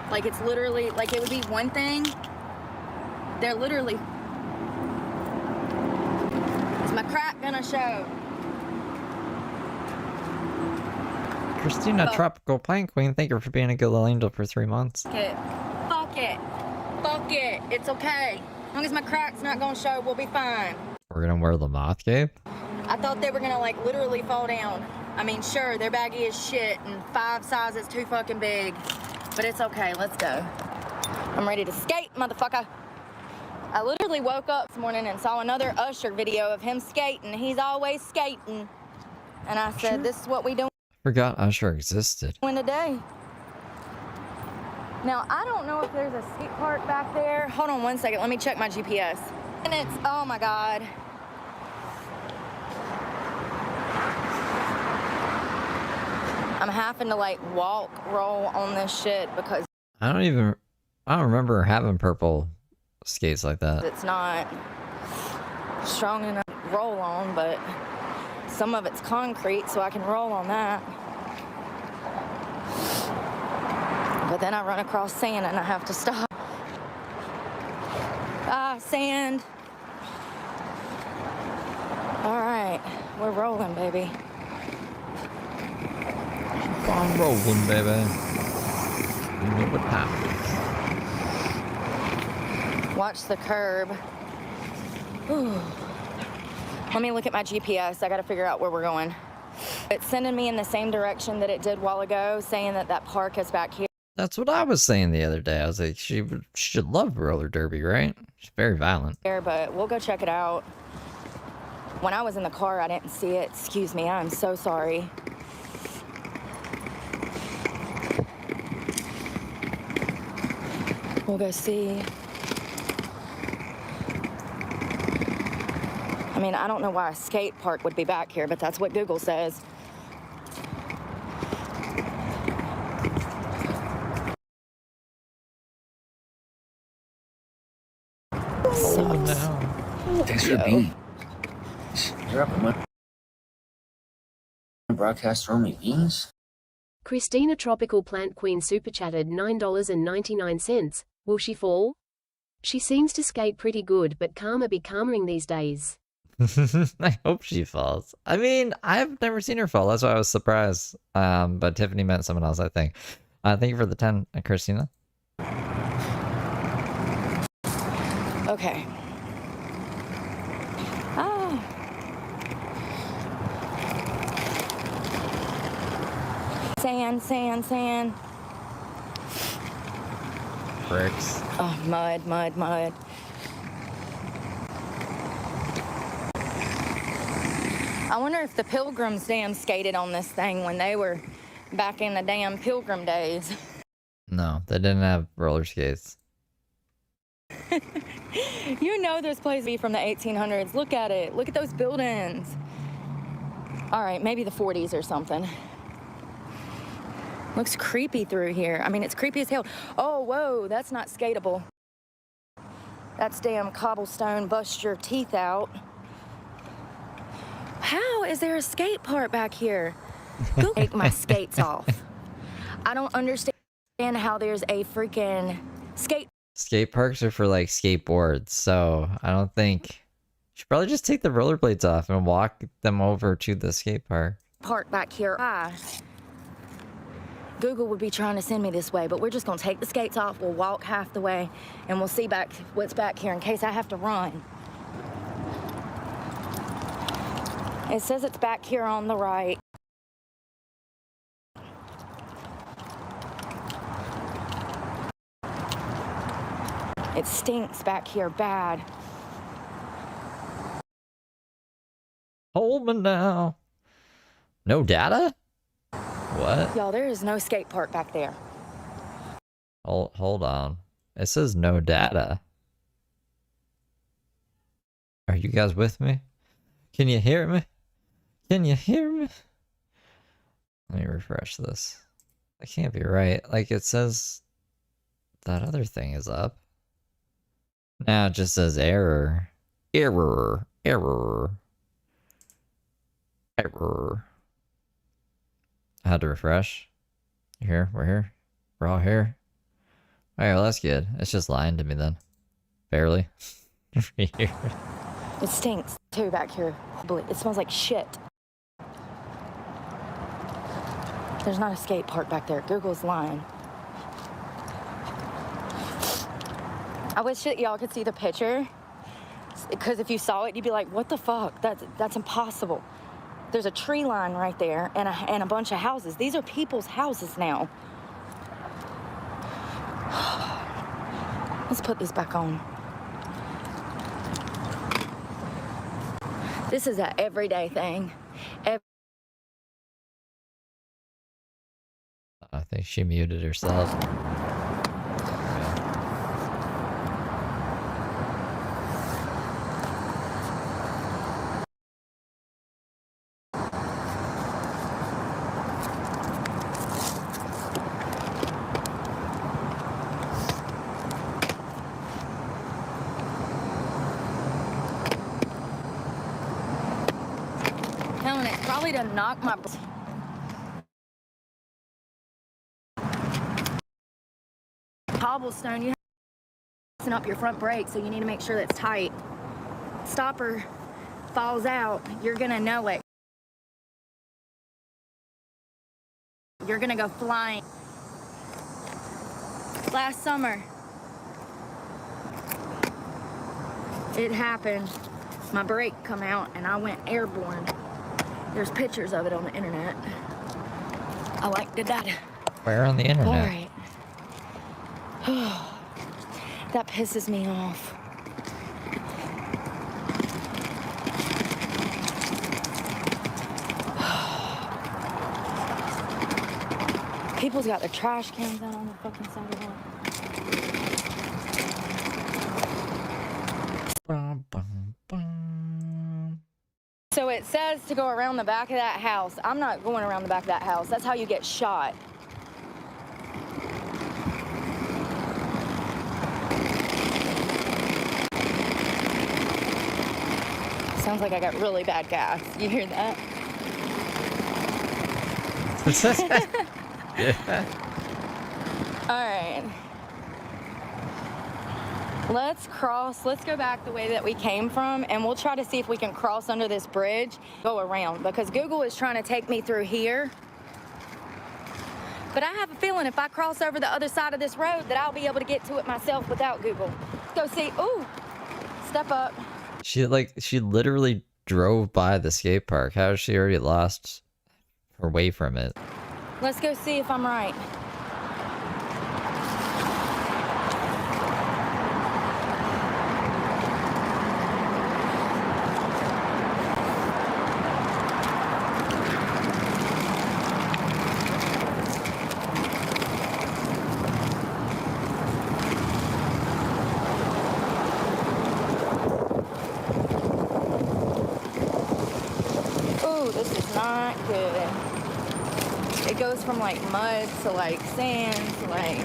Like, it's literally, like, it would be one thing. They're literally. Is my crack gonna show? Christina, Fuck. Tropical Pine Queen, thank you for being a good little angel for 3 months. Fuck it. Fuck it. Fuck it. It's okay. As long as my crack's not gonna show, we'll be fine. We're gonna wear the moth cape? I thought they were gonna, like, literally fall down. I mean, sure, they're baggy as shit and 5 sizes too fucking big. But it's okay. Let's go. I'm ready to skate, motherfucker. I literally woke up this morning and saw another Usher video of him skating. He's always skating. And I said, this is what we do Forgot Usher existed. today. Now, I don't know if there's a skate park back there. Hold on one second. Let me check my GPS. And it's, oh my God. I'm having to like roll on this shit because I don't remember having purple skates like that. it's not strong enough to roll on, but some of it's concrete, so I can roll on that. But then I run across sand and I have to stop. Sand. All right, we're rolling, baby. I'm rolling, baby. You know what time it is. Watch the curb. Ooh. Let me look at my GPS. I gotta figure out where we're going. It's sending me in the same direction that it did a while ago, saying that that park is back here. That's what I was saying the other day. I was like, she should love roller derby, right? She's very violent. But we'll go check it out. When I was in the car, I didn't see it. Excuse me, I'm so sorry. We'll go see. I mean, I don't know why a skate park would be back here, but that's what Google says. Oh no. Thanks for being. You're up on my broadcast for me beans. Christina Tropical Plant Queen super chatted $9.99. Will she fall? She seems to skate pretty good, but calmer be calmering these days. I hope she falls. I mean, I've never seen her fall. That's why I was surprised. But Tiffany meant someone else, I think. Thank you for the 10, Christina. Okay. Sand, sand, sand. Bricks. Oh, mud, mud, mud. I wonder if the Pilgrims damn skated on this thing when they were back in the damn Pilgrim days. No, they didn't have roller skates. You know this place be from the 1800s. Look at it. Look at those buildings. All right, maybe the 40s or something. Looks creepy through here. I mean, it's creepy as hell. Oh, whoa, that's not skatable. That's damn cobblestone, bust your teeth out. How is there a skate park back here? Go take my skates off. I don't understand how there's a freaking Skate parks are for like skateboards, so I don't think you should probably just take the rollerblades off and walk them over to the skate park. park back here. Google would be trying to send me this way, but we're just gonna take the skates off, we'll walk half the way, and we'll see back what's back here in case I have to run. It says it's back here on the right. It stinks back here bad. Hold me now. No data? What? Y'all, there is no skate park back there. Hold on. It says no data. Are you guys with me? Can you hear me? Can you hear me? Let me refresh this. That can't be right. Like, it says that other thing is up. Now it just says error. Error. Error. Error. I had to refresh. You're here. We're here. We're all here. Alright, well, that's good. It's just lying to me then. Barely. It stinks too back here. It smells like shit. There's not a skate park back there. Google's lying. I wish that y'all could see the picture, because if you saw it, you'd be like, what the fuck? That's impossible. There's a tree line right there and a bunch of houses. These are people's houses now. Let's put this back on. This is an everyday thing. I think she muted herself. Telling it probably to knock my... Cobblestone, you have to loosen up your front brake, so you need to make sure that's tight. Stopper falls out, you're gonna know it. You're gonna go flying. Last summer, it happened. My brake come out and I went airborne. There's pictures of it on the internet. I like the data. Where on the internet? All right. That pisses me off. People's got their trash cans out on the fucking sidewalk. So it says to go around the back of that house. I'm not going around the back of that house. That's how you get shot. Sounds like I got really bad gas. You hear that? Yeah. All right. Let's cross. Let's go back the way that we came from, and we'll try to see if we can cross under this bridge, go around, because Google is trying to take me through here. But I have a feeling if I cross over the other side of this road that I'll be able to get to it myself without Google. Go see. Ooh, step up. She literally drove by the skate park. How has she already lost her way from it? Let's go see if I'm right. not good. It goes from like mud to like sand to like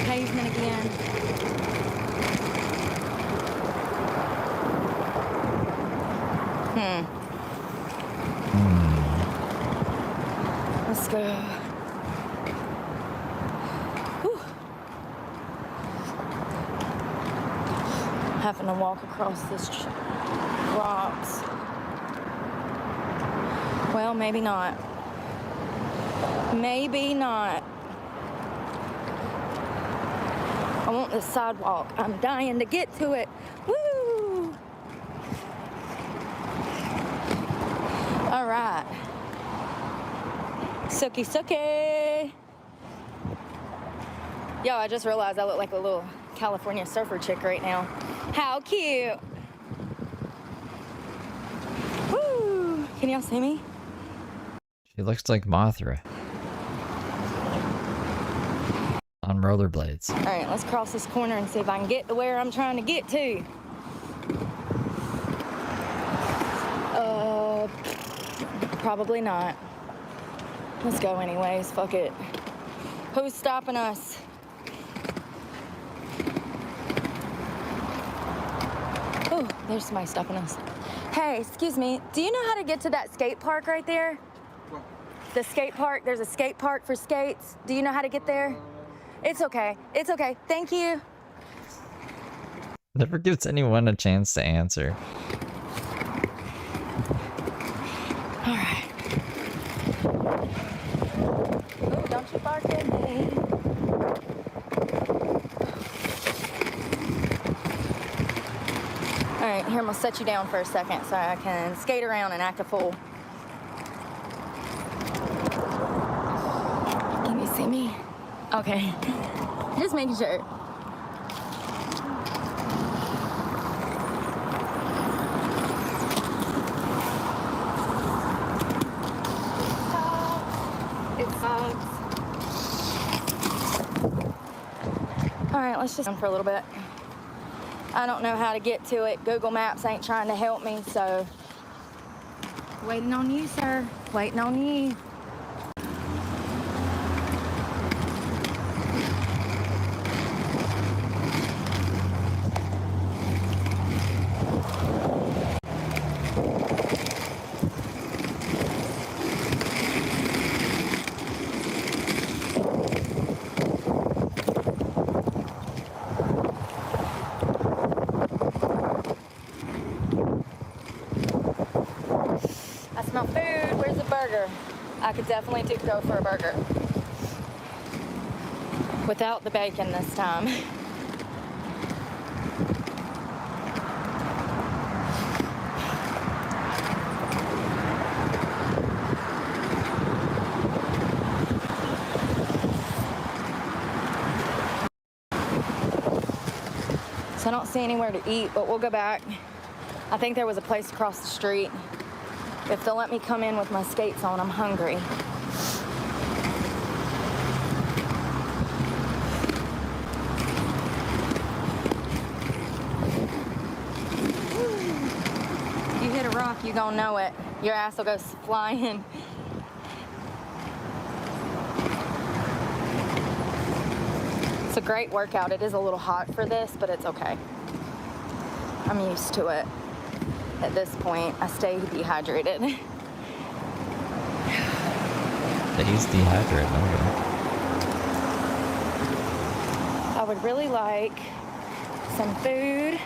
pavement again. Let's go. Whew. Having to walk across this rocks. Well, maybe not. Maybe not. I want this sidewalk. I'm dying to get to it. Woo! All right. Sookie, sookie. Yo, I just realized I look like a little California surfer chick right now. How cute. Woo! Can y'all see me? She looks like Mothra. On rollerblades. All right, let's cross this corner and see if I can get to where I'm trying to get to. Probably not. Let's go anyways, fuck it. Who's stopping us? Oh, there's somebody stopping us. Hey, excuse me, do you know how to get to that skate park right there? What? The skate park, there's a skate park for skates. Do you know how to get there? It's okay, thank you. Never gives anyone a chance to answer. All right. Oh, don't you bark at me. All right, here, I'm gonna set you down for a second so I can skate around and act a fool. Can you see me? Okay, just making sure. All right, let's just run for a little bit. I don't know how to get to it. Google Maps ain't trying to help me, so waiting on you, sir. Waiting on you. I smell food. Where's the burger? I could definitely go for a burger. Without the bacon this time. So I don't see anywhere to eat, but we'll go back. I think there was a place across the street. If they'll let me come in with my skates on, I'm hungry. You hit a rock, you gonna know it. Your ass will go flying. It's a great workout. It is a little hot for this, but it's okay. I'm used to it. At this point, I stay dehydrated. He's dehydrated. Okay. I would really like some food.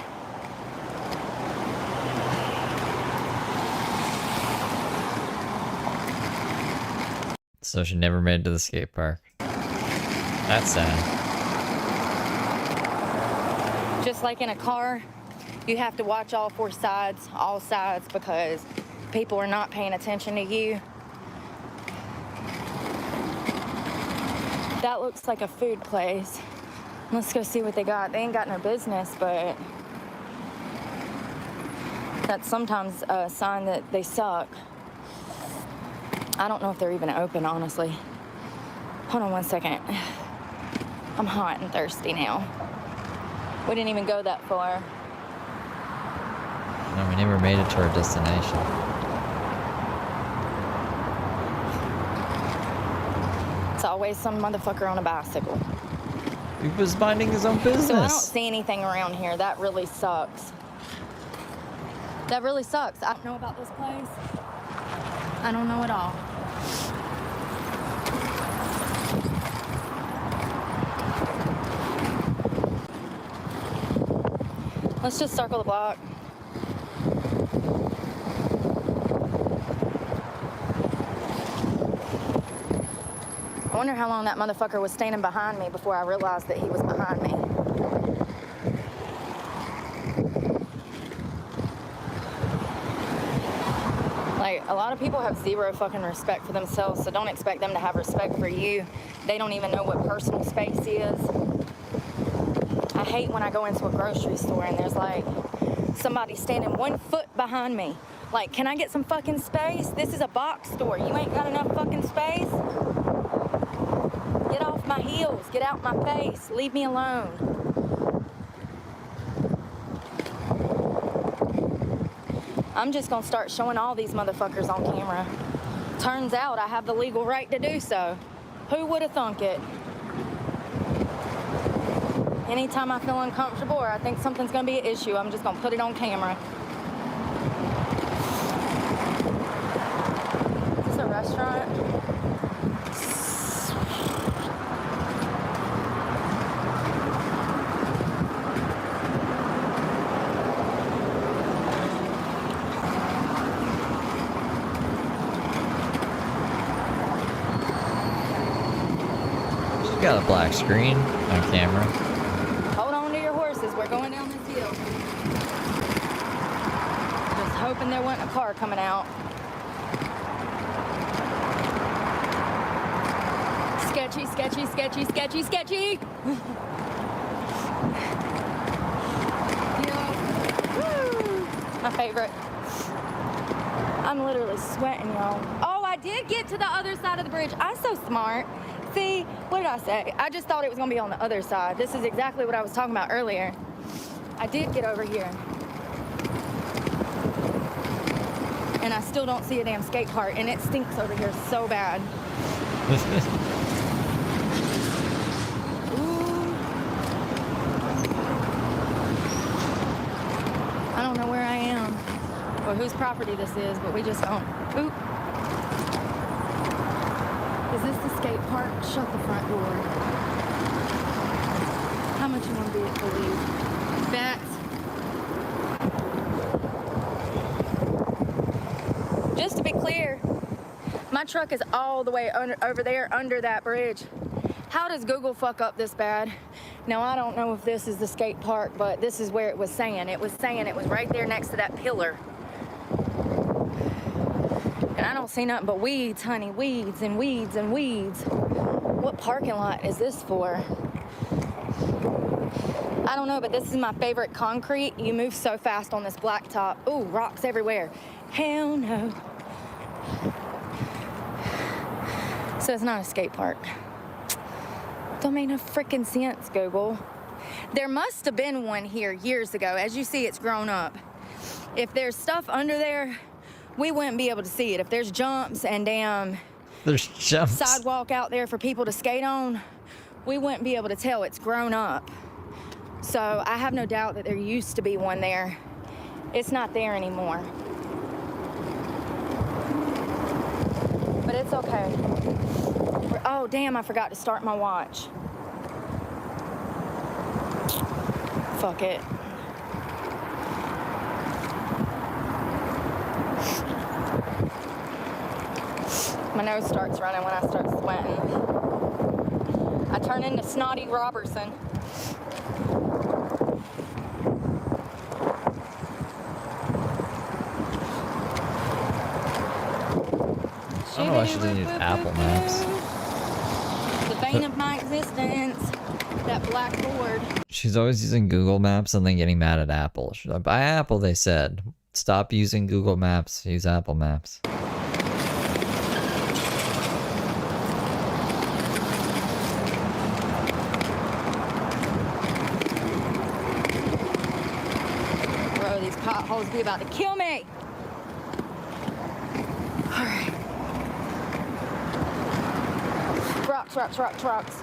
So she never made it to the skate park. That's sad. Just like in a car, you have to watch all sides, because people are not paying attention to you. That looks like a food place. Let's go see what they got. They ain't got no business, but that's sometimes a sign that they suck. I don't know if they're even open, honestly. Hold on one second. I'm hot and thirsty now. We didn't even go that far. No, we never made it to our destination. always some motherfucker on a bicycle. He was minding his own business. So I don't see anything around here. That really sucks. That really sucks. I don't know about this place. I don't know at all. Let's just circle the block. I wonder how long that motherfucker was standing behind me before I realized that he was behind me. Like, a lot of people have zero fucking respect for themselves, so don't expect them to have respect for you. They don't even know what personal space is. I hate when I go into a grocery store and there's like somebody standing 1 foot behind me. Like, can I get some fucking space? This is a box store. You ain't got enough fucking space? Get off my heels. Get out my face. Leave me alone. I'm just gonna start showing all these motherfuckers on camera. Turns out I have the legal right to do so. Who would have thunk it? Anytime I feel uncomfortable or I think something's gonna be an issue, I'm just gonna put it on camera. Is this a restaurant? She's got a black screen on camera. Hold on to your horses. We're going down this hill. Just hoping there wasn't a car coming out. Sketchy, sketchy, sketchy, sketchy, sketchy. My favorite. I'm literally sweating, y'all. Oh, I did get to the other side of the bridge. I'm so smart. See, what did I say? I just thought it was gonna be on the other side. This is exactly what I was talking about earlier. I did get over here. And I still don't see a damn skate park, and it stinks over here so bad. I don't know where I am or whose property this is, but we just don't. Oop. Is this the skate park? Shut the front door. How much you want to believe? Facts. Just to be clear, my truck is all the way over there under that bridge. How does Google fuck up this bad? Now, I don't know if this is the skate park, but this is where it was saying. It was saying it was right there next to that pillar. And I don't see nothing but weeds, honey. Weeds and weeds and weeds. What parking lot is this for? I don't know, but this is my favorite concrete. You move so fast on this blacktop. Ooh, rocks everywhere. Hell no. So it's not a skate park. Don't make no freaking sense, Google. There must have been one here years ago. As you see, it's grown up. If there's stuff under there, we wouldn't be able to see it. If there's jumps and damn sidewalk out there for people to skate on, we wouldn't be able to tell. It's grown up. So I have no doubt that there used to be one there. It's not there anymore. But it's okay. Oh, damn, I forgot to start my watch. Fuck it. My nose starts running when I start sweating. I turn into Snotty Robertson. I don't know why she doesn't use Apple Maps. The bane of my existence. That black board. She's always using Google Maps and then getting mad at Apple. She's like, by Apple, they said. Stop using Google Maps. Use Apple Maps. Bro, these potholes be about to kill me. All right. Rock Trucks.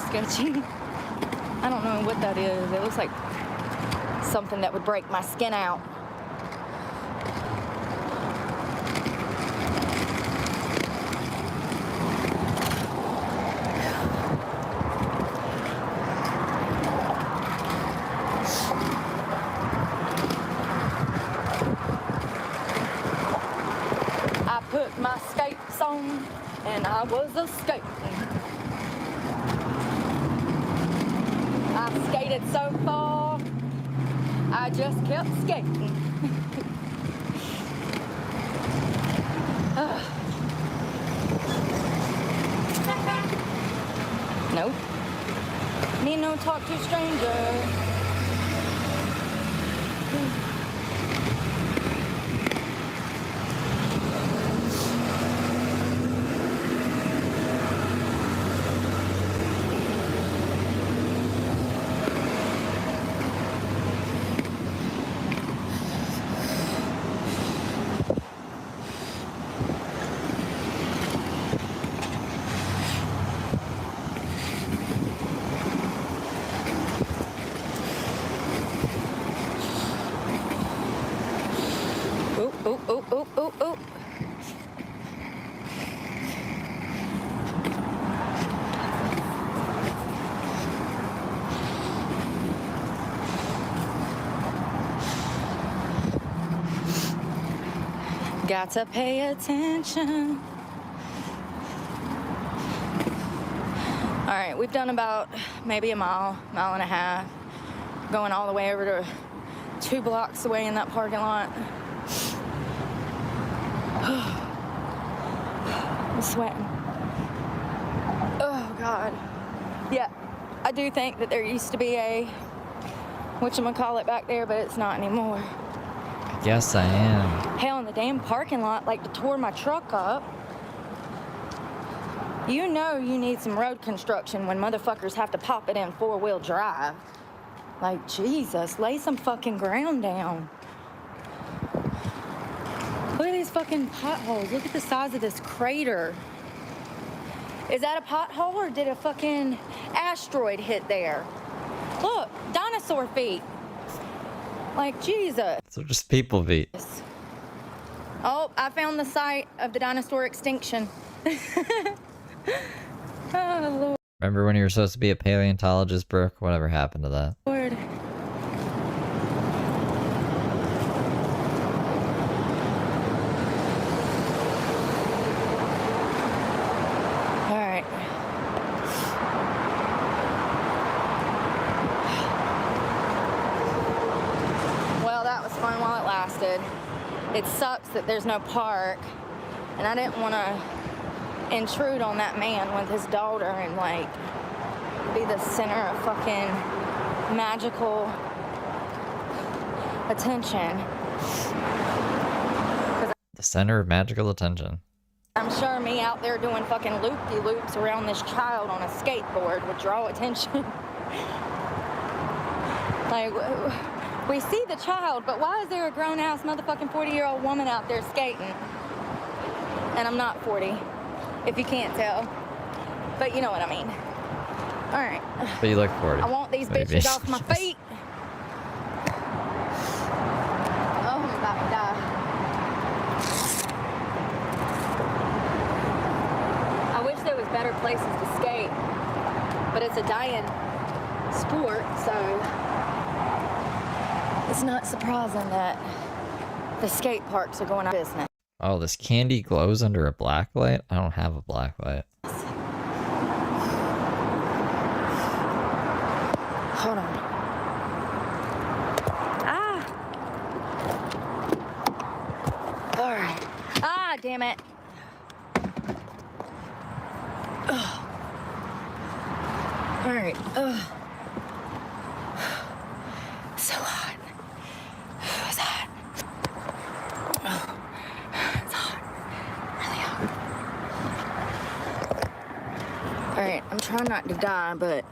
Sketchy. I don't know what that is. It looks like something that would break my skin out. I put my skates on and I was a skating. I skated so far, I just kept skating. Nope. Need no talk to stranger. Ooh. Got to pay attention. All right, we've done about maybe a mile and a half, going all the way over to 2 blocks away in that parking lot. I'm sweating. Oh, God. Yeah, I do think that there used to be a whatchamacallit back there, but it's not anymore. I guess I am. Hell, in the damn parking lot, like, to tore my truck up. You know you need some road construction when motherfuckers have to pop it in 4-wheel drive. Like, Jesus, lay some fucking ground down. Look at these fucking potholes. Look at the size of this crater. Is that a pothole or did a fucking asteroid hit there? Look, dinosaur feet. Like, Jesus. So just people feet. Oh, I found the site of the dinosaur extinction. Oh, Lord. Remember when you were supposed to be a paleontologist, Brooke? Whatever happened to that? Lord. All right. Well, that was fun while it lasted. It sucks that there's no park, and I didn't want to intrude on that man with his daughter and, like, be the center of fucking magical attention. The center of magical attention. I'm sure me out there doing fucking loop-de-loops around this child on a skateboard would draw attention. Like, we see the child, but why is there a grown-ass motherfucking 40-year-old woman out there skating? And I'm not 40, if you can't tell. But you know what I mean. All right. But you look 40. I want these maybe. bitches off my feet. Oh, I'm about to die. I wish there was better places to skate, but it's a dying sport, so it's not surprising that the skate parks are going out of business. Oh, this candy glows under a black light? I don't have a black light. Hold on. Ah! All right. Ah, damn it. Ugh. All right. Ugh. So hot. It's hot. Oh. It's hot. Really hot. All right. I'm trying not to die, but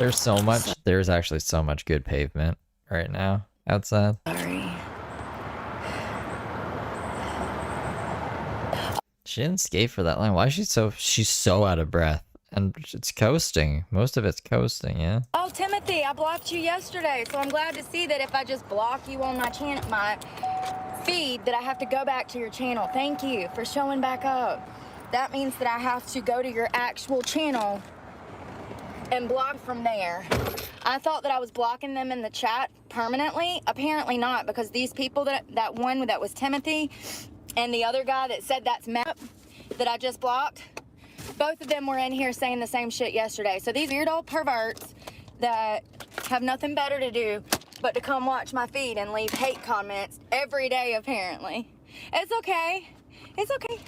There's actually so much good pavement right now outside. Sorry. She didn't skate for that long. Why is she's so out of breath? And it's coasting. Most of it's coasting, yeah. Oh, Timothy, I blocked you yesterday, so I'm glad to see that if I just block you on my channel, my feed, that I have to go back to your channel. Thank you for showing back up. That means that I have to go to your actual channel and block from there. I thought that I was blocking them in the chat permanently. Apparently not, because these people, that one that was Timothy and the other guy that said that's Map that I just blocked, both of them were in here saying the same shit yesterday. So these weird old perverts that have nothing better to do but to come watch my feed and leave hate comments every day, apparently. It's okay. It's okay.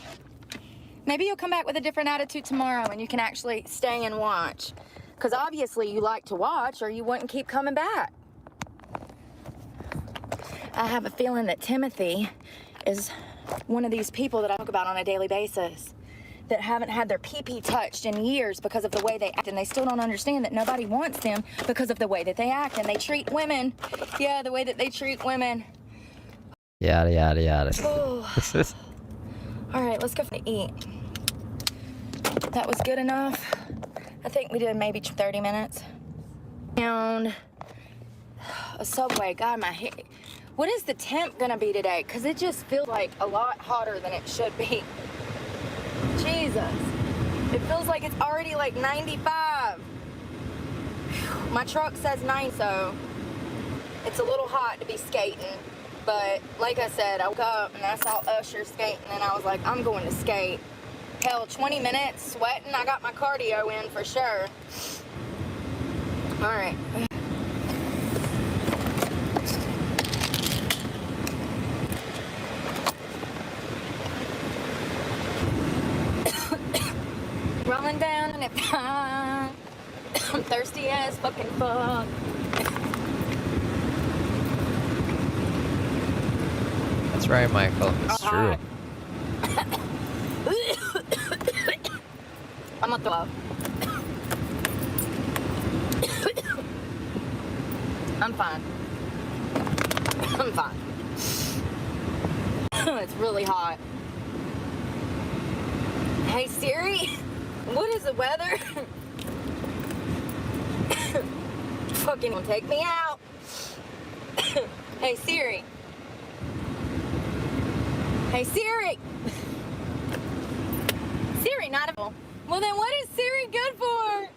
Maybe you'll come back with a different attitude tomorrow and you can actually stay and watch. Because obviously you like to watch or you wouldn't keep coming back. I have a feeling that Timothy is one of these people that I talk about on a daily basis that haven't had their pee-pee touched in years because of the way they act, and they still don't understand that nobody wants them because of the way that they act and they treat women. Yeah, the way that they treat women. Yada, yada, yada. Oh. All right, let's go to eat. That was good enough. I think we did maybe 30 minutes. And a Subway. God, my hair. What is the temp gonna be today? Because it just feels like a lot hotter than it should be. Jesus. It feels like it's already like 95. My truck says 9, so it's a little hot to be skating. But like I said, I woke up and I saw Usher skating and I was like, I'm going to skate. Hell, 20 minutes sweating. I got my cardio in for sure. All right. Rolling down and it I'm thirsty as fucking fuck. That's right, Michael. It's true. I'm gonna throw up. I'm fine. I'm fine. It's really hot. Hey Siri, what is the weather? Fucking will take me out. Hey Siri. Hey Siri. Siri, not a... Well then what is Siri good for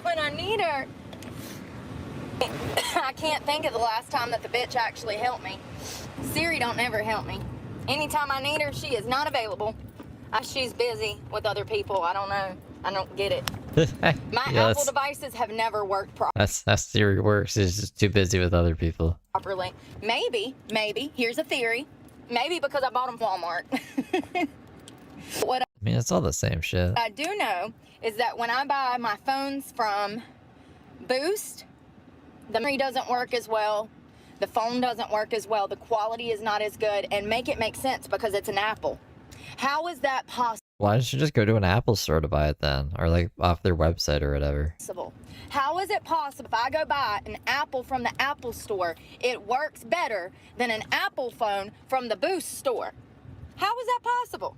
when I need her? I can't think of the last time that the bitch actually helped me. Siri don't never help me. Anytime I need her, she is not available. She's busy with other people. I don't know. I don't get it. My Apple devices have never worked properly. That's Siri works. She's just too busy with other people. Maybe, here's a theory. Maybe because I bought them from Walmart. What I mean, it's all the same shit. I do know is that when I buy my phones from Boost, the memory doesn't work as well. The phone doesn't work as well. The quality is not as good. And make it make sense because it's an Apple. How is that possible? Why don't you just go to an Apple store to buy it then? Or like off their website or whatever. How is it possible if I go buy an Apple from the Apple store, it works better than an Apple phone from the Boost store? How is that possible?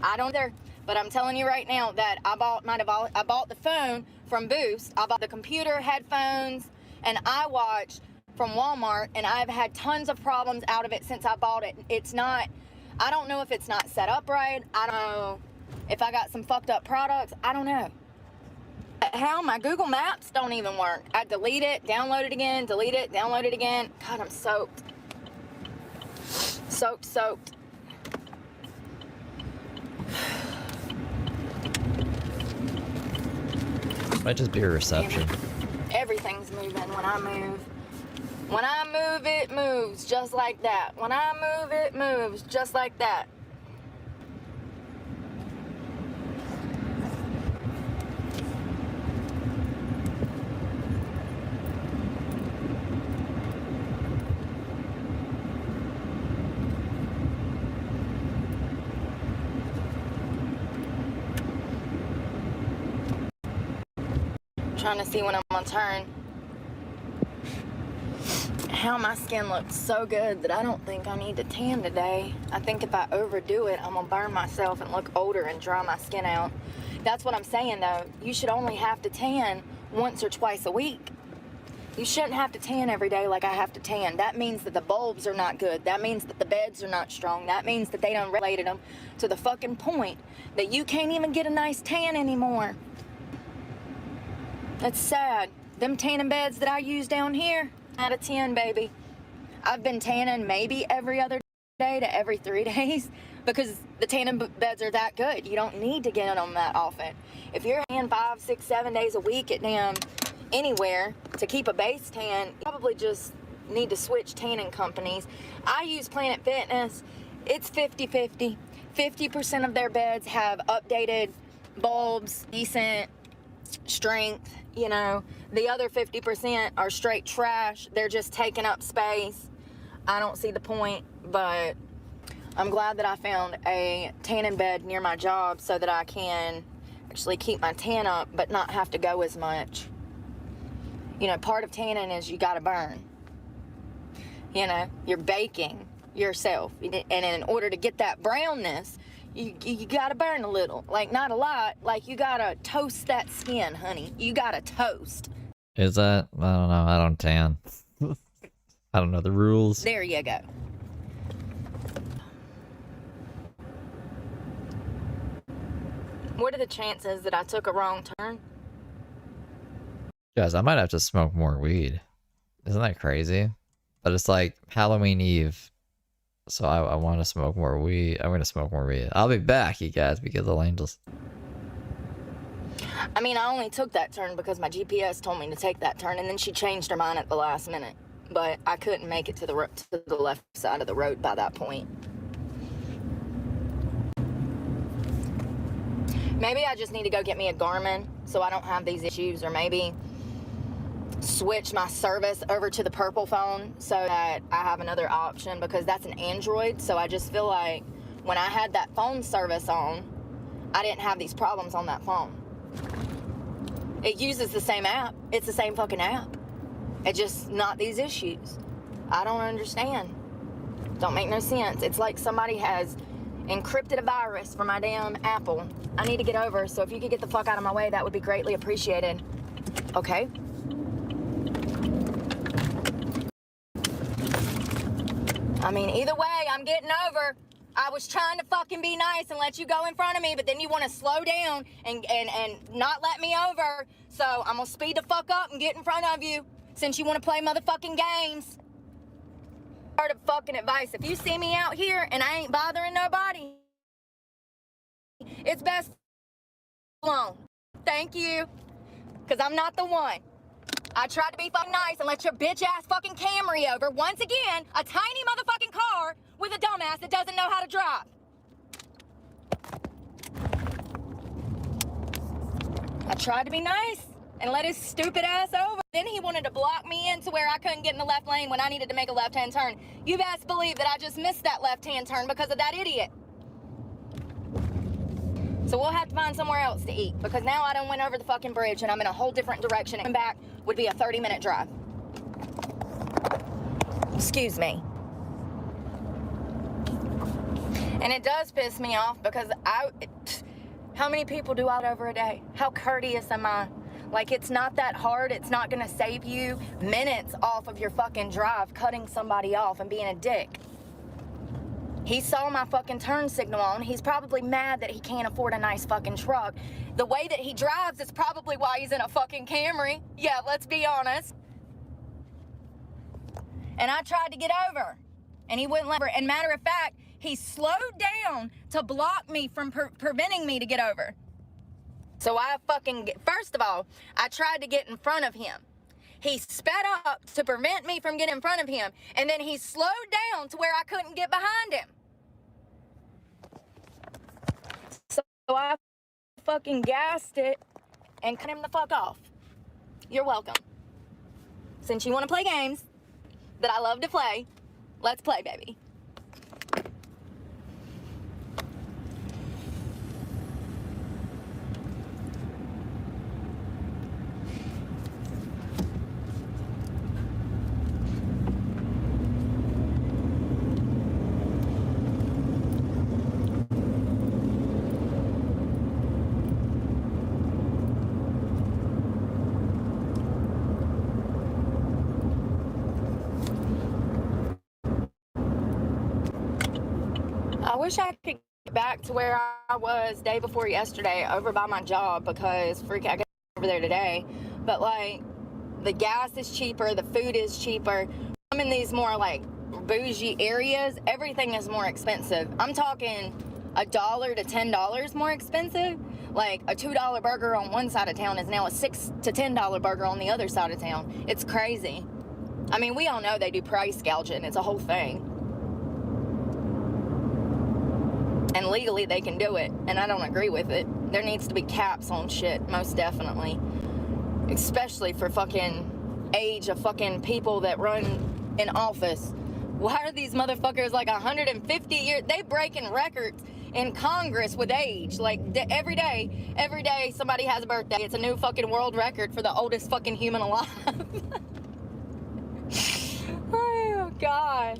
I don't either, but I'm telling you right now that I bought the phone from Boost, I bought the computer, headphones, and iWatch from Walmart, and I've had tons of problems out of it since I bought it. It's not, I don't know if it's not set up right. I don't know if I got some fucked up products. I don't know. Hell, my Google Maps don't even work. I delete it, download it again, delete it, download it again. God, I'm soaked. Soaked. Might just be a reception. Everything's moving when I move. When I move, it moves just like that. When I move, it moves just like that. trying to see when I'm gonna turn. How my skin looks so good that I don't think I need to tan today. I think if I overdo it, I'm gonna burn myself and look older and dry my skin out. That's what I'm saying though. You should only have to tan once or twice a week. You shouldn't have to tan every day like I have to tan. That means that the bulbs are not good. That means that the beds are not strong. That means that they done regulated them to the fucking point that you can't even get a nice tan anymore. That's sad. Them tanning beds that I use down here, out of 10, baby. I've been tanning maybe every other day to every 3 days because the tanning beds are that good. You don't need to get in them that often. If you're tanning 5, 6, 7 days a week at damn anywhere to keep a base tan, you probably just need to switch tanning companies. I use Planet Fitness. It's 50-50. 50% of their beds have updated bulbs, decent strength, you know. The other 50% are straight trash. They're just taking up space. I don't see the point, but I'm glad that I found a tanning bed near my job so that I can actually keep my tan up but not have to go as much. You know, part of tanning is you gotta burn. You know, you're baking yourself. And in order to get that brownness, you gotta burn a little. Like, not a lot. Like, you gotta toast that skin, honey. You gotta toast. Is that? I don't know. I don't tan. I don't know the rules. There you go. What are the chances that I took a wrong turn? Guys, I might have to smoke more weed. Isn't that crazy? But it's like Halloween Eve. So I want to smoke more weed. I'm going to smoke more weed. I'll be back, you guys, because of the angels. I mean, I only took that turn because my GPS told me to take that turn, and then she changed her mind at the last minute. But I couldn't make it to the left side of the road by that point. Maybe I just need to go get me a Garmin so I don't have these issues, or maybe switch my service over to the purple phone so that I have another option, because that's an Android. So I just feel like when I had that phone service on, I didn't have these problems on that phone. It uses the same app. It's the same fucking app. It's just not these issues. I don't understand. Don't make no sense. It's like somebody has encrypted a virus for my damn Apple. I need to get over, so if you could get the fuck out of my way, that would be greatly appreciated. Okay? I mean, either way, I'm getting over. I was trying to fucking be nice and let you go in front of me, but then you want to slow down and not let me over. So I'm gonna speed the fuck up and get in front of you since you want to play motherfucking games. Part of fucking advice: if you see me out here and I ain't bothering nobody, it's best alone. Thank you, because I'm not the one. I tried to be fucking nice and let your bitch ass fucking Camry over. Once again, a tiny motherfucking car with a dumbass that doesn't know how to drive. I tried to be nice and let his stupid ass over. Then he wanted to block me in to where I couldn't get in the left lane when I needed to make a left-hand turn. You best believe that I just missed that left-hand turn because of that idiot. So we'll have to find somewhere else to eat, because now I done went over the fucking bridge and I'm in a whole different direction, and back would be a 30-minute drive. Excuse me. And it does piss me off because how many people do I over a day? How courteous am I? Like, it's not that hard. It's not gonna save you minutes off of your fucking drive cutting somebody off and being a dick. He saw my fucking turn signal on. He's probably mad that he can't afford a nice fucking truck. The way that he drives is probably why he's in a fucking Camry. Yeah, let's be honest. And I tried to get over, and he wouldn't let me. And matter of fact, he slowed down to block me from preventing me to get over. So I first of all, I tried to get in front of him. He sped up to prevent me from getting in front of him, and then he slowed down to where I couldn't get behind him. So I fucking gassed it and cut him the fuck off. You're welcome. Since you want to play games that I love to play, let's play, baby. wish I could get back to where I was day before yesterday over by my job because freaking I got over there today. But like the gas is cheaper, the food is cheaper. I'm in these more like bougie areas, everything is more expensive. I'm talking $1 to $10 more expensive. Like a $2 burger on one side of town is now a $6 to $10 burger on the other side of town. It's crazy. I mean, we all know they do price gouging. It's a whole thing. And legally they can do it, and I don't agree with it. There needs to be caps on shit, most definitely. Especially for fucking age of fucking people that run in office. Why are these motherfuckers like 150 years? They breaking records in Congress with age. Like every day somebody has a birthday. It's a new fucking world record for the oldest fucking human alive. Oh God.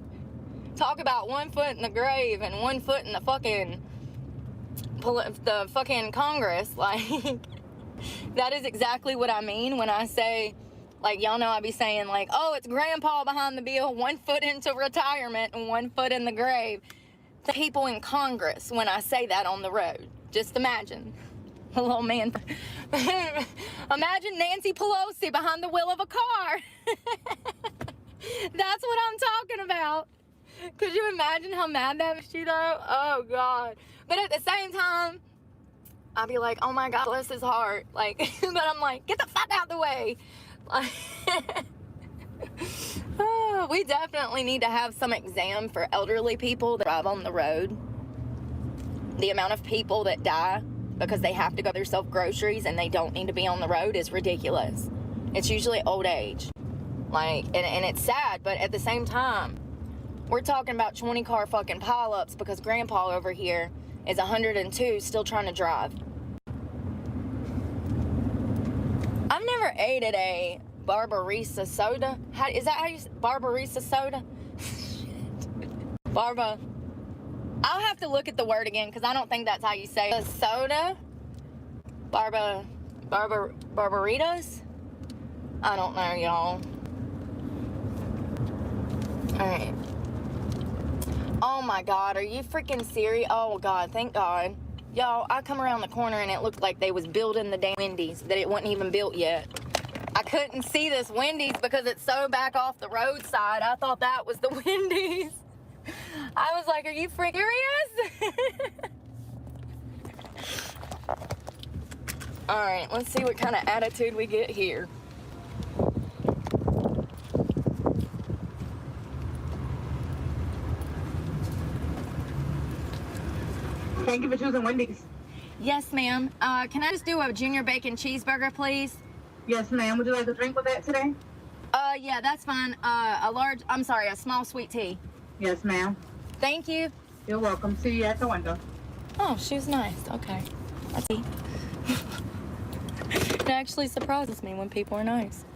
Talk about 1 foot in the grave and 1 foot in the fucking Congress. Like that is exactly what I mean when I say, like, y'all know I be saying like, oh, it's grandpa behind the wheel, 1 foot into retirement and 1 foot in the grave. The people in Congress when I say that on the road. Just imagine. A little man. Imagine Nancy Pelosi behind the wheel of a car. That's what I'm talking about. Could you imagine how mad that makes you though? Oh God. But at the same time, I'll be like, oh my God, bless his heart. Like, but I'm like, get the fuck out the way. Like, oh, we definitely need to have some exam for elderly people that drive on the road. The amount of people that die because they have to go themselves groceries and they don't need to be on the road is ridiculous. It's usually old age. Like, and it's sad, but at the same time, we're talking about 20 car fucking pileups because grandpa over here is 102 still trying to drive. I've never ate at a Barbarissa soda. Is that how you say Barbarissa soda? I'll have to look at the word again because I don't think that's how you say it. Soda? Barbaritas? I don't know, y'all. Alright. Oh my God, are you freaking serious? Oh God, thank God. Y'all, I come around the corner and it looked like they was building the damn Wendy's, that it wasn't even built yet. I couldn't see this Wendy's because it's so back off the roadside. I thought that was the Wendy's. I was like, are you freaking serious? Alright, let's see what kind of attitude we get here. Thank you for choosing Wendy's. Yes, ma'am. Can I just do a junior bacon cheeseburger, please? Yes, ma'am. Would you like a drink with that today? Yeah, that's fine. A small sweet tea. Yes, ma'am. Thank you. You're welcome. See you at the window. Oh, she was nice. Okay. I see. It actually surprises me when people are nice.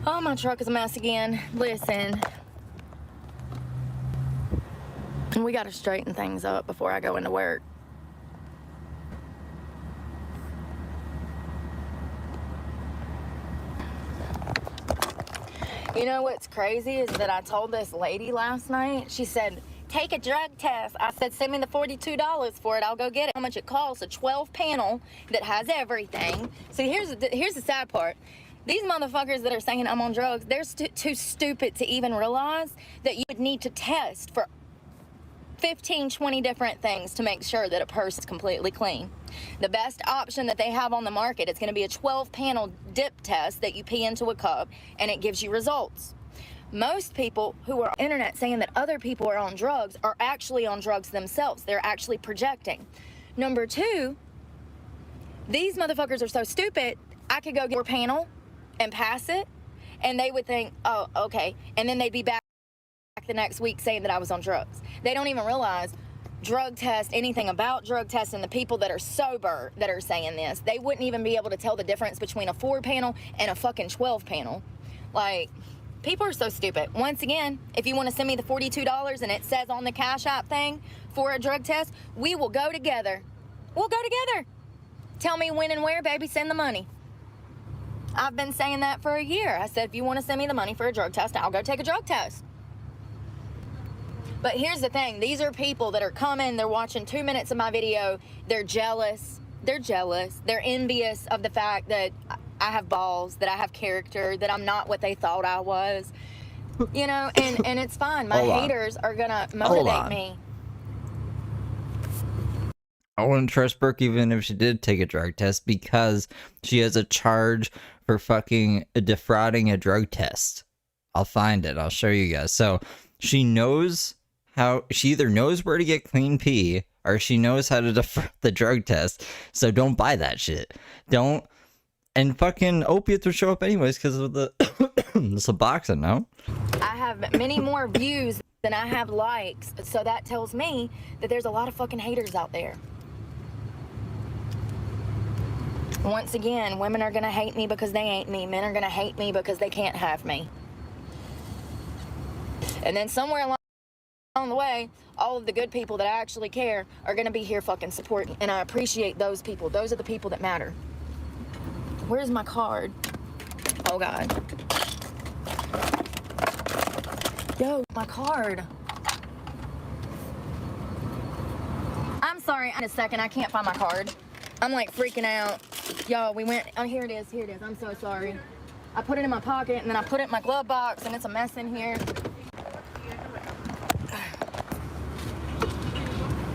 Oh, my truck is a mess again. Listen. We got to straighten things up before I go into work. You know what's crazy is that I told this lady last night, she said, take a drug test. I said, send me the $42 for it. I'll go get it. How much it costs? A 12 panel that has everything. See, here's the sad part. These motherfuckers that are saying I'm on drugs, they're too stupid to even realize that you would need to test for 15, 20 different things to make sure that a person's completely clean. The best option that they have on the market is going to be a 12-panel dip test that you pee into a cup and it gives you results. Most people who are on the internet saying that other people are on drugs are actually on drugs themselves. They're actually projecting. Number two, these motherfuckers are so stupid, I could go get a panel and pass it and they would think, oh, okay. And then they'd be back the next week saying that I was on drugs. They don't even realize drug test, anything about drug tests, and the people that are sober that are saying this, they wouldn't even be able to tell the difference between a 4-panel and a fucking 12-panel. Like, people are so stupid. Once again, if you want to send me the $42 and it says on the Cash App thing for a drug test, we will go together. We'll go together. Tell me when and where, baby, send the money. I've been saying that for a year. I said, if you want to send me the money for a drug test, I'll go take a drug test. But here's the thing. These are people that are coming. They're watching 2 minutes of my video. They're jealous. They're jealous. They're envious of the fact that I have balls, that I have character, that I'm not what they thought I was. You know, and it's fine. My haters are going to motivate me. I wouldn't trust Brooke even if she did take a drug test because she has a charge for fucking defrauding a drug test. I'll find it. I'll show you guys. So she knows how, she either knows where to get clean pee or she knows how to defraud the drug test. So don't buy that shit. Don't. And fucking opiates will show up anyways because of the Suboxone, no? I have many more views than I have likes. So that tells me that there's a lot of fucking haters out there. Once again, women are going to hate me because they ain't me. Men are going to hate me because they can't have me. And then somewhere along the way, all of the good people that actually care are going to be here fucking supporting. And I appreciate those people. Those are the people that matter. Where's my card? Oh, God. Yo, my card. I'm sorry. In a second, I can't find my card. I'm like freaking out. Y'all, we went, oh, here it is, here it is. I'm so sorry. I put it in my pocket and then I put it in my glove box and it's a mess in here.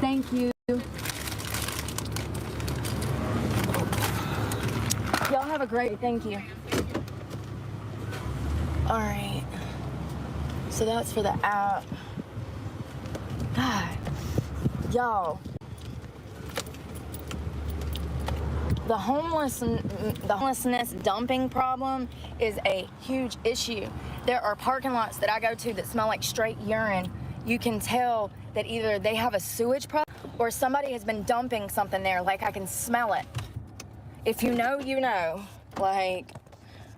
Thank you. Y'all have a great, thank you. All right. So that's for the app. God, y'all. The homelessness dumping problem is a huge issue. There are parking lots that I go to that smell like straight urine. You can tell that either they have a sewage problem or somebody has been dumping something there. Like, I can smell it. If you know, you know. Like,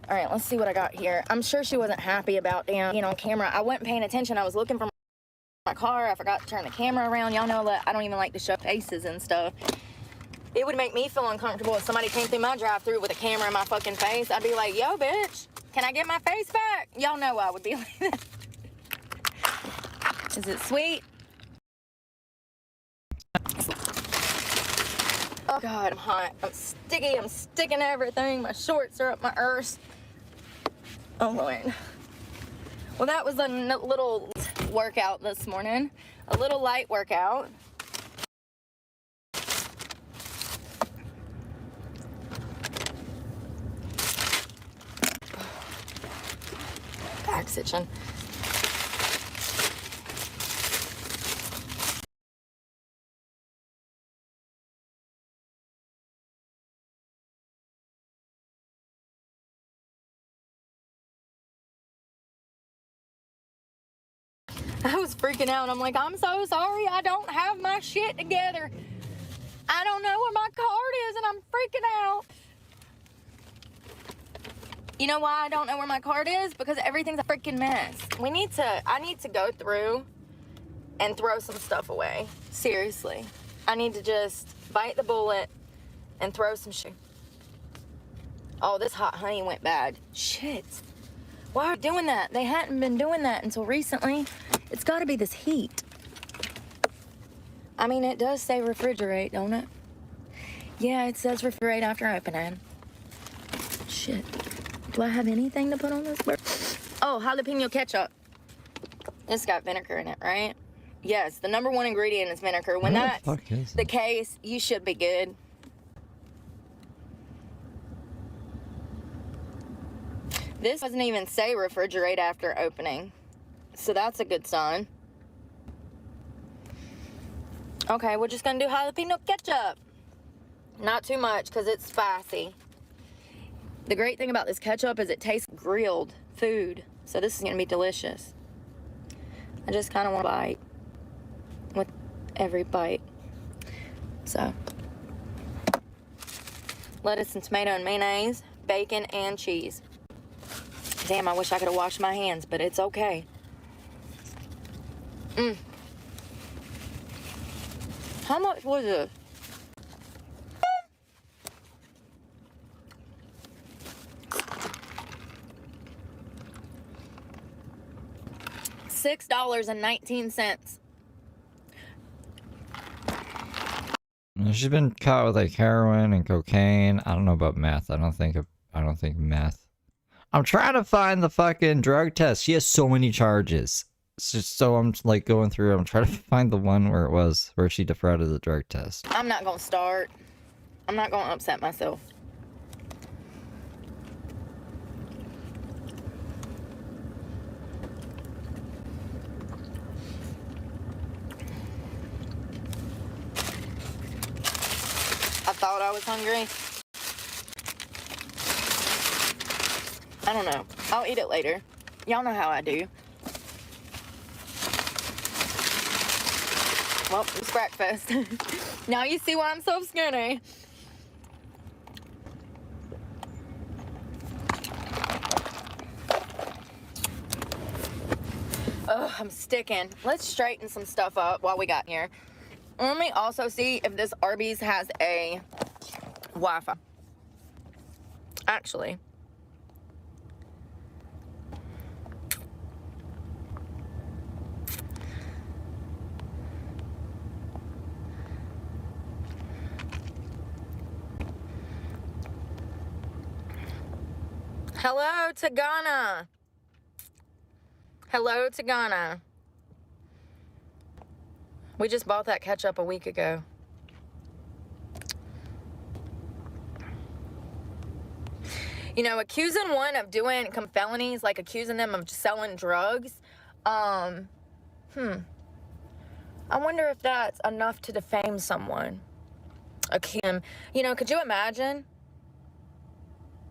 all right, let's see what I got here. I'm sure she wasn't happy about being on camera. I wasn't paying attention. I was looking for my car. I forgot to turn the camera around. Y'all know that I don't even like to show faces and stuff. It would make me feel uncomfortable if somebody came through my drive-thru with a camera in my fucking face. I'd be like, yo, bitch, can I get my face back? Y'all know I would be like that. Is it sweet? Oh, God, I'm hot. I'm sticky. I'm sticking everything. My shorts are up my arse. Oh, Lord. Well, that was a little workout this morning. A little light workout. Back's itching. I was freaking out. I'm like, I'm so sorry. I don't have my shit together. I don't know where my card is and I'm freaking out. You know why I don't know where my card is? Because everything's a freaking mess. I need to go through and throw some stuff away. Seriously. I need to just bite the bullet and throw some shit. Oh, this hot honey went bad. Shit. Why are they doing that? They hadn't been doing that until recently. It's got to be this heat. I mean, it does say refrigerate, don't it? Yeah, it says refrigerate after opening. Shit. Do I have anything to put on this? Oh, jalapeno ketchup. It's got vinegar in it, right? Yes, the number one ingredient is vinegar. When that's the case, you should be good. This doesn't even say refrigerate after opening. So that's a good sign. Okay, we're just gonna do jalapeno ketchup. Not too much, because it's spicy. The great thing about this ketchup is it tastes grilled food. So this is gonna be delicious. I just kind of want to bite with every bite. So, lettuce and tomato and mayonnaise, bacon and cheese. Damn, I wish I could have washed my hands, but it's okay. How much was this? $6.19. She's been caught with like heroin and cocaine. I don't know about meth. I don't think meth. I'm trying to find the fucking drug test. She has so many charges. It's just so I'm like going through. I'm trying to find the one where she defrauded the drug test. I'm not gonna start. I'm not gonna upset myself. I thought I was hungry. I don't know. I'll eat it later. Y'all know how I do. Well, it's breakfast. Now you see why I'm so skinny. Oh, I'm sticking. Let's straighten some stuff up while we got here. Let me also see if this Arby's has a Wi-Fi. Actually. Hello to Ghana. Hello to Ghana. We just bought that ketchup a week ago. You know, accusing one of doing felonies, like accusing them of selling drugs, I wonder if that's enough to defame someone. You know, could you imagine?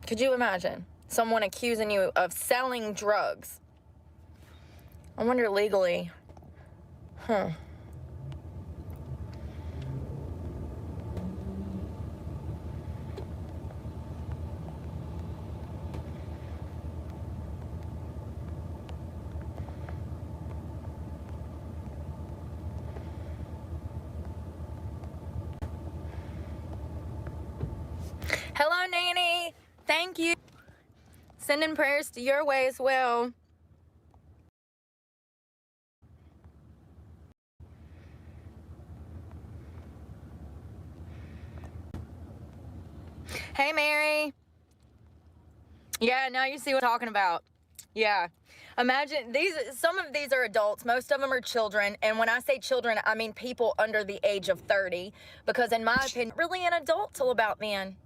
Could you imagine someone accusing you of selling drugs? I wonder legally. Hello, Nanny. Thank you. Sending prayers to your way as well. Hey, Mary. Yeah, now you see what I'm talking about. Yeah. Imagine some of these are adults. Most of them are children. And when I say children, I mean people under the age of 30. Because in my opinion, really an adult till about then.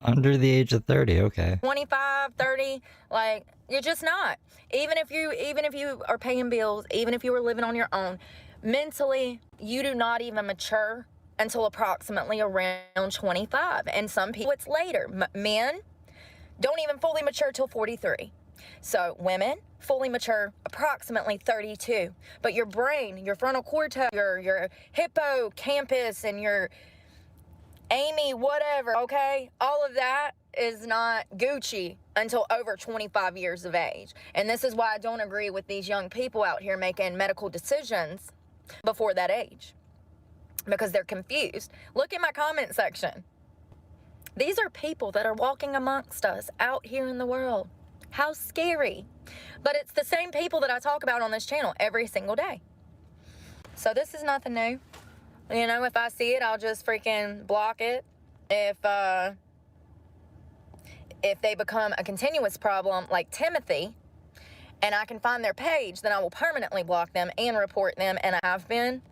Under the age of 30, okay. 25, 30, like, you're just not. Even if you are paying bills, even if you were living on your own, mentally, you do not even mature until approximately around 25. And some people, it's later. Men don't even fully mature till 43. So women fully mature approximately 32. But your brain, your frontal cortex, your hippocampus, and your Amy, whatever, okay? All of that is not Gucci until over 25 years of age. And this is why I don't agree with these young people out here making medical decisions before that age. Because they're confused. Look at my comment section. These are people that are walking amongst us out here in the world. How scary. But it's the same people that I talk about on this channel every single day. So this is nothing new. You know, if I see it, I'll just freaking block it. If they become a continuous problem like Timothy, and I can find their page, then I will permanently block them and report them, and I have been.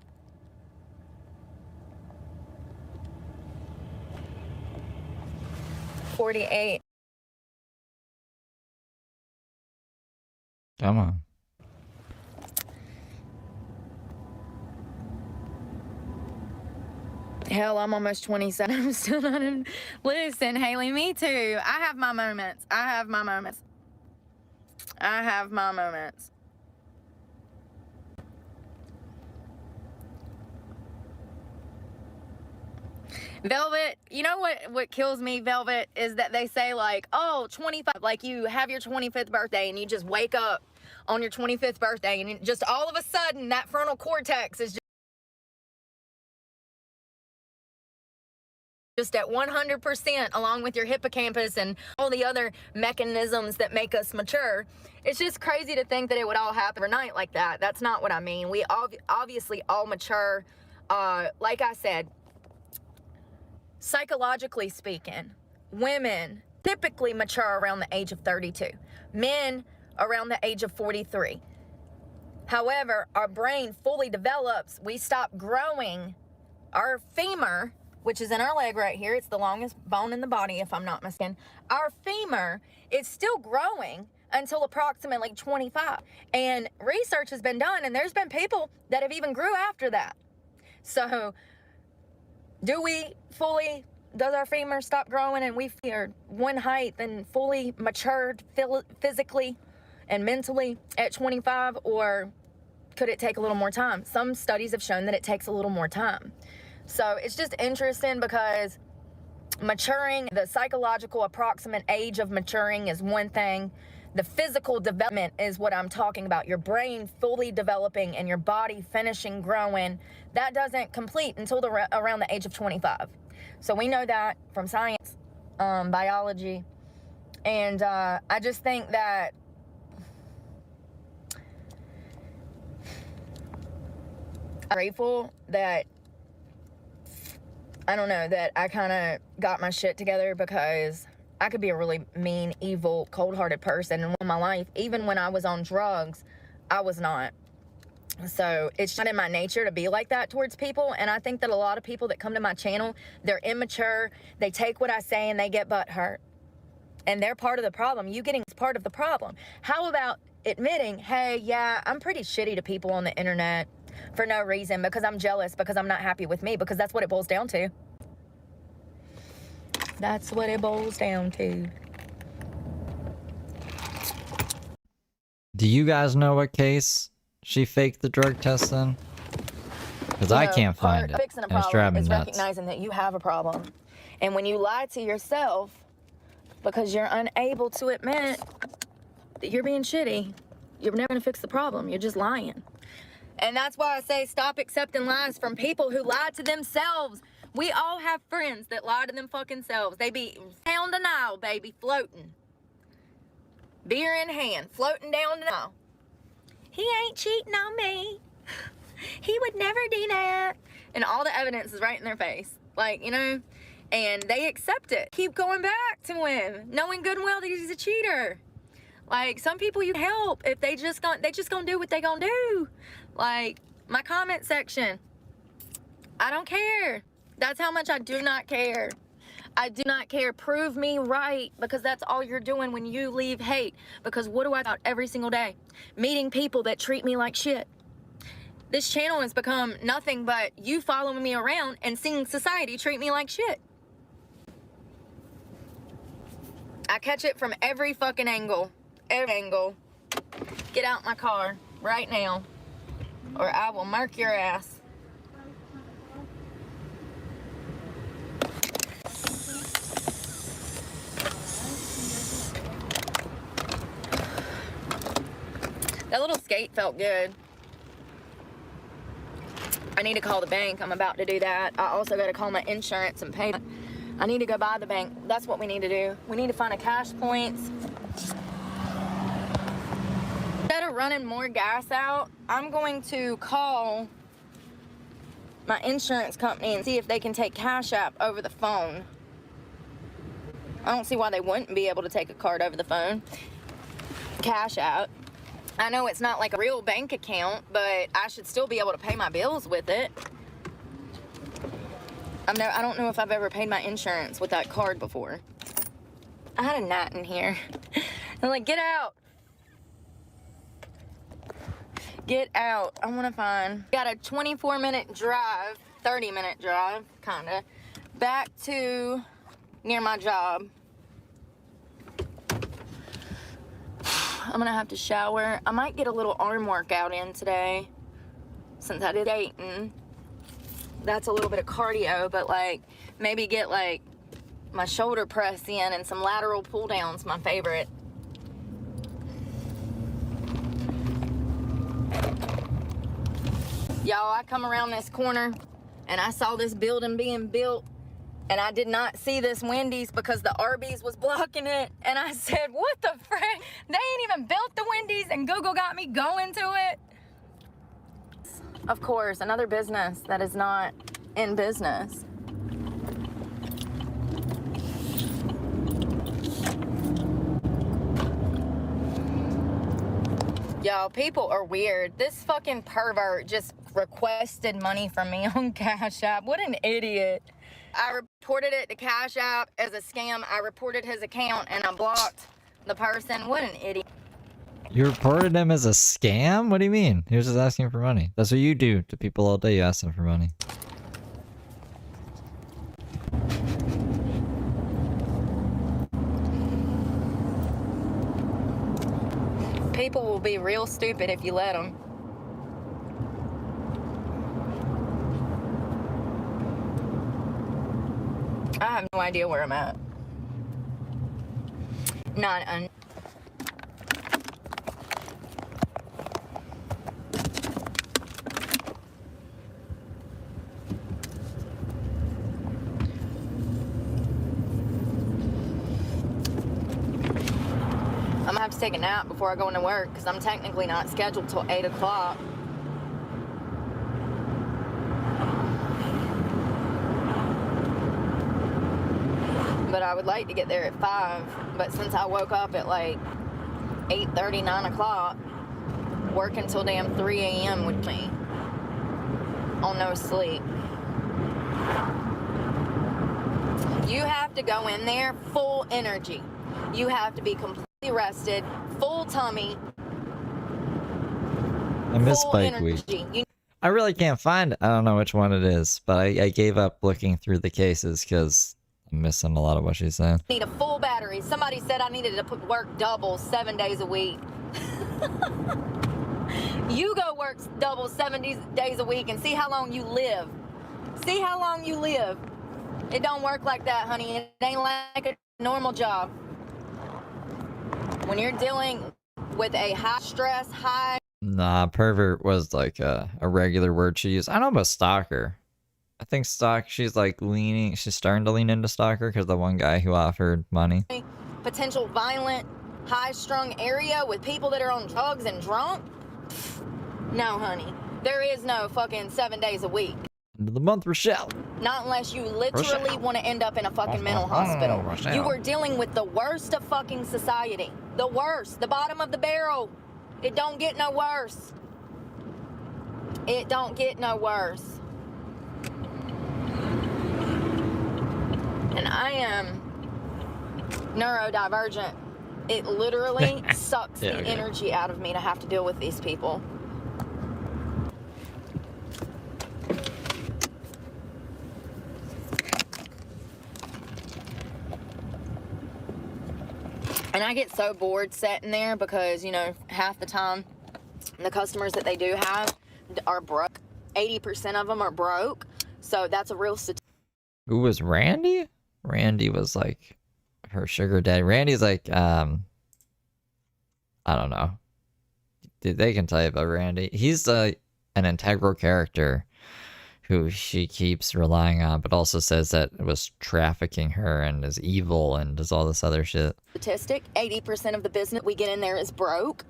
$48. Come on. Hell, I'm almost 27. I'm still not in. Listen, Haley, me too. I have my moments. I have my moments. I have my moments. Velvet, you know what kills me, Velvet, is that they say like, oh, 25, like you have your 25th birthday and you just wake up on your 25th birthday and just all of a sudden that frontal cortex is just at 100%, along with your hippocampus and all the other mechanisms that make us mature. It's just crazy to think that it would all happen overnight like that. That's not what I mean. We obviously all mature, like I said, psychologically speaking. Women typically mature around the age of 32. Men around the age of 43. However, our brain fully develops. We stop growing. Our femur, which is in our leg right here, it's the longest bone in the body, if I'm not mistaken. Our femur is still growing until approximately 25. And research has been done, and there's been people that have even grew after that. So, does our femur stop growing and we are one height and fully matured physically and mentally at 25, or could it take a little more time? Some studies have shown that it takes a little more time. So it's just interesting because maturing, the psychological approximate age of maturing is one thing. The physical development is what I'm talking about. Your brain fully developing and your body finishing growing. That doesn't complete until around the age of 25. So we know that from science, biology. And I just think that I'm grateful that, I don't know, that I kind of got my shit together, because I could be a really mean, evil, cold-hearted person in my life. Even when I was on drugs, I was not. So it's not in my nature to be like that towards people. And I think that a lot of people that come to my channel, they're immature. They take what I say and they get butthurt. And they're part of the problem. You getting is part of the problem. How about admitting, hey, yeah, I'm pretty shitty to people on the internet for no reason, because I'm jealous, because I'm not happy with me, because that's what it boils down to. That's what it boils down to. Do you guys know what case she faked the drug test in? Because I can't find it. Fixing a And it's problem driving me is nuts. recognizing that you have a problem. And when you lie to yourself because you're unable to admit that you're being shitty, you're never gonna fix the problem. You're just lying. And that's why I say stop accepting lies from people who lie to themselves. We all have friends that lie to them fucking selves. They be down the Nile, baby, floating. Beer in hand, floating down the Nile. He ain't cheating on me. He would never do that. And all the evidence is right in their face. Like, you know, and they accept it. Keep going back to him, knowing good and well that he's a cheater. Like, some people you help if they just gonna do what they gonna do. Like, my comment section, I don't care. That's how much I do not care. I do not care. Prove me right, because that's all you're doing when you leave hate. Because what do I do every single day? Meeting people that treat me like shit. This channel has become nothing but you following me around and seeing society treat me like shit. I catch it from every fucking angle. Every angle. Get out my car right now, or I will mark your ass. That little skate felt good. I need to call the bank. I'm about to do that. I also got to call my insurance and pay. I need to go by the bank. That's what we need to do. We need to find a cash points. Instead of running more gas out, I'm going to call my insurance company and see if they can take Cash App over the phone. I don't see why they wouldn't be able to take a card over the phone. Cash App. I know it's not like a real bank account, but I should still be able to pay my bills with it. I don't know if I've ever paid my insurance with that card before. I had a gnat in here. I'm like, get out. Get out. I want to find. Got a 24-minute drive, 30-minute drive, kind of, back to near my job. I'm gonna have to shower. I might get a little arm workout in today, since I did skating. That's a little bit of cardio, but like maybe get like my shoulder press in and some lateral pull downs, my favorite. Y'all, I come around this corner and I saw this building being built And I did not see this Wendy's because the Arby's was blocking it. And I said, what the frick? They ain't even built the Wendy's and Google got me going to it. Of course, another business that is not in business. Yo, people are weird. This fucking pervert just requested money from me on Cash App. What an idiot. I reported it to Cash App as a scam. I reported his account and I blocked the person. What an idiot. You reported him as a scam? What do you mean? He was just asking for money. That's what you do to people all day. You ask them for money. People will be real stupid if you let them. I have no idea where I'm at. None. I'm gonna have to take a nap before I go into work because I'm technically not scheduled till 8 o'clock. But I would like to get there at 5. But since I woke up at like 8:30, 9 o'clock, working till damn 3 a.m. with me on no sleep. You have to go in there full energy. You have to be completely rested, full tummy. I miss Spike Week. I really can't find it. I don't know which one it is, but I gave up looking through the cases because I'm missing a lot of what she's saying. Need a full battery. Somebody said I needed to work double 7 days a week. You go work double 7 days a week and see how long you live. See how long you live. It don't work like that, honey. It ain't like a normal job. When you're dealing with a high stress, high... Nah, pervert was like a regular word she used. I don't know about stalker. I think she's like leaning, she's starting to lean into stalker because the one guy who offered money. Potential violent, high-strung area with people that are on drugs and drunk? No, honey. There is no fucking 7 days a week. End of the month, Rochelle. Not unless you literally want to end up in a fucking mental hospital. Rochelle. You are dealing with the worst of fucking society. The worst. The bottom of the barrel. It don't get no worse. It don't get no worse. And I am neurodivergent. It literally sucks the energy out of me to have to deal with these people. And I get so bored sitting there because, you know, half the time the customers that they do have are broke. 80% of them are broke. So that's a real statistic. Who was Randy? Randy was like her sugar daddy. Randy's like, I don't know. They can tell you about Randy. He's an integral character who she keeps relying on, but also says that it was trafficking her and is evil and does all this other shit. Statistic, 80% of the business we get in there is broke.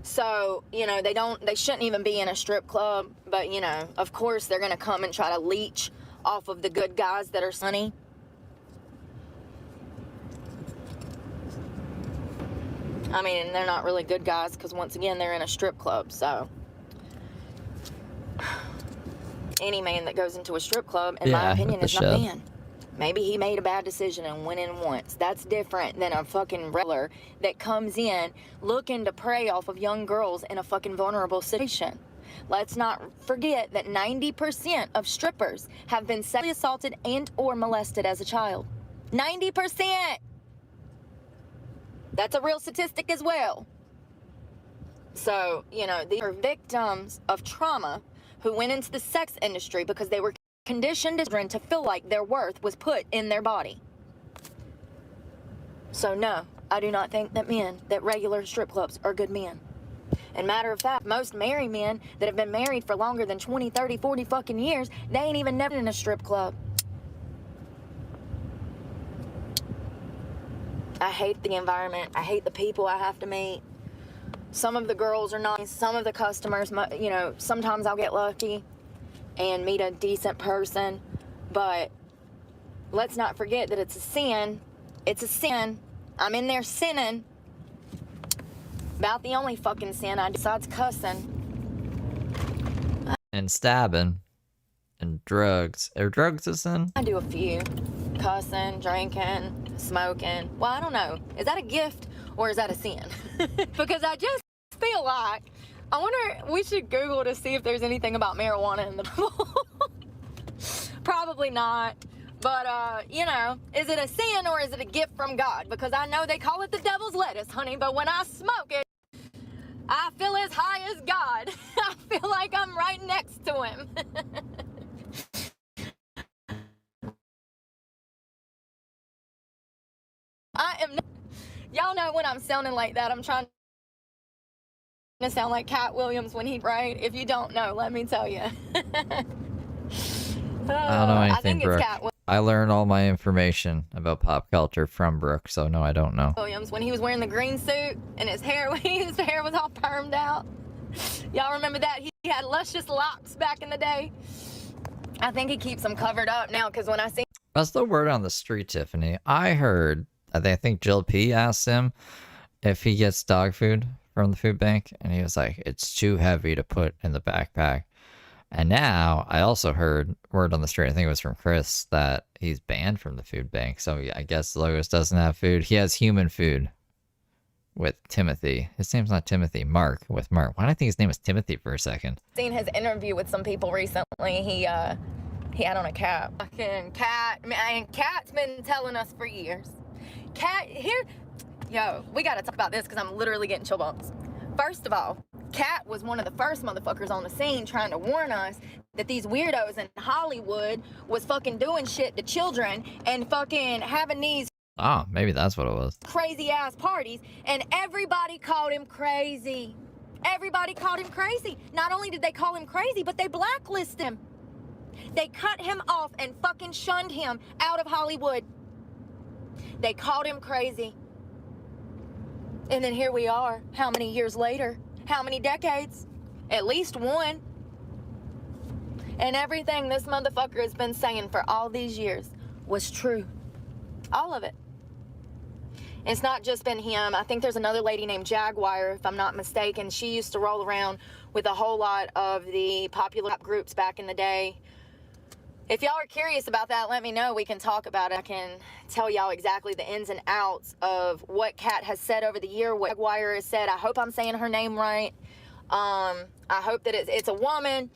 So, you know, they shouldn't even be in a strip club, but, you know, of course they're going to come and try to leech off of the good guys that are sunny. I mean, they're not really good guys because, once again, they're in a strip club, so... Any man that goes into a strip club, in my opinion, is not a man. Maybe he made a bad decision and went in once. That's different than a fucking regular that comes in looking to prey off of young girls in a fucking vulnerable situation. Let's not forget that 90% of strippers have been sexually assaulted and or molested as a child. 90%! That's a real statistic as well. So, you know, these are victims of trauma who went into the sex industry because they were conditioned as children to feel like their worth was put in their body. So no, I do not think that regular strip clubs are good men. And matter of fact, most married men that have been married for longer than 20, 30, 40 fucking years, they ain't even never in a strip club. I hate the environment. I hate the people I have to meet. Some of the girls are nice. Some of the customers, you know, sometimes I'll get lucky and meet a decent person. But let's not forget that it's a sin. It's a sin. I'm in there sinning. About the only fucking sin I do besides cussing. And stabbing. And drugs. Are drugs a sin? I do a few. Cussing, drinking, smoking. Well, I don't know. Is that a gift or is that a sin? Because I just feel like, I wonder, we should Google to see if there's anything about marijuana in the Bible. Probably not. But, you know, is it a sin or is it a gift from God? Because I know they call it the devil's lettuce, honey, but when I smoke it, I feel as high as God. I feel like I'm right next to him. I am. Y'all know when I'm sounding like that, I'm trying to sound like Cat Williams when he, right? If you don't know, let me tell you. I don't know anything, Brooke. I learned all my information about pop culture from Brooke, so no, I don't know. Williams, when he was wearing the green suit and his hair was all permed out. Y'all remember that? He had luscious locks back in the day. I think he keeps them covered up now, because when I see... That's the word on the street, Tiffany. I heard, I think Jill P asked him if he gets dog food from the food bank, and he was like, it's too heavy to put in the backpack. And now, I also heard word on the street, I think it was from Chris, that he's banned from the food bank. So yeah, I guess Logos doesn't have food. He has human food with Timothy. His name's not Timothy, Mark, with Mark. Why did I think his name was Timothy for a second? Seen his interview with some people recently. He had on a cap. Fucking Cat, man, Cat's been telling us for years. Cat, here, yo, we gotta talk about this because I'm literally getting chill bumps. First of all, Cat was one of the first motherfuckers on the scene trying to warn us that these weirdos in Hollywood was fucking doing shit to children and fucking having these Maybe that's what it was. crazy ass parties, and everybody called him crazy. Everybody called him crazy. Not only did they call him crazy, but they blacklisted him. They cut him off and fucking shunned him out of Hollywood. They called him crazy. And then here we are, how many years later? How many decades? At least one. And everything this motherfucker has been saying for all these years was true. All of it. It's not just been him. I think there's another lady named Jaguar, if I'm not mistaken. She used to roll around with a whole lot of the popular rap groups back in the day. If y'all are curious about that, let me know. We can talk about it. I can tell y'all exactly the ins and outs of what Kat has said over the year, what Jaguar has said. I hope I'm saying her name right. I hope that it's a woman.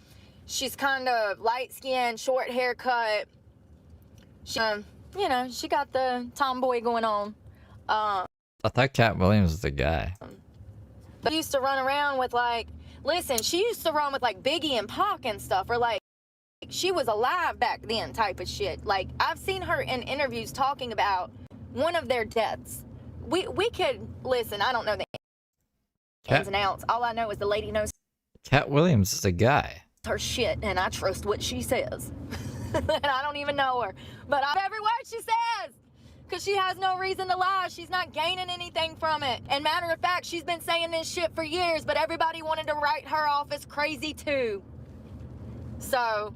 She's kind of light-skinned, short haircut. She, you know, she got the tomboy going on. I thought Cat Williams was the guy. But she used to run around with, like, listen, she used to run with, like, Biggie and Pac and stuff, or, like, she was alive back then type of shit. Like, I've seen her in interviews talking about one of their deaths. We could, listen, I don't know the ins and outs. All I know is the lady knows Cat Williams is a guy. her shit, and I trust what she says. And I don't even know her. But I every word she says. Because she has no reason to lie. She's not gaining anything from it. And matter of fact, she's been saying this shit for years, but everybody wanted to write her off as crazy too. So,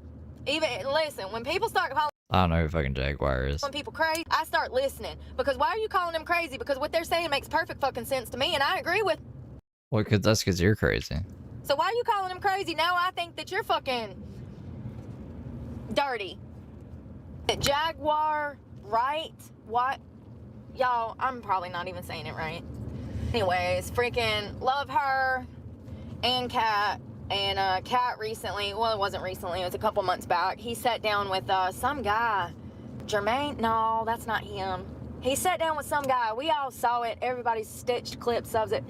even, listen, when people start calling I don't know who fucking Jaguar is. people crazy, I start listening. Because why are you calling them crazy? Because what they're saying makes perfect fucking sense to me, and I agree with. Well, that's because you're crazy. So why are you calling them crazy? Now I think that you're fucking dirty. Jaguar, right? What? Y'all, I'm probably not even saying it right. Anyways, freaking love her and Kat. And Kat recently, well, it wasn't recently, it was a couple months back, he sat down with some guy. Jermaine? No, that's not him. He sat down with some guy. We all saw it. Everybody stitched clips of it.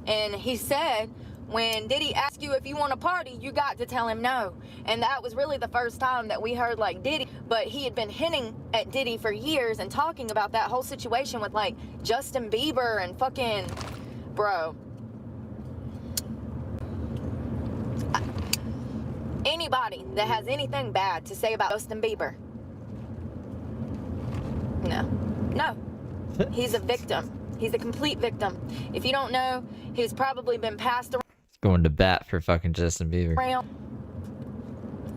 And he said, when Diddy asked you if you want to party, you got to tell him no. And that was really the first time that we heard, like, Diddy. But he had been hinting at Diddy for years and talking about that whole situation with, like, Justin Bieber and fucking, bro. Anybody that has anything bad to say about Justin Bieber, no. He's a victim. He's a complete victim. If you don't know, he's probably been passed Going to bat for fucking Justin Bieber. around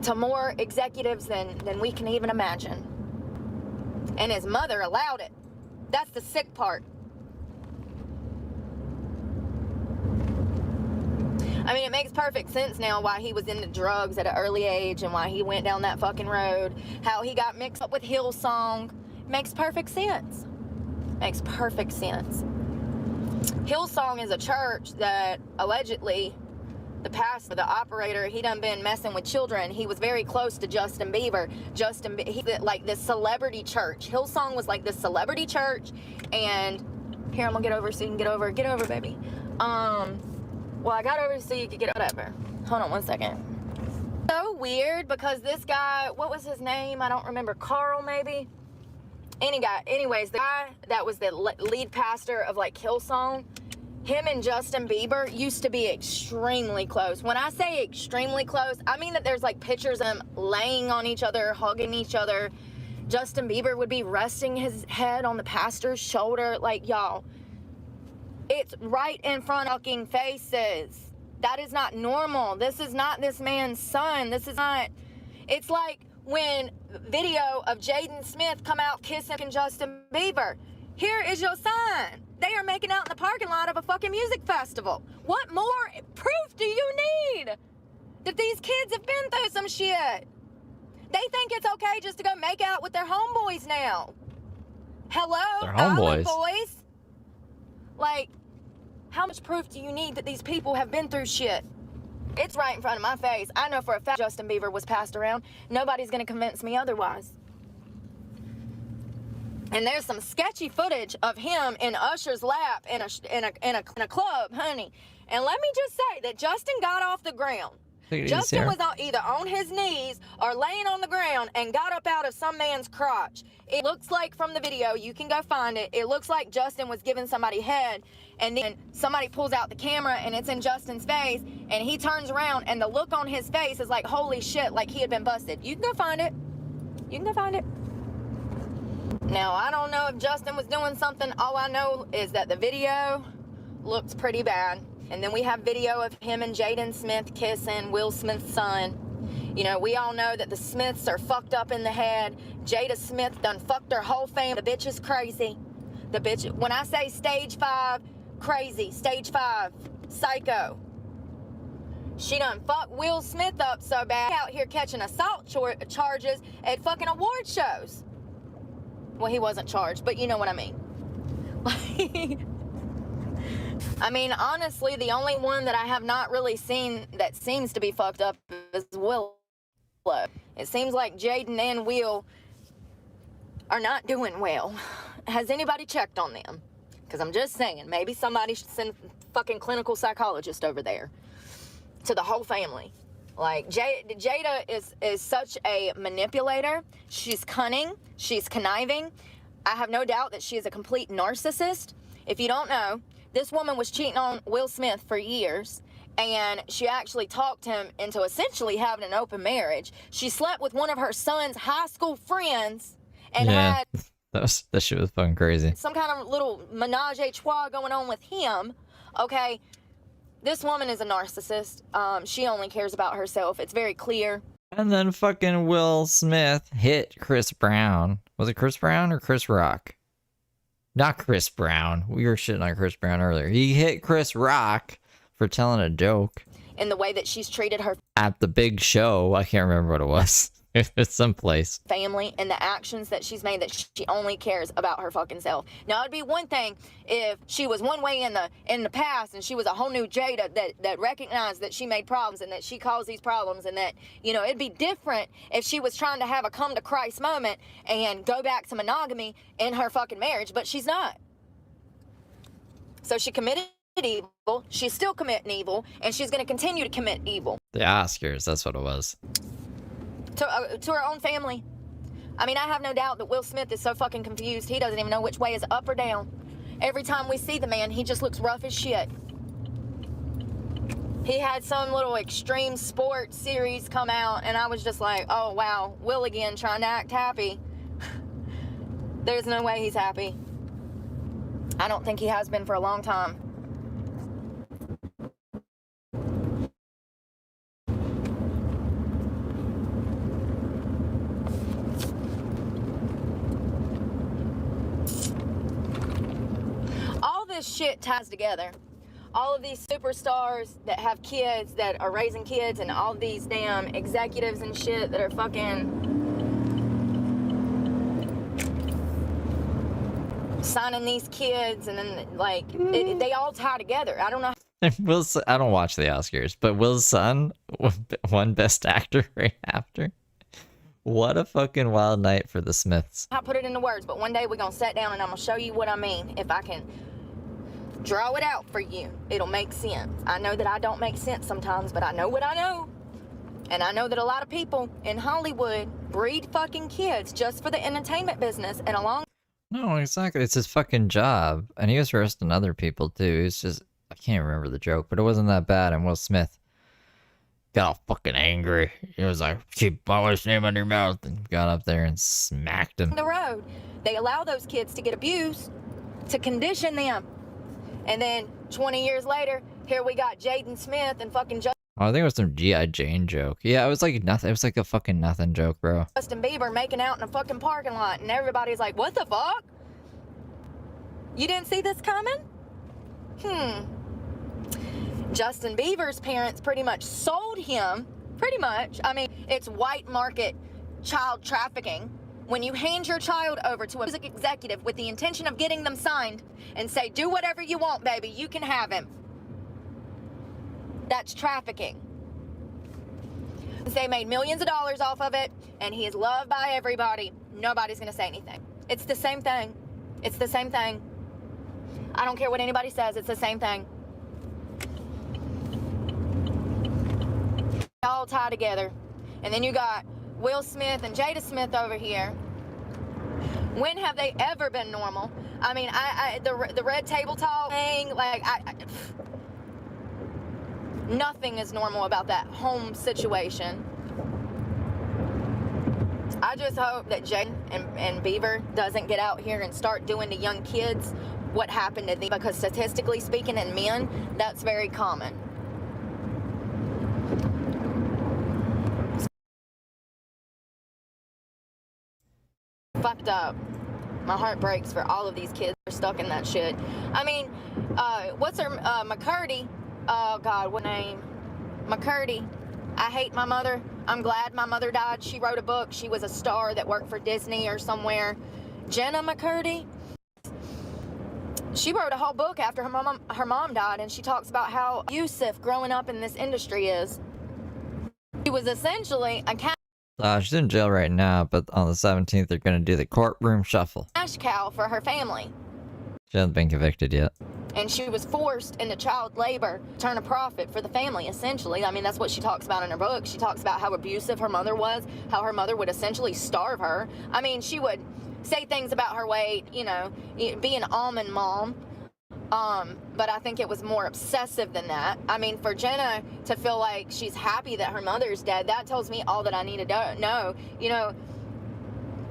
to more executives than we can even imagine. And his mother allowed it. That's the sick part. I mean, it makes perfect sense now why he was into drugs at an early age and why he went down that fucking road. How he got mixed up with Hillsong. Makes perfect sense. Makes perfect sense. Hillsong is a church that allegedly the pastor, the operator, he done been messing with children. He was very close to Justin Bieber. He's like this celebrity church. Hillsong was like this celebrity church. And here, I'm gonna get over so you can get over. Get over, baby. Well, I got over so you could get whatever. Hold on one second. So weird because this guy, what was his name? I don't remember. Carl, maybe? Anyways, the guy that was the lead pastor of like Hillsong, him and Justin Bieber used to be extremely close. When I say extremely close, I mean that there's like pictures of them laying on each other, hugging each other. Justin Bieber would be resting his head on the pastor's shoulder. Like, y'all, it's right in front of fucking faces. That is not normal. This is not this man's son. This is not, it's like when video of Jaden Smith come out kissing Justin Bieber. Here is your son. They are making out in the parking lot of a fucking music festival. What more proof do you need that these kids have been through some shit? They think it's okay just to go make out with their homeboys now. Hello? Their homeboys? Boys? Like, how much proof do you need that these people have been through shit? It's right in front of my face. I know for a fact Justin Bieber was passed around. Nobody's gonna convince me otherwise. And there's some sketchy footage of him in Usher's lap in a club, honey. And let me just say that Justin got off the ground. Justin was either on his knees or laying on the ground and got up out of some man's crotch. It looks like from the video, you can go find it, it looks like Justin was giving somebody head, and then somebody pulls out the camera and it's in Justin's face, and he turns around and the look on his face is like, holy shit, like he had been busted. You can go find it. You can go find it. Now, I don't know if Justin was doing something. All I know is that the video looks pretty bad. And then we have video of him and Jaden Smith kissing, Will Smith's son. You know, we all know that the Smiths are fucked up in the head. Jada Smith done fucked her whole family. The bitch is crazy. The bitch, when I say stage 5, crazy. Stage 5, psycho. She done fucked Will Smith up so bad, out here catching assault charges at fucking award shows. Well, he wasn't charged, but you know what I mean. I mean, honestly, the only one that I have not really seen that seems to be fucked up is Willow. It seems like Jaden and Will are not doing well. Has anybody checked on them? Because I'm just saying, maybe somebody should send fucking clinical psychologist over there to the whole family. Like, Jada is such a manipulator. She's cunning. She's conniving. I have no doubt that she is a complete narcissist. If you don't know, this woman was cheating on Will Smith for years, and she actually talked him into essentially having an open marriage. She slept with one of her son's high school friends and had that shit was fucking crazy. some kind of little menage a trois going on with him. Okay, this woman is a narcissist. She only cares about herself. It's very clear. And then fucking Will Smith hit Chris Brown. Was it Chris Brown or Chris Rock? Not Chris Brown. We were shitting on Chris Brown earlier. He hit Chris Rock for telling a joke. In the way that she's treated her At the big show. I can't remember what it was. It's someplace. family and the actions that she's made, that she only cares about her fucking self. Now, it'd be one thing if she was one way in the past and she was a whole new Jada that recognized that she made problems and that she caused these problems, and that, you know, it'd be different if she was trying to have a come to Christ moment and go back to monogamy in her fucking marriage, but she's not. So she committed evil, she's still committing evil, and she's going to continue to commit evil. The Oscars, that's what it was. To her own family. I mean, I have no doubt that Will Smith is so fucking confused. He doesn't even know which way is up or down. Every time we see the man, he just looks rough as shit. He had some little extreme sports series come out, and I was just like, oh, wow, Will again trying to act happy. There's no way he's happy. I don't think he has been for a long time. All this shit ties together. All of these superstars that have kids, that are raising kids, and all these damn executives and shit that are fucking signing these kids, and then like they all tie together. I don't know. Will's, I don't watch the Oscars, but Will's son won Best Actor right after. What a fucking wild night for the Smiths. I put it into words, but one day we're gonna sit down and I'm gonna show you what I mean. If I can draw it out for you, it'll make sense. I know that I don't make sense sometimes, but I know what I know. And I know that a lot of people in Hollywood breed fucking kids just for the entertainment business, and along. No, exactly. It's his fucking job. And he was roasting other people too. It's just, I can't remember the joke, but it wasn't that bad. And Will Smith got all fucking angry. He was like, keep my wife's name under your mouth, and got up there and smacked him. The road, they allow those kids to get abused to condition them. And then 20 years later, here we got Jaden Smith and fucking Oh, I think it was some G.I. Jane joke. Yeah, it was like nothing. It was like a fucking nothing joke, bro. Justin Bieber making out in a fucking parking lot, and everybody's like, what the fuck? You didn't see this coming? Justin Bieber's parents pretty much sold him, pretty much. I mean, it's white market child trafficking. When you hand your child over to a music executive with the intention of getting them signed and say, do whatever you want, baby, you can have him. That's trafficking. They made millions of dollars off of it, and he is loved by everybody. Nobody's gonna say anything. It's the same thing. It's the same thing. I don't care what anybody says, it's the same thing. All tie together. And then you got Will Smith and Jada Smith over here. When have they ever been normal? I mean, the red table talk thing, like, nothing is normal about that home situation. I just hope that Jaden and Bieber doesn't get out here and start doing to young kids what happened to them, because statistically speaking in men, that's very common. Fucked up. My heart breaks for all of these kids that are stuck in that shit. I mean, what's her, McCurdy? Oh God, what name? McCurdy. I hate my mother. I'm glad my mother died. She wrote a book. She was a star that worked for Disney or somewhere. Jenna McCurdy. She wrote a whole book after her mom died, and she talks about how abusive growing up in this industry is. She was essentially a She's in jail right now, but on the 17th, they're going to do the courtroom shuffle. cash cow for her family. She hasn't been convicted yet. And she was forced into child labor to turn a profit for the family, essentially. I mean, that's what she talks about in her book. She talks about how abusive her mother was, how her mother would essentially starve her. I mean, she would say things about her weight, you know, be an almond mom. But I think it was more obsessive than that. I mean, for Jenna to feel like she's happy that her mother's dead, that tells me all that I need to know. You know,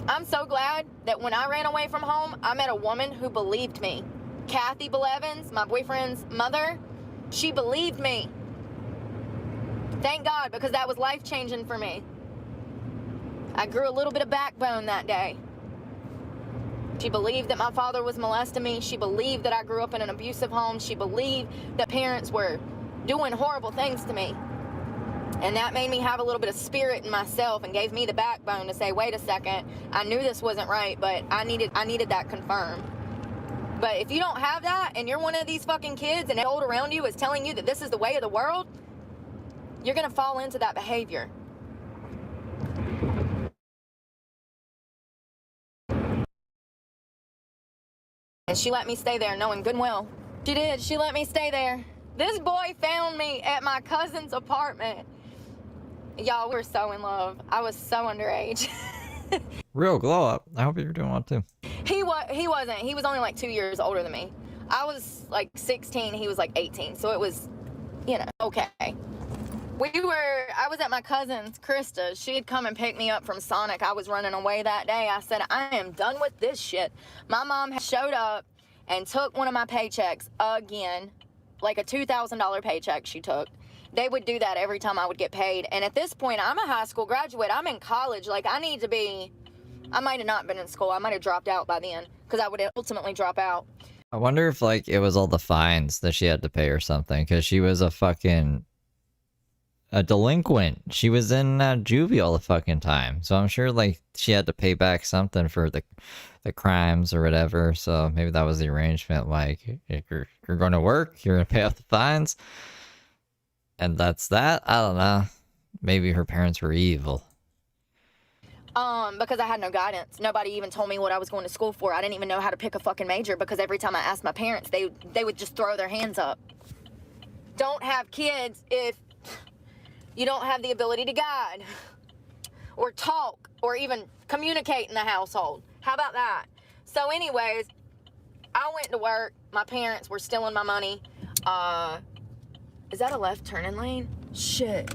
I'm so glad that when I ran away from home, I met a woman who believed me. Kathy Belevins, my boyfriend's mother, she believed me. Thank God, because that was life-changing for me. I grew a little bit of backbone that day. She believed that my father was molesting me. She believed that I grew up in an abusive home. She believed that parents were doing horrible things to me. And that made me have a little bit of spirit in myself and gave me the backbone to say, wait a second, I knew this wasn't right, but I needed that confirmed. But if you don't have that, and you're one of these fucking kids, and old around you is telling you that this is the way of the world, you're gonna fall into that behavior. And she let me stay there knowing good and well. She did, she let me stay there. This boy found me at my cousin's apartment. Y'all, we were so in love. I was so underage. Real glow up. I hope you're doing well too. He wasn't. He was only like 2 years older than me. I was like 16, he was like 18. So it was, you know, okay. I was at my cousin's, Krista. She had come and picked me up from Sonic. I was running away that day. I said, I am done with this shit. My mom had showed up and took one of my paychecks again, like a $2,000 paycheck she took. They would do that every time I would get paid. And at this point, I'm a high school graduate. I'm in college. Like, I need to be, I might have not been in school. I might have dropped out by then because I would ultimately drop out. I wonder if, like, it was all the fines that she had to pay or something, because she was a delinquent. She was in juvie all the fucking time. So I'm sure, like, she had to pay back something for the crimes or whatever. So maybe that was the arrangement. Like, if you're going to work, you're going to pay off the fines. And that's that. I don't know. Maybe her parents were evil. Because I had no guidance. Nobody even told me what I was going to school for. I didn't even know how to pick a fucking major because every time I asked my parents, they would just throw their hands up. Don't have kids if you don't have the ability to guide or talk or even communicate in the household. How about that? So anyways, I went to work. My parents were stealing my money. Is that a left turning lane? Shit.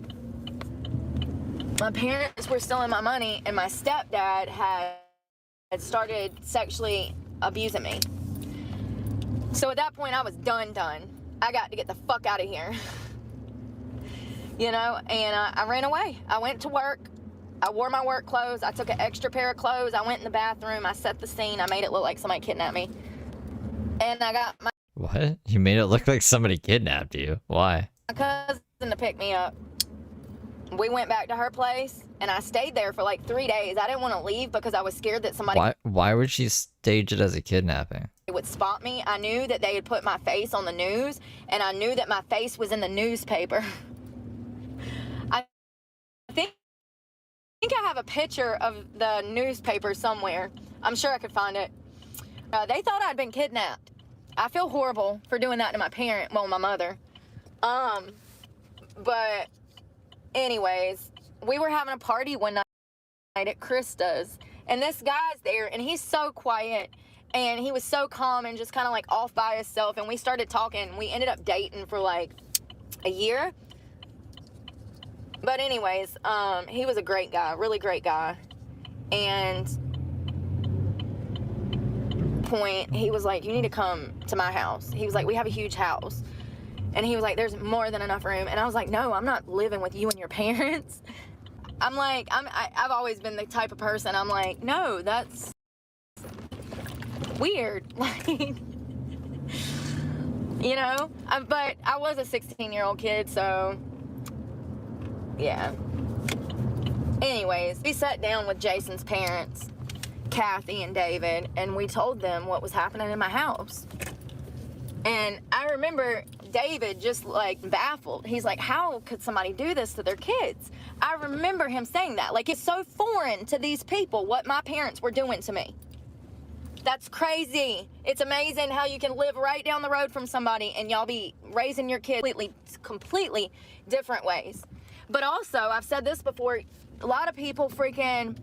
My parents were stealing my money, and my stepdad had started sexually abusing me. So at that point, I was done. I got to get the fuck out of here. You know, and I ran away. I went to work. I wore my work clothes. I took an extra pair of clothes. I went in the bathroom. I set the scene. I made it look like somebody kidnapped me. And I got my... What? You made it look like somebody kidnapped you? Why? My cousin to pick me up. We went back to her place, and I stayed there for like 3 days. I didn't want to leave because I was scared that somebody... Why would she stage it as a kidnapping? Would spot me. I knew that they had put my face on the news, and I knew that my face was in the newspaper. I think I have a picture of the newspaper somewhere. I'm sure I could find it. They thought I'd been kidnapped. I feel horrible for doing that to my mother. But anyways, we were having a party one night at Krista's, and this guy's there, and he's so quiet, and he was so calm and just kind of like off by himself, and we started talking. We ended up dating for like a year. But anyways, he was a great guy, really great guy. And point, he was like, you need to come to my house. He was like, we have a huge house. And he was like, there's more than enough room. And I was like, no, I'm not living with you and your parents. I'm like, I've always been the type of person, I'm like, no, that's weird. Like, you know? But I was a 16-year-old kid, so yeah. Anyways, we sat down with Jason's parents, Kathy and David, and we told them what was happening in my house. And I remember David just like baffled. He's like, how could somebody do this to their kids? I remember him saying that. Like, it's so foreign to these people what my parents were doing to me. That's crazy. It's amazing how you can live right down the road from somebody and y'all be raising your kids completely different ways. But also, I've said this before, a lot of people freaking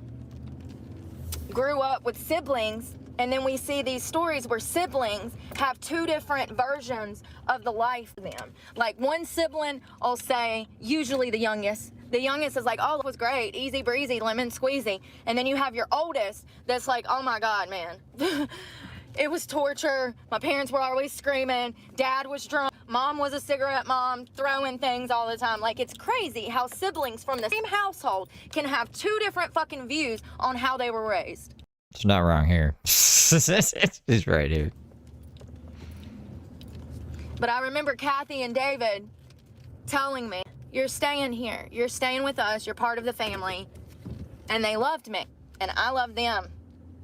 grew up with siblings, and then we see these stories where siblings have two different versions of the life for them. Like, one sibling will say, usually the youngest is like, oh, it was great, easy breezy, lemon squeezy. And then you have your oldest that's like, oh my God, man. It was torture. My parents were always screaming. Dad was drunk. Mom was a cigarette mom, throwing things all the time. Like, it's crazy how siblings from the same household can have two different fucking views on how they were raised. It's not wrong here. He's right here. But I remember Kathy and David telling me, you're staying here. You're staying with us. You're part of the family. And they loved me. And I loved them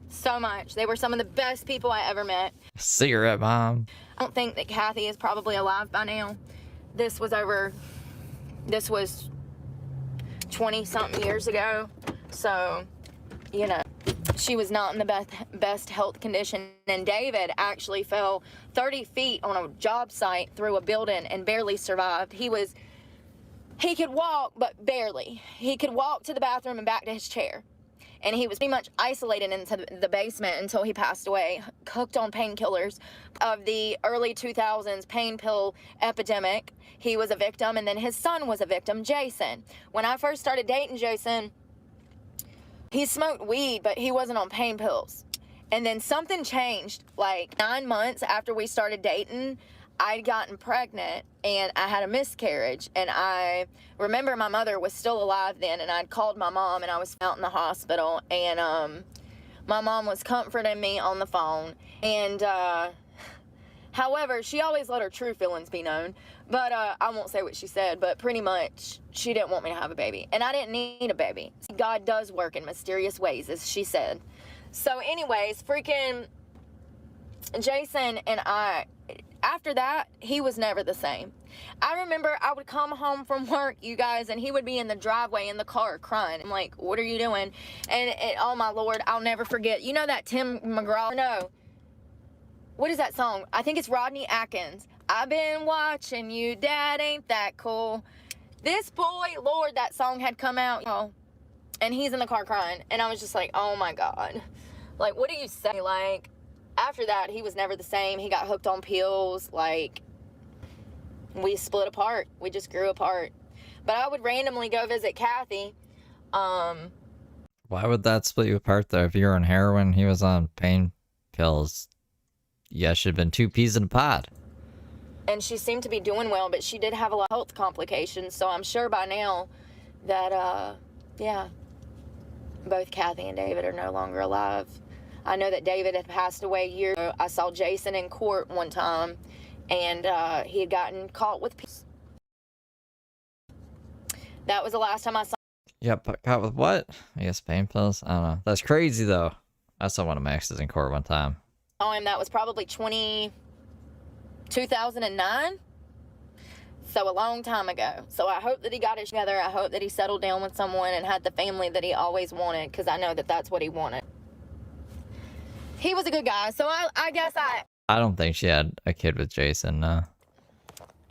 so much. They were some of the best people I ever met. Cigarette mom. I don't think that Kathy is probably alive by now. This was 20-something years ago. So, you know, she was not in the best health condition. And David actually fell 30 feet on a job site through a building and barely survived. He could walk, but barely. He could walk to the bathroom and back to his chair. And he was pretty much isolated into the basement until he passed away, hooked on painkillers of the early 2000s pain pill epidemic. He was a victim, and then his son was a victim, Jason. When I first started dating Jason, he smoked weed, but he wasn't on pain pills. And then something changed. Like 9 months after we started dating, I'd gotten pregnant and I had a miscarriage. And I remember my mother was still alive then, and I'd called my mom and I was out in the hospital, and my mom was comforting me on the phone. And however, she always let her true feelings be known. But I won't say what she said, but pretty much she didn't want me to have a baby. And I didn't need a baby. God does work in mysterious ways, as she said. So anyways, freaking Jason and I, after that, he was never the same. I remember I would come home from work, you guys, and he would be in the driveway in the car crying. I'm like, what are you doing? And oh my Lord, I'll never forget. You know that Tim McGraw? No. What is that song? I think it's Rodney Atkins. I've been watching you, Dad, ain't that cool? This boy, Lord, that song had come out, you know, and he's in the car crying. And I was just like, oh my God. Like, what do you say? Like, after that, he was never the same. He got hooked on pills. Like, we split apart. We just grew apart. But I would randomly go visit Kathy. Why would that split you apart, though? If you were on heroin, he was on pain pills. You guys should have been two peas in a pod. And she seemed to be doing well, but she did have a lot of health complications. So I'm sure by now that, yeah, both Kathy and David are no longer alive. I know that David had passed away years ago. I saw Jason in court one time, and he had gotten caught with pills. That was the last time I saw. Yep, caught with what? I guess pain pills? I don't know. That's crazy, though. I saw one of my exes in court one time. Him. That was probably 2009. So a long time ago. So I hope that he got it together. I hope that he settled down with someone and had the family that he always wanted, because I know that that's what he wanted. He was a good guy, so I guess I don't think she had a kid with Jason, no.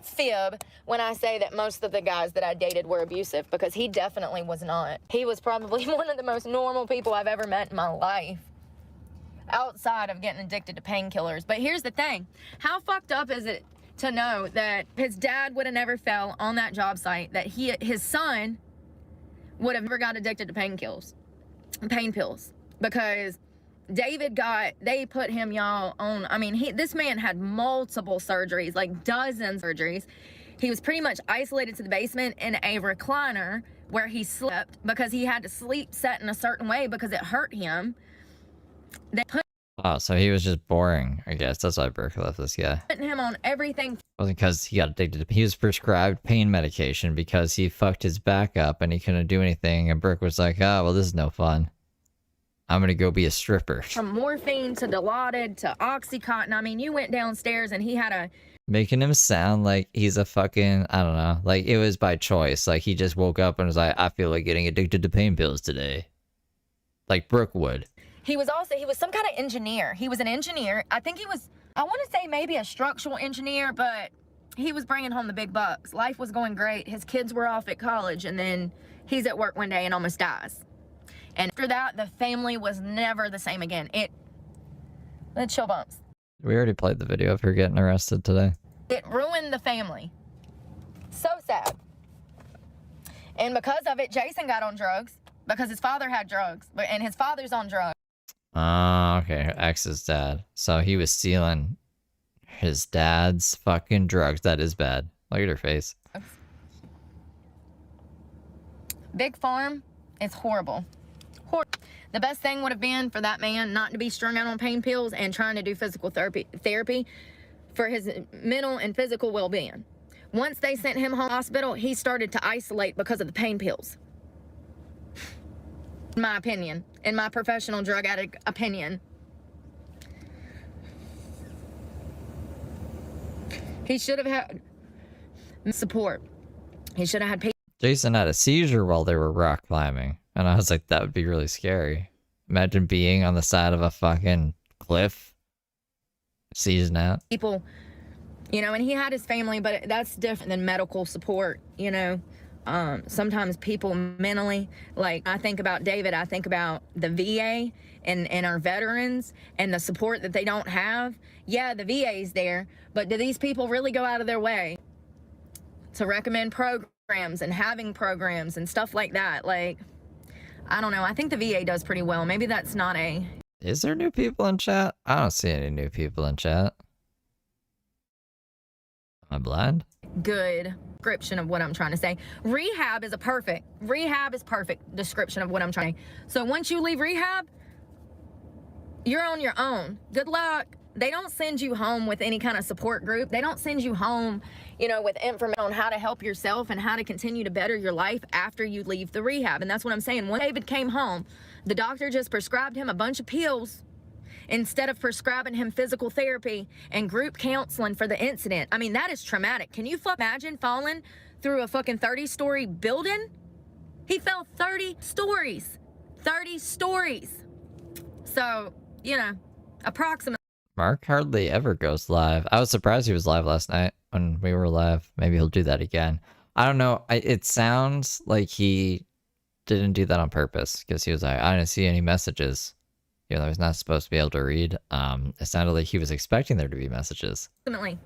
Fib when I say that most of the guys that I dated were abusive, because he definitely was not. He was probably one of the most normal people I've ever met in my life, outside of getting addicted to painkillers. But here's the thing. How fucked up is it to know that his dad would have never fell on that job site, that his son would have never got addicted to pain pills, because they put him, y'all, on, I mean, this man had multiple surgeries, like dozens of surgeries. He was pretty much isolated to the basement in a recliner where he slept, because he had to sleep set in a certain way because it hurt him. They put so he was just boring, I guess. That's why Brooke left this guy. Putting him on everything. It wasn't because he got addicted. He was prescribed pain medication because he fucked his back up and he couldn't do anything. And Brooke was like, oh, well, this is no fun. I'm gonna go be a stripper. From morphine to Dilaudid to Oxycontin. I mean, you went downstairs and he had a... Making him sound like he's a fucking, I don't know, like it was by choice. Like he just woke up and was like, I feel like getting addicted to pain pills today. Like Brooke would. He was some kind of engineer. He was an engineer. I think he was, I want to say maybe a structural engineer, but he was bringing home the big bucks. Life was going great. His kids were off at college, and then he's at work one day and almost dies. And after that, the family was never the same again. The chill bumps. We already played the video of her getting arrested today. It ruined the family. So sad. And because of it, Jason got on drugs, because his father had drugs, and his father's on drugs. Oh, okay. Her ex's dad. So he was stealing his dad's fucking drugs. That is bad. Look at her face. Big Farm is horrible. The best thing would have been for that man not to be strung out on pain pills and trying to do physical therapy for his mental and physical well-being. Once they sent him home to the hospital, he started to isolate because of the pain pills. In my opinion, in my professional drug addict opinion. He should have had support. He should have had people. Jason had a seizure while they were rock climbing. And I was like, that would be really scary. Imagine being on the side of a fucking cliff, seizing out. People, and he had his family, but that's different than medical support, Sometimes people mentally, like I think about David, I think about the VA and our veterans and the support that they don't have. Yeah, the VA's there, but do these people really go out of their way to recommend programs and having programs and stuff like that? Like, I don't know. I think the VA does pretty well. Maybe that's not a... Is there new people in chat? I don't see any new people in chat. Am I blind? Good description of what I'm trying to say. Rehab is perfect description of what I'm trying to say. So once you leave rehab, you're on your own. Good luck. They don't send you home with any kind of support group. They don't send you home, you know, with information on how to help yourself and how to continue to better your life after you leave the rehab. And that's what I'm saying. When David came home, the doctor just prescribed him a bunch of pills instead of prescribing him physical therapy and group counseling for the incident. I mean, that is traumatic. Can you imagine falling through a fucking 30-story building? He fell 30 stories. 30 stories. So, you know, approximately. Mark hardly ever goes live. I was surprised he was live last night when we were live. Maybe he'll do that again. I don't know. It sounds like he didn't do that on purpose because he was like, I didn't see any messages. You know, I was not supposed to be able to read. It sounded like he was expecting there to be messages. Ultimately.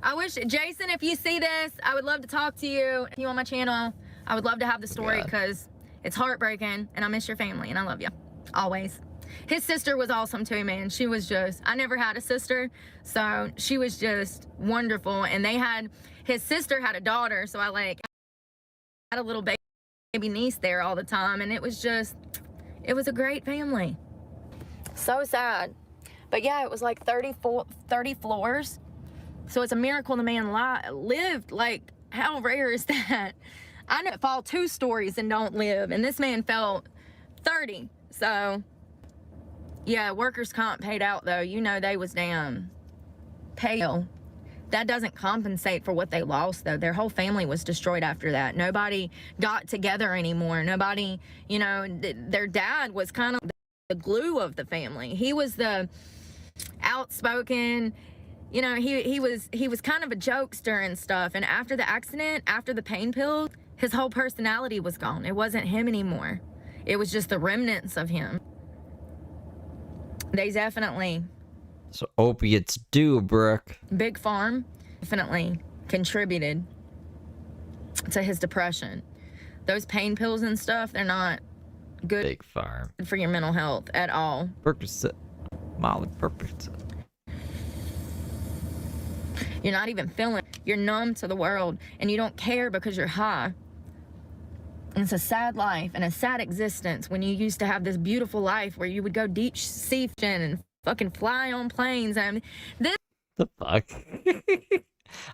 I wish, Jason, if you see this, I would love to talk to you. If you on my channel, I would love to have the story because it's heartbreaking and I miss your family and I love you. Always. His sister was awesome too, man. She was just, I never had a sister, so she was just wonderful. And they had, his sister had a daughter, so I had a little baby niece there all the time. And it was just, it was a great family. So sad. But yeah, it was like 30 floors. So it's a miracle the man lived. Like, how rare is that? I know fall 2 stories and don't live. And this man fell 30. So yeah, workers' comp paid out though. You know they was damn pale. That doesn't compensate for what they lost though. Their whole family was destroyed after that. Nobody got together anymore. Nobody, you know, their dad was kind of the glue of the family. He was the outspoken, you know, he was kind of a jokester and stuff. And after the accident, after the pain pills, his whole personality was gone. It wasn't him anymore. It was just the remnants of him. They definitely. So opiates do, Brooke. Big Farm definitely contributed to his depression. Those pain pills and stuff, they're not good. Big Farm. For your mental health at all. Percocet. Molly Percocet. You're not even feeling it. You're numb to the world and you don't care because you're high. It's a sad life and a sad existence when you used to have this beautiful life where you would go deep sea fishing and fucking fly on planes. I mean, this. The fuck?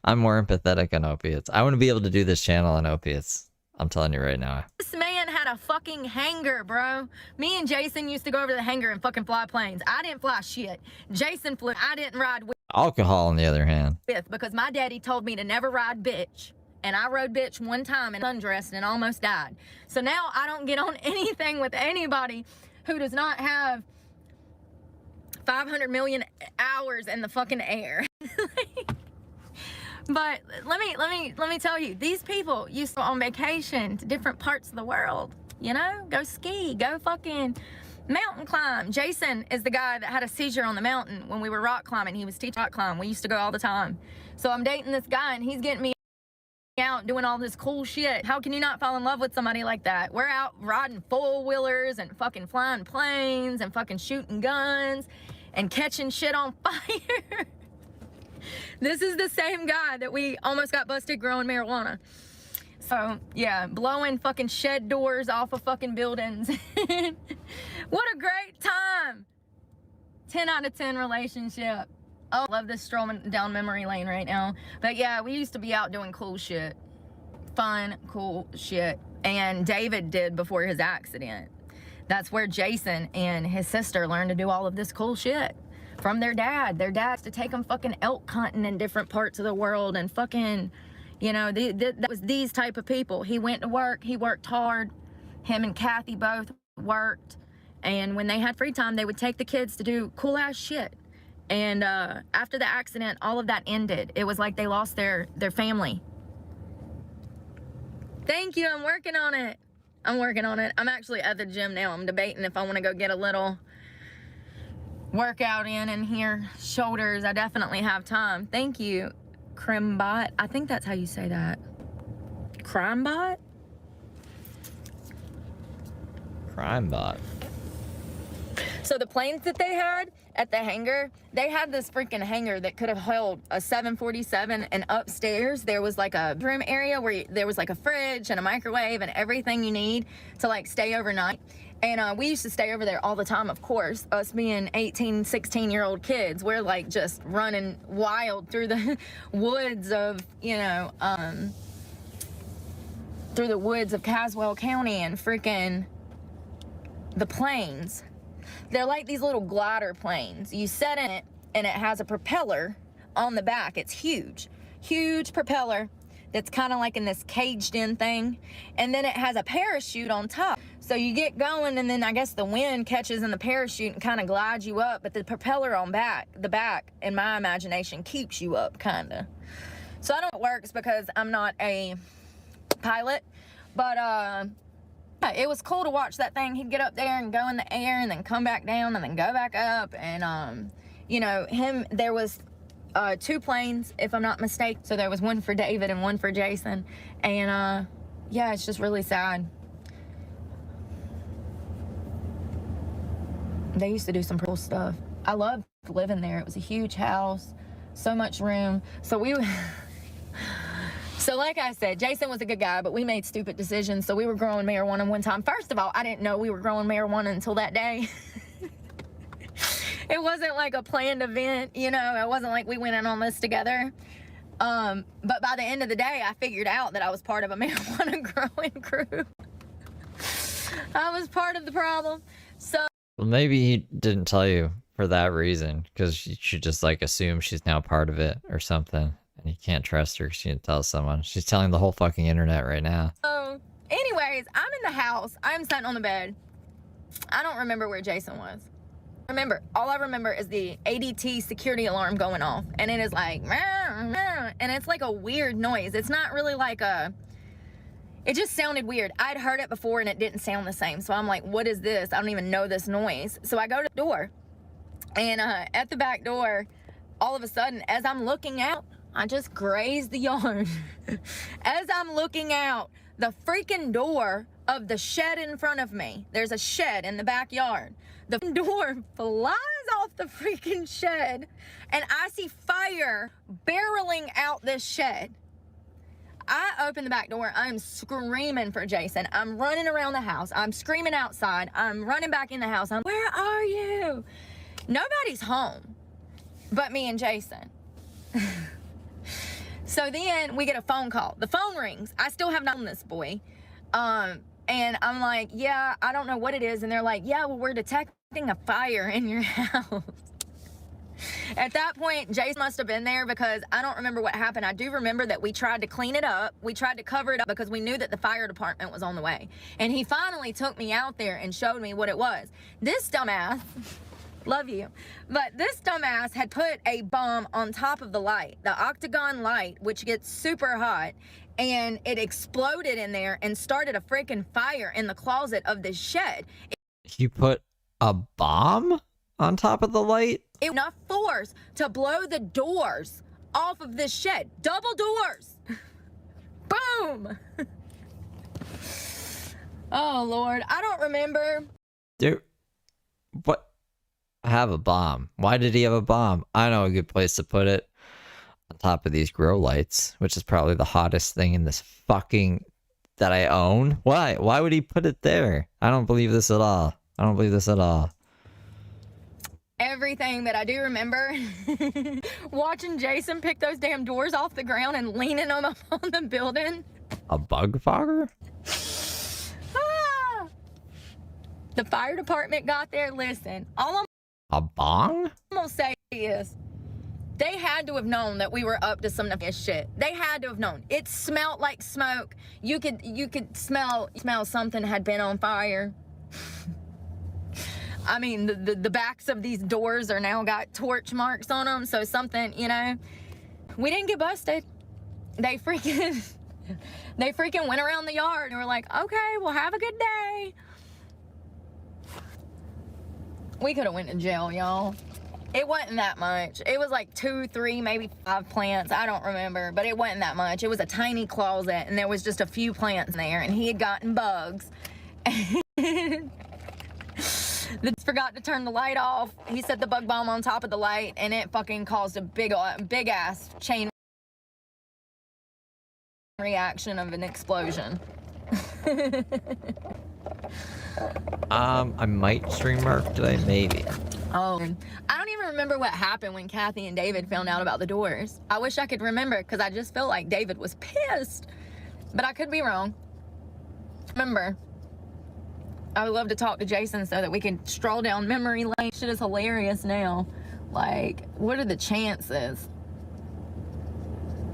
I'm more empathetic on opiates. I want to be able to do this channel on opiates. I'm telling you right now. This man had a fucking hangar, bro. Me and Jason used to go over to the hangar and fucking fly planes. I didn't fly shit. Jason flew. I didn't ride with. Alcohol, on the other hand. Because my daddy told me to never ride bitch. And I rode bitch one time and undressed and almost died. So now I don't get on anything with anybody who does not have 500 million hours in the fucking air. But let me tell you, these people used to go on vacation to different parts of the world. You know, go ski, go fucking mountain climb. Jason is the guy that had a seizure on the mountain when we were rock climbing. He was teaching rock climb. We used to go all the time. So I'm dating this guy and he's getting me out doing all this cool shit. How can you not fall in love with somebody like that? We're out riding four-wheelers and fucking flying planes and fucking shooting guns and catching shit on fire. This is the same guy that we almost got busted growing marijuana. So yeah, blowing fucking shed doors off of fucking buildings. What a great time. 10 out of 10 relationship. Oh, I love this strolling down memory lane right now. But yeah, we used to be out doing cool shit. Fun, cool shit. And David did before his accident. That's where Jason and his sister learned to do all of this cool shit. From their dad. Their dads to take them fucking elk hunting in different parts of the world and fucking, you know, that was these type of people. He went to work. He worked hard. Him and Kathy both worked. And when they had free time, they would take the kids to do cool ass shit. And after the accident, all of that ended. It was like they lost their family. Thank you, I'm working on it. I'm actually at the gym now. I'm debating if I want to go get a little workout in here. Shoulders, I definitely have time. Thank you, Crimbot. I think that's how you say that. Crimebot? Crimebot. So the planes that they had at the hangar, they had this freaking hangar that could have held a 747, and upstairs there was like a room area where there was like a fridge and a microwave and everything you need to like stay overnight. And we used to stay over there all the time, of course. Us being 18, 16-year-old kids, we're like just running wild through the woods of, you know, through the woods of Caswell County and freaking the planes. They're like these little glider planes. You sit in it and it has a propeller on the back. It's huge, huge propeller that's kind of like in this caged in thing. And then it has a parachute on top. So you get going and then I guess the wind catches in the parachute and kind of glides you up. But the propeller on the back, in my imagination, keeps you up kind of. So I don't know if it works because I'm not a pilot. But it was cool to watch that thing. He'd get up there and go in the air and then come back down and then go back up. And, you know, there was 2 planes, if I'm not mistaken. So there was one for David and one for Jason. And, yeah, it's just really sad. They used to do some cool stuff. I loved living there. It was a huge house, so much room. So So like I said, Jason was a good guy, but we made stupid decisions. So we were growing marijuana one time. First of all, I didn't know we were growing marijuana until that day. It wasn't like a planned event, you know. It wasn't like we went in on this together. But by the end of the day, I figured out that I was part of a marijuana growing crew. I was part of the problem. So Well, maybe he didn't tell you for that reason, because you should just like assume she's now part of it or something. And you can't trust her because she didn't tell someone. She's telling the whole fucking internet right now. anyways, I'm in the house. I'm sitting on the bed. I don't remember where Jason was. All I remember is the ADT security alarm going off. And it is like, and it's like a weird noise. It's not really like it just sounded weird. I'd heard it before and it didn't sound the same. So I'm like, what is this? I don't even know this noise. So I go to the door. And at the back door, all of a sudden, as I'm looking out, I just grazed the yard. As I'm looking out, the freaking door of the shed in front of me, there's a shed in the backyard. The door flies off the freaking shed, and I see fire barreling out this shed. I open the back door. I'm screaming for Jason. I'm running around the house. I'm screaming outside. I'm running back in the house. Where are you? Nobody's home but me and Jason. So then we get a phone call. The phone rings. I still have not known this boy. And I'm like, yeah, I don't know what it is. And they're like, yeah, well, we're detecting a fire in your house. At that point, Jason must have been there because I don't remember what happened. I do remember that we tried to clean it up. We tried to cover it up because we knew that the fire department was on the way. And he finally took me out there and showed me what it was. This dumbass, love you, but this dumbass had put a bomb on top of the light, the octagon light, which gets super hot, and it exploded in there and started a freaking fire in the closet of this shed. You put a bomb on top of the light? Enough force to blow the doors off of this shed. Double doors. Boom. Oh, Lord. I don't remember. Dude, what? Have a bomb. Why did he have a bomb? I know a good place to put it. On top of these grow lights, which is probably the hottest thing in this fucking that I own. Why? Why would he put it there? I don't believe this at all. I don't believe this at all. Everything that I do remember, watching Jason pick those damn doors off the ground and leaning them up on the building. A bug fogger? Ah! The fire department got there. Listen, A bong? I'm gonna say is, they had to have known that we were up to some nefarious shit. They had to have known. It smelled like smoke. You could smell something had been on fire. I mean, the backs of these doors are now got torch marks on them, so something, you know. We didn't get busted. They freaking went around the yard and were like, okay, well, have a good day. We could have went to jail, y'all. It wasn't that much. It was like 2, 3, maybe 5 plants. I don't remember, but it wasn't that much. It was a tiny closet, and there was just a few plants in there, and he had gotten bugs. They forgot to turn the light off. He set the bug bomb on top of the light, and it fucking caused a big ass chain reaction of an explosion. I might stream Mark today, maybe. Oh, I don't even remember what happened when Kathy and David found out about the doors. I wish I could remember, because I just feel like David was pissed. But I could be wrong. Remember, I would love to talk to Jason so that we can stroll down memory lane. Shit is hilarious now. Like, what are the chances?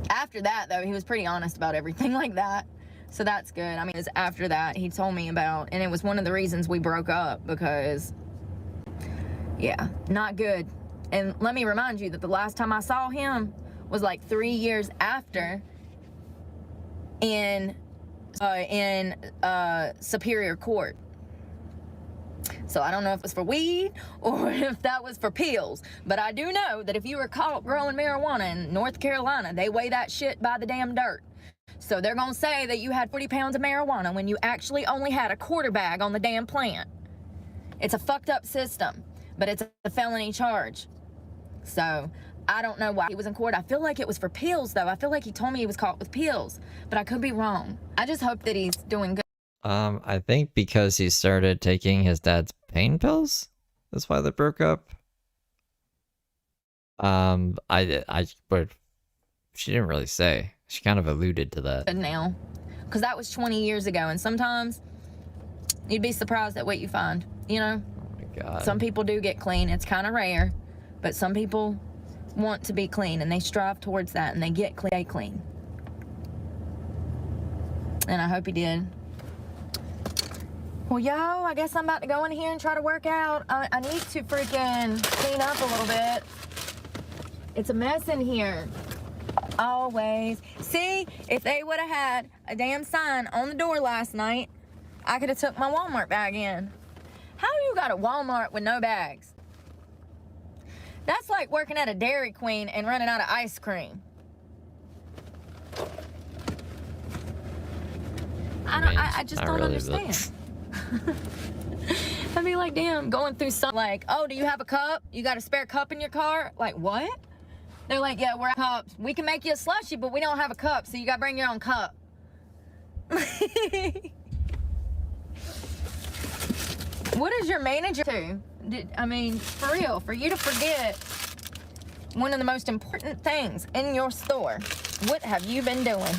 After that, though, he was pretty honest about everything like that. So that's good. I mean, it was after that he told me about, and it was one of the reasons we broke up, because, yeah, not good. And let me remind you that the last time I saw him was like 3 years after in Superior Court. So I don't know if it was for weed or if that was for pills, but I do know that if you were caught growing marijuana in North Carolina, they weigh that shit by the damn dirt. So they're gonna say that you had 40 pounds of marijuana when you actually only had a quarter bag on the damn plant. It's a fucked up system, but it's a felony charge. So I don't know why he was in court. I feel like it was for pills, though. I feel like he told me he was caught with pills, but I could be wrong. I just hope that he's doing good. I think because he started taking his dad's pain pills. That's why they broke up. But she didn't really say. She kind of alluded to that. Good now, because that was 20 years ago, and sometimes you'd be surprised at what you find. You know. Oh my God. Some people do get clean. It's kind of rare, but some people want to be clean, and they strive towards that, and they get clean. And I hope he did. Well, yo, I guess I'm about to go in here and try to work out. I need to freaking clean up a little bit. It's a mess in here. Always. See, if they would have had a damn sign on the door last night, I could have took my Walmart bag in. How you got a Walmart with no bags? That's like working at a Dairy Queen and running out of ice cream. I just don't understand. I'd be like, damn, going through something like, oh, do you have a cup? You got a spare cup in your car? Like, what? They're like, yeah, we're out of cups. We can make you a slushie, but we don't have a cup, so you gotta bring your own cup. What is your manager do? I mean, for real, for you to forget one of the most important things in your store, what have you been doing?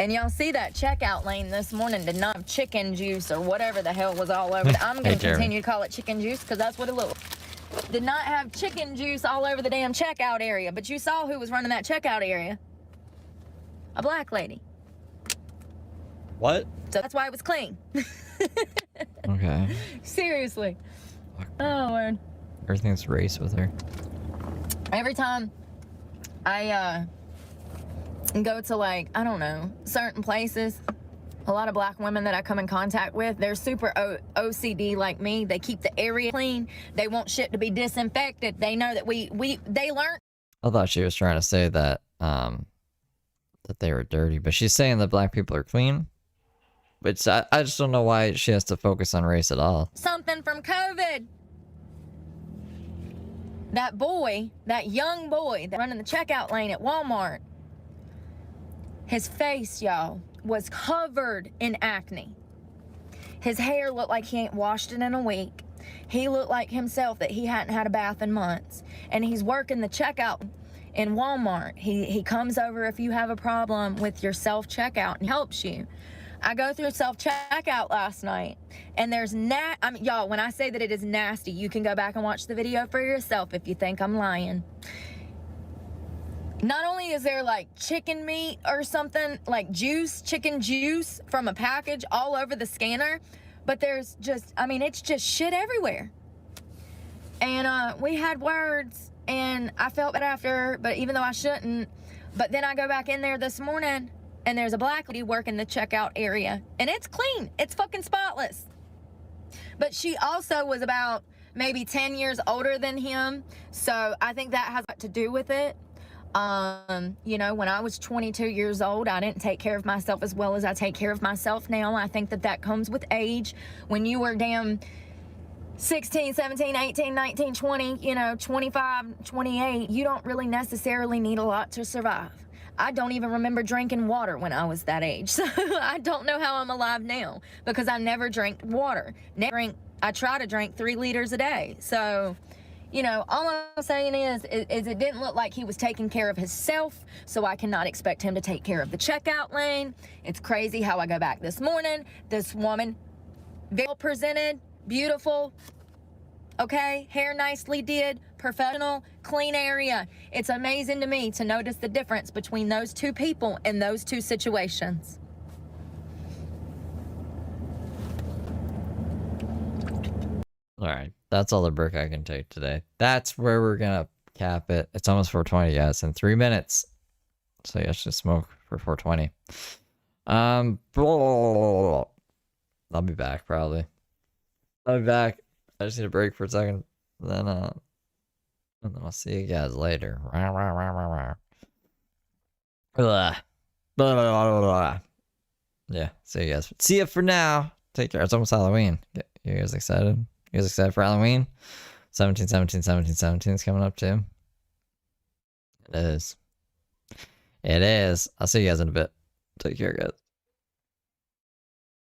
And y'all see that checkout lane this morning did not have chicken juice or whatever the hell was all over it. I'm going to continue to call it chicken juice because that's what it looked like. Did not have chicken juice all over the damn checkout area, but you saw who was running that checkout area. A black lady. What? So that's why it was clean. Okay. Seriously. Oh, Lord. Everything's race with her. Every time I go to, like, I don't know, certain places, a lot of black women that I come in contact with, they're super OCD like me. They keep the area clean. They want shit to be disinfected. They know that they learn. I thought she was trying to say that that they were dirty, but she's saying that black people are clean. Which I just don't know why she has to focus on race at all. Something from COVID. That boy, that young boy that running the checkout lane at Walmart, his face, y'all, was covered in acne. His hair looked like he ain't washed it in a week. He looked like himself that he hadn't had a bath in months. And he's working the checkout in Walmart. He comes over if you have a problem with your self-checkout and helps you. I go through self-checkout last night, and there's y'all, when I say that it is nasty, you can go back and watch the video for yourself if you think I'm lying. Not only is there like chicken meat or something, like juice, chicken juice from a package all over the scanner, but there's just, I mean, it's just shit everywhere. And we had words, and I felt bad after, but even though I shouldn't, but then I go back in there this morning, and there's a black lady working the checkout area, and it's clean. It's fucking spotless. But she also was about maybe 10 years older than him, so I think that has a lot to do with it. You know, when I was 22 years old, I didn't take care of myself as well as I take care of myself now. I think that that comes with age. When you were damn 16, 17, 18, 19, 20, you know, 25, 28, you don't really necessarily need a lot to survive. I don't even remember drinking water when I was that age. So I don't know how I'm alive now because I never drank water. I try to drink 3 liters a day. So, you know, all I'm saying is it didn't look like he was taking care of himself, so I cannot expect him to take care of the checkout lane. It's crazy how I go back this morning. This woman, very well presented, beautiful, okay, hair nicely did, professional, clean area. It's amazing to me to notice the difference between those two people in those two situations. All right, that's all the Brooke I can take today. That's where we're gonna cap it. It's almost 4:20, guys, in 3 minutes. So yeah, I should smoke for 4:20. I'll be back probably. I'll be back. I just need a break for a second. Then and then I'll see you guys later. Yeah, see you guys. See you for now. Take care. It's almost Halloween. You guys excited? You guys excited for Halloween? 17 is coming up too. It is. It is. I'll see you guys in a bit. Take care, guys.